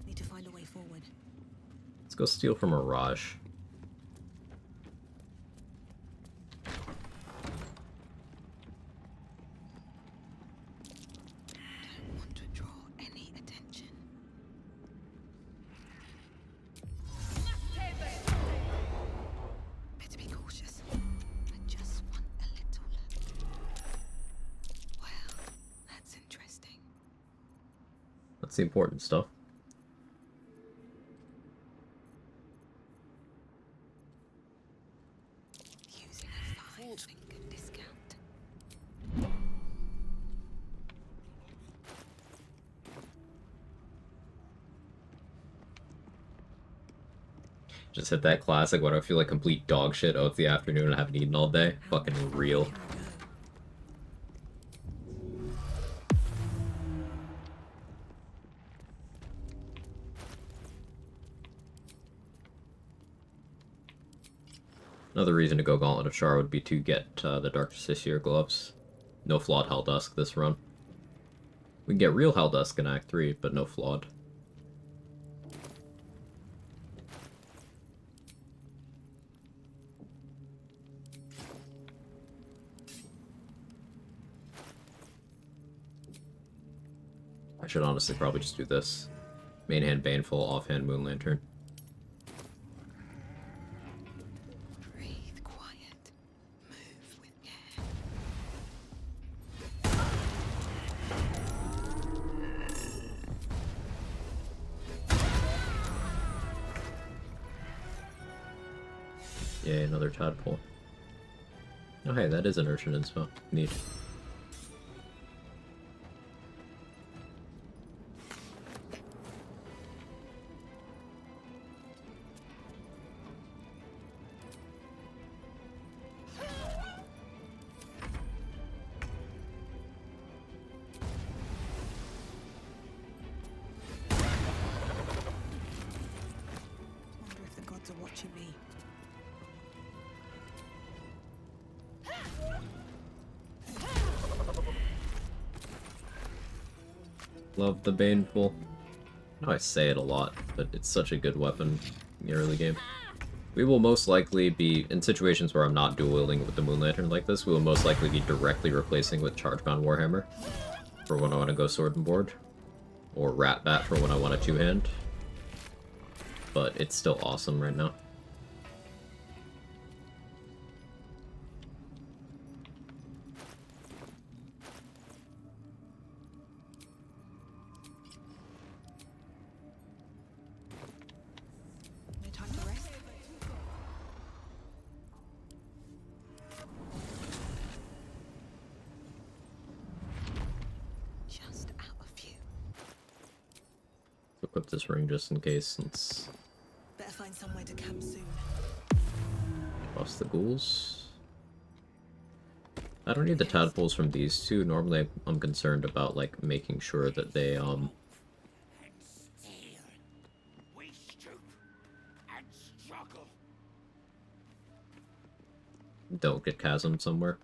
Need to find a way forward. Let's go steal from Mirage. Don't want to draw any attention. Better be cautious. I just want a little look. Well, that's interesting. That's the important stuff. Using a 5-finger discount. Just hit that classic when I feel like complete dog shit. Oh, it's the afternoon and I haven't eaten all day. Fucking real. Another reason to go Gauntlet of Char would be to get the Dark Justiciar gloves. No flawed Helldusk this run. We can get real Helldusk in Act 3, but no flawed. I should honestly probably just do this. Main hand Baneful, offhand Moon Lantern. Breathe quiet. Move with care. Yay, another tadpole. Oh hey, that is an urchin inspo. Neat. Wonder if the gods are watching me. Love the Baneful. I know I say it a lot, but it's such a good weapon in the early game. We will most likely be, in situations where I'm not dual-wielding with the Moon Lantern like this, we will most likely be directly replacing with Chargebound Warhammer for when I want to go Sword and Board, or Rat Bat for when I want a two-hand. But it's still awesome right now. No time to rest. Just out of view. Equip this ring just in case, since Better Bust the ghouls. I don't need the tadpoles from these two. Normally I'm concerned about like making sure that they We stoop and struggle. don't get chasmed somewhere.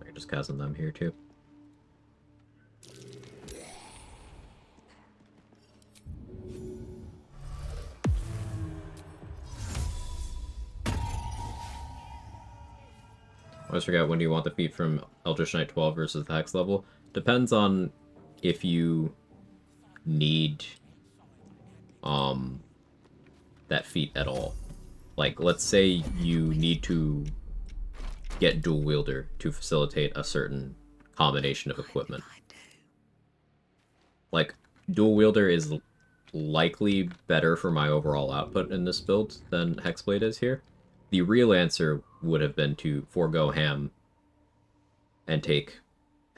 I can just chasm them here too. I always forget, when do you want the feat from Eldritch Knight 12 versus the Hex level? Depends on if you need that feat at all. Like, let's say you need to get Dual Wielder to facilitate a certain combination of equipment. Like, Dual Wielder is likely better for my overall output in this build than Hexblade is here. The real answer would have been to forego Ham and take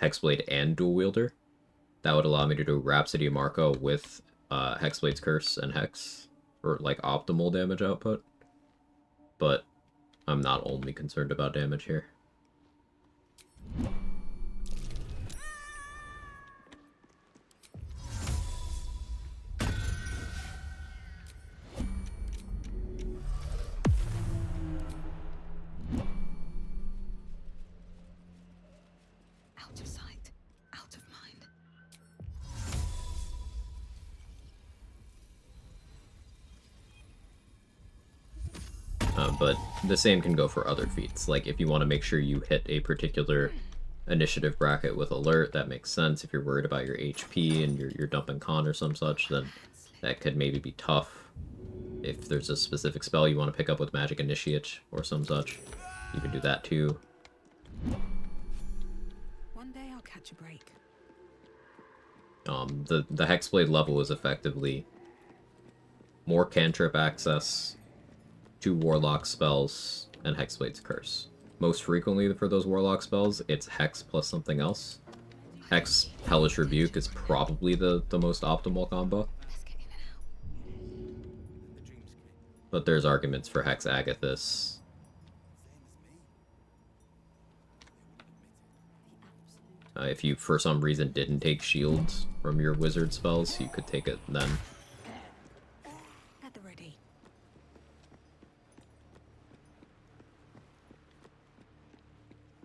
Hexblade and Dual Wielder. That would allow me to do Rhapsody Marco with Hexblade's Curse and Hex for like optimal damage output. But I'm not only concerned about damage here. Out of sight, out of mind. But the same can go for other feats. Like, if you want to make sure you hit a particular initiative bracket with alert, that makes sense. If you're worried about your HP and you're dumping con or some such, then that could maybe be tough. If there's a specific spell you want to pick up with Magic Initiate or some such, you can do that too. One day I'll catch a break. The Hexblade level is effectively more cantrip access, 2 Warlock spells, and Hexblade's Curse. Most frequently for those Warlock spells, it's Hex plus something else. Hex Hellish Rebuke is probably the most optimal combo. But there's arguments for Hex Agathis. If you, for some reason, didn't take shields from your wizard spells, you could take it then. At the ready.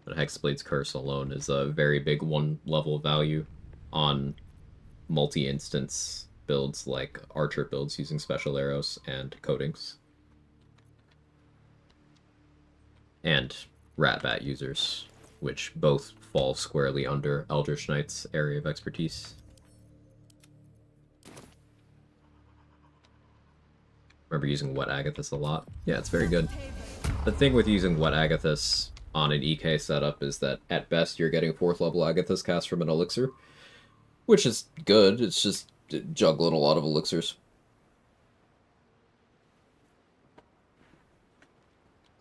But Hexblade's Curse alone is a very big one-level value on multi-instance builds like Archer builds using special arrows and coatings. And Ratbat users, which both fall squarely under Eldritch Knight's area of expertise. Remember using Wet Agathis a lot? Yeah, it's very good. The thing with using Wet Agathis on an EK setup is that at best you're getting 4th level Agathis cast from an elixir, which is good. It's just juggling a lot of elixirs.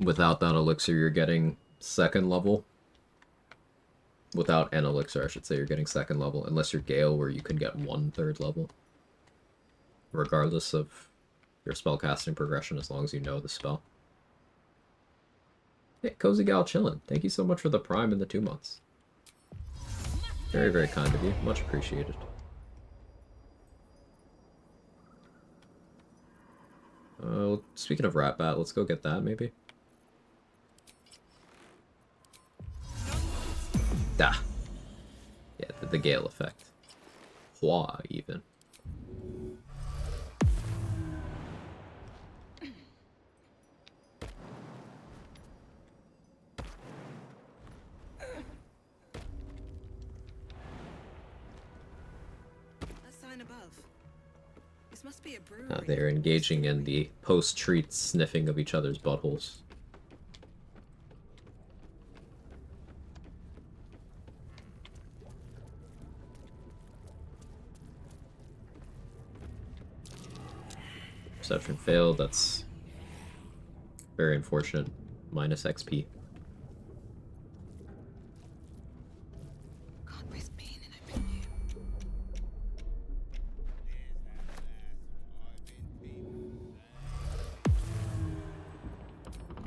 Without that elixir, you're getting 2nd level. Without an elixir, I should say, you're getting 2nd level, unless you're Gale, where you can get 1 3rd level. Regardless of your spellcasting progression, as long as you know the spell. Hey, Cozy Gal chillin'. Thank you so much for the Prime and the 2 months. Very, very kind of you. Much appreciated. Speaking of Ratbat, let's go get that, maybe? Ah. Yeah, the Gale effect. Quag, even. Sign above. This must be a brewery. They're engaging in the post-treat sniffing of each other's buttholes. Perception failed, that's very unfortunate. Minus XP. Can't risk being in open view.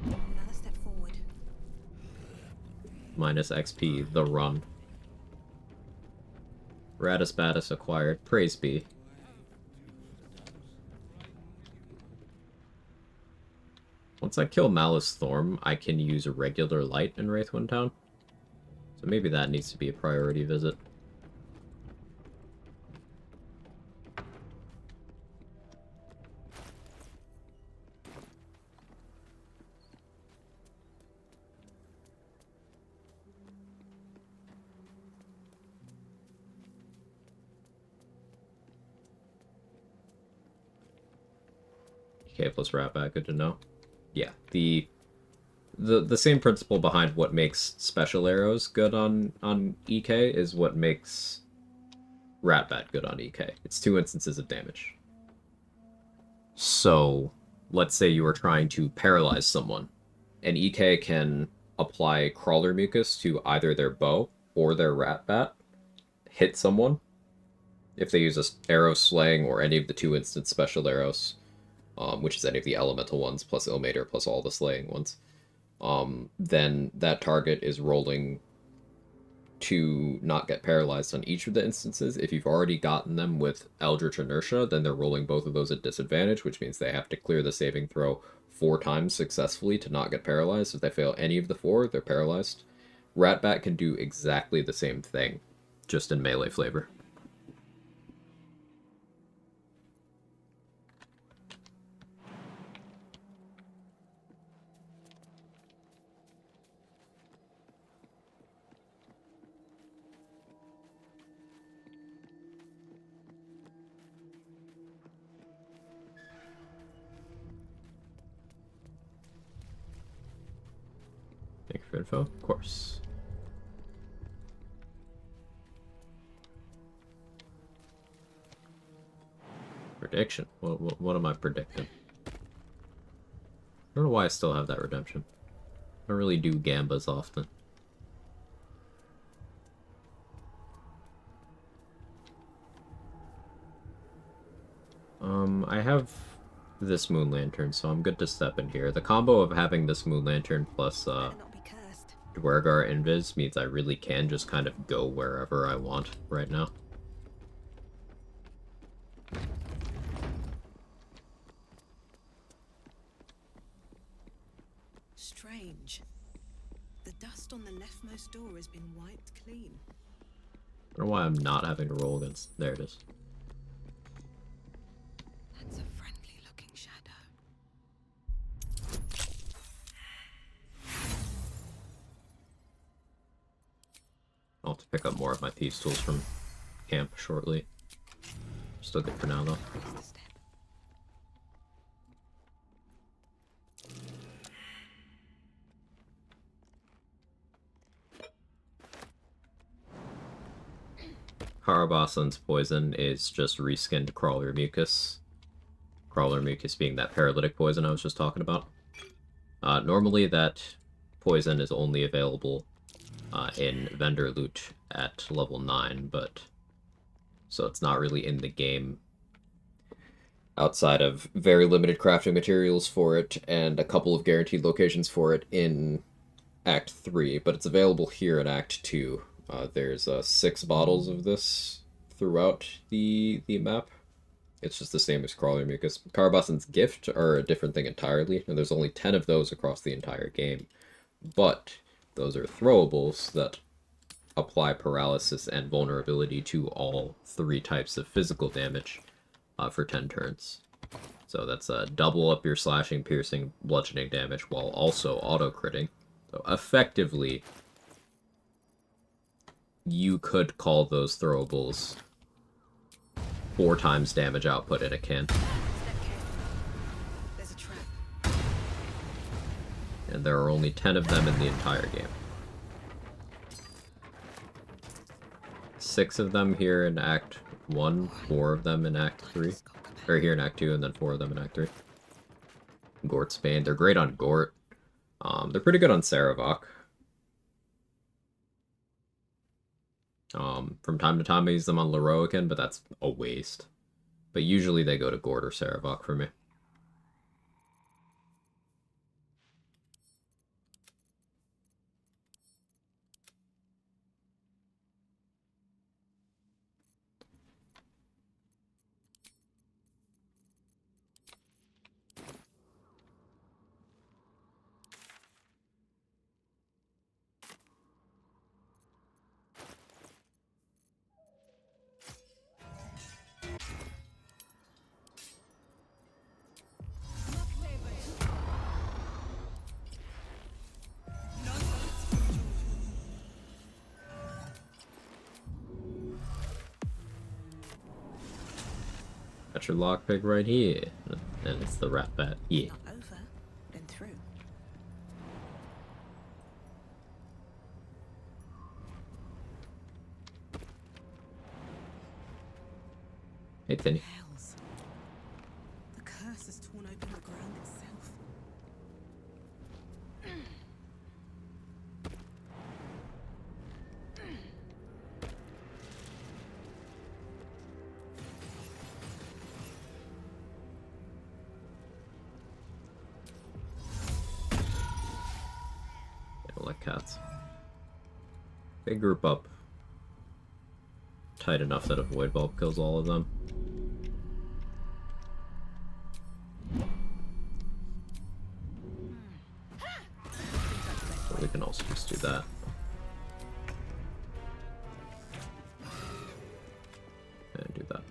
Another step forward. Minus XP, the run. Ratus Batus acquired. Praise be. Once I kill Malice Thorm, I can use a regular light in Wraithwind Town. So maybe that needs to be a priority visit. K plus Ratbat, good to know. Yeah, the same principle behind what makes special arrows good on EK is what makes Ratbat good on EK. It's 2 instances of damage. So, let's say you were trying to paralyze someone, and EK can apply Crawler Mucus to either their bow or their Ratbat, hit someone, if they use a arrow slaying or any of the 2 instance special arrows, which is any of the elemental ones plus Ilmater plus all the slaying ones, then that target is rolling to not get paralyzed on each of the instances. If you've already gotten them with Eldritch Inertia, then they're rolling both of those at disadvantage, which means they have to clear the saving throw 4 times successfully to not get paralyzed. If they fail any of the 4, they're paralyzed. Ratbat can do exactly the same thing, just in melee flavor. Thank you for info, of course. Prediction? What am I predicting? I don't know why I still have that redemption. I don't really do Gambas often. I have this Moon Lantern, so I'm good to step in here. The combo of having this Moon Lantern plus Dwergar Invis means I really can just kind of go wherever I want right now. Strange. The dust on the leftmost door has been wiped clean. I don't know why I'm not having to roll against... There it is. That's a friendly looking shadow. I'll have to pick up more of my Thieves' Tools from camp shortly. Still good for now, though. Karabasan's poison is just reskinned Crawler Mucus. Crawler Mucus being that paralytic poison I was just talking about. Normally that poison is only available in vendor loot at level 9, but so it's not really in the game outside of very limited crafting materials for it and a couple of guaranteed locations for it in Act 3, but it's available here in Act 2. There's 6 bottles of this throughout the map. It's just the same as Crawler Mucus. Karabasan's Gift are a different thing entirely, and there's only 10 of those across the entire game. But those are throwables that apply paralysis and vulnerability to all 3 types of physical damage for 10 turns. So that's double up your slashing, piercing, bludgeoning damage while also auto-critting. So effectively, you could call those throwables 4 times damage output in a can. There's a trap. And there are only 10 of them in the entire game. 6 of them here in Act 1, 4 of them in Act 3. Or here in Act 2, and then 4 of them in Act 3. Gort's Bane. They're great on Gort. They're pretty good on Saravok. From time to time I use them on Leroican, but that's a waste. But usually they go to Gort or Saravok for me. Got your lockpick right here. And it's the rat bat. Yeah. Not over, then through. Hey, Tinny. Hells. The curse has torn open the ground itself. I don't like cats. They group up tight enough that a void bulb kills all of them. But we can also just do that. And do that.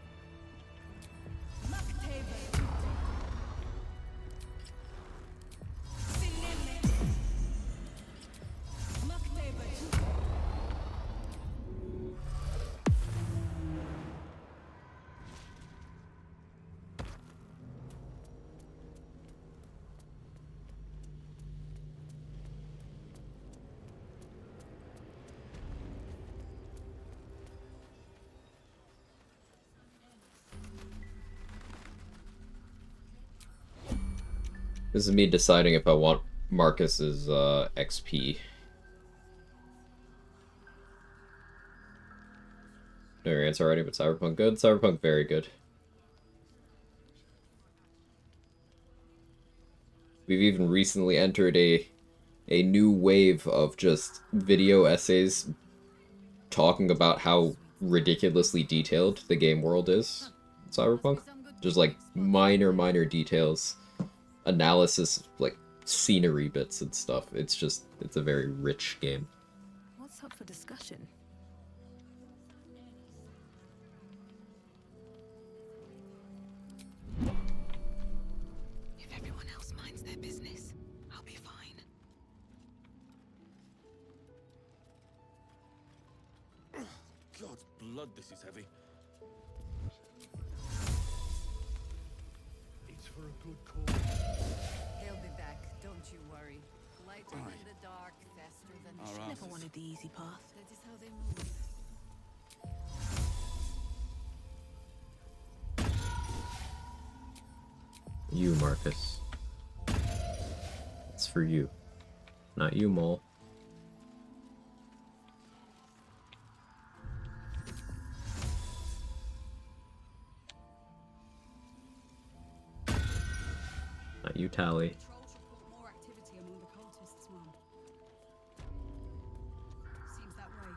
This is me deciding if I want Marcus's XP. No your answer already, but Cyberpunk good? Cyberpunk very good. We've even recently entered a new wave of just video essays talking about how ridiculously detailed the game world is in Cyberpunk. Just like minor details. Analysis, like scenery bits and stuff. It's a very rich game. What's up for discussion? If everyone else minds their business, I'll be fine. God's blood, this is heavy. It's for a good cause. He'll be back, don't you worry. Lighter than the dark, faster than the shadows. Never wanted the easy path. That is how they move. You, Marcus. It's for you. Not you, Mole. Not you, Tally. Trolls report more activity among the cultists, Mom. Seems that way.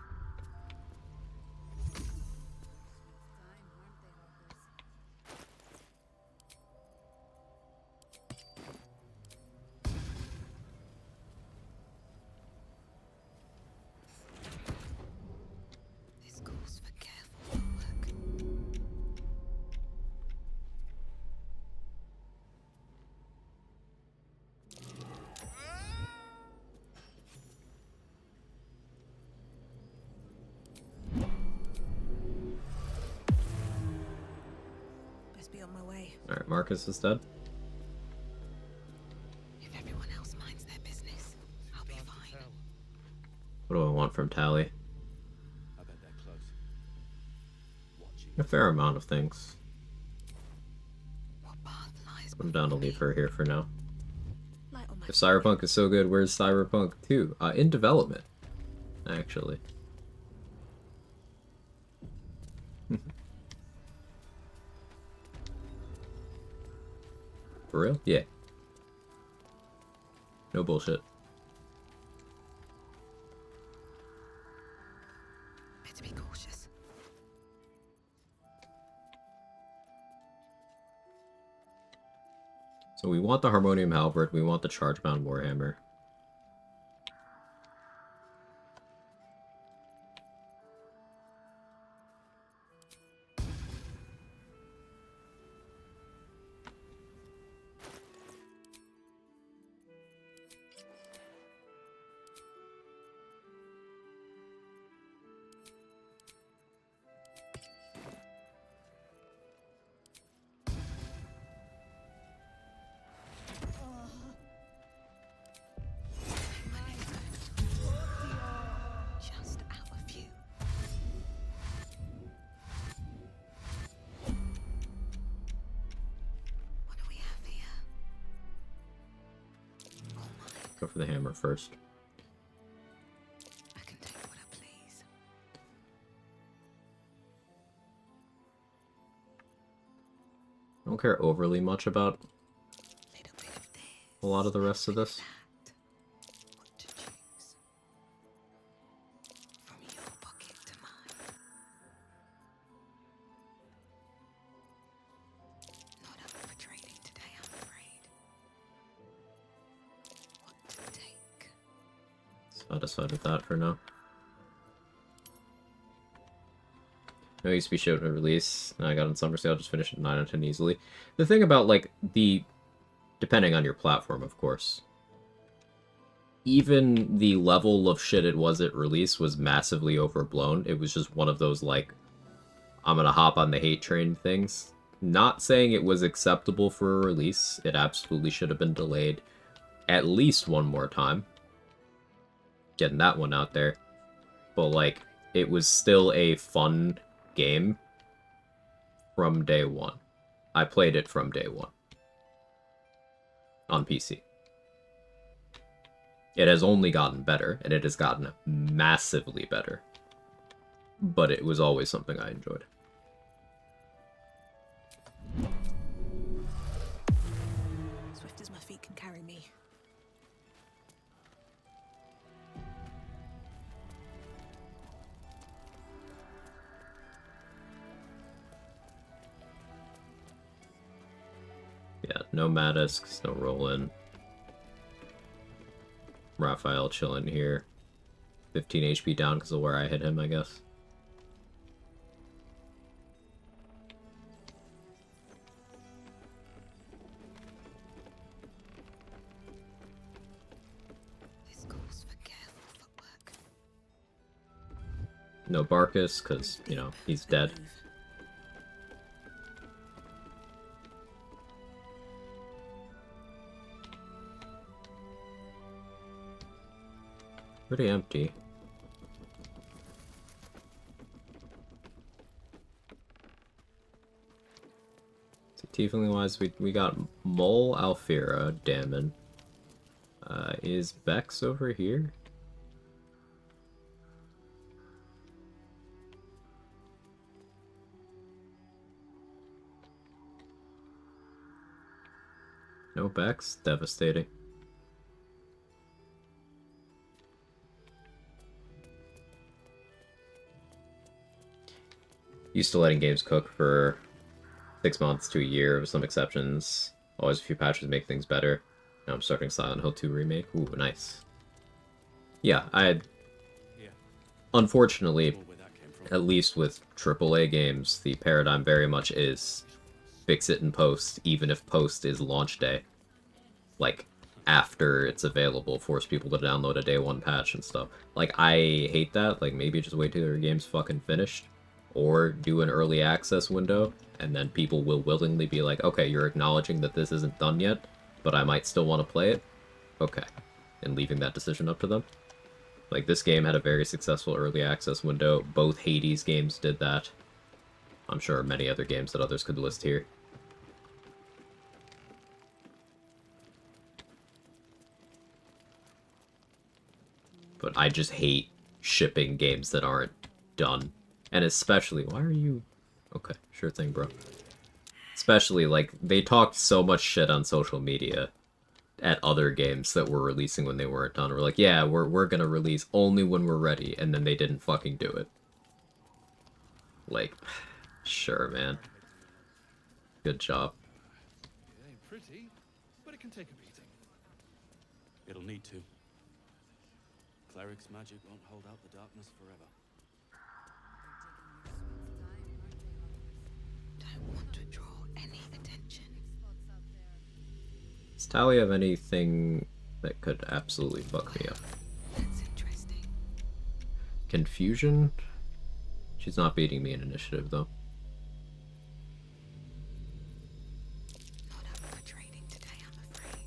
This calls for careful footwork. Best be on my way. Alright, Marcus is dead. If everyone else minds their business, I'll be fine. What do I want from Tally? I bet they're close. Watching. A fair amount of things. I'm down to leave her here for now. Light on my If Cyberpunk is so good, where's Cyberpunk 2? In development, actually. For real? Yeah. No bullshit. Better be cautious. So we want the Harmonium Halberd, we want the Charge-Bound Warhammer. Just out of view. What do we have here? Oh my. Go for the hammer first. I can take what I please. I don't care overly much about Little bit of this. a lot of the rest of this. What to choose? From your pocket to mine. Not up for training today, I'm afraid. What to take? Satisfied with that for now. No, it used to be showed at release. Now I got on summer sale, just finished at 9 out of 10 easily. The thing about, like, depending on your platform, of course, even the level of shit it was at release was massively overblown. It was just one of those, like, I'm gonna hop on the hate train things. Not saying it was acceptable for a release. It absolutely should have been delayed at least one more time. Getting that one out there. But, like, it was still a fun game from day one. I played it from day one. On PC. It has only gotten better, and it has gotten massively better. But it was always something I enjoyed. Swift as my feet can carry me. Yeah, no Madisks, no Roland. Raphael chilling here. 15 HP down because of where I hit him, I guess. This calls for careful footwork. No Barkus, because, you know, he's dead. Pretty empty. So tiefling wise, we got Mole, Alfira, Damon. Is Bex over here? No Bex? Devastating. Used to letting games cook for 6 months to a year with some exceptions. Always a few patches make things better. Now I'm starting Silent Hill 2 Remake. Ooh, nice. Yeah, unfortunately, at least with AAA games, the paradigm very much is fix it in post, even if post is launch day. Like, after it's available, force people to download a day one patch and stuff. Like, I hate that. Like, maybe just wait till your game's fucking finished. Or do an early access window, and then people will willingly be like, okay, you're acknowledging that this isn't done yet, but I might still want to play it? Okay. And leaving that decision up to them. Like, this game had a very successful early access window. Both Hades games did that. I'm sure many other games that others could list here. But I just hate shipping games that aren't done. And especially, why are you... Okay, sure thing, bro. Especially, like, they talked so much shit on social media at other games that were releasing when they weren't done. We're like, yeah, we're gonna release only when we're ready, and then they didn't fucking do it. Like, sure, man. Good job. It ain't pretty, but it can take a beating. It'll need to. Cleric's magic won't hold out the darkness forever. Don't want to draw any attention. Does Tally have anything that could absolutely fuck me up? That's interesting. Confusion? She's not beating me in initiative, though. Not up for trading today, I'm afraid.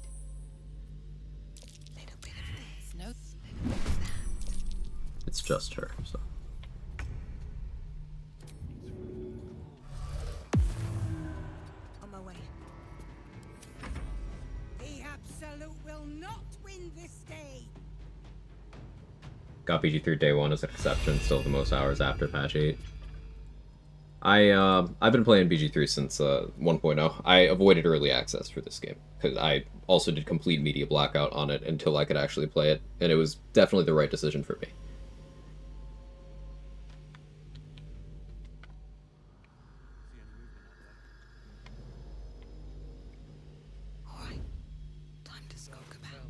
Little bit of this, no, little bit of that. It's just her, so. On my way. The Absolute will not win this day. Got BG3 day 1 as an exception, still the most hours after patch 8. I've been playing BG3 since 1.0. I avoided early access for this game, because I also did complete media blackout on it until I could actually play it, and it was definitely the right decision for me. Alright, time to skulk about.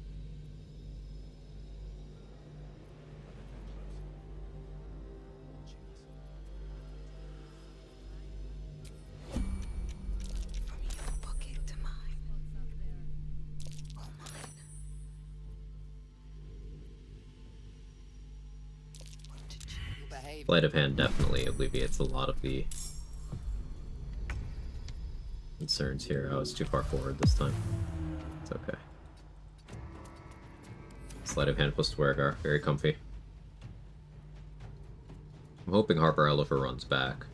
From your pocket to mine. All mine. What to choose? Behave. Sleight of hand definitely alleviates a lot of the concerns here. I was too far forward this time. It's okay. Sleight of hand plus Dwergar, very comfy. I'm hoping Harper Elifer runs back.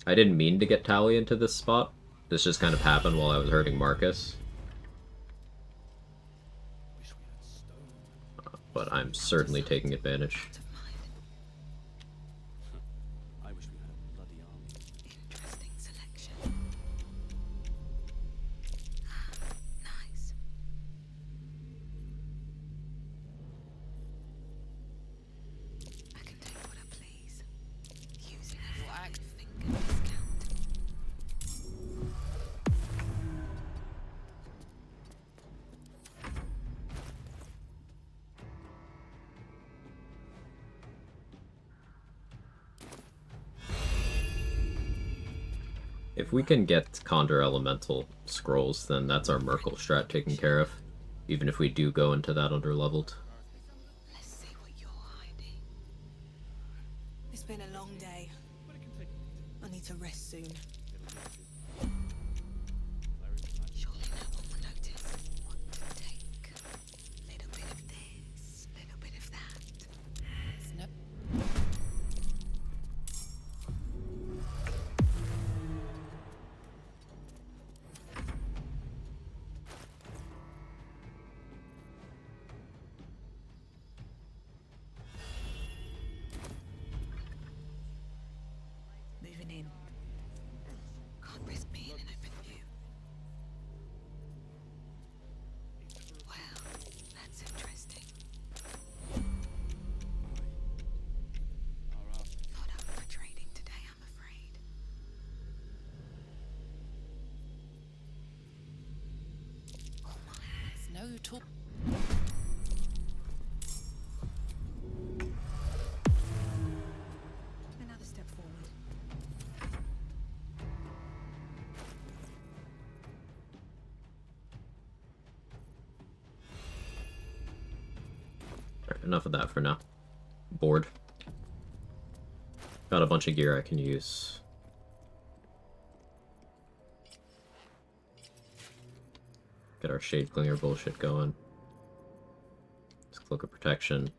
I didn't mean to get Tally into this spot. This just kind of happened while I was hurting Marcus. But I'm certainly taking advantage. I wish we had a bloody army. Interesting selection. Nice. I can take what I please. Using a five-finger discount. If we can get Condor Elemental scrolls, then that's our Merkle strat taken care of. Even if we do go into that underleveled. Let's see what you're hiding. It's been a long day. I need to rest soon. Surely no one will notice what to take. Little bit of this, little bit of that. No. Moving in. Can't risk being an open view. Well, that's interesting. Not up for trading today, I'm afraid. All mine. There's no talk. Another step forward. Alright, enough of that for now. Bored. Got a bunch of gear I can use. Get our Shade Clinger bullshit going. Let's Cloak of Protection.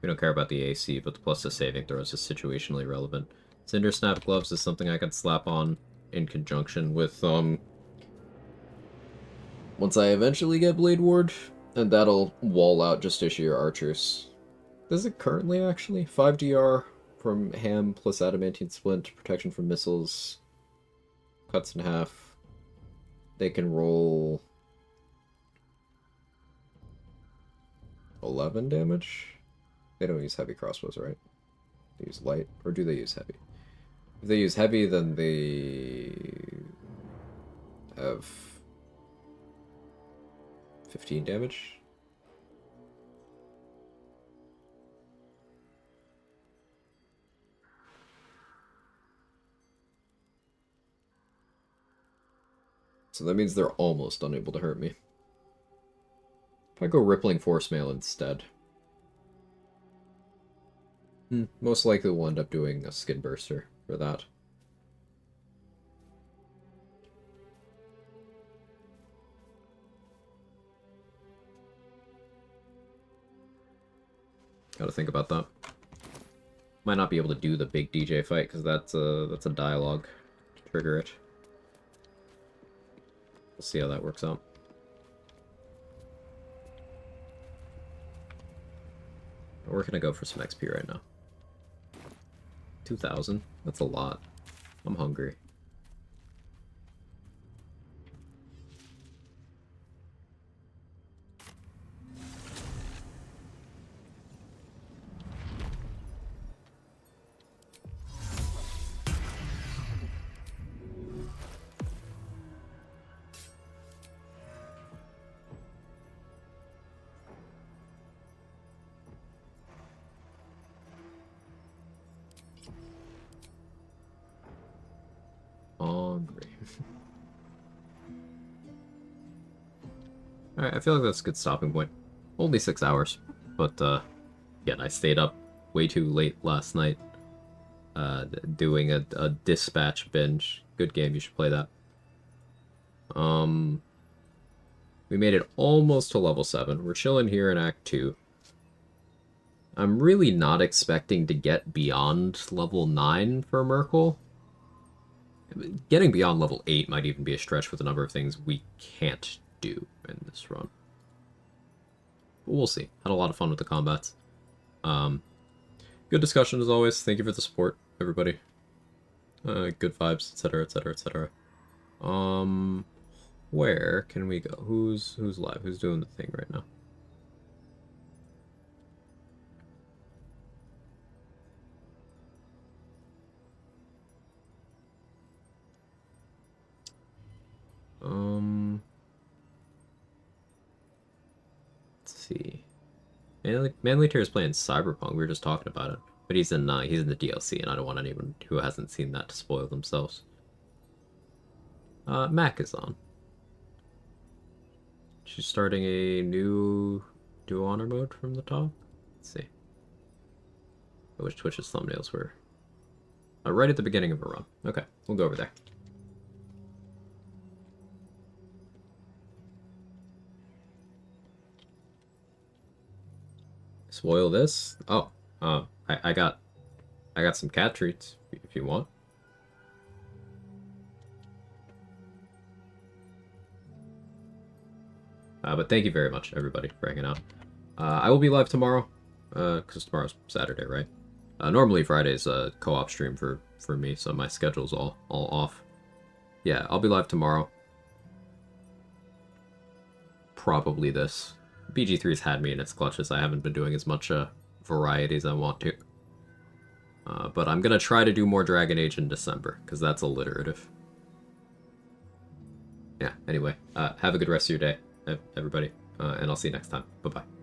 We don't care about the AC, but the plus to saving throws is situationally relevant. Cinder Snap Gloves is something I could slap on in conjunction with Once I eventually get Blade Ward, and that'll wall out Justiciar archers. Does it currently, actually? 5 DR from Ham plus Adamantine Splint, protection from missiles, cuts in half. They can roll 11 damage? They don't use heavy crossbows, right? They use light, or do they use heavy? If they use heavy, then they have 15 damage. So that means they're almost unable to hurt me. If I go Rippling Force Mail instead. Most likely we'll end up doing a Skin Burster for that. Gotta think about that. Might not be able to do the big DJ fight, because that's a dialogue to trigger it. We'll see how that works out. Where can I go for some XP right now? 2,000? That's a lot. I'm hungry. Hungry. Alright, I feel like that's a good stopping point. Only 6 hours, but again, I stayed up way too late last night doing a dispatch binge. Good game, you should play that. We made it almost to level 7. We're chilling here in Act 2. I'm really not expecting to get beyond level 9 for Merkel. Getting beyond level 8 might even be a stretch with the number of things we can't do in this run. But we'll see. Had a lot of fun with the combats. Good discussion as always. Thank you for the support, everybody. Good vibes, etc., etc., etc. Where can we go? Who's live? Who's doing the thing right now? Let's see. Manly Tear is playing Cyberpunk. We were just talking about it, but he's in the DLC, and I don't want anyone who hasn't seen that to spoil themselves. Mac is on. She's starting a new duo honor mode from the top. Let's see. Which Twitch's thumbnails were. Right at the beginning of a run. Okay, we'll go over there. Spoil this? Oh, I got some cat treats if you want. But thank you very much, everybody, for hanging out. I will be live tomorrow, because tomorrow's Saturday, right? Normally Friday's a co-op stream for me, so my schedule's all off. Yeah, I'll be live tomorrow. Probably this. BG3's had me in its clutches. I haven't been doing as much variety as I want to. But I'm gonna try to do more Dragon Age in December, because that's alliterative. Yeah, anyway, have a good rest of your day, everybody, and I'll see you next time. Bye-bye.